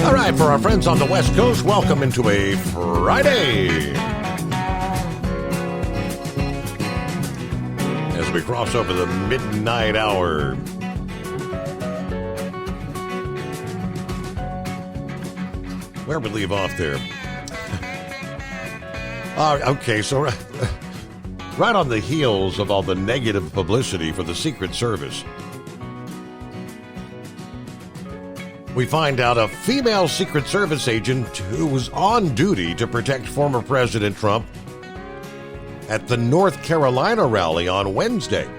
All right, for our friends on the West Coast, welcome into a Friday. As we cross over the midnight hour. Where we leave off there? Okay, so right on the heels of all the negative publicity for the Secret Service, we find out a female Secret Service agent who was on duty to protect former President Trump at the North Carolina rally on Wednesday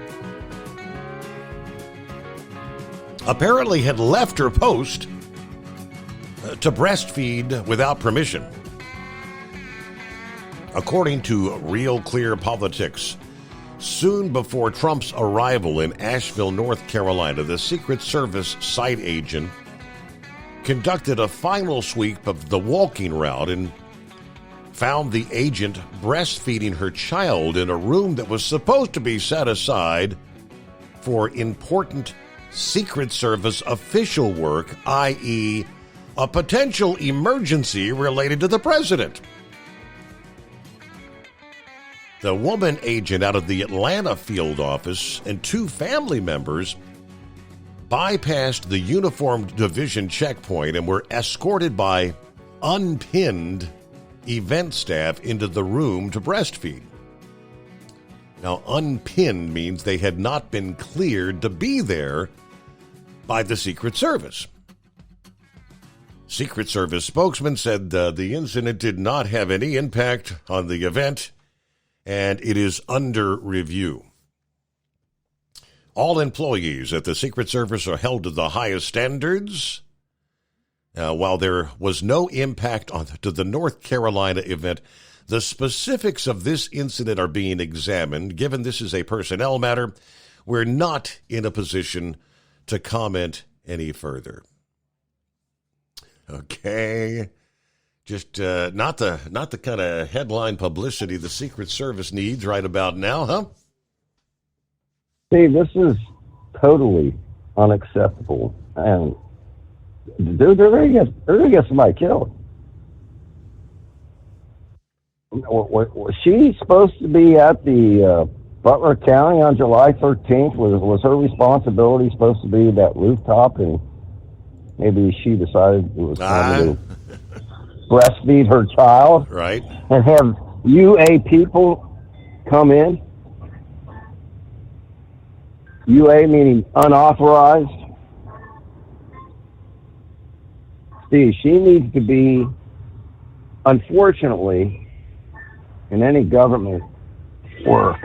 apparently had left her post to breastfeed without permission. According to Real Clear Politics, soon before Trump's arrival in Asheville, North Carolina, the Secret Service site agent conducted a final sweep of the walking route and found the agent breastfeeding her child in a room that was supposed to be set aside for important Secret Service official work, i.e., a potential emergency related to the president. The woman agent out of the Atlanta field office and two family members bypassed the uniformed division checkpoint and were escorted by unpinned event staff into the room to breastfeed. Now, unpinned means they had not been cleared to be there by the Secret Service. Secret Service spokesman said the incident did not have any impact on the event and it is under review. All employees at the Secret Service are held to the highest standards. While there was no impact to the North Carolina event, the specifics of this incident are being examined. Given this is a personnel matter, we're not in a position to comment any further. Okay. Just not the kind of headline publicity the Secret Service needs right about now, huh? See, this is totally unacceptable, and they're going to get somebody killed. Was she supposed to be at the Butler County on July 13th? Was her responsibility supposed to be that rooftop, and maybe she decided it was time to breastfeed her child? Right. And have UA people come in? UA meaning unauthorized. See, she needs to be, unfortunately, in any government work,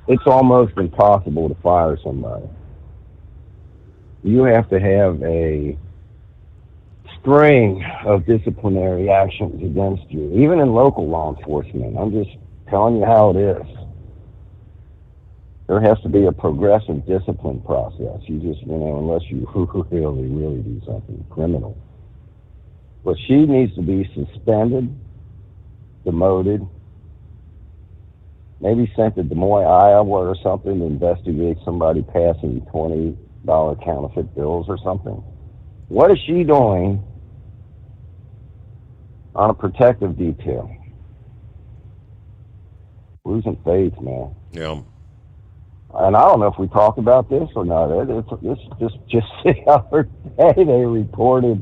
it's almost impossible to fire somebody. You have to have a string of disciplinary actions against you, even in local law enforcement. I'm just telling you how it is. There has to be a progressive discipline process. You just, unless you really do something criminal. But she needs to be suspended, demoted, maybe sent to Des Moines, Iowa or something to investigate somebody passing $20 counterfeit bills or something. What is she doing on a protective detail? Losing faith, man. Yeah. And I don't know if we talked about this or not. It's just the other day they reported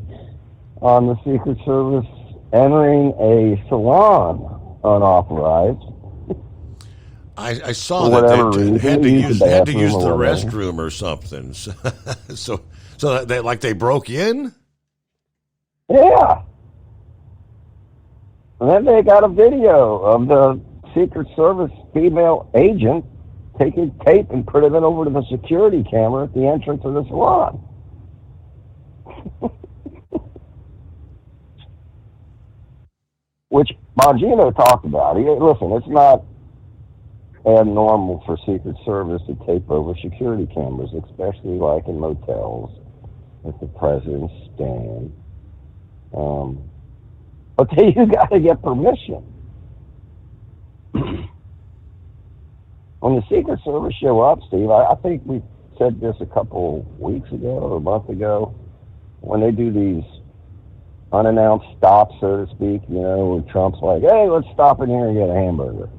on the Secret Service entering a salon unauthorized. I saw that they had to use the restroom or something. So they broke in? Yeah. And then they got a video of the Secret Service female agent taking tape and putting it over to the security camera at the entrance of the salon. Which Bongino talked about. Listen, it's not abnormal for Secret Service to tape over security cameras, especially like in motels at the president's stand. But you got to get permission. When the Secret Service show up, Steve, I think we said this a couple weeks ago or a month ago, when they do these unannounced stops, so to speak, you know, when Trump's like, hey, let's stop in here and get a hamburger.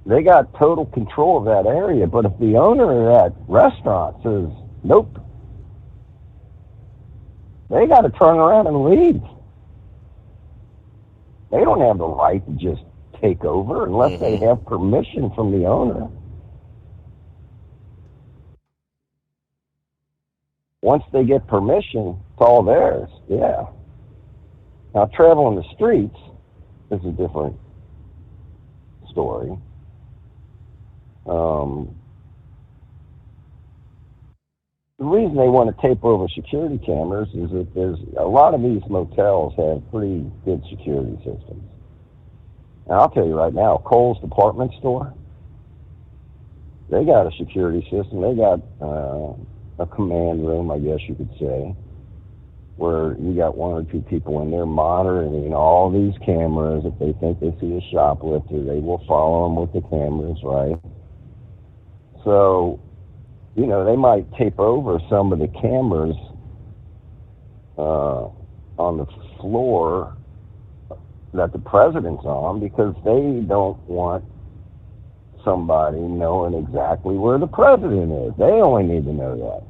They got total control of that area, but if the owner of that restaurant says, nope, they got to turn around and leave. They don't have the right to just take over unless they have permission from the owner. Once they get permission, it's all theirs, yeah. Now, traveling the streets is a different story. The reason they want to tape over security cameras is that there's a lot of these motels have pretty good security systems. And I'll tell you right now, Kohl's department store, they got a security system. They got a command room, I guess you could say, where you got one or two people in there monitoring all these cameras. If they think they see a shoplifter, they will follow them with the cameras, right? So, you know, they might tape over some of the cameras on the floor that the president's on because they don't want somebody knowing exactly where the president is. They only need to know that.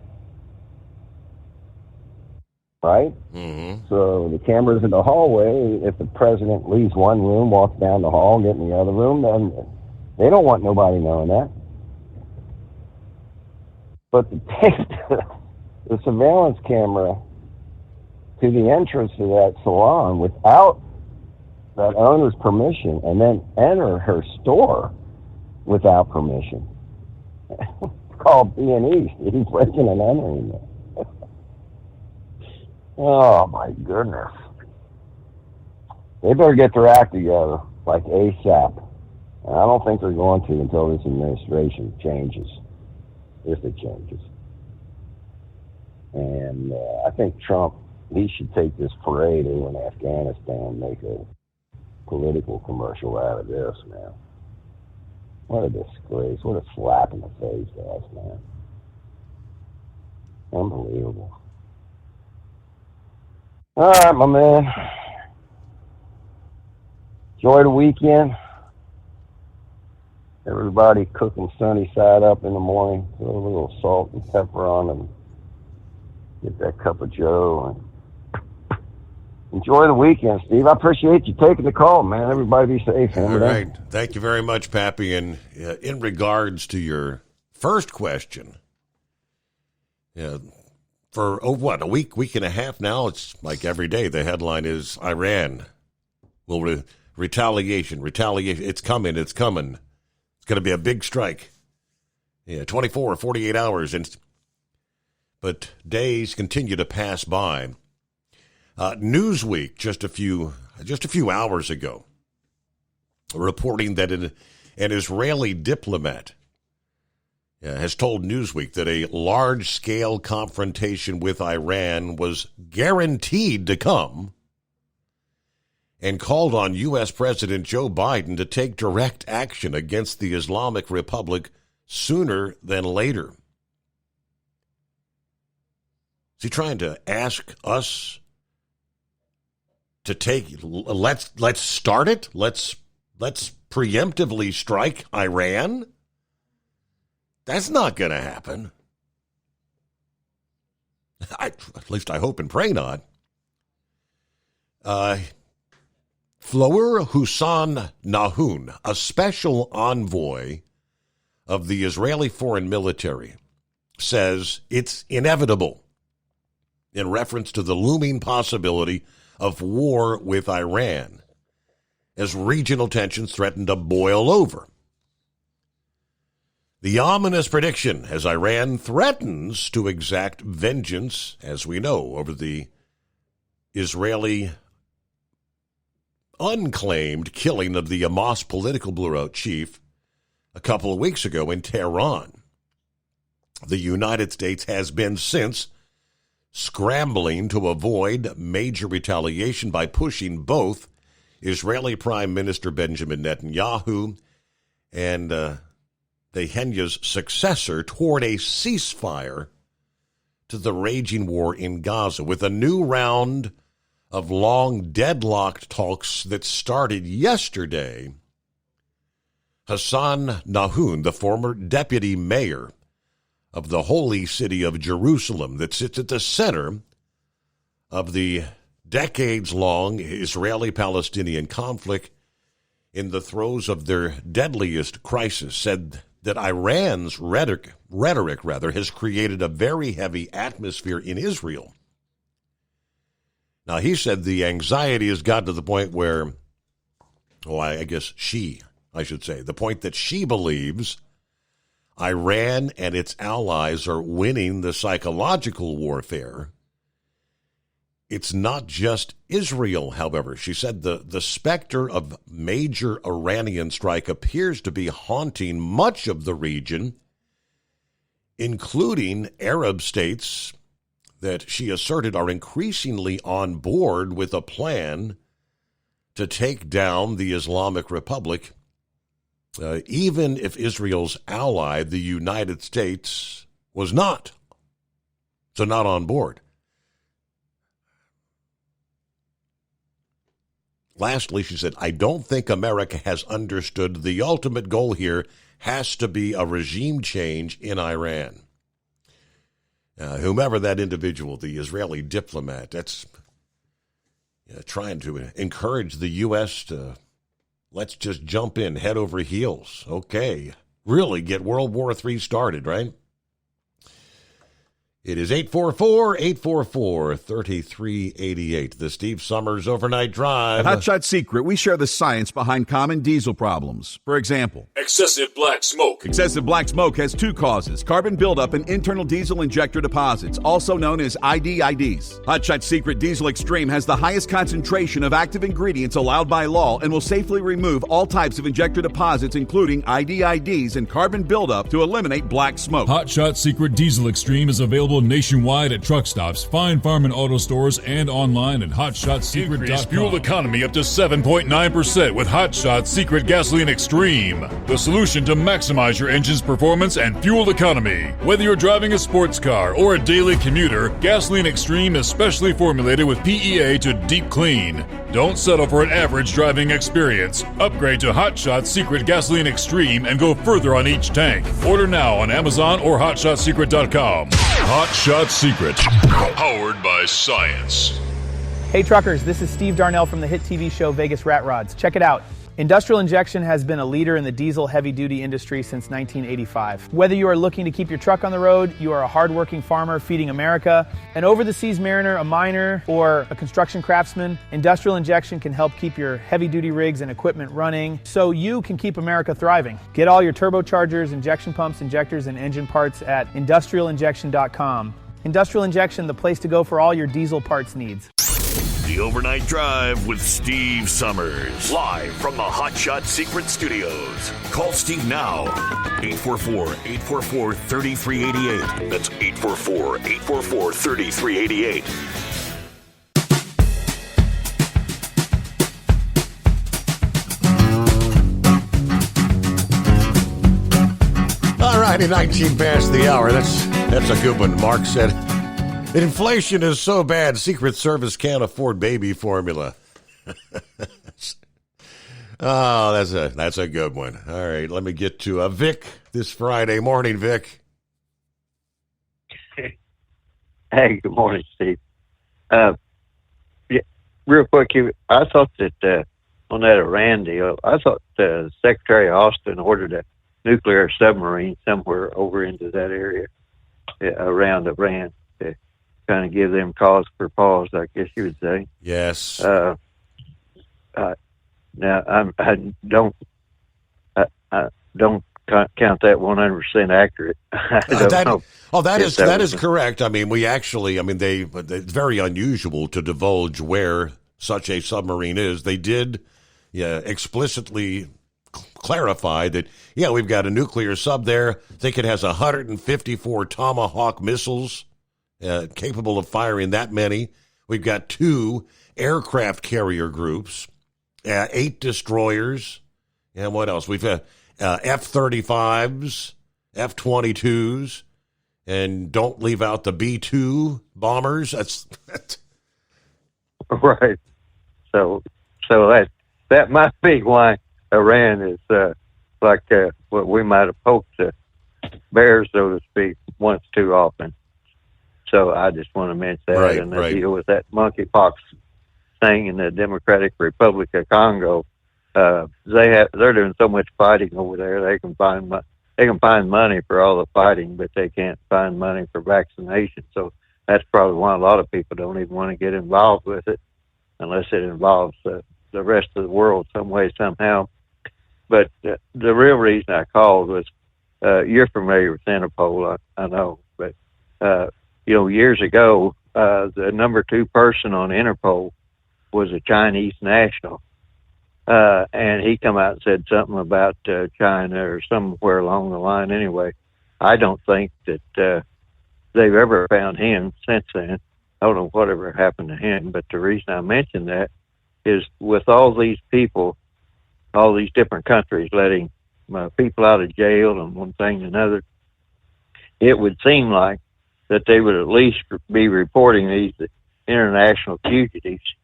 Right? Mm-hmm. So the cameras in the hallway, if the president leaves one room, walks down the hall, get in the other room, then they don't want nobody knowing that. But to take the surveillance camera to the entrance to that salon without that owner's permission and then enter her store without permission. It's called B&E. He's breaking and entering it. Oh, my goodness. They better get their act together, like ASAP. And I don't think they're going to until this administration changes, if it changes. And I think Trump, he should take this parade in Afghanistan and make a political commercial out of this, man. What a disgrace. What a slap in the face to us, man. Unbelievable. All right, my man. Enjoy the weekend. Everybody cooking sunny side up in the morning. Put a little salt and pepper on and get that cup of joe. And enjoy the weekend, Steve. I appreciate you taking the call, man. Everybody be safe. All right. Thank you very much, Pappy. And in regards to your first question, for, a week and a half now, it's like every day the headline is Iran will retaliation. It's coming. It's coming. It's going to be a big strike. 24 or 48 hours. But days continue to pass by. Newsweek, just a few hours ago, reporting that an Israeli diplomat has told Newsweek that a large-scale confrontation with Iran was guaranteed to come and called on U.S. President Joe Biden to take direct action against the Islamic Republic sooner than later. Is he trying to ask us to let's start it? Let's preemptively strike Iran? That's not going to happen. At least I hope and pray not. Flower Hussein Nahun, a special envoy of the Israeli Foreign Military, says it's inevitable in reference to the looming possibility of war with Iran. as regional tensions threaten to boil over. The ominous prediction as Iran threatens to exact vengeance, as we know, over the Israeli unclaimed killing of the Hamas political bureau chief a couple of weeks ago in Tehran. The United States has been since scrambling to avoid major retaliation by pushing both Israeli Prime Minister Benjamin Netanyahu and Netanyahu's successor toward a ceasefire to the raging war in Gaza, with a new round of long deadlocked talks that started yesterday. Hassan Nahun, the former deputy mayor of the holy city of Jerusalem that sits at the center of the decades-long Israeli-Palestinian conflict in the throes of their deadliest crisis, said that Iran's rhetoric has created a very heavy atmosphere in Israel. Now, he said the anxiety has got to the point where, the point that she believes Iran and its allies are winning the psychological warfare. It's not just Israel, however. She said the specter of major Iranian strike appears to be haunting much of the region, including Arab states that she asserted are increasingly on board with a plan to take down the Islamic Republic, even if Israel's ally, the United States, was not. So not on board. Lastly, she said, I don't think America has understood the ultimate goal here has to be a regime change in Iran. Whomever that individual, the Israeli diplomat, that's trying to encourage the U.S. to let's just jump in head over heels. Okay, really get World War III started, right? It is 844-844-3388, the Steve Summers Overnight Drive. At Hotshot Secret, we share the science behind common diesel problems. For example, excessive black smoke. Excessive black smoke has two causes: carbon buildup and internal diesel injector deposits, also known as IDIDs. Hotshot Secret Diesel Extreme has the highest concentration of active ingredients allowed by law and will safely remove all types of injector deposits, including IDIDs and carbon buildup, to eliminate black smoke. Hotshot Secret Diesel Extreme is available nationwide at truck stops, Fine Farm and auto stores, and online at hotshotsecret.com. Increase fuel economy up to 7.9% with Hotshot Secret Gasoline Extreme, the solution to maximize your engine's performance and fuel economy. Whether you're driving a sports car or a daily commuter, Gasoline Extreme is specially formulated with PEA to deep clean. Don't settle for an average driving experience. Upgrade to Hotshot Secret Gasoline Extreme and go further on each tank. Order now on Amazon or hotshotsecret.com. Hotshot Secret, powered by science. Hey truckers, this is Steve Darnell from the hit TV show Vegas Rat Rods. Check it out. Industrial Injection has been a leader in the diesel heavy-duty industry since 1985. Whether you are looking to keep your truck on the road, you are a hard-working farmer feeding America, an over-the-seas mariner, a miner, or a construction craftsman, Industrial Injection can help keep your heavy-duty rigs and equipment running so you can keep America thriving. Get all your turbochargers, injection pumps, injectors, and engine parts at industrialinjection.com. Industrial Injection, the place to go for all your diesel parts needs. The Overnight Drive with Steve Summers. Live from the Hotshot Secret Studios. Call Steve now. 844-844-3388. That's 844-844-3388. All righty, 19 past the hour. That's a good one. Mark said, inflation is so bad, Secret Service can't afford baby formula. Oh, that's a good one. All right, let me get to Vic this Friday morning. Vic. Hey, good morning, Steve. Real quick, I thought that on that Iran deal, I thought Secretary Austin ordered a nuclear submarine somewhere over into that area around Iran to kind of give them cause for pause, I guess you would say. Yes. Now I don't count that 100% accurate. That is correct. I mean, it's very unusual to divulge where such a submarine is. They did explicitly clarify that, we've got a nuclear sub there. I think it has 154 Tomahawk missiles capable of firing that many. We've got 2 aircraft carrier groups, 8 destroyers, and what else? We've got F-35s, F-22s, and don't leave out the B-2 bombers. That's right. So that might be why Iran is like what we might have poked the bears, so to speak, once too often. So I just want to mention that, right. Deal with that monkeypox thing in the Democratic Republic of Congo. They're doing so much fighting over there. They can find money for all the fighting, but they can't find money for vaccination. So that's probably why a lot of people don't even want to get involved with it, unless it involves the rest of the world some way, somehow. But the real reason I called was, you're familiar with Interpol, I know, but years ago, the number 2 person on Interpol was a Chinese national. And he come out and said something about China or somewhere along the line anyway. I don't think that they've ever found him since then. I don't know whatever happened to him, but the reason I mention that is with all these people, all these different countries letting people out of jail and one thing and another, it would seem like that they would at least be reporting these international fugitives,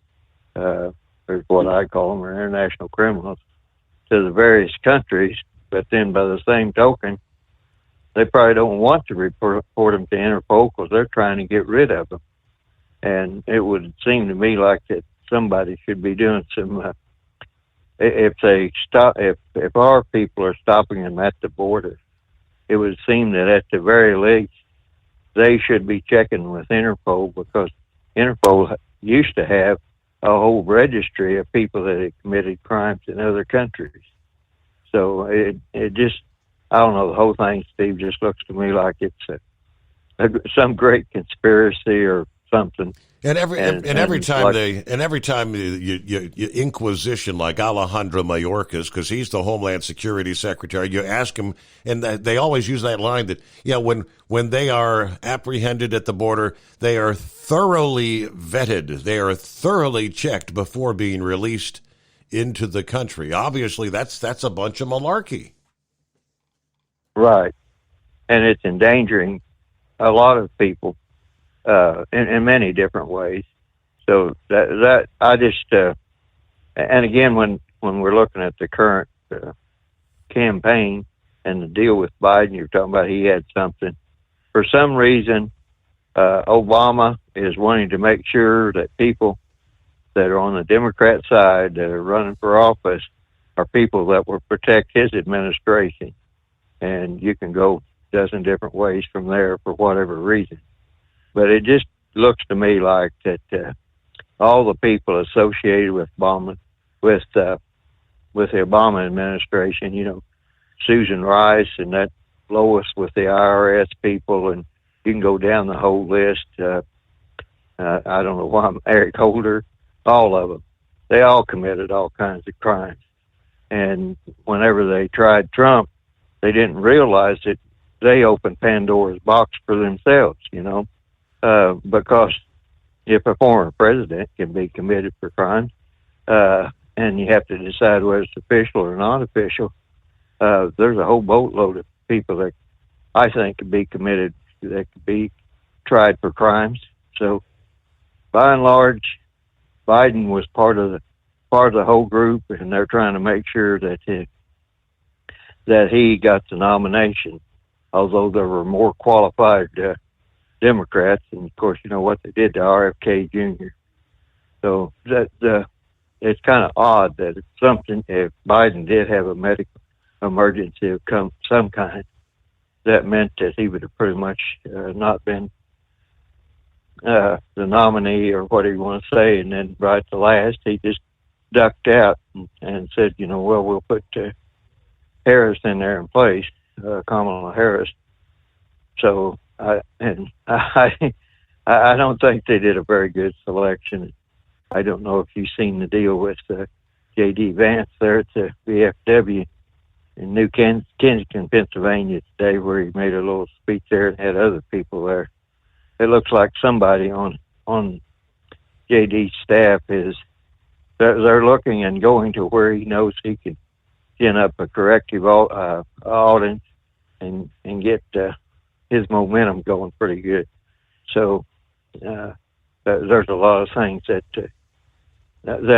or what I call them, or international criminals, to the various countries. But then by the same token, they probably don't want to report them to Interpol because they're trying to get rid of them. And it would seem to me like that somebody should be doing some, if our people are stopping them at the border, it would seem that at the very least, they should be checking with Interpol, because Interpol used to have a whole registry of people that had committed crimes in other countries. So it just, I don't know, the whole thing, Steve, just looks to me like it's some great conspiracy or something. And every time you inquisition like Alejandro Mayorkas, because he's the Homeland Security Secretary, you ask him, and they always use that line that when they are apprehended at the border, they are thoroughly vetted, they are thoroughly checked before being released into the country. Obviously, that's a bunch of malarkey. Right, and it's endangering a lot of people. In many different ways. So that I just, and again, when we're looking at the current campaign and the deal with Biden, you're talking about he had something. For some reason, Obama is wanting to make sure that people that are on the Democrat side that are running for office are people that will protect his administration. And you can go a dozen different ways from there for whatever reason. But it just looks to me like that all the people associated with Obama, with the Obama administration, Susan Rice and that Lois with the IRS people, and you can go down the whole list. I don't know why, Eric Holder, all of them. They all committed all kinds of crimes. And whenever they tried Trump, they didn't realize that they opened Pandora's box for themselves, because if a former president can be committed for crimes, and you have to decide whether it's official or not official, there's a whole boatload of people that I think could be committed, that could be tried for crimes. So by and large, Biden was part of the whole group, and they're trying to make sure that he got the nomination, although there were more qualified Democrats, and of course, you know what they did to RFK Jr. So it's kind of odd that if Biden did have a medical emergency of some kind, that meant that he would have pretty much not been the nominee or whatever you want to say, and then right to last, he just ducked out and said, well, we'll put Harris in there in place, Kamala Harris. So I don't think they did a very good selection. I don't know if you've seen the deal with J.D. Vance there at the VFW in New Kensington, Pennsylvania today, where he made a little speech there and had other people there. It looks like somebody on J.D.'s staff they're looking and going to where he knows he can gin up a corrective audience and get his momentum going pretty good. So there's a lot of things that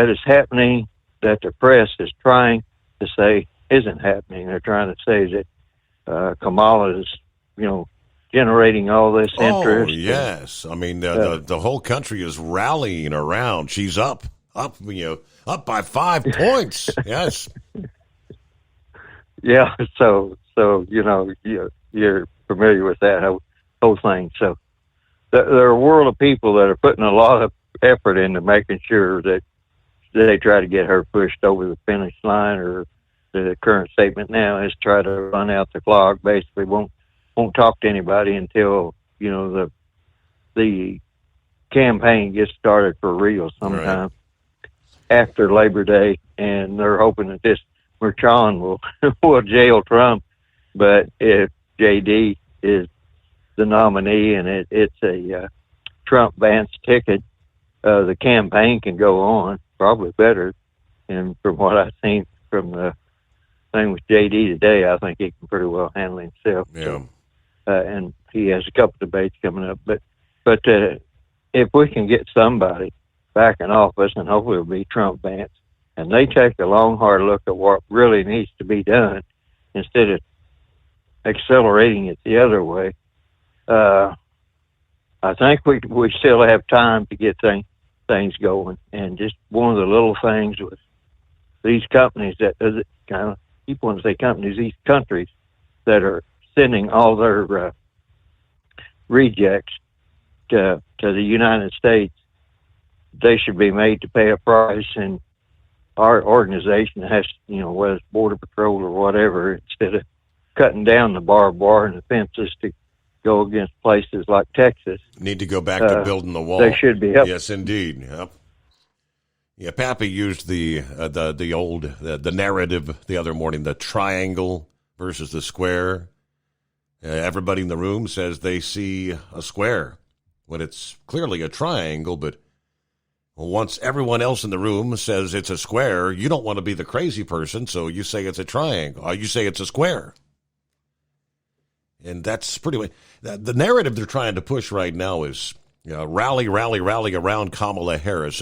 is happening that the press is trying to say isn't happening. They're trying to say that Kamala is, generating all this interest. Oh, yes. I mean, the whole country is rallying around. She's up by 5 points. Yes. Yeah. So you're familiar with that whole thing. So there are a world of people that are putting a lot of effort into making sure that they try to get her pushed over the finish line, or the current statement now is try to run out the clock. Basically, won't talk to anybody until the campaign gets started for real sometime after Labor Day, and they're hoping that this Merchan will jail Trump. But if JD is the nominee and it's a Trump-Vance ticket, the campaign can go on probably better. And from what I've seen from the thing with JD today, I think he can pretty well handle himself. Yeah. So, and he has a couple debates coming up. But if we can get somebody back in office, and hopefully it'll be Trump-Vance, and they take a long, hard look at what really needs to be done instead of accelerating it the other way, I think we still have time to get things going. And just one of the little things with these companies keep wanting to say companies, these countries that are sending all their rejects to the United States, they should be made to pay a price. And our organization has, whether it's Border Patrol or whatever, instead of cutting down the barbed wire and the fences to go against places like Texas. Need to go back to building the wall. They should be. Yes, indeed. Yep. Yeah, Pappy used the old narrative the other morning, the triangle versus the square. Everybody in the room says they see a square when it's clearly a triangle, but once everyone else in the room says it's a square, you don't want to be the crazy person, so you say it's a triangle, or you say it's a square. And that's pretty much the narrative they're trying to push right now is rally around Kamala Harris,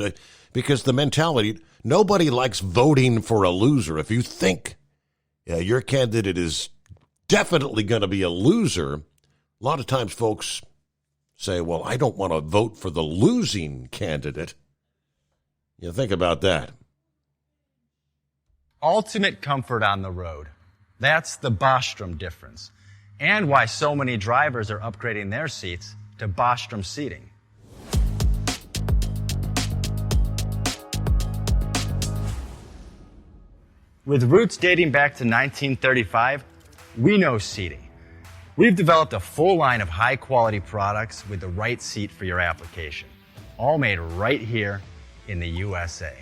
because the mentality, nobody likes voting for a loser. If you think your candidate is definitely going to be a loser, a lot of times folks say, well, I don't want to vote for the losing candidate. Think about that. Ultimate comfort on the road. That's the Bostrom difference. And why so many drivers are upgrading their seats to Bostrom seating. With roots dating back to 1935, we know seating. We've developed a full line of high-quality products with the right seat for your application, all made right here in the USA.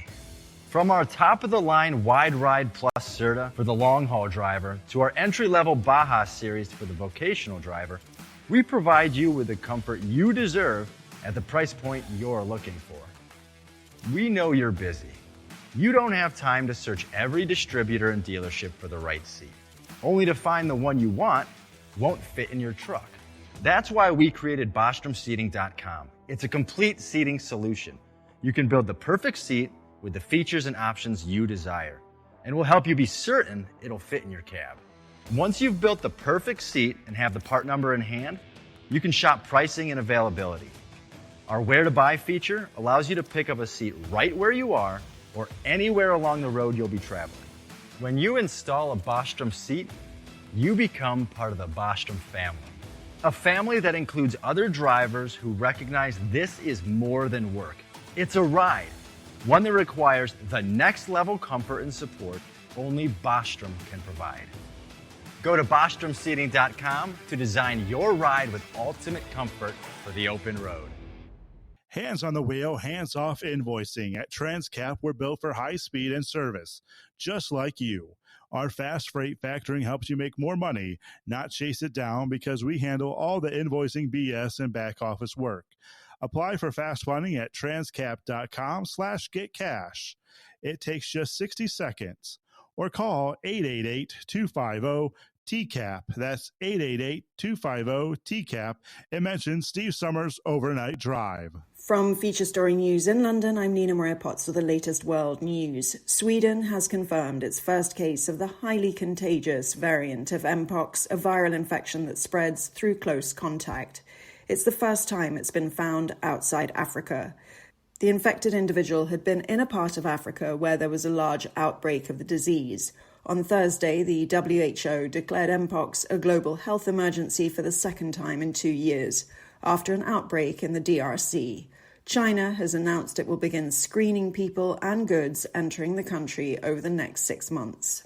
From our top-of-the-line Wide Ride Plus Certa for the long-haul driver to our entry-level Baja series for the vocational driver, we provide you with the comfort you deserve at the price point you're looking for. We know you're busy. You don't have time to search every distributor and dealership for the right seat, only to find the one you want won't fit in your truck. That's why we created BostromSeating.com. It's a complete seating solution. You can build the perfect seat with the features and options you desire, and we'll help you be certain it'll fit in your cab. Once you've built the perfect seat and have the part number in hand, you can shop pricing and availability. Our Where to Buy feature allows you to pick up a seat right where you are or anywhere along the road you'll be traveling. When you install a Bostrom seat, you become part of the Bostrom family. A family that includes other drivers who recognize this is more than work. It's a ride. one that requires the next level comfort and support only Bostrom can provide. Go to BostromSeating.com to design your ride with ultimate comfort for the open road. Hands on the wheel, hands off invoicing. At Transcap, we're built for high speed and service, just like you. Our fast freight factoring helps you make more money, not chase it down, because we handle all the invoicing BS and back office work. Apply for fast funding at transcap.com/getcash. It takes just 60 seconds. Or call 888-250-TCAP. That's 888-250-TCAP. And mention Steve Summers' Overnight Drive. From Feature Story News in London, I'm Nina Maria Potts with the latest world news. Sweden has confirmed its first case of the highly contagious variant of Mpox, a viral infection that spreads through close contact. It's the first time it's been found outside Africa. The infected individual had been in a part of Africa where there was a large outbreak of the disease. On Thursday, the WHO declared Mpox a global health emergency for the second time in 2 years, after an outbreak in the DRC. China has announced it will begin screening people and goods entering the country over the next 6 months.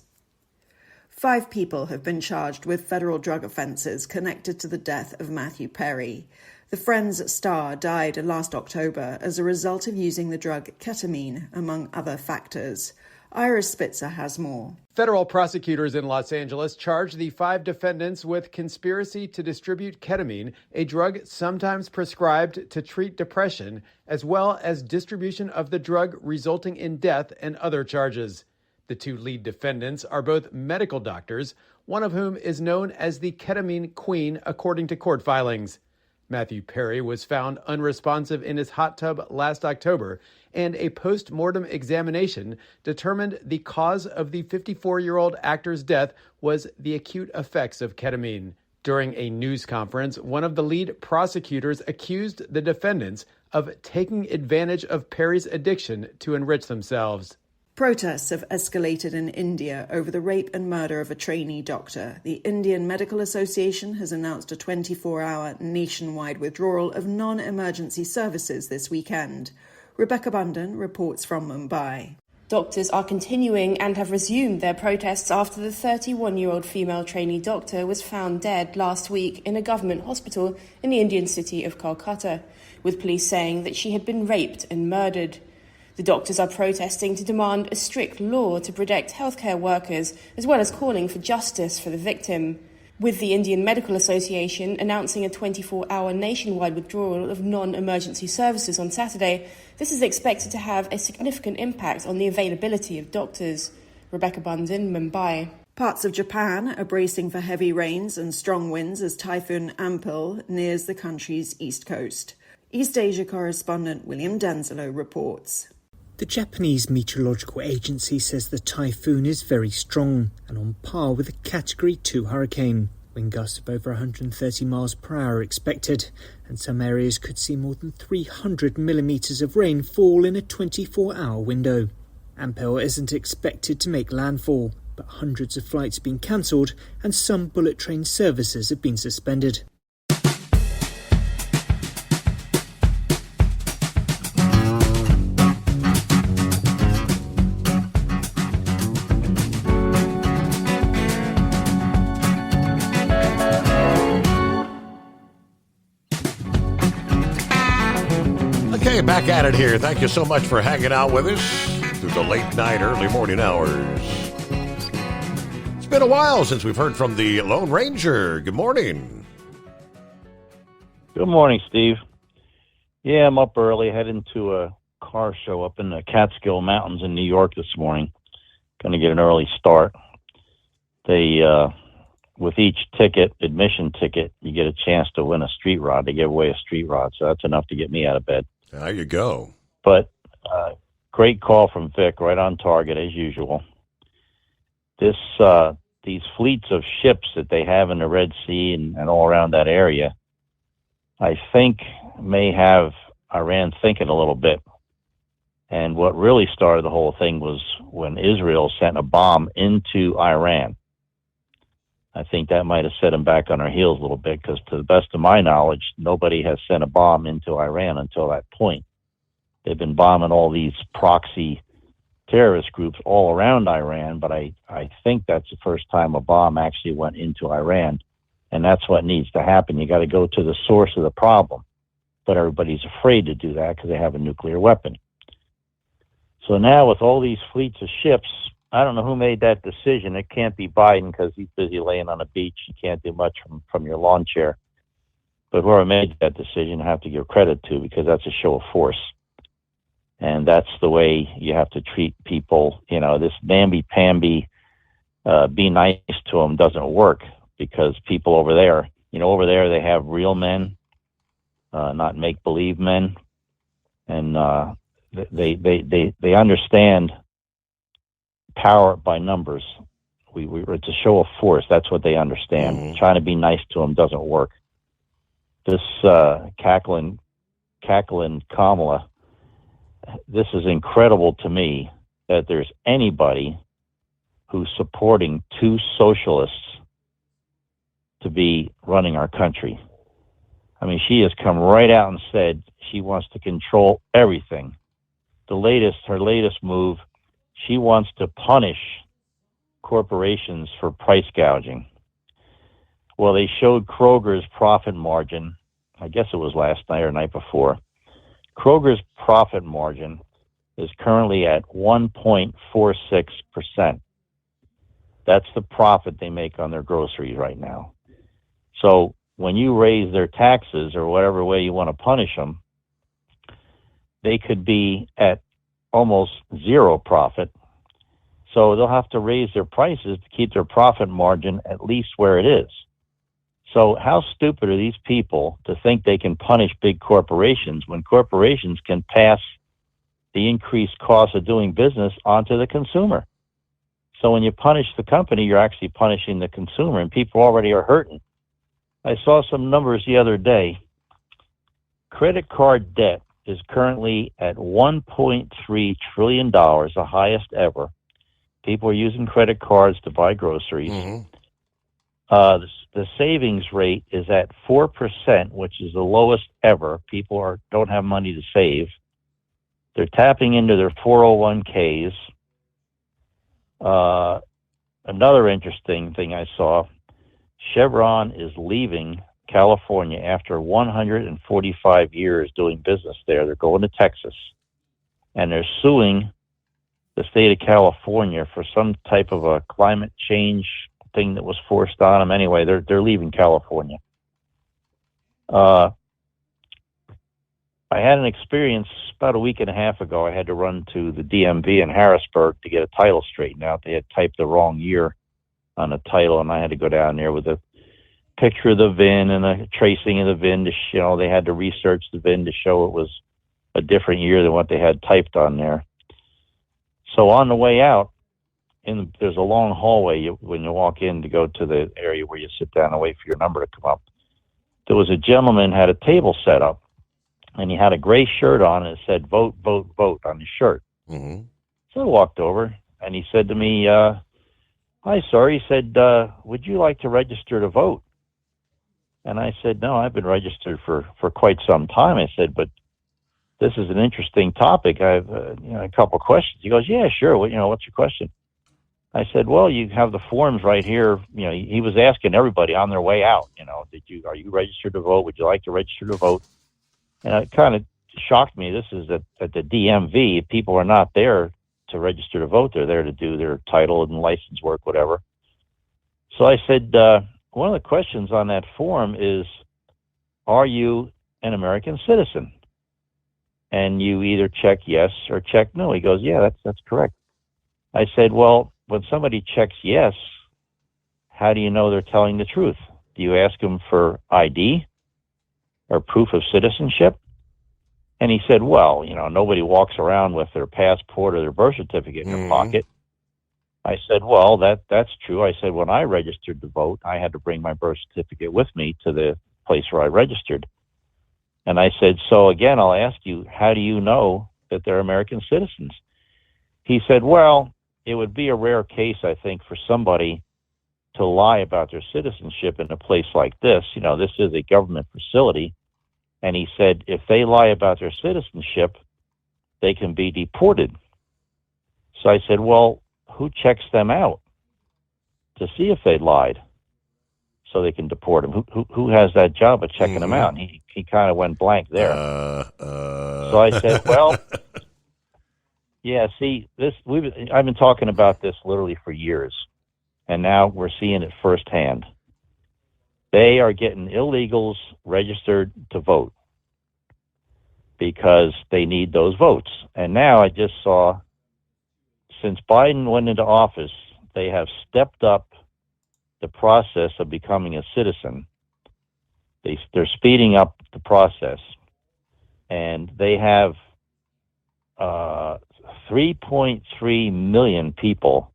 5 people have been charged with federal drug offences connected to the death of Matthew Perry. The Friends star died last October as a result of using the drug ketamine, among other factors. Iris Spitzer has more. Federal prosecutors in Los Angeles charged the 5 defendants with conspiracy to distribute ketamine, a drug sometimes prescribed to treat depression, as well as distribution of the drug resulting in death and other charges. The 2 lead defendants are both medical doctors, one of whom is known as the ketamine queen, according to court filings. Matthew Perry was found unresponsive in his hot tub last October, and a post-mortem examination determined the cause of the 54-year-old actor's death was the acute effects of ketamine. During a news conference, one of the lead prosecutors accused the defendants of taking advantage of Perry's addiction to enrich themselves. Protests have escalated in India over the rape and murder of a trainee doctor. The Indian Medical Association has announced a 24-hour nationwide withdrawal of non-emergency services this weekend. Rebecca Bundan reports from Mumbai. Doctors are continuing and have resumed their protests after the 31-year-old female trainee doctor was found dead last week in a government hospital in the Indian city of Kolkata, with police saying that she had been raped and murdered. The doctors are protesting to demand a strict law to protect healthcare workers, as well as calling for justice for the victim. With the Indian Medical Association announcing a 24-hour nationwide withdrawal of non-emergency services on Saturday, this is expected to have a significant impact on the availability of doctors. Rebecca Bundan, Mumbai. Parts of Japan are bracing for heavy rains and strong winds as Typhoon Ampil nears the country's east coast. East Asia correspondent William Denzelo reports. The Japanese Meteorological Agency says the typhoon is very strong and on par with a Category 2 hurricane. Wind gusts of over 130 miles per hour are expected, and some areas could see more than 300 millimetres of rain fall in a 24-hour window. Ampel isn't expected to make landfall, but hundreds of flights have been cancelled and some bullet train services have been suspended. Okay, back at it here. Thank you so much for hanging out with us through the late night, early morning hours. It's been a while since we've heard from the Lone Ranger. Good morning. Good morning, Steve. Yeah, I'm up early, heading to a car show up in the Catskill Mountains in New York this morning. Going to get an early start. They, with each admission ticket, you get a chance to win a street rod. They give away a street rod, so that's enough to get me out of bed. There you go. But great call from Vic, right on target as usual. These fleets of ships that they have in the Red Sea and all around that area, I think may have Iran thinking a little bit. And what really started the whole thing was when Israel sent a bomb into Iran. I think that might have set them back on their heels a little bit, because to the best of my knowledge, nobody has sent a bomb into Iran until that point. they've been bombing all these proxy terrorist groups all around Iran, but I think that's the first time a bomb actually went into Iran, and that's what needs to happen. You got to go to the source of the problem, but everybody's afraid to do that because they have a nuclear weapon. So now with all these fleets of ships, I don't know who made that decision. It can't be Biden because he's busy laying on a beach. You can't do much from your lawn chair. But whoever made that decision, I have to give credit to, because that's a show of force. And that's the way you have to treat people. You know, this namby-pamby, be nice to them doesn't work, because people over there, they have real men, not make-believe men. And they understand power by numbers. It's a show of force. That's what they understand. Mm-hmm. Trying to be nice to them doesn't work. This cackling Kamala, this is incredible to me that there's anybody who's supporting two socialists to be running our country. I mean, she has come right out and said she wants to control everything. Her latest move, she wants to punish corporations for price gouging. Well, they showed Kroger's profit margin, I guess it was last night or night before. Kroger's profit margin is currently at 1.46%. That's the profit they make on their groceries right now. So when you raise their taxes, or whatever way you want to punish them, they could be at almost zero profit. So they'll have to raise their prices to keep their profit margin at least where it is. So how stupid are these people to think they can punish big corporations when corporations can pass the increased cost of doing business onto the consumer? So when you punish the company, you're actually punishing the consumer, and people already are hurting. I saw some numbers the other day. Credit card debt is currently at $1.3 trillion, the highest ever. People are using credit cards to buy groceries. Mm-hmm. The savings rate is at 4%, which is the lowest ever. People don't have money to save. They're tapping into their 401ks. Another interesting thing I saw, Chevron is leaving California after 145 years doing business there. They're going to Texas, and they're suing the state of California for some type of a climate change thing that was forced on them. Anyway, they're leaving California. I had an experience about a week and a half ago. I had to run to the DMV in Harrisburg to get a title straightened out. They had typed the wrong year on the title, and I had to go down there with a picture of the VIN and a tracing of the VIN to show. They had to research the VIN to show it was a different year than what they had typed on there. So on the way out, there's a long hallway when you walk in to go to the area where you sit down and wait for your number to come up. There was a gentleman had a table set up, and he had a gray shirt on, and it said "Vote, vote, vote" on his shirt. Mm-hmm. So I walked over, and he said to me, "Hi, sir." He said, "Would you like to register to vote?" And I said, "No, I've been registered for quite some time." I said, "But this is an interesting topic. I have a couple of questions." He goes, "Yeah, sure. What's your question?" I said, "Well, you have the forms right here." He was asking everybody on their way out, are you registered to vote? Would you like to register to vote? And it kind of shocked me. This is at the DMV. People are not there to register to vote. They're there to do their title and license work, whatever. So I said, one of the questions on that form is, are you an American citizen? And you either check yes or check no. He goes, "Yeah, that's correct." I said, "Well, when somebody checks yes, how do you know they're telling the truth? Do you ask them for ID or proof of citizenship?" And he said, "Well, nobody walks around with their passport or their birth certificate in their pocket." I said, "Well, that's true." I said, "When I registered to vote, I had to bring my birth certificate with me to the place where I registered." And I said, "So again, I'll ask you, how do you know that they're American citizens?" He said, "Well, it would be a rare case, I think, for somebody to lie about their citizenship in a place like this. This is a government facility." And he said, if they lie about their citizenship, they can be deported. So I said, well, who checks them out to see if they lied so they can deport them? Who has that job of checking them out? And he kind of went blank there. So I said, well, yeah, see, I've been talking about this literally for years, and now we're seeing it firsthand. They are getting illegals registered to vote because they need those votes. And now I just saw, since Biden went into office, they have stepped up the process of becoming a citizen. They're speeding up the process, and they have 3.3 million people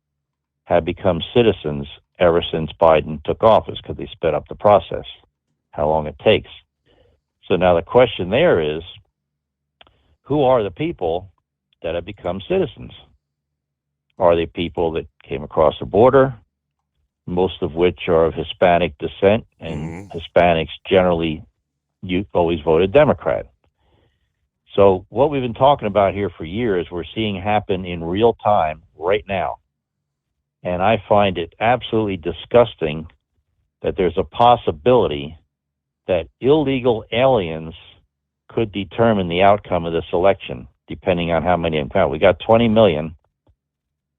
have become citizens ever since Biden took office because they sped up the process, how long it takes. So now the question there is, who are the people that have become citizens? Are they people that came across the border, most of which are of Hispanic descent, and Hispanics generally always voted Democrat? So what we've been talking about here for years, we're seeing happen in real time right now. And I find it absolutely disgusting that there's a possibility that illegal aliens could determine the outcome of this election, depending on how many count. We got 20 million.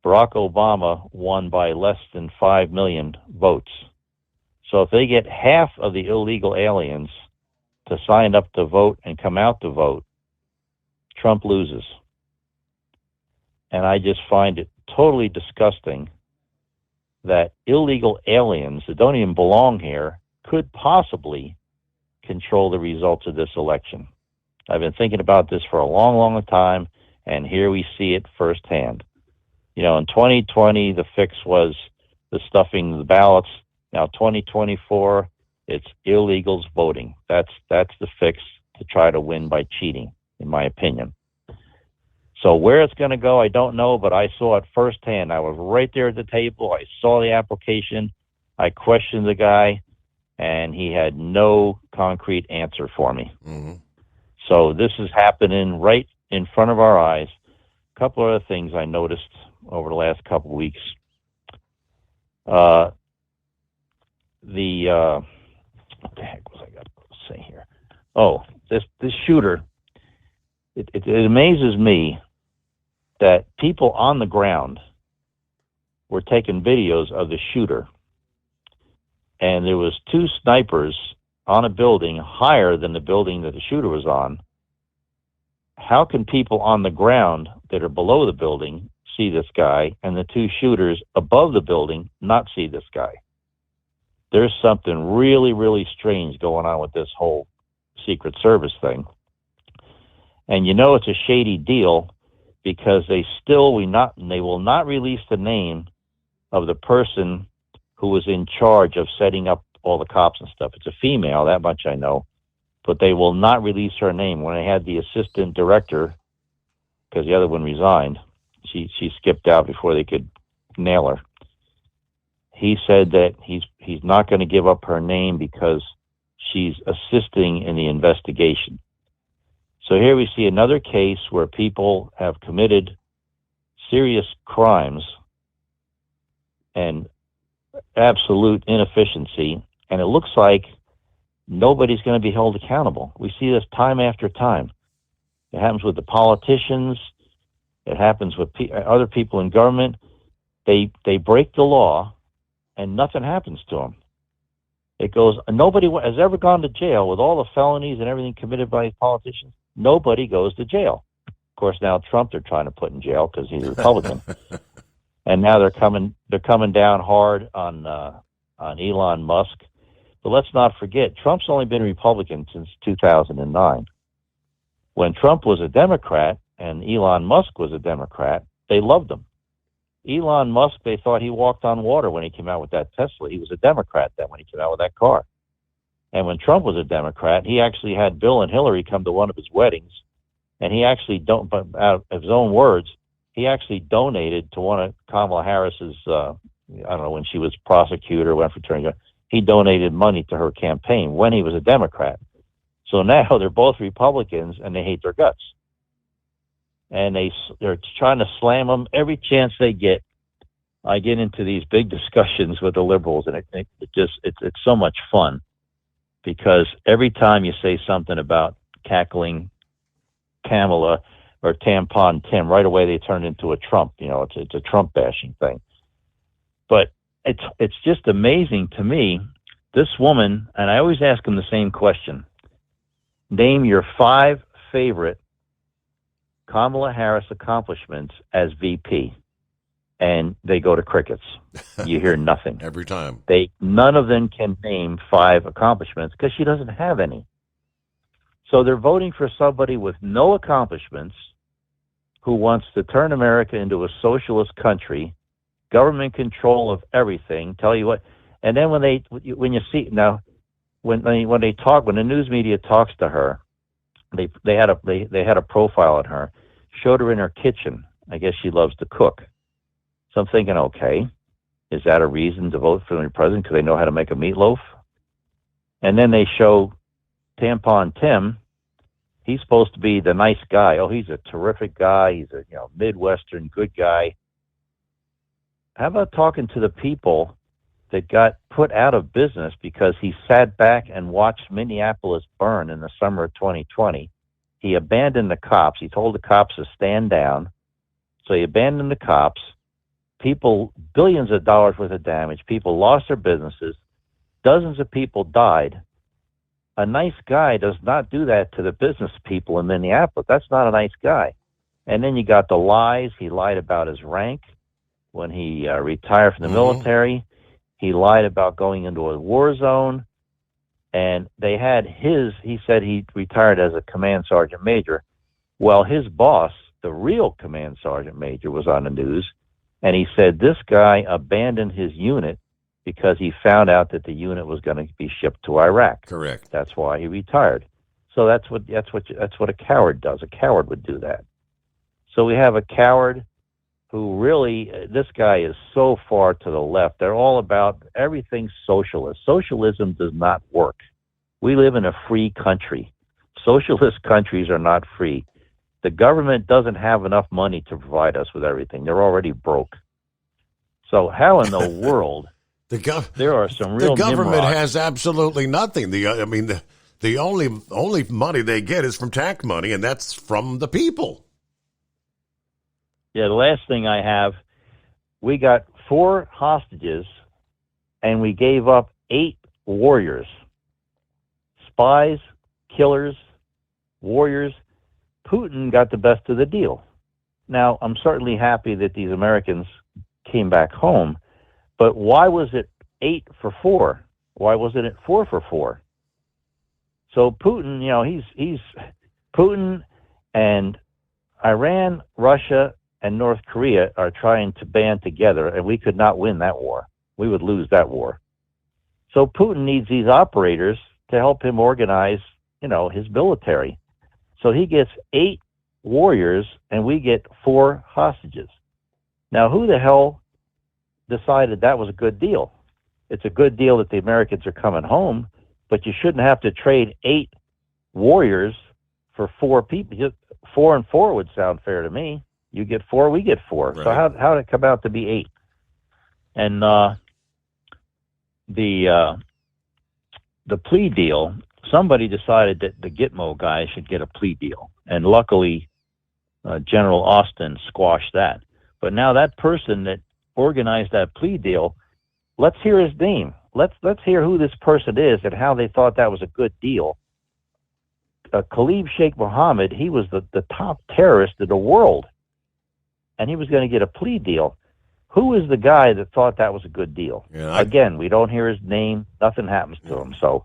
Barack Obama won by less than 5 million votes. So if they get half of the illegal aliens to sign up to vote and come out to vote, Trump loses. And I just find it totally disgusting that illegal aliens that don't even belong here could possibly control the results of this election. I've been thinking about this for a long, long time, and here we see it firsthand. You know, in 2020, the fix was the stuffing the ballots. Now, 2024, it's illegals voting. That's the fix to try to win by cheating, in my opinion. So where it's going to go, I don't know, but I saw it firsthand. I was right there at the table. I saw the application. I questioned the guy, and he had no concrete answer for me. So this is happening right in front of our eyes. A couple other things I noticed over the last couple of weeks. What the heck was I got to say here? Oh, this shooter. It amazes me that people on the ground were taking videos of the shooter, and there was 2 snipers on a building higher than the building that the shooter was on. How can people on the ground that are below the building see this guy, and the 2 shooters above the building not see this guy? There's something really, really strange going on with this whole Secret Service thing. And you know it's a shady deal because they will not release the name of the person who was in charge of setting up all the cops and stuff. It's a female, that much I know, but they will not release her name. When I had the assistant director, because the other one resigned, she skipped out before they could nail her. He said that he's not going to give up her name because she's assisting in the investigation. So here we see another case where people have committed serious crimes and absolute inefficiency, and it looks like nobody's going to be held accountable. We see this time after time. It happens with the politicians. It happens with other people in government. They break the law, and nothing happens to them. It goes. Nobody has ever gone to jail with all the felonies and everything committed by these politicians. Nobody goes to jail. Of course, now Trump they're trying to put in jail because he's a Republican, and now they're coming down hard on Elon Musk. But let's not forget, Trump's only been Republican since 2009. When Trump was a Democrat and Elon Musk was a Democrat, they loved him. Elon Musk, they thought he walked on water when he came out with that Tesla. He was a Democrat then when he came out with that car. And when Trump was a Democrat, he actually had Bill and Hillary come to one of his weddings, and he actually out of his own words, he actually donated to one of Kamala Harris's, I don't know, when she was prosecutor, went for attorney, he donated money to her campaign when he was a Democrat. So now they're both Republicans, and they hate their guts. and they're trying to slam them every chance they get. I get into these big discussions with the liberals, and it's so much fun, because every time you say something about cackling Kamala or Tampon Tim, right away they turn into a Trump. It's a Trump bashing thing. But it's just amazing to me. This woman, and I always ask them the same question: name your 5 favorite Kamala Harris accomplishments as VP. And they go to crickets. You hear nothing. Every time. None of them can name 5 accomplishments because she doesn't have any. So they're voting for somebody with no accomplishments who wants to turn America into a socialist country, government control of everything, tell you what. And then when you see now, when they talk, when the news media talks to her, they had a profile on her, showed her in her kitchen. I guess she loves to cook. So I'm thinking, okay, is that a reason to vote for the president because they know how to make a meatloaf? And then they show Tampon Tim. He's supposed to be the nice guy. Oh, he's a terrific guy. He's a Midwestern good guy. How about talking to the people that got put out of business because he sat back and watched Minneapolis burn in the summer of 2020? He abandoned the cops. He told the cops to stand down. So he abandoned the cops. People, billions of dollars worth of damage. People lost their businesses. Dozens of people died. A nice guy does not do that to the business people in Minneapolis. That's not a nice guy. And then you got the lies. He lied about his rank when he retired from the military. He lied about going into a war zone. And they had he said he retired as a command sergeant major. Well, his boss, the real command sergeant major, was on the news. And he said this guy abandoned his unit because he found out that the unit was going to be shipped to Iraq. Correct. That's why he retired. So that's what a coward does. A coward would do that. So we have a coward who really, this guy is so far to the left. They're all about everything socialist. Socialism does not work. We live in a free country. Socialist countries are not free. The government doesn't have enough money to provide us with everything. They're already broke. So how in the world? There are some real. The government nimrods. has absolutely nothing. The only money they get is from tax money, and that's from the people. Yeah, the last thing I have, we got 4 hostages, and we gave up 8 warriors, spies, killers, warriors. Putin got the best of the deal. Now, I'm certainly happy that these Americans came back home, but why was it 8 for 4? Why wasn't it 4 for 4? So Putin, he's Putin, and Iran, Russia, and North Korea are trying to band together, and we could not win that war. We would lose that war. So Putin needs these operators to help him organize, his military. So he gets 8 warriors, and we get 4 hostages. Now, who the hell decided that was a good deal? It's a good deal that the Americans are coming home, but you shouldn't have to trade 8 warriors for 4 people. Just 4 and 4 would sound fair to me. You get 4, we get 4. Right. So how did it come out to be 8? And the plea deal, somebody decided that the Gitmo guy should get a plea deal. And luckily, General Austin squashed that. But now that person that organized that plea deal, let's hear his name. Let's hear who this person is and how they thought that was a good deal. Khalid Sheikh Mohammed, he was the top terrorist in the world. And he was going to get a plea deal. Who is the guy that thought that was a good deal? Yeah, Again, we don't hear his name. Nothing happens to him. So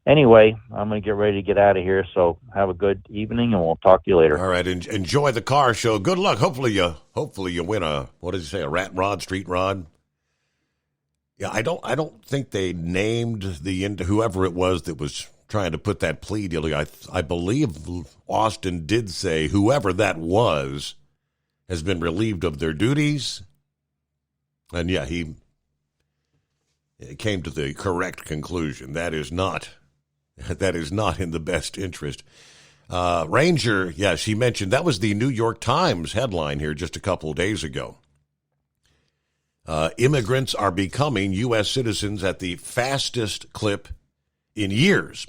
anyway, I'm going to get ready to get out of here. So have a good evening, and we'll talk to you later. All right. Enjoy the car show. Good luck. Hopefully you win a, what did you say, a rat rod, street rod? Yeah, I don't think they named whoever it was that was trying to put that plea deal. I believe Austin did say whoever that was has been relieved of their duties. And yeah, he came to the correct conclusion. That is not in the best interest. Ranger, yeah, she mentioned that was the New York Times headline here just a couple of days ago. Immigrants are becoming U.S. citizens at the fastest clip in years.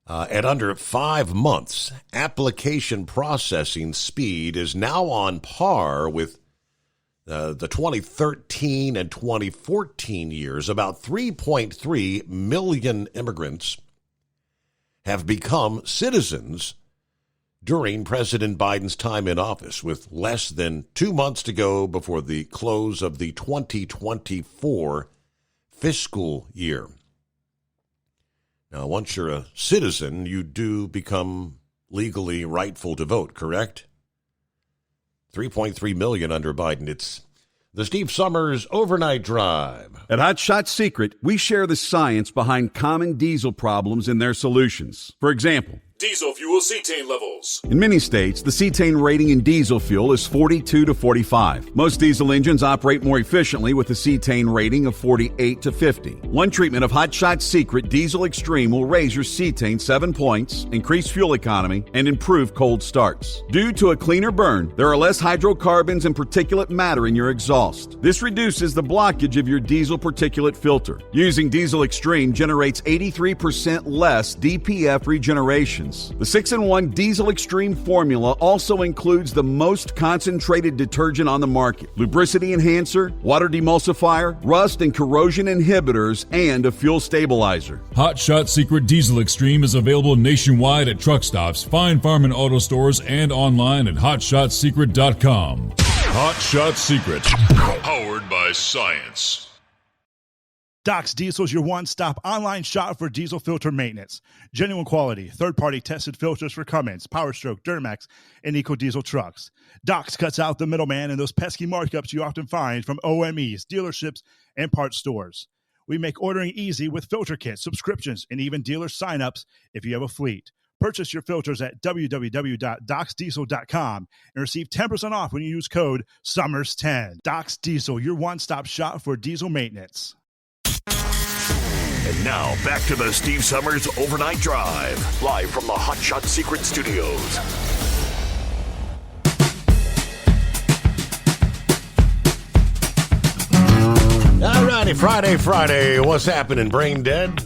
At under 5 months, application processing speed is now on par with the 2013 and 2014 years. About 3.3 million immigrants have become citizens during President Biden's time in office, with less than 2 months to go before the close of the 2024 fiscal year. Now, once you're a citizen, you do become legally rightful to vote, correct? 3.3 million under Biden. It's the Steve Summers Overnight Drive. At Hot Shot Secret, we share the science behind common diesel problems and their solutions. For example, Diesel fuel cetane levels. in many states, the cetane rating in diesel fuel is 42 to 45. Most diesel engines operate more efficiently with a cetane rating of 48 to 50. One treatment of Hot Shot Secret Diesel Extreme will raise your cetane 7 points, increase fuel economy, and improve cold starts. Due to a cleaner burn, there are less hydrocarbons and particulate matter in your exhaust. This reduces the blockage of your diesel particulate filter. Using Diesel Extreme generates 83% less DPF regeneration. The 6-in-1 Diesel Extreme formula also includes the most concentrated detergent on the market, lubricity enhancer, water demulsifier, rust and corrosion inhibitors, and a fuel stabilizer. Hot Shot Secret Diesel Extreme is available nationwide at truck stops, Fine Farm and auto stores, and online at hotshotsecret.com. Hot Shot Secret, powered by science. Doc's Diesel is your one-stop online shop for diesel filter maintenance. Genuine quality, third-party tested filters for Cummins, PowerStroke, Duramax, and EcoDiesel trucks. Doc's cuts out the middleman and those pesky markups you often find from OMEs, dealerships, and parts stores. We make ordering easy with filter kits, subscriptions, and even dealer sign-ups if you have a fleet. Purchase your filters at www.docsdiesel.com and receive 10% off when you use code SUMMERS10. Doc's Diesel, your one-stop shop for diesel maintenance. And now, back to the Steve Summers Overnight Drive, live from the Hot Shot Secret Studios. All righty, Friday. What's happening, Brain Dead?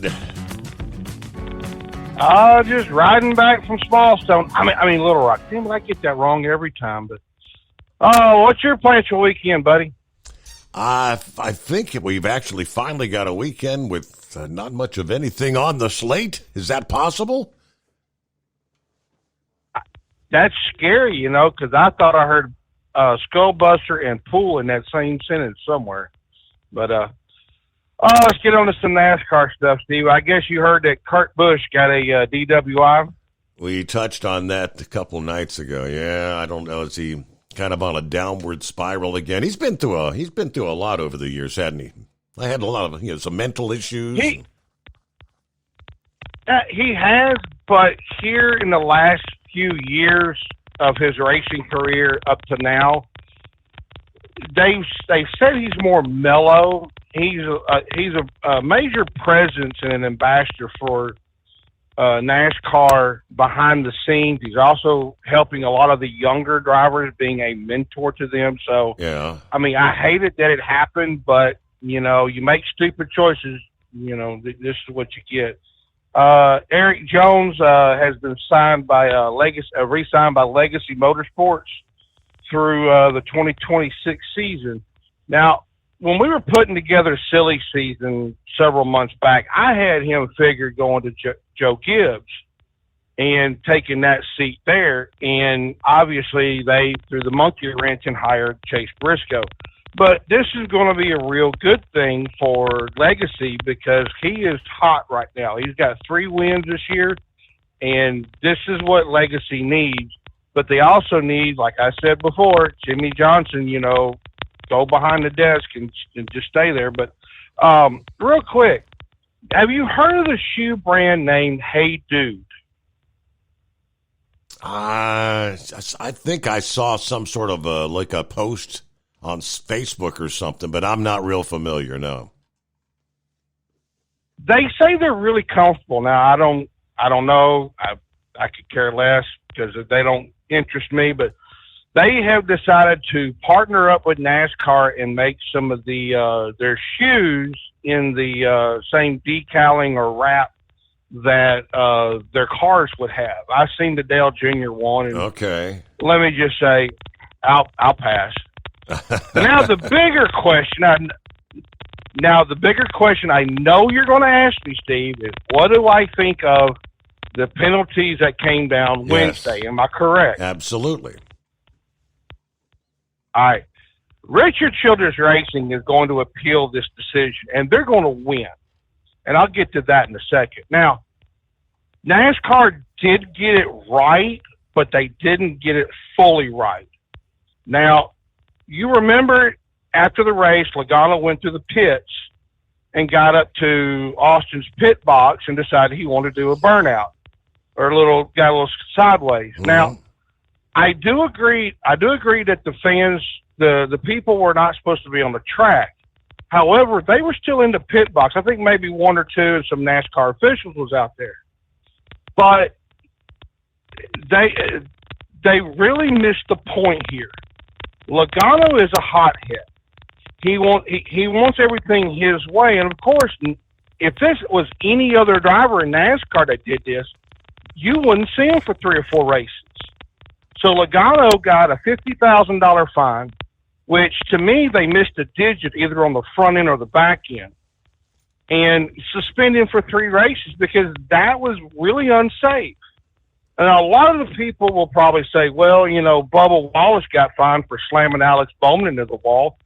Just riding back from Smallstone. I mean Little Rock. Damn, I get that wrong every time. But what's your plans for weekend, buddy? I think we've actually finally got a weekend with not much of anything on the slate. Is that possible? That's scary, because I thought I heard Skullbuster and pool in that same sentence somewhere. But let's get on to some NASCAR stuff, Steve. I guess you heard that Kurt Busch got a DWI. We touched on that a couple nights ago. Yeah, I don't know. Is he kind of on a downward spiral again? He's been through a lot over the years, hasn't he? I had a lot of some mental issues. He has, but here in the last few years of his racing career up to now, they've said he's more mellow. He's a major presence and an ambassador for NASCAR behind the scenes. He's also helping a lot of the younger drivers, being a mentor to them. So, yeah. I mean, I hated that it happened, but, you make stupid choices. This is what you get. Eric Jones has been signed by re-signed by Legacy Motorsports through the 2026 season. Now, when we were putting together Silly Season several months back, I had him figured going to Joe Gibbs and taking that seat there. And obviously they, through the monkey wrench, and hired Chase Briscoe. But this is going to be a real good thing for Legacy because he is hot right now. He's got 3 wins this year, and this is what Legacy needs. But they also need, like I said before, Jimmy Johnson, go behind the desk and just stay there. But real quick, have you heard of the shoe brand named Hey Dude? I think I saw some sort of a post on Facebook or something, but I'm not real familiar, no. They say they're really comfortable. Now, I don't know. I could care less because they don't interest me. But they have decided to partner up with NASCAR and make some of their shoes in the same decaling or wrap that their cars would have. I've seen the Dale Jr. one. And okay. Let me just say, I'll pass. Now the bigger question I know you're going to ask me, Steve, is what do I think of the penalties that came down Wednesday? Am I correct? Absolutely. All right. Richard Childress Racing is going to appeal this decision, and they're going to win. And I'll get to that in a second. Now, NASCAR did get it right, but they didn't get it fully right. Now, you remember after the race, Logano went through the pits and got up to Austin's pit box and decided he wanted to do a burnout or got a little sideways. Mm-hmm. Now, I do agree that the fans, the people were not supposed to be on the track. However, they were still in the pit box. I think maybe one or two and some NASCAR officials was out there. But they really missed the point here. Logano is a hothead. He wants everything his way. And, of course, if this was any other driver in NASCAR that did this, you wouldn't see him for 3 or 4 races. So Logano got a $50,000 fine, which to me they missed a digit either on the front end or the back end, and suspend him for 3 races because that was really unsafe. And a lot of the people will probably say, well, you know, Bubba Wallace got fined for slamming Alex Bowman into the wall.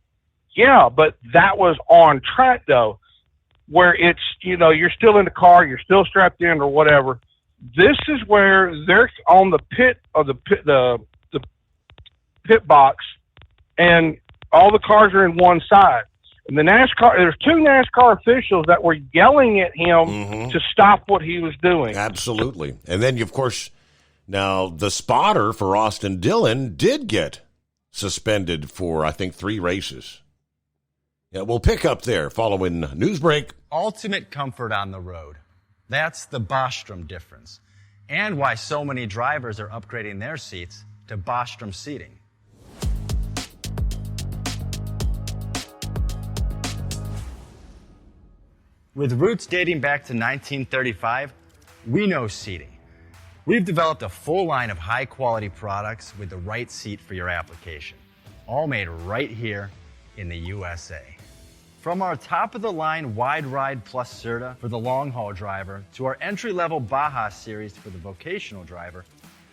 Yeah, but that was on track, though, where it's, you know, you're still in the car, you're still strapped in or whatever. This is where they're on the pit or the pit box, and all the cars are in one side. And there's 2 NASCAR officials that were yelling at him to stop what he was doing. Absolutely. And then, of course, now the spotter for Austin Dillon did get suspended for, I think, 3 races. Yeah, we'll pick up there following news break. Ultimate comfort on the road. That's the Bostrom difference, and why so many drivers are upgrading their seats to Bostrom seating. With roots dating back to 1935, we know seating. We've developed a full line of high-quality products with the right seat for your application, all made right here in the USA. From our top-of-the-line Wide Ride Plus Certa for the long-haul driver to our entry-level Baja series for the vocational driver,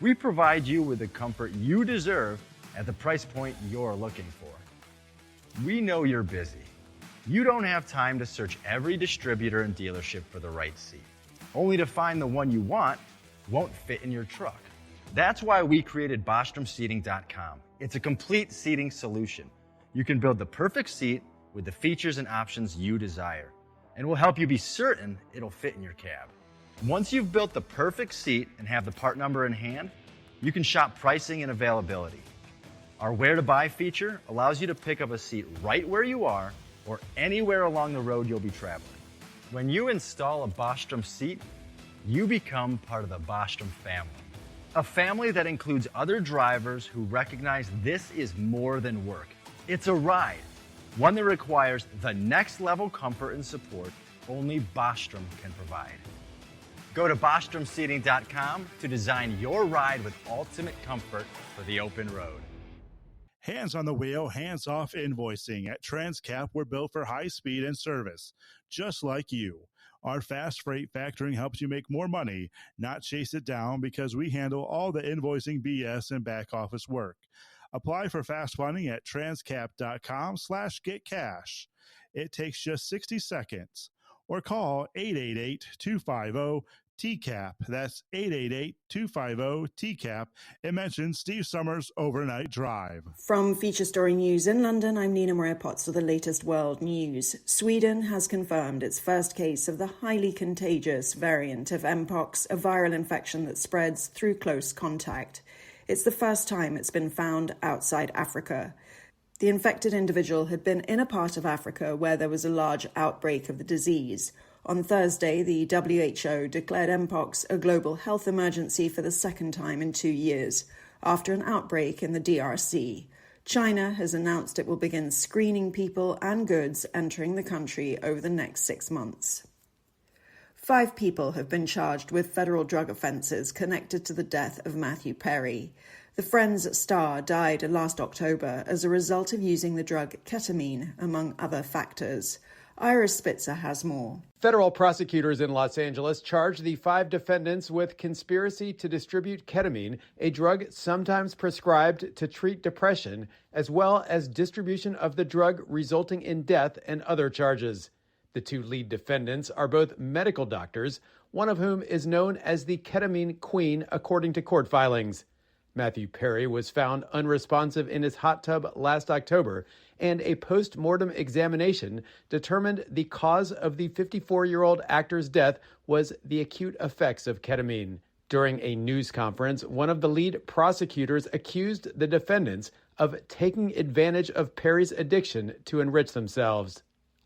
we provide you with the comfort you deserve at the price point you're looking for. We know you're busy. You don't have time to search every distributor and dealership for the right seat, only to find the one you want won't fit in your truck. That's why we created BostromSeating.com. It's a complete seating solution. You can build the perfect seat with the features and options you desire, and we'll help you be certain it'll fit in your cab. Once you've built the perfect seat and have the part number in hand, you can shop pricing and availability. Our Where to Buy feature allows you to pick up a seat right where you are or anywhere along the road you'll be traveling. When you install a Bostrom seat, you become part of the Bostrom family. A family that includes other drivers who recognize this is more than work. It's a ride. One that requires the next level comfort and support only Bostrom can provide. Go to BostromSeating.com to design your ride with ultimate comfort for the open road. Hands on the wheel, hands off invoicing. At Transcap, we're built for high speed and service, just like you. Our fast freight factoring helps you make more money, not chase it down, because we handle all the invoicing BS and back office work. Apply for fast funding at transcap.com/getcash. It takes just 60 seconds. Or call 888-250-TCAP. That's 888-250-TCAP. And mention Steve Summers' Overnight Drive. From Feature Story News in London, I'm Nina Maria Potts with the latest world news. Sweden has confirmed its first case of the highly contagious variant of Mpox, a viral infection that spreads through close contact. It's the first time it's been found outside Africa. The infected individual had been in a part of Africa where there was a large outbreak of the disease. On Thursday, the WHO declared Mpox a global health emergency for the second time in 2 years, after an outbreak in the DRC. China has announced it will begin screening people and goods entering the country over the next 6 months. 5 people have been charged with federal drug offences connected to the death of Matthew Perry. The Friends star died last October as a result of using the drug ketamine, among other factors. Iris Spitzer has more. Federal prosecutors in Los Angeles charged the 5 defendants with conspiracy to distribute ketamine, a drug sometimes prescribed to treat depression, as well as distribution of the drug resulting in death and other charges. The 2 lead defendants are both medical doctors, one of whom is known as the ketamine queen, according to court filings. Matthew Perry was found unresponsive in his hot tub last October, and a post-mortem examination determined the cause of the 54-year-old actor's death was the acute effects of ketamine. During a news conference, one of the lead prosecutors accused the defendants of taking advantage of Perry's addiction to enrich themselves.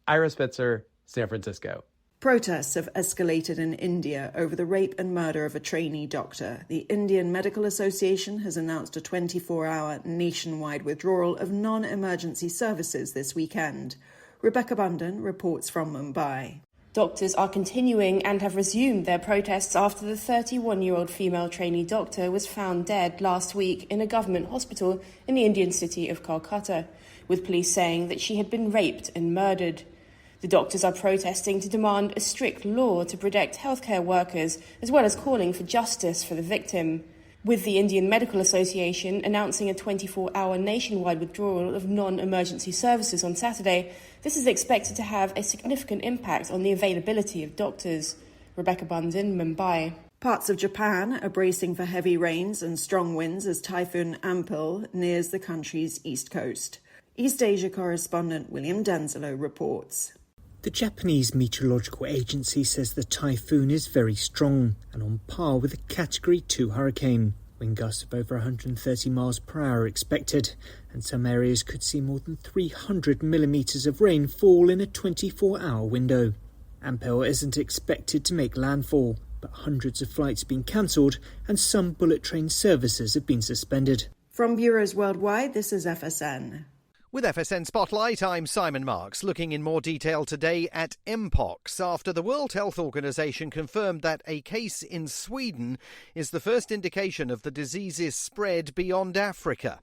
Ira Spitzer, San Francisco. Protests have escalated in India over the rape and murder of a trainee doctor. The Indian Medical Association has announced a 24-hour nationwide withdrawal of non-emergency services this weekend. Rebecca Bundan reports from Mumbai. Doctors are continuing and have resumed their protests after the 31-year-old female trainee doctor was found dead last week in a government hospital in the Indian city of Kolkata, with police saying that she had been raped and murdered. The doctors are protesting to demand a strict law to protect healthcare workers, as well as calling for justice for the victim. With the Indian Medical Association announcing a 24-hour nationwide withdrawal of non-emergency services on Saturday, this is expected to have a significant impact on the availability of doctors. Rebecca Bundan, Mumbai. Parts of Japan are bracing for heavy rains and strong winds as Typhoon Ampil nears the country's east coast. East Asia correspondent William Denzelo reports. The Japanese Meteorological Agency says the typhoon is very strong and on par with a Category 2 hurricane. Wind gusts of over 130 miles per hour are expected, and some areas could see more than 300 millimetres of rain fall in a 24-hour window. Ampel isn't expected to make landfall, but hundreds of flights have been cancelled and some bullet train services have been suspended. From bureaus worldwide, this is FSN. With FSN Spotlight, I'm Simon Marks, looking in more detail today at Mpox, after the World Health Organization confirmed that a case in Sweden is the first indication of the disease's spread beyond Africa.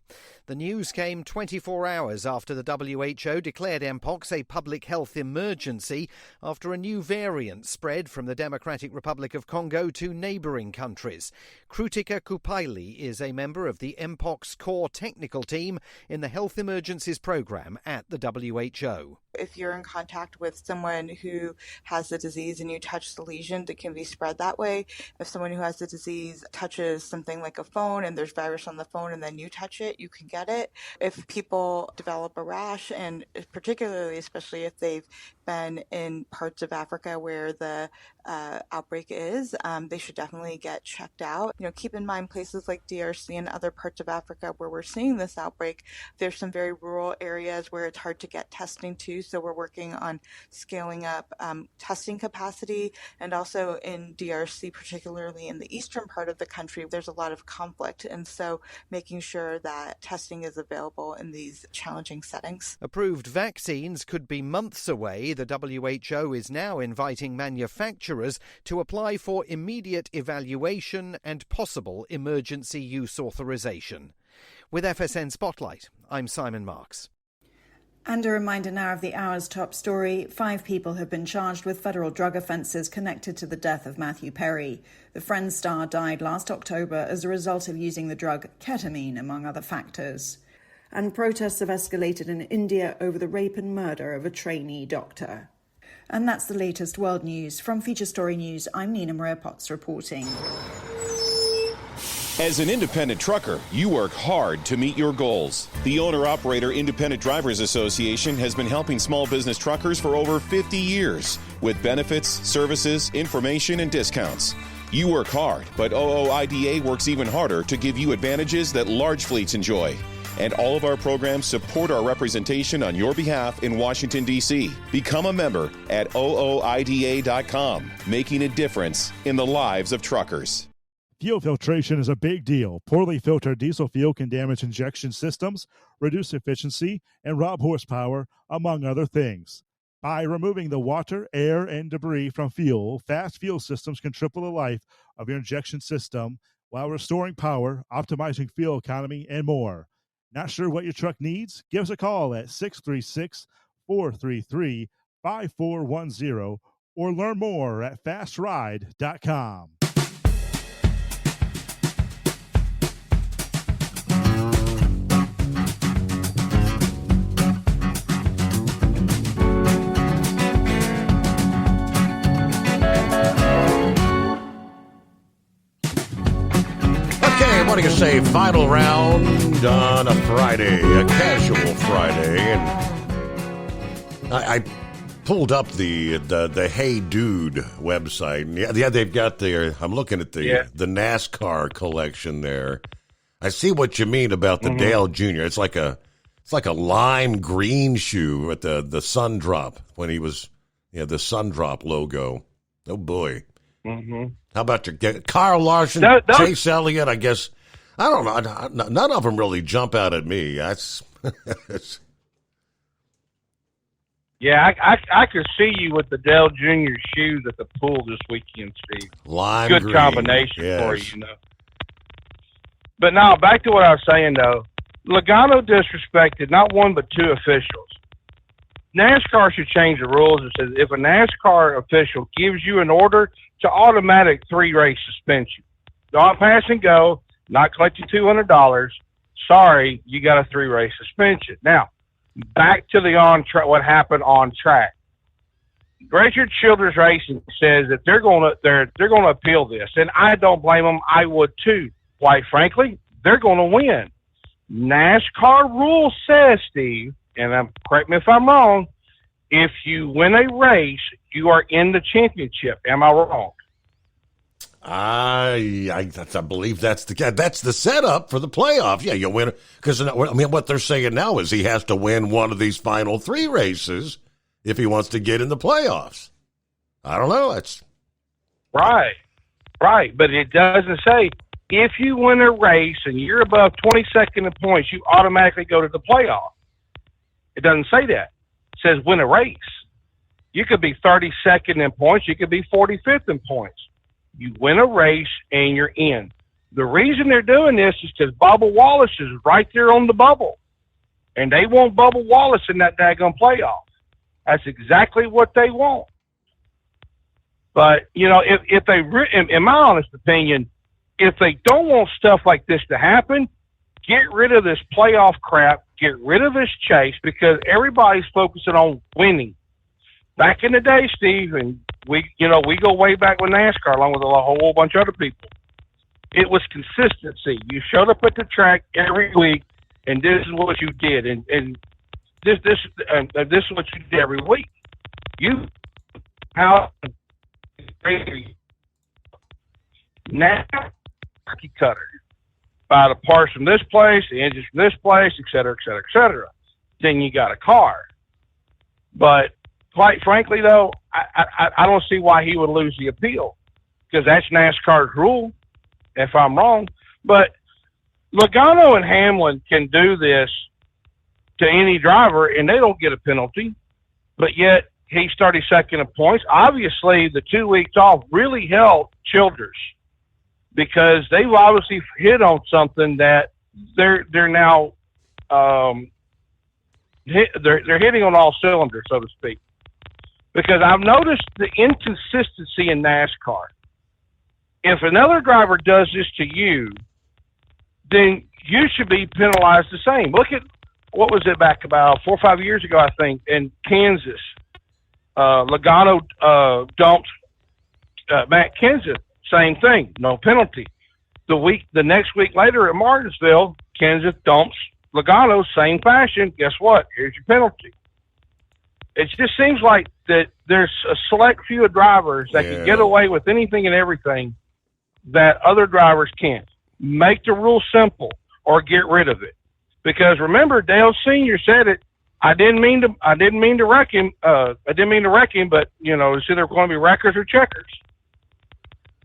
The news came 24 hours after the WHO declared Mpox a public health emergency after a new variant spread from the Democratic Republic of Congo to neighbouring countries. Krutika Kupaili is a member of the Mpox core technical team in the Health Emergencies Programme at the WHO. If you're in contact with someone who has the disease and you touch the lesion, it can be spread that way. If someone who has the disease touches something like a phone and there's virus on the phone and then you touch it, you can get it. If people develop a rash, and particularly, especially if they've been in parts of Africa where the outbreak is, they should definitely get checked out. Keep in mind places like DRC and other parts of Africa where we're seeing this outbreak, there's some very rural areas where it's hard to get testing to. So we're working on scaling up testing capacity, and also in DRC, particularly in the eastern part of the country, there's a lot of conflict, and so making sure that testing is available in these challenging settings. Approved vaccines could be months away. The WHO is now inviting manufacturers to apply for immediate evaluation and possible emergency use authorization. With FSN Spotlight, I'm Simon Marks. And a reminder now of the hour's top story. 5 people have been charged with federal drug offences connected to the death of Matthew Perry. The Friends star died last October as a result of using the drug ketamine, among other factors. And protests have escalated in India over the rape and murder of a trainee doctor. And that's the latest world news. From Feature Story News, I'm Nina Maria Potts reporting. As an independent trucker, you work hard to meet your goals. The Owner-Operator Independent Drivers Association has been helping small business truckers for over 50 years with benefits, services, information, and discounts. You work hard, but OOIDA works even harder to give you advantages that large fleets enjoy. And all of our programs support our representation on your behalf in Washington, D.C. Become a member at ooida.com, making a difference in the lives of truckers. Fuel filtration is a big deal. Poorly filtered diesel fuel can damage injection systems, reduce efficiency, and rob horsepower, among other things. By removing the water, air, and debris from fuel, fast fuel systems can triple the life of your injection system while restoring power, optimizing fuel economy, and more. Not sure what your truck needs? Give us a call at 636-433-5410 or learn more at fastride.com. What do you say? Final round on a Friday, a casual Friday, and I pulled up the Hey Dude website. Yeah, they've got their. I'm looking at the NASCAR collection there. I see what you mean about the Dale Jr. It's like a lime green shoe with the sun drop when he was the sun drop logo. Oh boy. Mm-hmm. How about your Kyle Larson, Chase Elliott? I guess. I don't know. None of them really jump out at me. That's yeah, I could see you with the Dale Jr. shoes at the pool this weekend, Steve. Lime Good green. combination Yes. for you, But now, back to what I was saying, though. Logano disrespected not one but two officials. NASCAR should change the rules. It says if a NASCAR official gives you an order to automatic 3-race suspension, don't pass and go, not collect you $200. Sorry, you got a 3-race suspension. Now, back to the what happened on track. Richard Childress Racing says that they're going to appeal this, and I don't blame them. I would too. Quite frankly, they're going to win. NASCAR rule says, Steve, and correct me if I'm wrong, if you win a race, you are in the championship. Am I wrong? I believe that's the setup for the playoff. Yeah, you win because what they're saying now is he has to win one of these final 3 races if he wants to get in the playoffs. I don't know. That's right, but it doesn't say if you win a race and you're above 22nd in points, you automatically go to the playoff. It doesn't say that. It says win a race. You could be 32nd in points. You could be 45th in points. You win a race and you're in. The reason they're doing this is because Bubba Wallace is right there on the bubble. And they want Bubba Wallace in that daggone playoff. That's exactly what they want. But, if they, in my honest opinion, if they don't want stuff like this to happen, get rid of this playoff crap, get rid of this chase, because everybody's focusing on winning. Back in the day, Steve, and we go way back with NASCAR along with a whole bunch of other people. It was consistency. You showed up at the track every week, and this is what you did, and this is what you did every week. Now, cutter. Buy the parts from this place, the engines from this place, et cetera, et cetera, et cetera. Then you got a car. But quite frankly, though, I don't see why he would lose the appeal, because that's NASCAR's rule, if I'm wrong. But Logano and Hamlin can do this to any driver, and they don't get a penalty. But yet, he started second in points. Obviously, the 2 weeks off really helped Childress, because they've obviously hit on something that they're now they're hitting on all cylinders, so to speak. Because I've noticed the inconsistency in NASCAR. If another driver does this to you, then you should be penalized the same. Look at, what was it, back about 4 or 5 years ago, I think, in Kansas. Logano dumped Matt Kenseth. Same thing, no penalty. The next week later at Martinsville, Kenseth dumps Logano, same fashion. Guess what? Here's your penalty. It just seems like that there's a select few of drivers that can get away with anything and everything that other drivers can't. Make the rule simple or get rid of it. Because remember, Dale Sr. said it. I didn't mean to wreck him. But it's either going to be wreckers or checkers.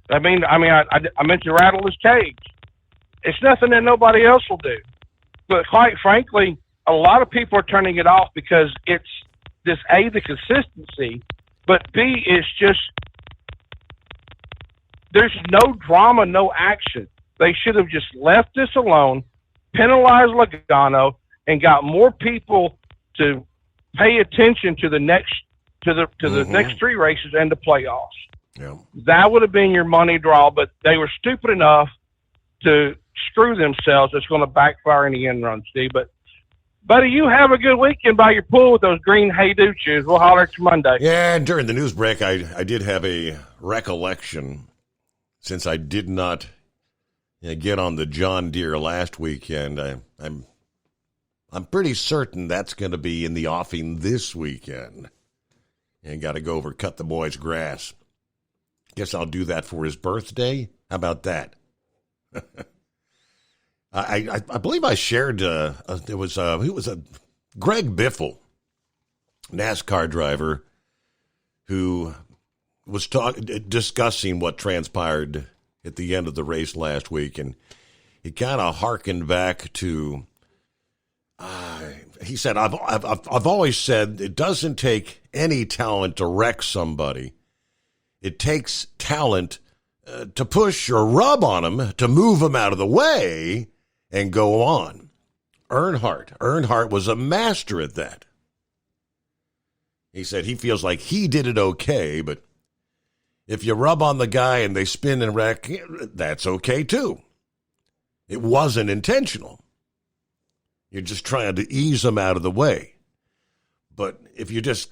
I meant to rattle his cage. It's nothing that nobody else will do. But quite frankly, a lot of people are turning it off because it's this, A, the consistency, but B, it's just, there's no drama, no action. They should have just left this alone, penalized Logano, and got more people to pay attention to the next next three races and the playoffs. Yeah. That would have been your money draw, but they were stupid enough to screw themselves. It's going to backfire in the end run, Steve. But, buddy, you have a good weekend by your pool with those green Hey-Do shoes. We'll holler at you Monday. Yeah, and during the news break, I did have a recollection, since I did not get on the John Deere last weekend. I'm pretty certain that's going to be in the offing this weekend. And got to go over cut the boy's grass. Guess I'll do that for his birthday. How about that? I believe I shared, who was Greg Biffle, NASCAR driver, who was discussing what transpired at the end of the race last week, and he kind of hearkened back to, he said, I've always said it doesn't take any talent to wreck somebody. It takes talent to push or rub on them, to move them out of the way and go on. Earnhardt was a master at that. He said he feels like he did it okay, but if you rub on the guy and they spin and wreck, that's okay too. It wasn't intentional. You're just trying to ease them out of the way. But if you just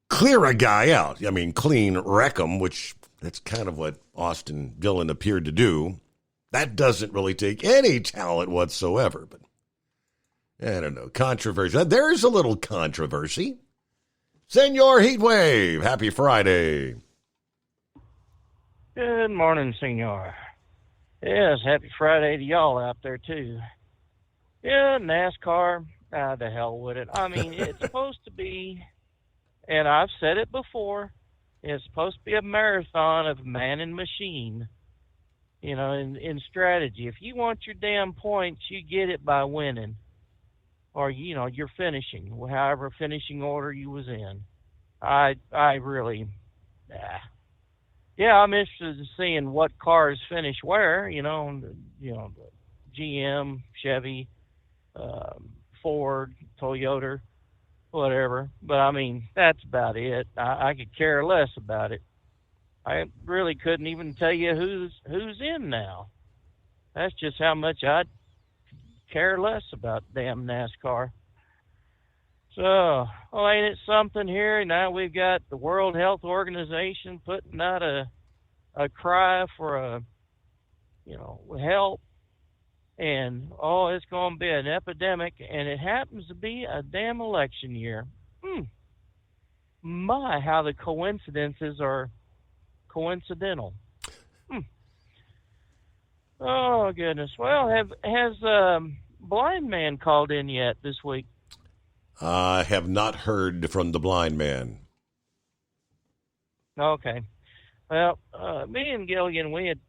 clear a guy out, clean wreck him, which that's kind of what Austin Dillon appeared to do, that doesn't really take any talent whatsoever. But I don't know, controversy. There's a little controversy. Senor Heatwave, happy Friday. Good morning, Senor. Yes, happy Friday to y'all out there, too. Yeah, NASCAR, the hell with it. It's supposed to be, and I've said it before, it's supposed to be a marathon of man and machine, in strategy. If you want your damn points, you get it by winning. Or, you're finishing, however finishing order you was in. I really, yeah, I'm interested in seeing what cars finish where, GM, Chevy, Ford, Toyota, whatever. But, that's about it. I could care less about it. I really couldn't even tell you who's in now. That's just how much I'd care less about damn NASCAR. So, ain't it something here? Now we've got the World Health Organization putting out a cry for help. And, it's going to be an epidemic, and it happens to be a damn election year. My, how the coincidences are coincidental. Oh, goodness. Well, has Blind Man called in yet this week? I have not heard from the blind man. Okay. Well, me and Gilligan, we had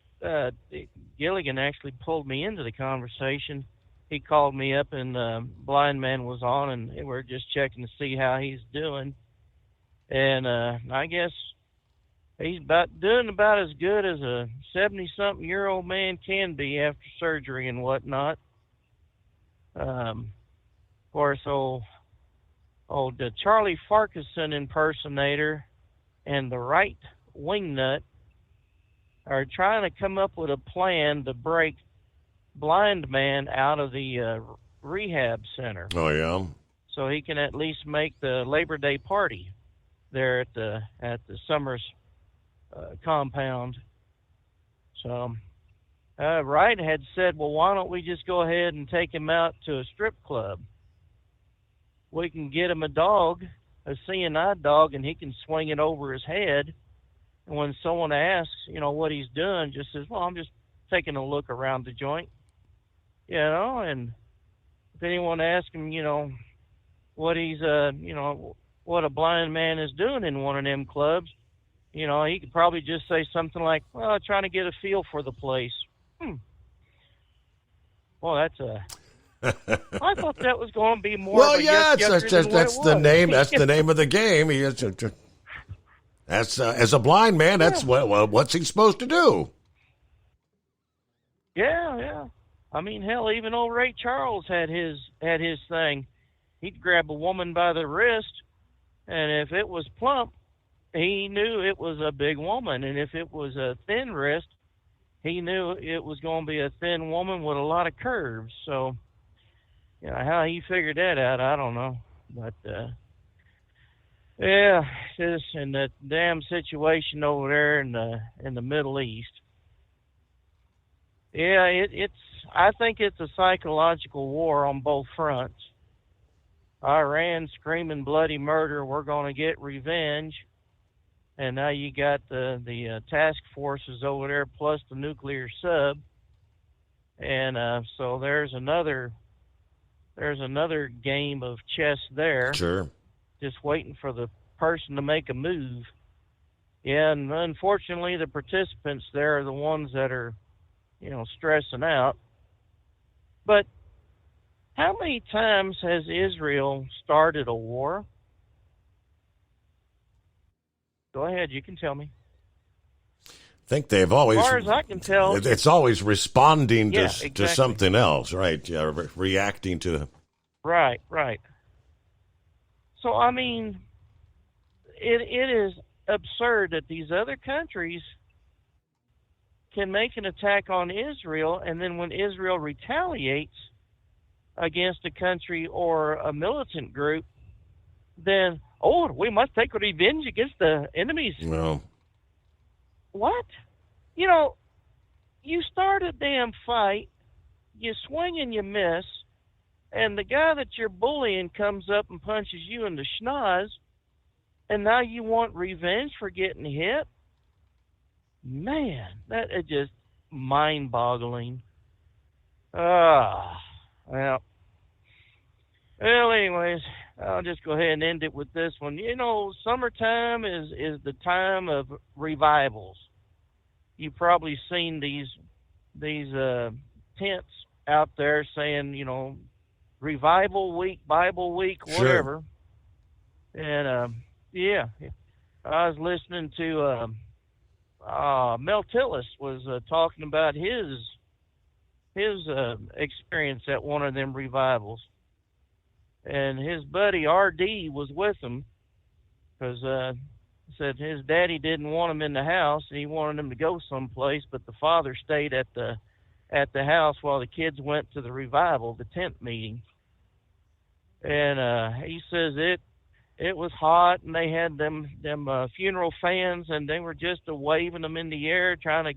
Gilligan actually pulled me into the conversation. He called me up and Blind Man was on, and we were just checking to see how he's doing. And I guess he's doing about as good as a 70-something-year-old man can be after surgery and whatnot. Of course, old Charlie Farquharson impersonator and the right wingnut are trying to come up with a plan to break Blind Man out of the rehab center. Oh, yeah? So he can at least make the Labor Day party there at the Summers compound. So Wright had said, well, why don't we just go ahead and take him out to a strip club? We can get him a dog, a CNI dog, and he can swing it over his head. And when someone asks, what he's doing, just says, well, I'm just taking a look around the joint. And if anyone asked him, what he's, what a blind man is doing in one of them clubs, he could probably just say something like, well, trying to get a feel for the place. Well, that's I thought that was going to be more. Well, of a yeah, yes, that's the name. That's the name of the game. He is. That's as a blind man. That's what's he supposed to do? Yeah. I mean, hell, even old Ray Charles had his thing. He'd grab a woman by the wrist, and if it was plump, he knew it was a big woman, and if it was a thin wrist, he knew it was going to be a thin woman with a lot of curves. So, how he figured that out, I don't know. But, just in that damn situation over there in the Middle East. Yeah, I think it's a psychological war on both fronts. Iran screaming bloody murder, we're going to get revenge. And now you got the task forces over there plus the nuclear sub. And so there's another game of chess there. Sure. Just waiting for the person to make a move. Yeah, and unfortunately the participants there are the ones that are, stressing out. But how many times has Israel started a war? Go ahead, you can tell me. I think they've always, as far as I can tell, it's always responding to exactly. something else, right? Yeah, reacting to. Right. So, I mean, it is absurd that these other countries can make an attack on Israel, and then when Israel retaliates against a country or a militant group, then, we must take revenge against the enemies. No. What? You start a damn fight, you swing and you miss, and the guy that you're bullying comes up and punches you in the schnoz, and now you want revenge for getting hit? Man, that is just mind-boggling. Well, anyways, I'll just go ahead and end it with this one. Summertime is the time of revivals. You've probably seen these tents out there saying, Revival Week, Bible Week, whatever. Sure. And, I was listening to Mel Tillis was talking about his experience at one of them revivals. And his buddy R.D. was with him because said his daddy didn't want him in the house and he wanted him to go someplace, but the father stayed at the house while the kids went to the revival, the tent meeting. And he says it was hot and they had them funeral fans and they were just waving them in the air trying to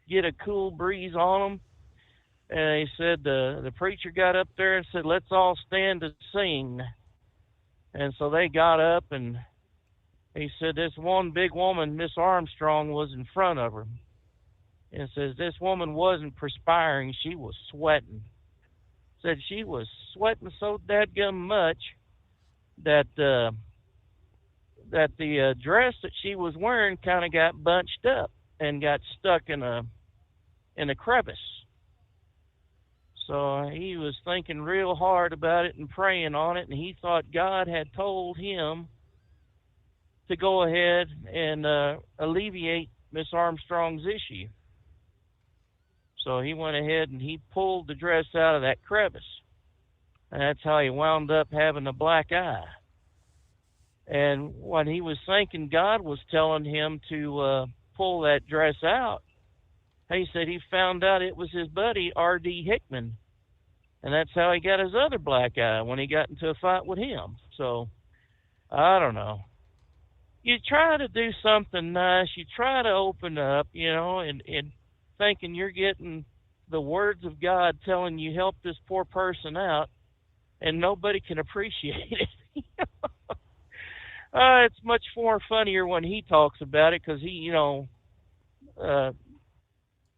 get a cool breeze on them. And he said the preacher got up there and said, let's all stand to sing. And so they got up, and he said this one big woman, Miss Armstrong, was in front of her. And says this woman wasn't perspiring, she was sweating. Said she was sweating so dadgum much that the dress that she was wearing kind of got bunched up and got stuck in a crevice. So he was thinking real hard about it and praying on it, and he thought God had told him to go ahead and alleviate Miss Armstrong's issue. So he went ahead and he pulled the dress out of that crevice. And that's how he wound up having a black eye. And when he was thinking God was telling him to pull that dress out, he said he found out it was his buddy, R.D. Hickman. And that's how he got his other black eye, when he got into a fight with him. So, I don't know. You try to do something nice. You try to open up, and thinking you're getting the words of God telling you help this poor person out, and nobody can appreciate it. It's much more funnier when he talks about it because he,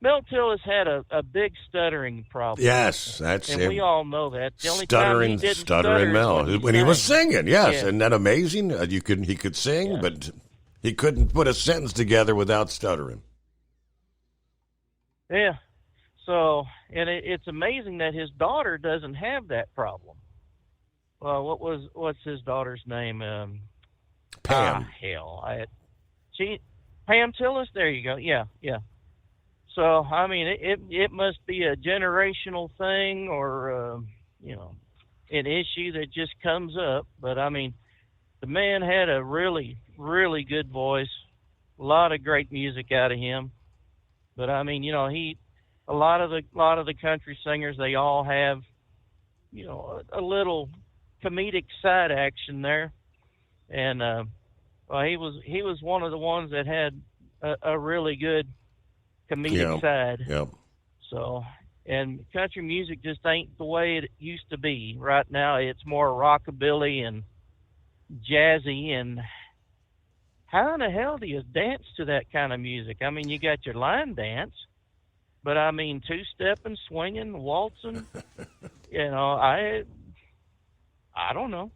Mel Tillis had a big stuttering problem. Yes, that's and it. we all know that. The only time he didn't stuttering Mel when he was singing. Yes, Yeah. isn't that amazing? He could sing, but he couldn't put a sentence together without stuttering. Yeah. So, and it's amazing that his daughter doesn't have that problem. Well, what's his daughter's name? Pam. Pam Tillis. There you go. Yeah. So, I mean, it must be a generational thing, or an issue that just comes up. But I mean, the man had a really, really good voice. A lot of great music out of him. But I mean, a lot of the country singers, they all have, a little comedic side action there, and he was one of the ones that had a really good comedic side. Yep. So, and country music just ain't the way it used to be. Right now, it's more rockabilly and jazzy. And how in the hell do you dance to that kind of music? I mean, you got your line dance. But I mean, two-stepping, swinging, waltzing, I don't know.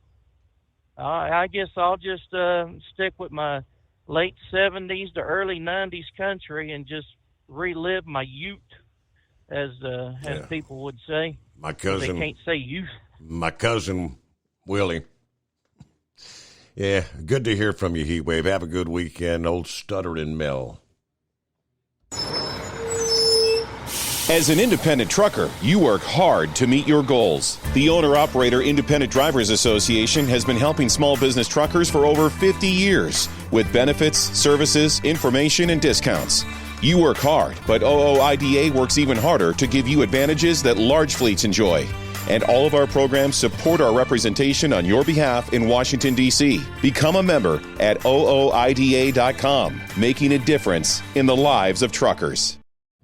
I guess I'll just stick with my late 70s to early 90s country and just relive my youth, as people would say. My cousin. They can't say youth. My cousin, Willie. Yeah, good to hear from you, Heatwave. Have a good weekend, old stuttering Mel. As an independent trucker, you work hard to meet your goals. The Owner-Operator Independent Drivers Association has been helping small business truckers for over 50 years with benefits, services, information, and discounts. You work hard, but OOIDA works even harder to give you advantages that large fleets enjoy. And all of our programs support our representation on your behalf in Washington, D.C. Become a member at OOIDA.com, making a difference in the lives of truckers.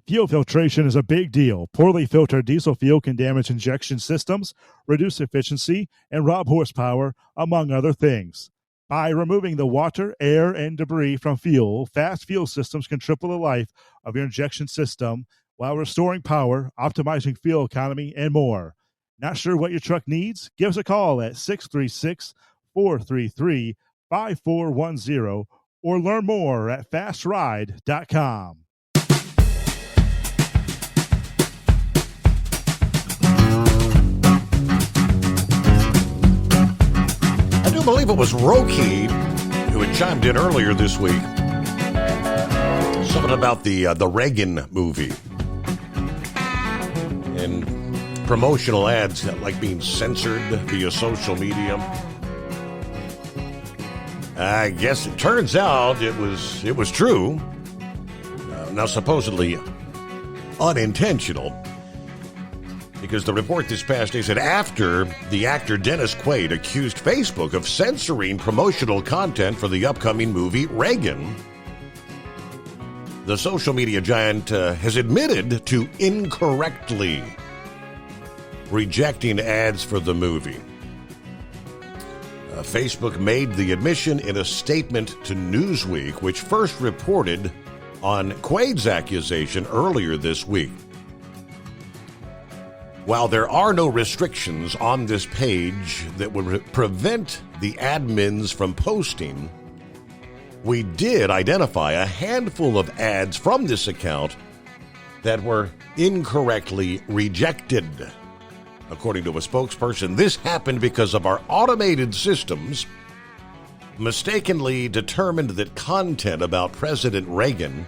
Fuel filtration is a big deal. Poorly filtered diesel fuel can damage injection systems, reduce efficiency, and rob horsepower, among other things. By removing the water, air, and debris from fuel, fast fuel systems can triple the life of your injection system while restoring power, optimizing fuel economy, and more. Not sure what your truck needs? Give us a call at 636-433-5410 or learn more at fastride.com. I do believe it was Roki who had chimed in earlier this week. Something about the Reagan movie and promotional ads like being censored via social media. I guess it turns out it was true. Now supposedly unintentional. Because the report this past day said after the actor Dennis Quaid accused Facebook of censoring promotional content for the upcoming movie Reagan, the social media giant has admitted to incorrectly rejecting ads for the movie. Facebook made the admission in a statement to Newsweek, which first reported on Quaid's accusation earlier this week. While there are no restrictions on this page that would prevent the admins from posting, we did identify a handful of ads from this account that were incorrectly rejected. According to a spokesperson, this happened because of our automated systems mistakenly determined that content about President Reagan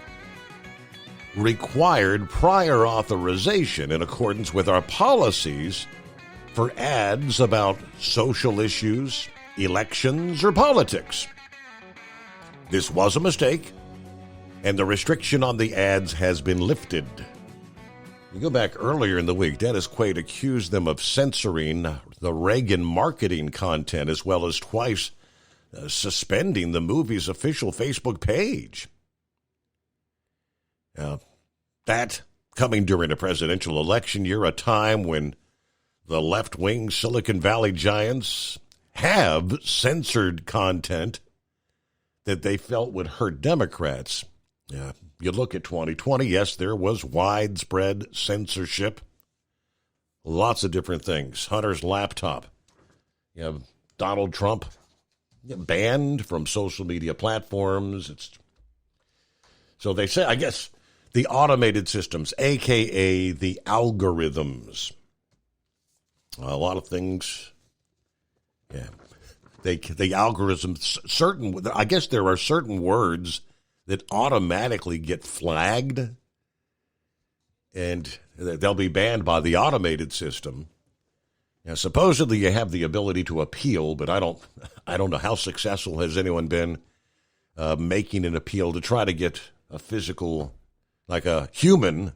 required prior authorization in accordance with our policies for ads about social issues, elections, or politics. This was a mistake, and the restriction on the ads has been lifted. You go back earlier in the week, Dennis Quaid accused them of censoring the Reagan marketing content as well as twice suspending the movie's official Facebook page. Now, that coming during a presidential election year, a time when the left-wing Silicon Valley giants have censored content that they felt would hurt Democrats. you look at 2020, yes, there was widespread censorship. Lots of different things. Hunter's laptop. You have Donald Trump banned from social media platforms. So they say, I guess, the automated systems, a.k.a. the algorithms. A lot of things, yeah. The algorithms, I guess there are certain words that automatically get flagged, and they'll be banned by the automated system. Now, supposedly you have the ability to appeal, but I don't know how successful has anyone been making an appeal to try to get a physical, like a human,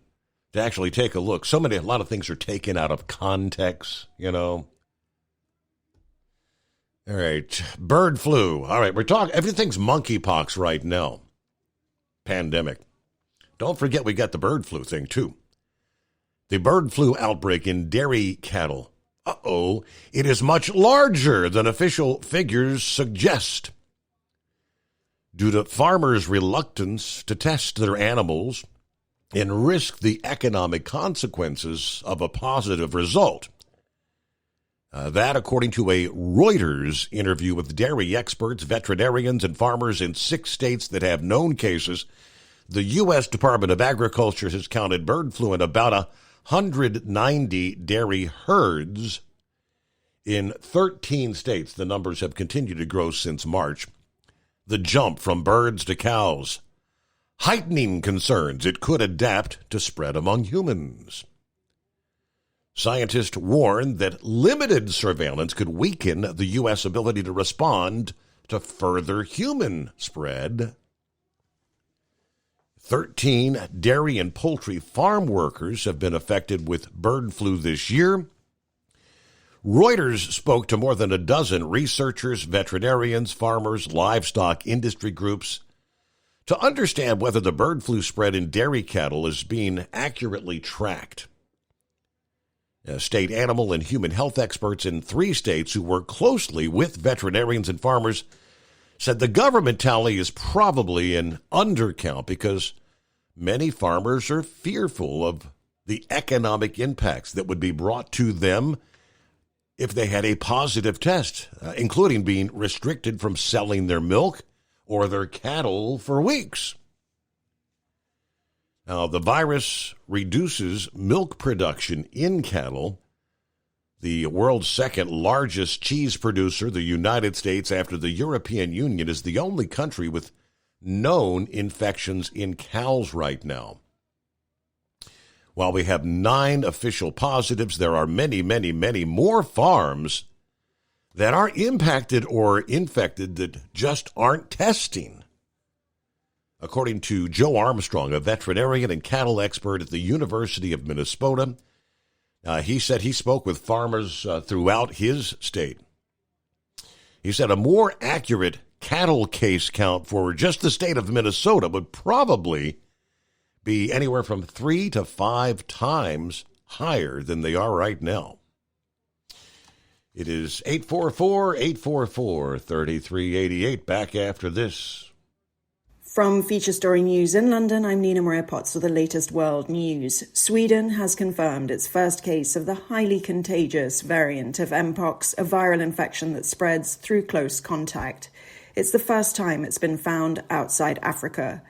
to actually take a look. A lot of things are taken out of context, you know. All right, bird flu. All right, we're talking, everything's monkeypox right now. Pandemic. Don't forget we got the bird flu thing, too. The bird flu outbreak in dairy cattle. It is much larger than official figures suggest. Due to farmers' reluctance to test their animals and risk the economic consequences of a positive result. That, according to a Reuters interview with dairy experts, veterinarians, and farmers in 6 states that have known cases, the U.S. Department of Agriculture has counted bird flu in about 190 dairy herds in 13 states. The numbers have continued to grow since March. The jump from birds to cows, heightening concerns it could adapt to spread among humans. Scientists warn that limited surveillance could weaken the U.S. ability to respond to further human spread. 13 dairy and poultry farm workers have been affected with bird flu this year. Reuters spoke to more than a dozen researchers, veterinarians, farmers, livestock industry groups to understand whether the bird flu spread in dairy cattle is being accurately tracked. State animal and human health experts in 3 states who work closely with veterinarians and farmers said the government tally is probably an undercount because many farmers are fearful of the economic impacts that would be brought to them if they had a positive test, including being restricted from selling their milk or their cattle for weeks. Now, the virus reduces milk production in cattle. The world's second largest cheese producer, the United States, after the European Union, is the only country with known infections in cows right now. While we have 9 official positives, there are many, many, many more farms that are impacted or infected that just aren't testing. According to Joe Armstrong, a veterinarian and cattle expert at the University of Minnesota, he said he spoke with farmers throughout his state. He said a more accurate cattle case count for just the state of Minnesota would probably be anywhere from 3 to 5 times higher than they are right now. It is 844-844-3388. Back after this. From Feature Story News in London, I'm Nina Maria Potts with the latest world news. Sweden has confirmed its first case of the highly contagious variant of Mpox, a viral infection that spreads through close contact. It's the first time it's been found outside Africa.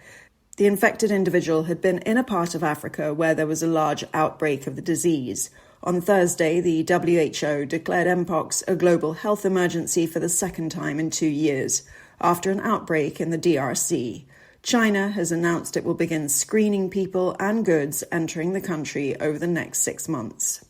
The infected individual had been in a part of Africa where there was a large outbreak of the disease. On Thursday, the WHO declared Mpox a global health emergency for the second time in 2 years, after an outbreak in the DRC. China has announced it will begin screening people and goods entering the country over the next 6 months.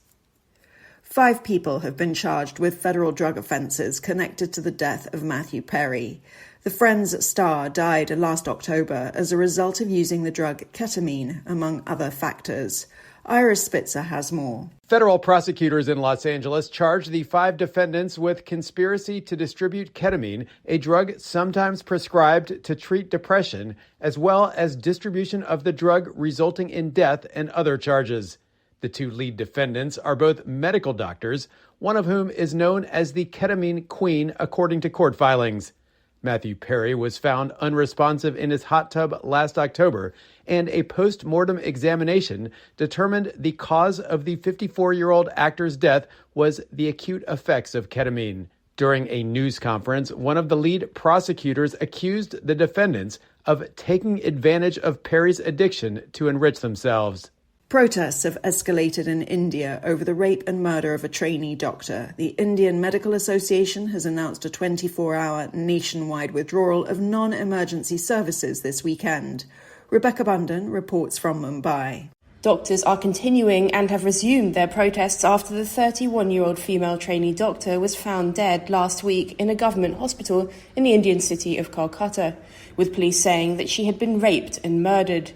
5 people have been charged with federal drug offences connected to the death of Matthew Perry. The Friends star died last October as a result of using the drug ketamine, among other factors. Iris Spitzer has more. Federal prosecutors in Los Angeles charged the 5 defendants with conspiracy to distribute ketamine, a drug sometimes prescribed to treat depression, as well as distribution of the drug resulting in death and other charges. The 2 lead defendants are both medical doctors, one of whom is known as the ketamine queen, according to court filings. Matthew Perry was found unresponsive in his hot tub last October, and a post-mortem examination determined the cause of the 54-year-old actor's death was the acute effects of ketamine. During a news conference, one of the lead prosecutors accused the defendants of taking advantage of Perry's addiction to enrich themselves. Protests have escalated in India over the rape and murder of a trainee doctor. The Indian Medical Association has announced a 24-hour nationwide withdrawal of non-emergency services this weekend. Rebecca Bundan reports from Mumbai. Doctors are continuing and have resumed their protests after the 31-year-old female trainee doctor was found dead last week in a government hospital in the Indian city of Kolkata, with police saying that she had been raped and murdered.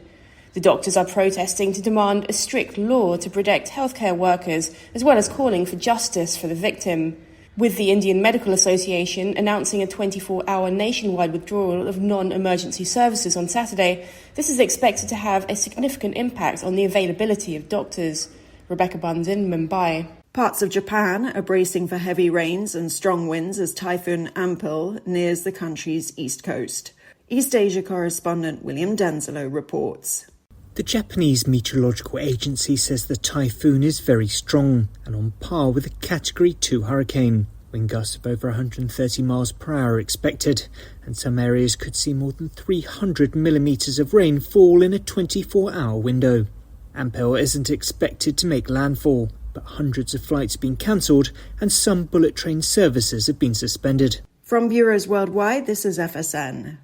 The doctors are protesting to demand a strict law to protect healthcare workers, as well as calling for justice for the victim. With the Indian Medical Association announcing a 24-hour nationwide withdrawal of non-emergency services on Saturday, this is expected to have a significant impact on the availability of doctors. Rebecca Bundan, Mumbai. Parts of Japan are bracing for heavy rains and strong winds as Typhoon Ampil nears the country's east coast. East Asia correspondent William Denzelo reports. The Japanese Meteorological Agency says the typhoon is very strong and on par with a Category 2 hurricane. Wind gusts of over 130 miles per hour are expected, and some areas could see more than 300 millimetres of rain fall in a 24-hour window. Ampel isn't expected to make landfall, but hundreds of flights have been cancelled and some bullet train services have been suspended. From bureaus worldwide, this is FSN.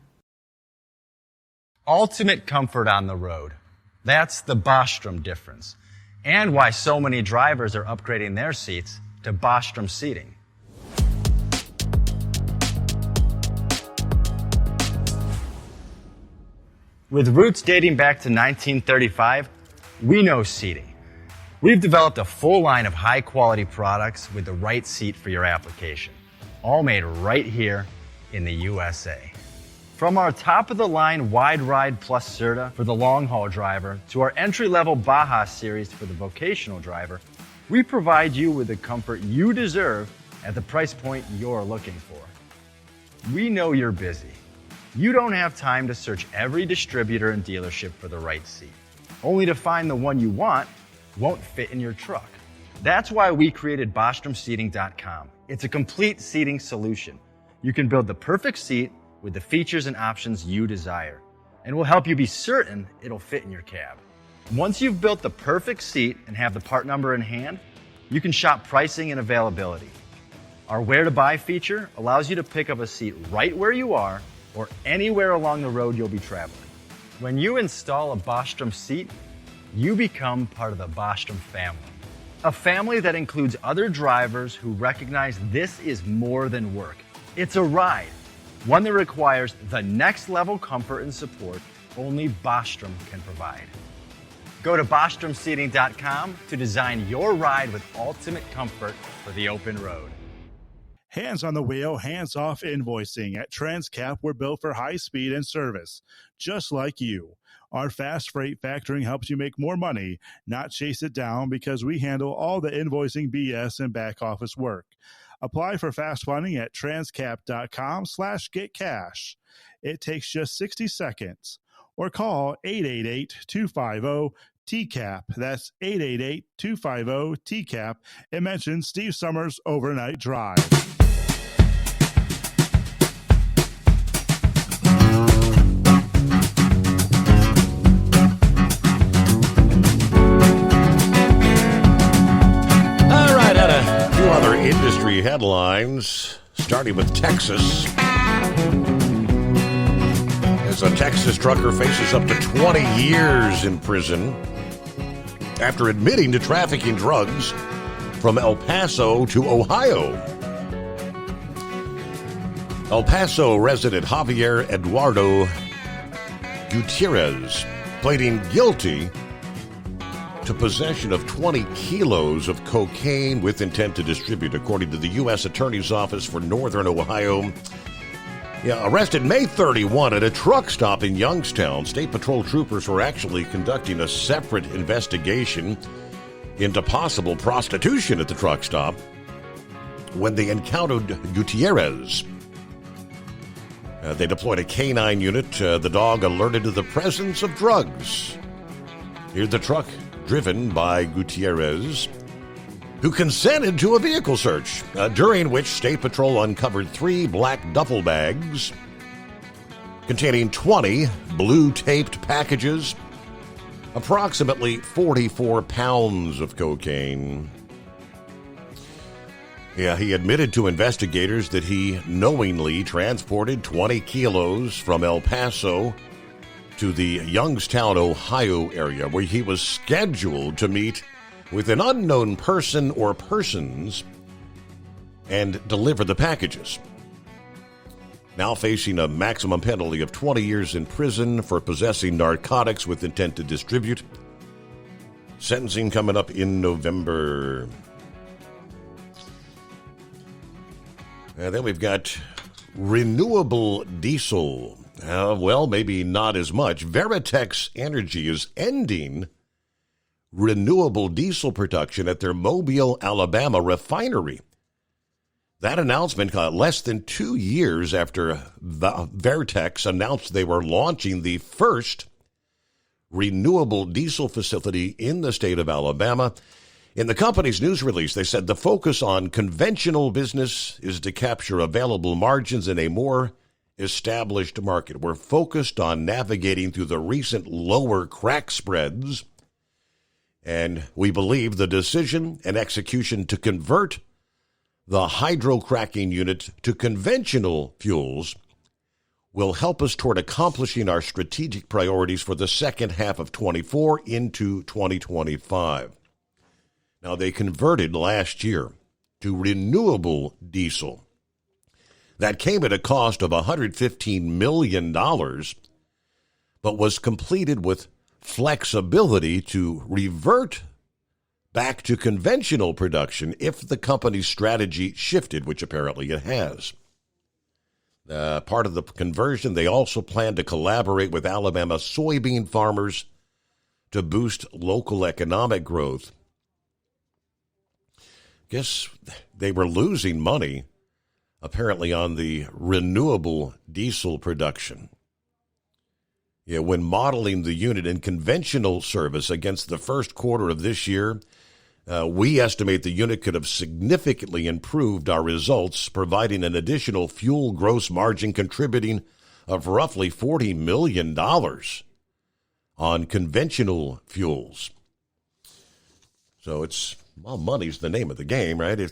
Ultimate comfort on the road. That's the Bostrom difference, and why so many drivers are upgrading their seats to Bostrom seating. With roots dating back to 1935, we know seating. We've developed a full line of high-quality products with the right seat for your application, all made right here in the USA. From our top-of-the-line Wide Ride Plus Certa for the long-haul driver to our entry-level Baja series for the vocational driver, we provide you with the comfort you deserve at the price point you're looking for. We know you're busy. You don't have time to search every distributor and dealership for the right seat, only to find the one you want won't fit in your truck. That's why we created BostromSeating.com. It's a complete seating solution. You can build the perfect seat with the features and options you desire, and we'll help you be certain it'll fit in your cab. Once you've built the perfect seat and have the part number in hand, you can shop pricing and availability. Our Where to Buy feature allows you to pick up a seat right where you are or anywhere along the road you'll be traveling. When you install a Bostrom seat, you become part of the Bostrom family. A family that includes other drivers who recognize this is more than work. It's a ride. One that requires the next level comfort and support only Bostrom can provide. Go to BostromSeating.com to design your ride with ultimate comfort for the open road. Hands on the wheel, hands off invoicing. At Transcap, we're built for high speed and service, just like you. Our fast freight factoring helps you make more money, not chase it down, because we handle all the invoicing BS and back office work. Apply for fast funding at transcap.com/getcash. It takes just 60 seconds. Or call 888-250-TCAP. That's 888-250-TCAP. And mention Steve Summers Overnight Drive. Industry headlines, starting with Texas. As a Texas trucker faces up to 20 years in prison after admitting to trafficking drugs from El Paso to Ohio. El Paso resident Javier Eduardo Gutierrez pleading guilty to possession of 20 kilos of cocaine with intent to distribute, according to the U.S. Attorney's Office for Northern Ohio. Arrested May 31 at a truck stop in Youngstown. State Patrol troopers were actually conducting a separate investigation into possible prostitution at the truck stop when they encountered Gutierrez. They deployed a canine unit. The dog alerted to the presence of drugs. Here's the truck driven by Gutierrez, who consented to a vehicle search, during which State Patrol uncovered 3 black duffel bags containing 20 blue-taped packages, approximately 44 pounds of cocaine. Yeah, he admitted to investigators that he knowingly transported 20 kilos from El Paso to the Youngstown, Ohio area, where he was scheduled to meet with an unknown person or persons and deliver the packages. Now facing a maximum penalty of 20 years in prison for possessing narcotics with intent to distribute. Sentencing coming up in November. And then we've got renewable diesel. Well, maybe not as much. Veritex Energy is ending renewable diesel production at their Mobile, Alabama refinery. That announcement got less than 2 years after Veritex announced they were launching the first renewable diesel facility in the state of Alabama. In the company's news release, they said the focus on conventional business is to capture available margins in a more established market. We're focused on navigating through the recent lower crack spreads, and we believe the decision and execution to convert the hydrocracking unit to conventional fuels will help us toward accomplishing our strategic priorities for the second half of 24 into 2025. Now, they converted last year to renewable diesel. That came at a cost of $115 million, but was completed with flexibility to revert back to conventional production if the company's strategy shifted, which apparently it has. Part of the conversion, they also plan to collaborate with Alabama soybean farmers to boost local economic growth. Guess they were losing money, apparently, on the renewable diesel production. Yeah, when modeling the unit in conventional service against the first quarter of this year, we estimate the unit could have significantly improved our results, providing an additional fuel gross margin contributing of roughly $40 million on conventional fuels. So it's, well, money's the name of the game, right? I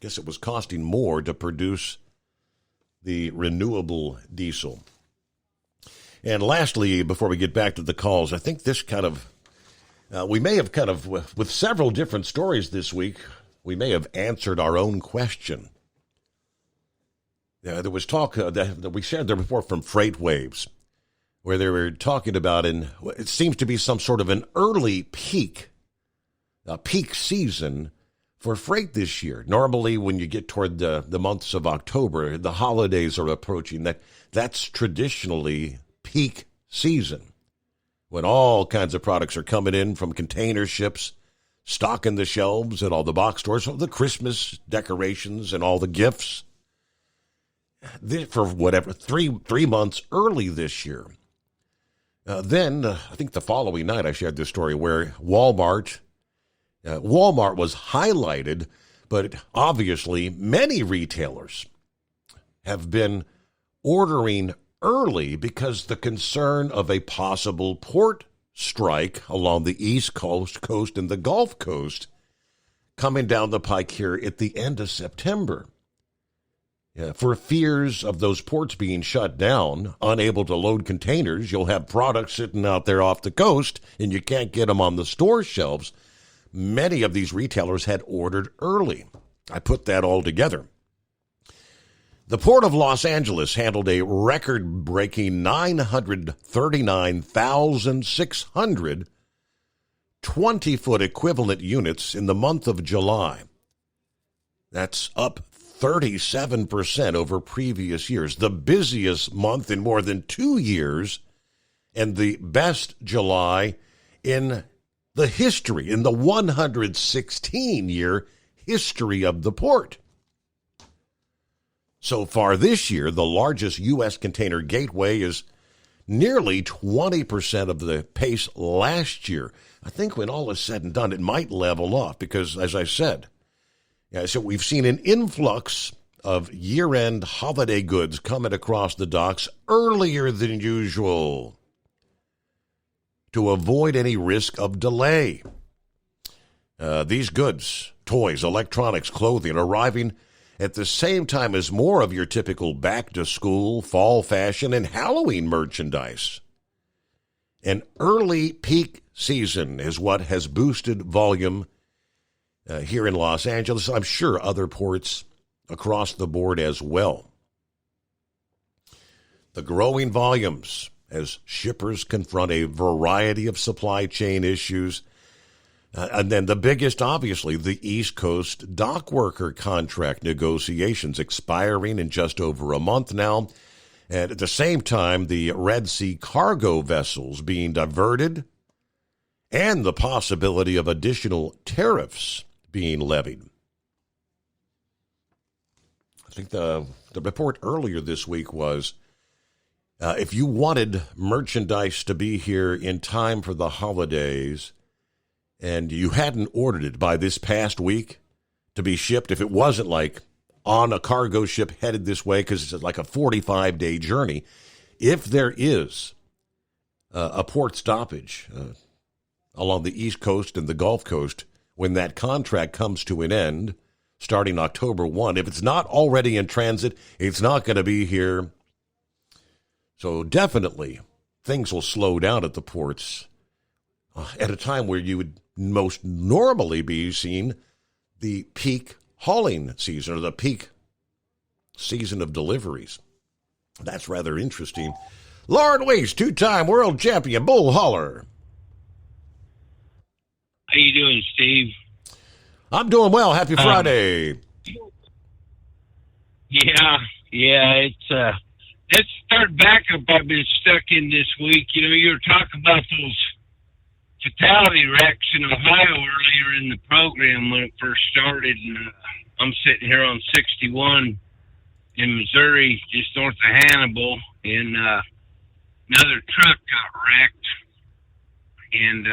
guess it was costing more to produce the renewable diesel. And lastly, before we get back to the calls, I think this kind of, we may have kind of, with several different stories this week, we may have answered our own question. There was talk that we shared there before from Freight Waves, where they were talking about, it seems to be some sort of an early peak season for freight this year. Normally, when you get toward the months of October, the holidays are approaching. That's traditionally peak season, when all kinds of products are coming in from container ships, stocking the shelves at all the box stores, all the Christmas decorations and all the gifts. For whatever, three months early this year. Then, I think the following night I shared this story where Walmart was highlighted, but obviously many retailers have been ordering early because the concern of a possible port strike along the East Coast and the Gulf Coast coming down the pike here at the end of September. For fears of those ports being shut down, unable to load containers, you'll have products sitting out there off the coast and you can't get them on the store shelves. Many of these retailers had ordered early. I put that all together. The Port of Los Angeles handled a record-breaking 939,600 20-foot equivalent units in the month of July. That's up 37% over previous years, the busiest month in more than 2 years, and the best July in the history, in the 116-year history of the port. so far this year. The largest U.S. container gateway is nearly 20% of the pace last year. I think when all is said and done, it might level off because, as I said, so we've seen an influx of year-end holiday goods coming across the docks earlier than usual to avoid any risk of delay. These goods, toys, electronics, clothing, arriving at the same time as more of your typical back-to-school, fall fashion, and Halloween merchandise. An early peak season is what has boosted volume here in Los Angeles. I'm sure other ports across the board as well. The growing volumes as shippers confront a variety of supply chain issues. And then the biggest, obviously, the East Coast dock worker contract negotiations expiring in just over a month now. And at the same time, the Red Sea cargo vessels being diverted and the possibility of additional tariffs being levied. I think the report earlier this week was if you wanted merchandise to be here in time for the holidays and you hadn't ordered it by this past week to be shipped, if it wasn't like on a cargo ship headed this way because it's like a 45-day journey, if there is a port stoppage along the East Coast and the Gulf Coast when that contract comes to an end starting October 1, if it's not already in transit, it's not going to be here. So definitely things will slow down at the ports at a time where you would most normally be seeing the peak hauling season or the peak season of deliveries. That's rather interesting. Lauren Weiss, two-time world champion bull hauler. How you doing, Steve? I'm doing well. Happy Friday. Yeah, it's the third backup I've been stuck in this week. You know, you were talking about those fatality wrecks in Ohio earlier in the program when it first started, and I'm sitting here on 61 in Missouri, just north of Hannibal, and another truck got wrecked, and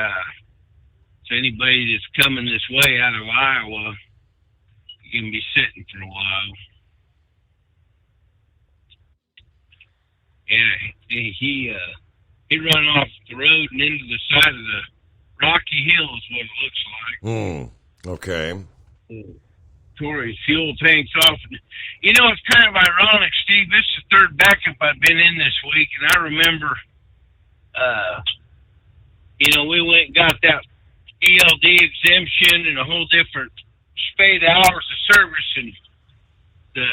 so anybody that's coming this way out of Iowa, you can be sitting for a while. Yeah, he run off the road and into the side of the Rocky Hill is what it looks like. Okay. Tore his fuel tanks off. You know, it's kind of ironic, Steve. This is the third backup I've been in this week, and I remember, we went and got that ELD exemption and a whole different spate of hours of service, and the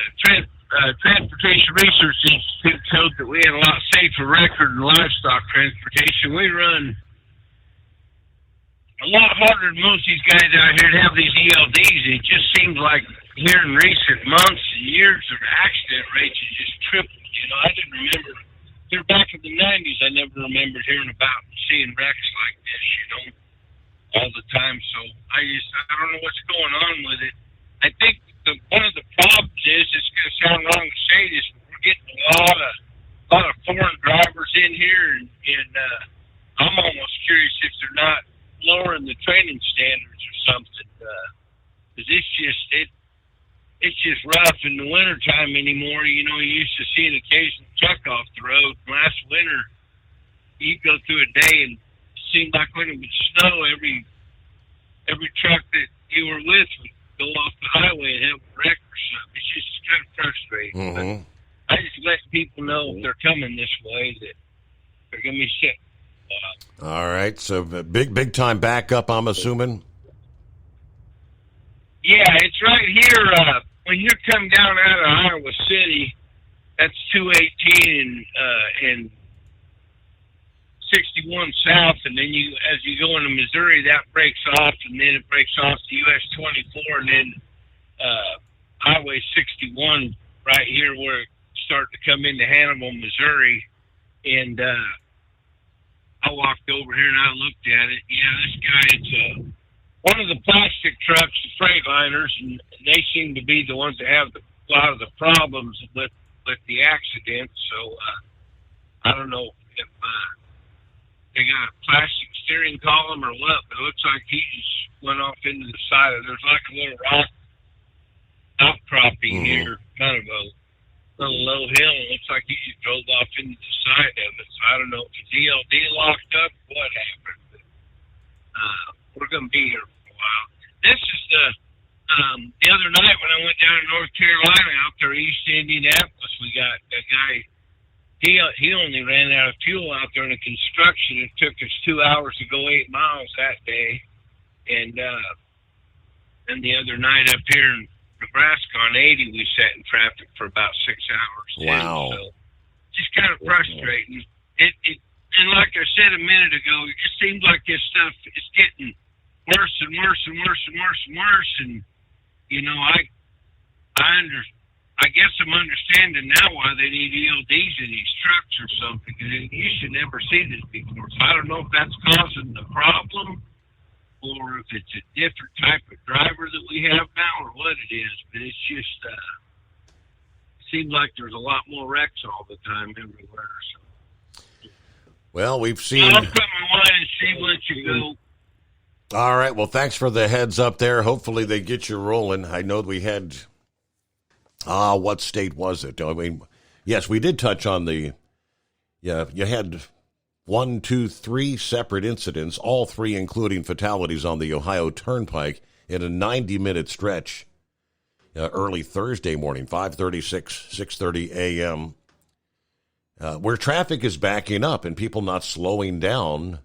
Transportation Research Institute showed that we had a lot safer record in livestock transportation. We run a lot harder than most of these guys out here to have these ELDs. It just seems like here in recent months and years, their accident rates have just tripled. You know, I didn't remember. They're back in the 90s. I never remembered hearing about seeing wrecks like this, all the time. So I don't know what's going on with it. I think one of the problems is, it's going to sound wrong to say this, but we're getting a lot of foreign drivers in here, and I'm almost curious if they're not lowering the training standards or something, because it's just rough in the wintertime anymore. You know, you used to see an occasional truck off the road. Last winter, you'd go through a day and it seemed like when it would snow, every truck that you were with would go off the highway and have a wreck or something. It's just kind of frustrating. Mm-hmm. But I just let people know if they're coming this way that they're going to be sick. All right, so big time backup, I'm assuming. Yeah, it's right here. When you come down out of Iowa City, that's 218 and 61 south, and then as you go into Missouri, that breaks off, and then it breaks off to US 24, and then Highway 61 right here where it starts to come into Hannibal, Missouri, and I walked over here and I looked at it. Yeah, this guy, it's one of the plastic trucks, the Freightliners, and they seem to be the ones that have the a lot of the problems with the accident. So I don't know if they got a plastic steering column or what, but it looks like he just went off into the side of. There's like a little rock outcropping here, kind of a little low hill. It looks like he just drove off into the side of it. So I don't know if his ELD locked up or what happened. But, we're going to be here for a while. This is the other night when I went down to North Carolina out there east Indianapolis, we got a guy. He only ran out of fuel out there in the construction. It took us 2 hours to go 8 miles that day. And the other night up here in Nebraska on 80, we sat in traffic for about 6 hours. Wow. So just kind of frustrating. And like I said a minute ago, it just seems like this stuff is getting worse and worse and worse and worse and worse. And, you know, I guess I'm understanding now why they need ELDs in these trucks or something. You should never see this before. So I don't know if that's causing the problem or if it's a different type of driver that we have now or what it is. But it's just seems like there's a lot more wrecks all the time everywhere. So. Well, we've seen. I'll put my line and see what you go. All right. Well, thanks for the heads up there. Hopefully they get you rolling. I know we had. What state was it? I mean, yes, we did touch on the. Yeah, you had 1, 2, 3 separate incidents, all 3 including fatalities on the Ohio Turnpike in a 90-minute stretch early Thursday morning, 6:30 a.m., where traffic is backing up and people not slowing down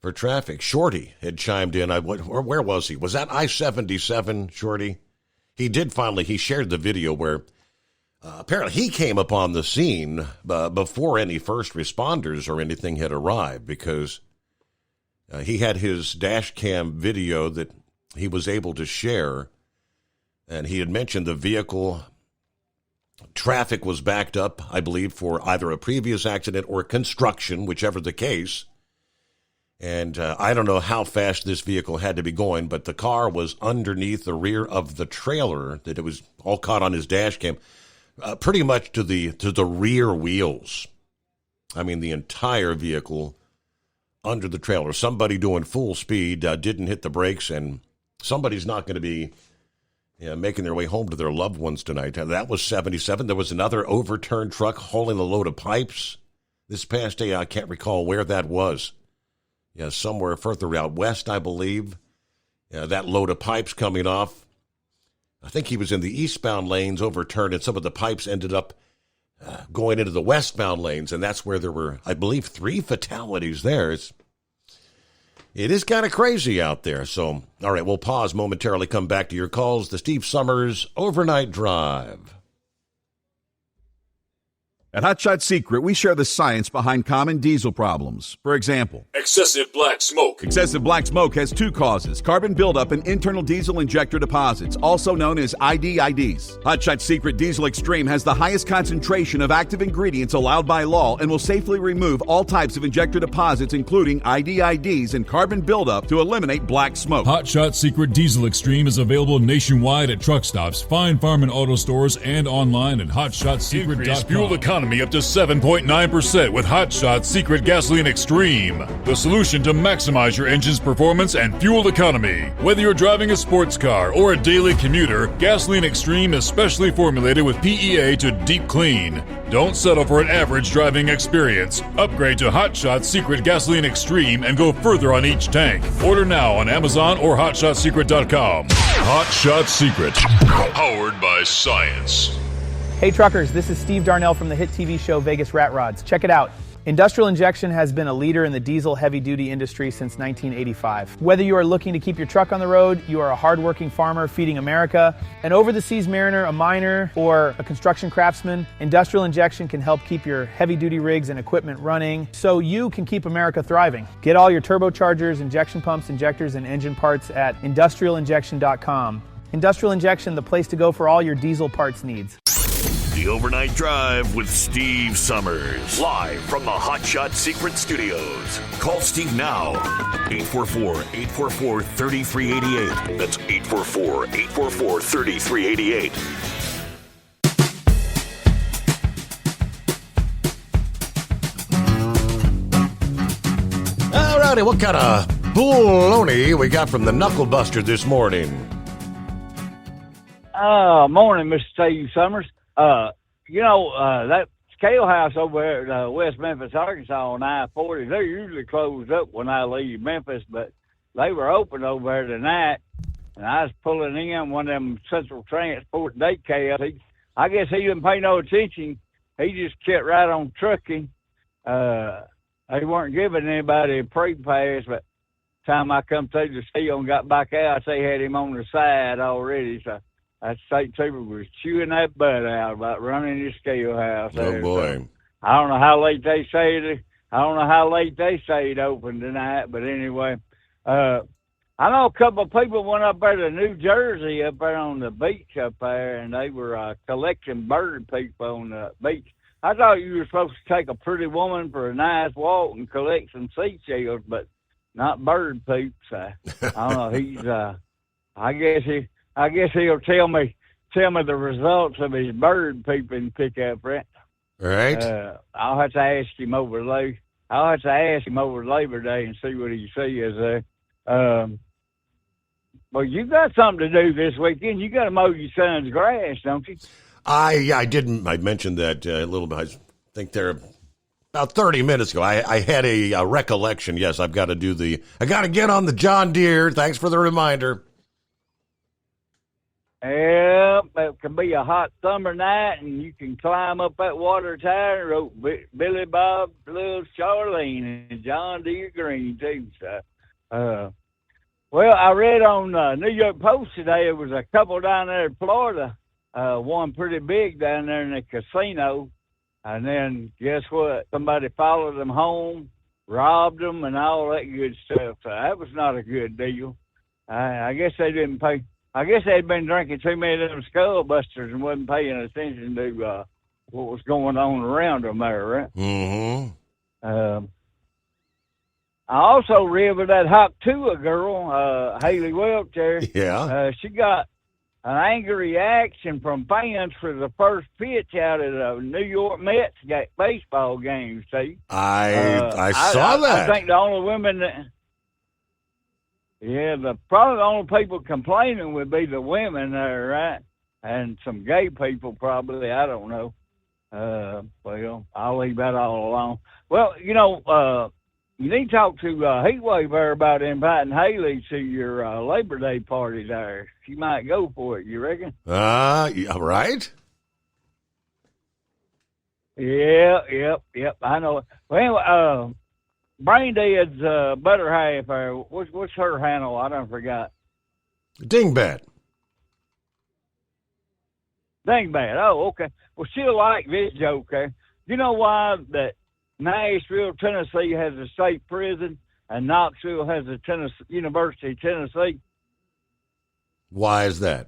for traffic. Shorty had chimed in. Where was he? Was that I-77, Shorty? He shared the video where apparently he came upon the scene before any first responders or anything had arrived, because he had his dash cam video that he was able to share, and he had mentioned the vehicle traffic was backed up, I believe, for either a previous accident or construction, whichever the case. And I don't know how fast this vehicle had to be going, but the car was underneath the rear of the trailer, that it was all caught on his dash cam, pretty much to the rear wheels. I mean, the entire vehicle under the trailer. Somebody doing full speed didn't hit the brakes, and somebody's not going to be making their way home to their loved ones tonight. That was 77. There was another overturned truck hauling a load of pipes this past day. I can't recall where that was. Yeah, somewhere further out west, I believe. That load of pipes coming off. I think he was in the eastbound lanes, overturned, and some of the pipes ended up going into the westbound lanes, and that's where there were, I believe, 3 fatalities there. It is kind of crazy out there. So, all right, we'll pause momentarily, come back to your calls. The Steve Summers Overnight Drive. At Hot Shot Secret, we share the science behind common diesel problems. For example, excessive black smoke. Excessive black smoke has 2 causes: carbon buildup and internal diesel injector deposits, also known as IDIDs. Hot Shot Secret Diesel Extreme has the highest concentration of active ingredients allowed by law and will safely remove all types of injector deposits, including IDIDs and carbon buildup, to eliminate black smoke. Hot Shot Secret Diesel Extreme is available nationwide at truck stops, Fine Farm and auto stores, and online at hotshotsecret.com. Increase fuel economy up to 7.9% with Hot Shot Secret Gasoline Extreme, the solution to maximize your engine's performance and fuel economy. Whether you're driving a sports car or a daily commuter, Gasoline Extreme is specially formulated with PEA to deep clean. Don't settle for an average driving experience. Upgrade to Hot Shot Secret Gasoline Extreme and go further on each tank. Order now on Amazon or hotshotsecret.com. Hot Shot Secret, powered by science. Hey truckers, this is Steve Darnell from the hit TV show Vegas Rat Rods. Check it out. Industrial Injection has been a leader in the diesel heavy-duty industry since 1985. Whether you are looking to keep your truck on the road, you are a hard-working farmer feeding America, an over-the-seas mariner, a miner, or a construction craftsman, Industrial Injection can help keep your heavy-duty rigs and equipment running so you can keep America thriving. Get all your turbochargers, injection pumps, injectors, and engine parts at industrialinjection.com. Industrial Injection, the place to go for all your diesel parts needs. The Overnight Drive with Steve Summers. Live from the Hot Shot Secret Studios. Call Steve now. 844-844-3388. That's 844-844-3388. Johnny, what kind of baloney we got from the Knuckle Buster this morning? Morning, Mr. Steve Summers. That scale house over there at West Memphis, Arkansas on I-40, they're usually closed up when I leave Memphis, but they were open over there tonight, and I was pulling in one of them Central Transport daycares. I guess he didn't pay no attention. He just kept right on trucking. They weren't giving anybody a pre-pass, but time I come through the seal and got back out, they had him on the side already, so that state trooper was chewing that butt out about running his scale house. Oh, boy. So I don't know how late they say it open tonight, but anyway. I know a couple of people went up there to New Jersey up there on the beach up there, and they were collecting bird poop on the beach. I thought you were supposed to take a pretty woman for a nice walk and collect some seashells, but not bird poop. So I don't know. He's I guess he'll tell me the results of his bird pooping pickup, right? Right. I'll have to ask him over Labor Day and see what he says there. Well, you got something to do this weekend. You got to mow your son's grass, don't you? I didn't. I mentioned that a little bit. I think there about 30 minutes ago. I had a recollection. Yes, I've got to I got to get on the John Deere. Thanks for the reminder. Yeah, it can be a hot summer night, and you can climb up that water tower and wrote Billy Bob, Little Charlene, and John Deere Green, too. So, well, I read on New York Post today there was a couple down there in Florida, one pretty big down there in the casino, and then guess what? Somebody followed them home, robbed them, and all that good stuff. So that was not a good deal. I guess they didn't pay. I guess they'd been drinking too many of them Skull Busters and wasn't paying attention to what was going on around them there, right? Mm-hmm. I also read with that Hoptua girl, Haley Welch there. Yeah. She got an angry reaction from fans for the first pitch out of the New York Mets baseball game, see? I saw that. I think the only women that... Yeah, probably the only people complaining would be the women there, right? And some gay people probably, I don't know. Well, I'll leave that all alone. Well, you need to talk to Heatwave there about inviting Haley to your Labor Day party there. She might go for it, you reckon? Yeah, right? Yeah, yep, I know. Well, Brain Dead's better half there. What's her handle? I done forgot. Dingbat. Oh, okay. Well, she'll like this joke there. You know why that Nashville, Tennessee has a state prison and Knoxville has a University of Tennessee? Why is that?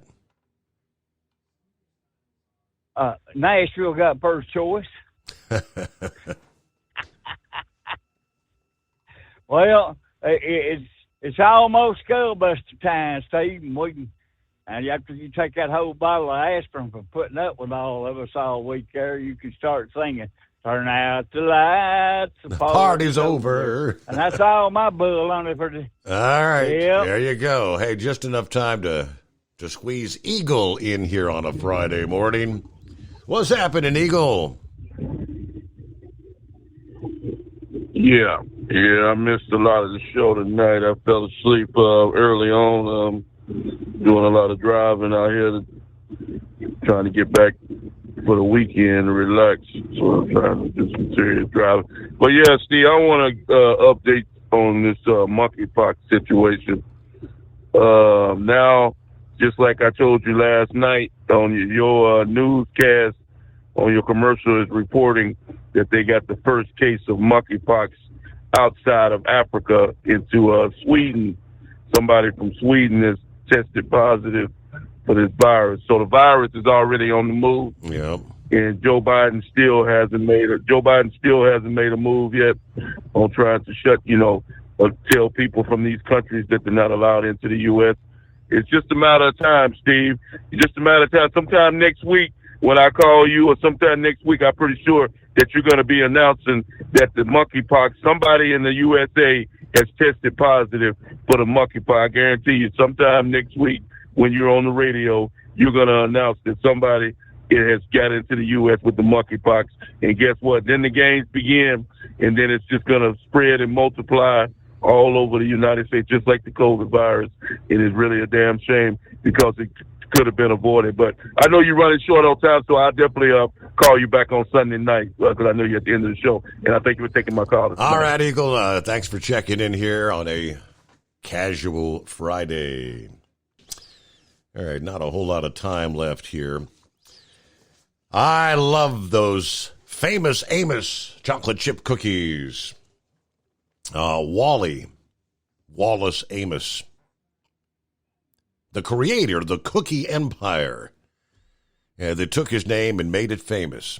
Nashville got first choice. Well, it's almost Skullbuster time, Steve, and after you take that whole bottle of aspirin for putting up with all of us all week there, you can start singing, "Turn out the lights, the party's over." And that's all my bull on it for the... All right, yep. There you go. Hey, just enough time to squeeze Eagle in here on a Friday morning. What's happening, Eagle? Yeah, I missed a lot of the show tonight. I fell asleep early on, doing a lot of driving out here, trying to get back for the weekend and relax. So I'm trying to do some serious driving. But yeah, Steve, I want to update on this monkeypox situation. Now, just like I told you last night on your newscast, on your commercial, is reporting that they got the first case of monkeypox outside of Africa into Sweden. Somebody from Sweden has tested positive for this virus. So the virus is already on the move. Yeah. And Joe Biden still hasn't made a move yet on trying to shut, or tell people from these countries that they're not allowed into the U.S. It's just a matter of time, Steve. It's just a matter of time. Sometime next week, when I call you, or sometime next week, I'm pretty sure that you're going to be announcing that the monkeypox, somebody in the USA has tested positive for the monkeypox. I guarantee you, sometime next week when you're on the radio, you're going to announce that somebody has got into the U.S. with the monkeypox. And guess what? Then the games begin, and then it's just going to spread and multiply all over the United States, just like the COVID virus. It is really a damn shame because it could have been avoided. But I know you're running short on time, so I'll definitely call you back on Sunday night because I know you're at the end of the show, and I thank you for taking my call. All right, Eagle. Thanks for checking in here on a casual Friday. All right, not a whole lot of time left here. I love those famous Amos chocolate chip cookies. Wallace Amos, the creator of the cookie empire, that took his name and made it famous,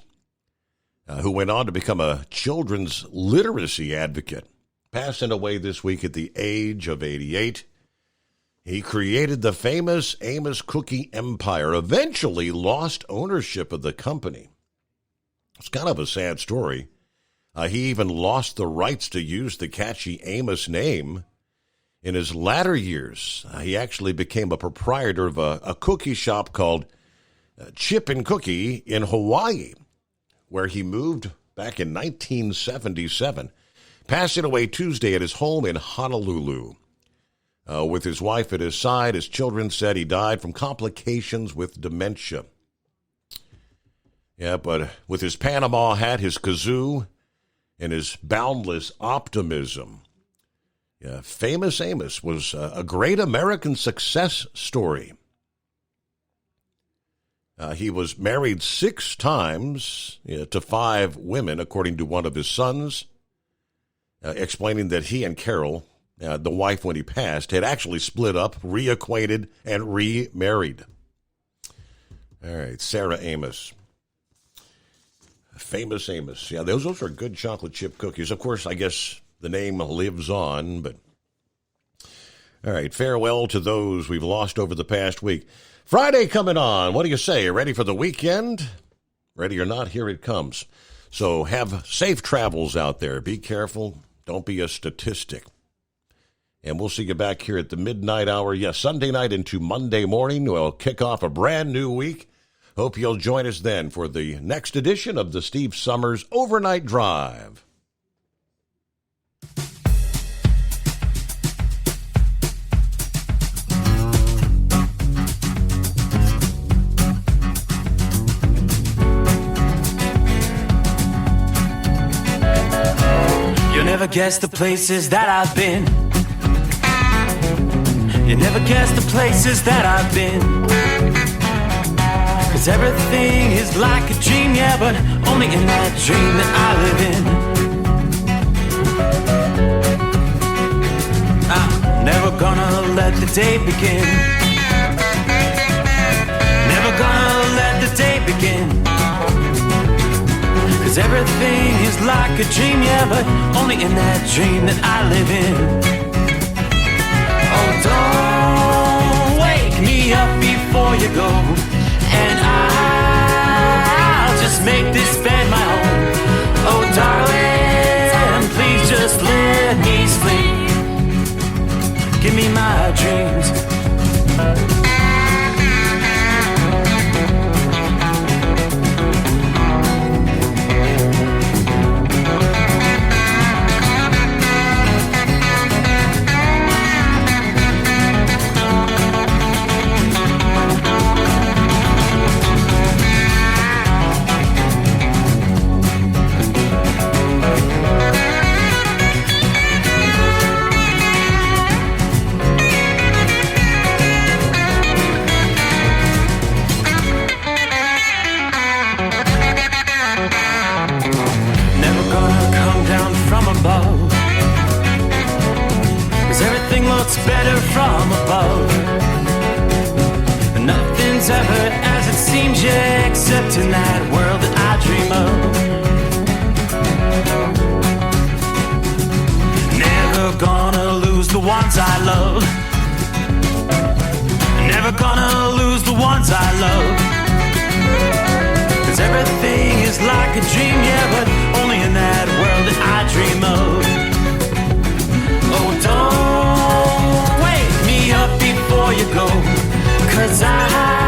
who went on to become a children's literacy advocate, passing away this week at the age of 88. He created the famous Amos Cookie Empire, eventually lost ownership of the company. It's kind of a sad story. He even lost the rights to use the catchy Amos name. In his latter years, he actually became a proprietor of a cookie shop called Chip and Cookie in Hawaii, where he moved back in 1977, passing away Tuesday at his home in Honolulu. With his wife at his side, his children said he died from complications with dementia. Yeah, but with his Panama hat, his kazoo, and his boundless optimism, famous Amos was a great American success story. He was married 6 times to 5 women, according to one of his sons, explaining that he and Carol, the wife when he passed, had actually split up, reacquainted, and remarried. All right, Sarah Amos. Famous Amos. Yeah, those are good chocolate chip cookies. Of course, I guess the name lives on, but all right, farewell to those we've lost over the past week. Friday coming on. What do you say? Ready for the weekend? Ready or not, here it comes. So have safe travels out there. Be careful. Don't be a statistic. And we'll see you back here at the midnight hour. Yes, Sunday night into Monday morning. We'll kick off a brand new week. Hope you'll join us then for the next edition of the Steve Summers Overnight Drive. You'll never guess the places that I've been. You never guess the places that I've been. 'Cause everything is like a dream, yeah, but only in that dream that I live in. I'm never gonna let the day begin. Never gonna let the day begin. 'Cause everything is like a dream, yeah, but only in that dream that I live in. Oh, don't wake me up before you go, and I'll just make this bed my home. Oh, darling, please just let me sleep. Give me my dreams. Better from above. Nothing's ever as it seems, yeah, except in that world that I dream of. Never gonna lose the ones I love. Never gonna lose the ones I love. 'Cause everything is like a dream, yeah, but only in that world that I dream of. Oh, 'cause I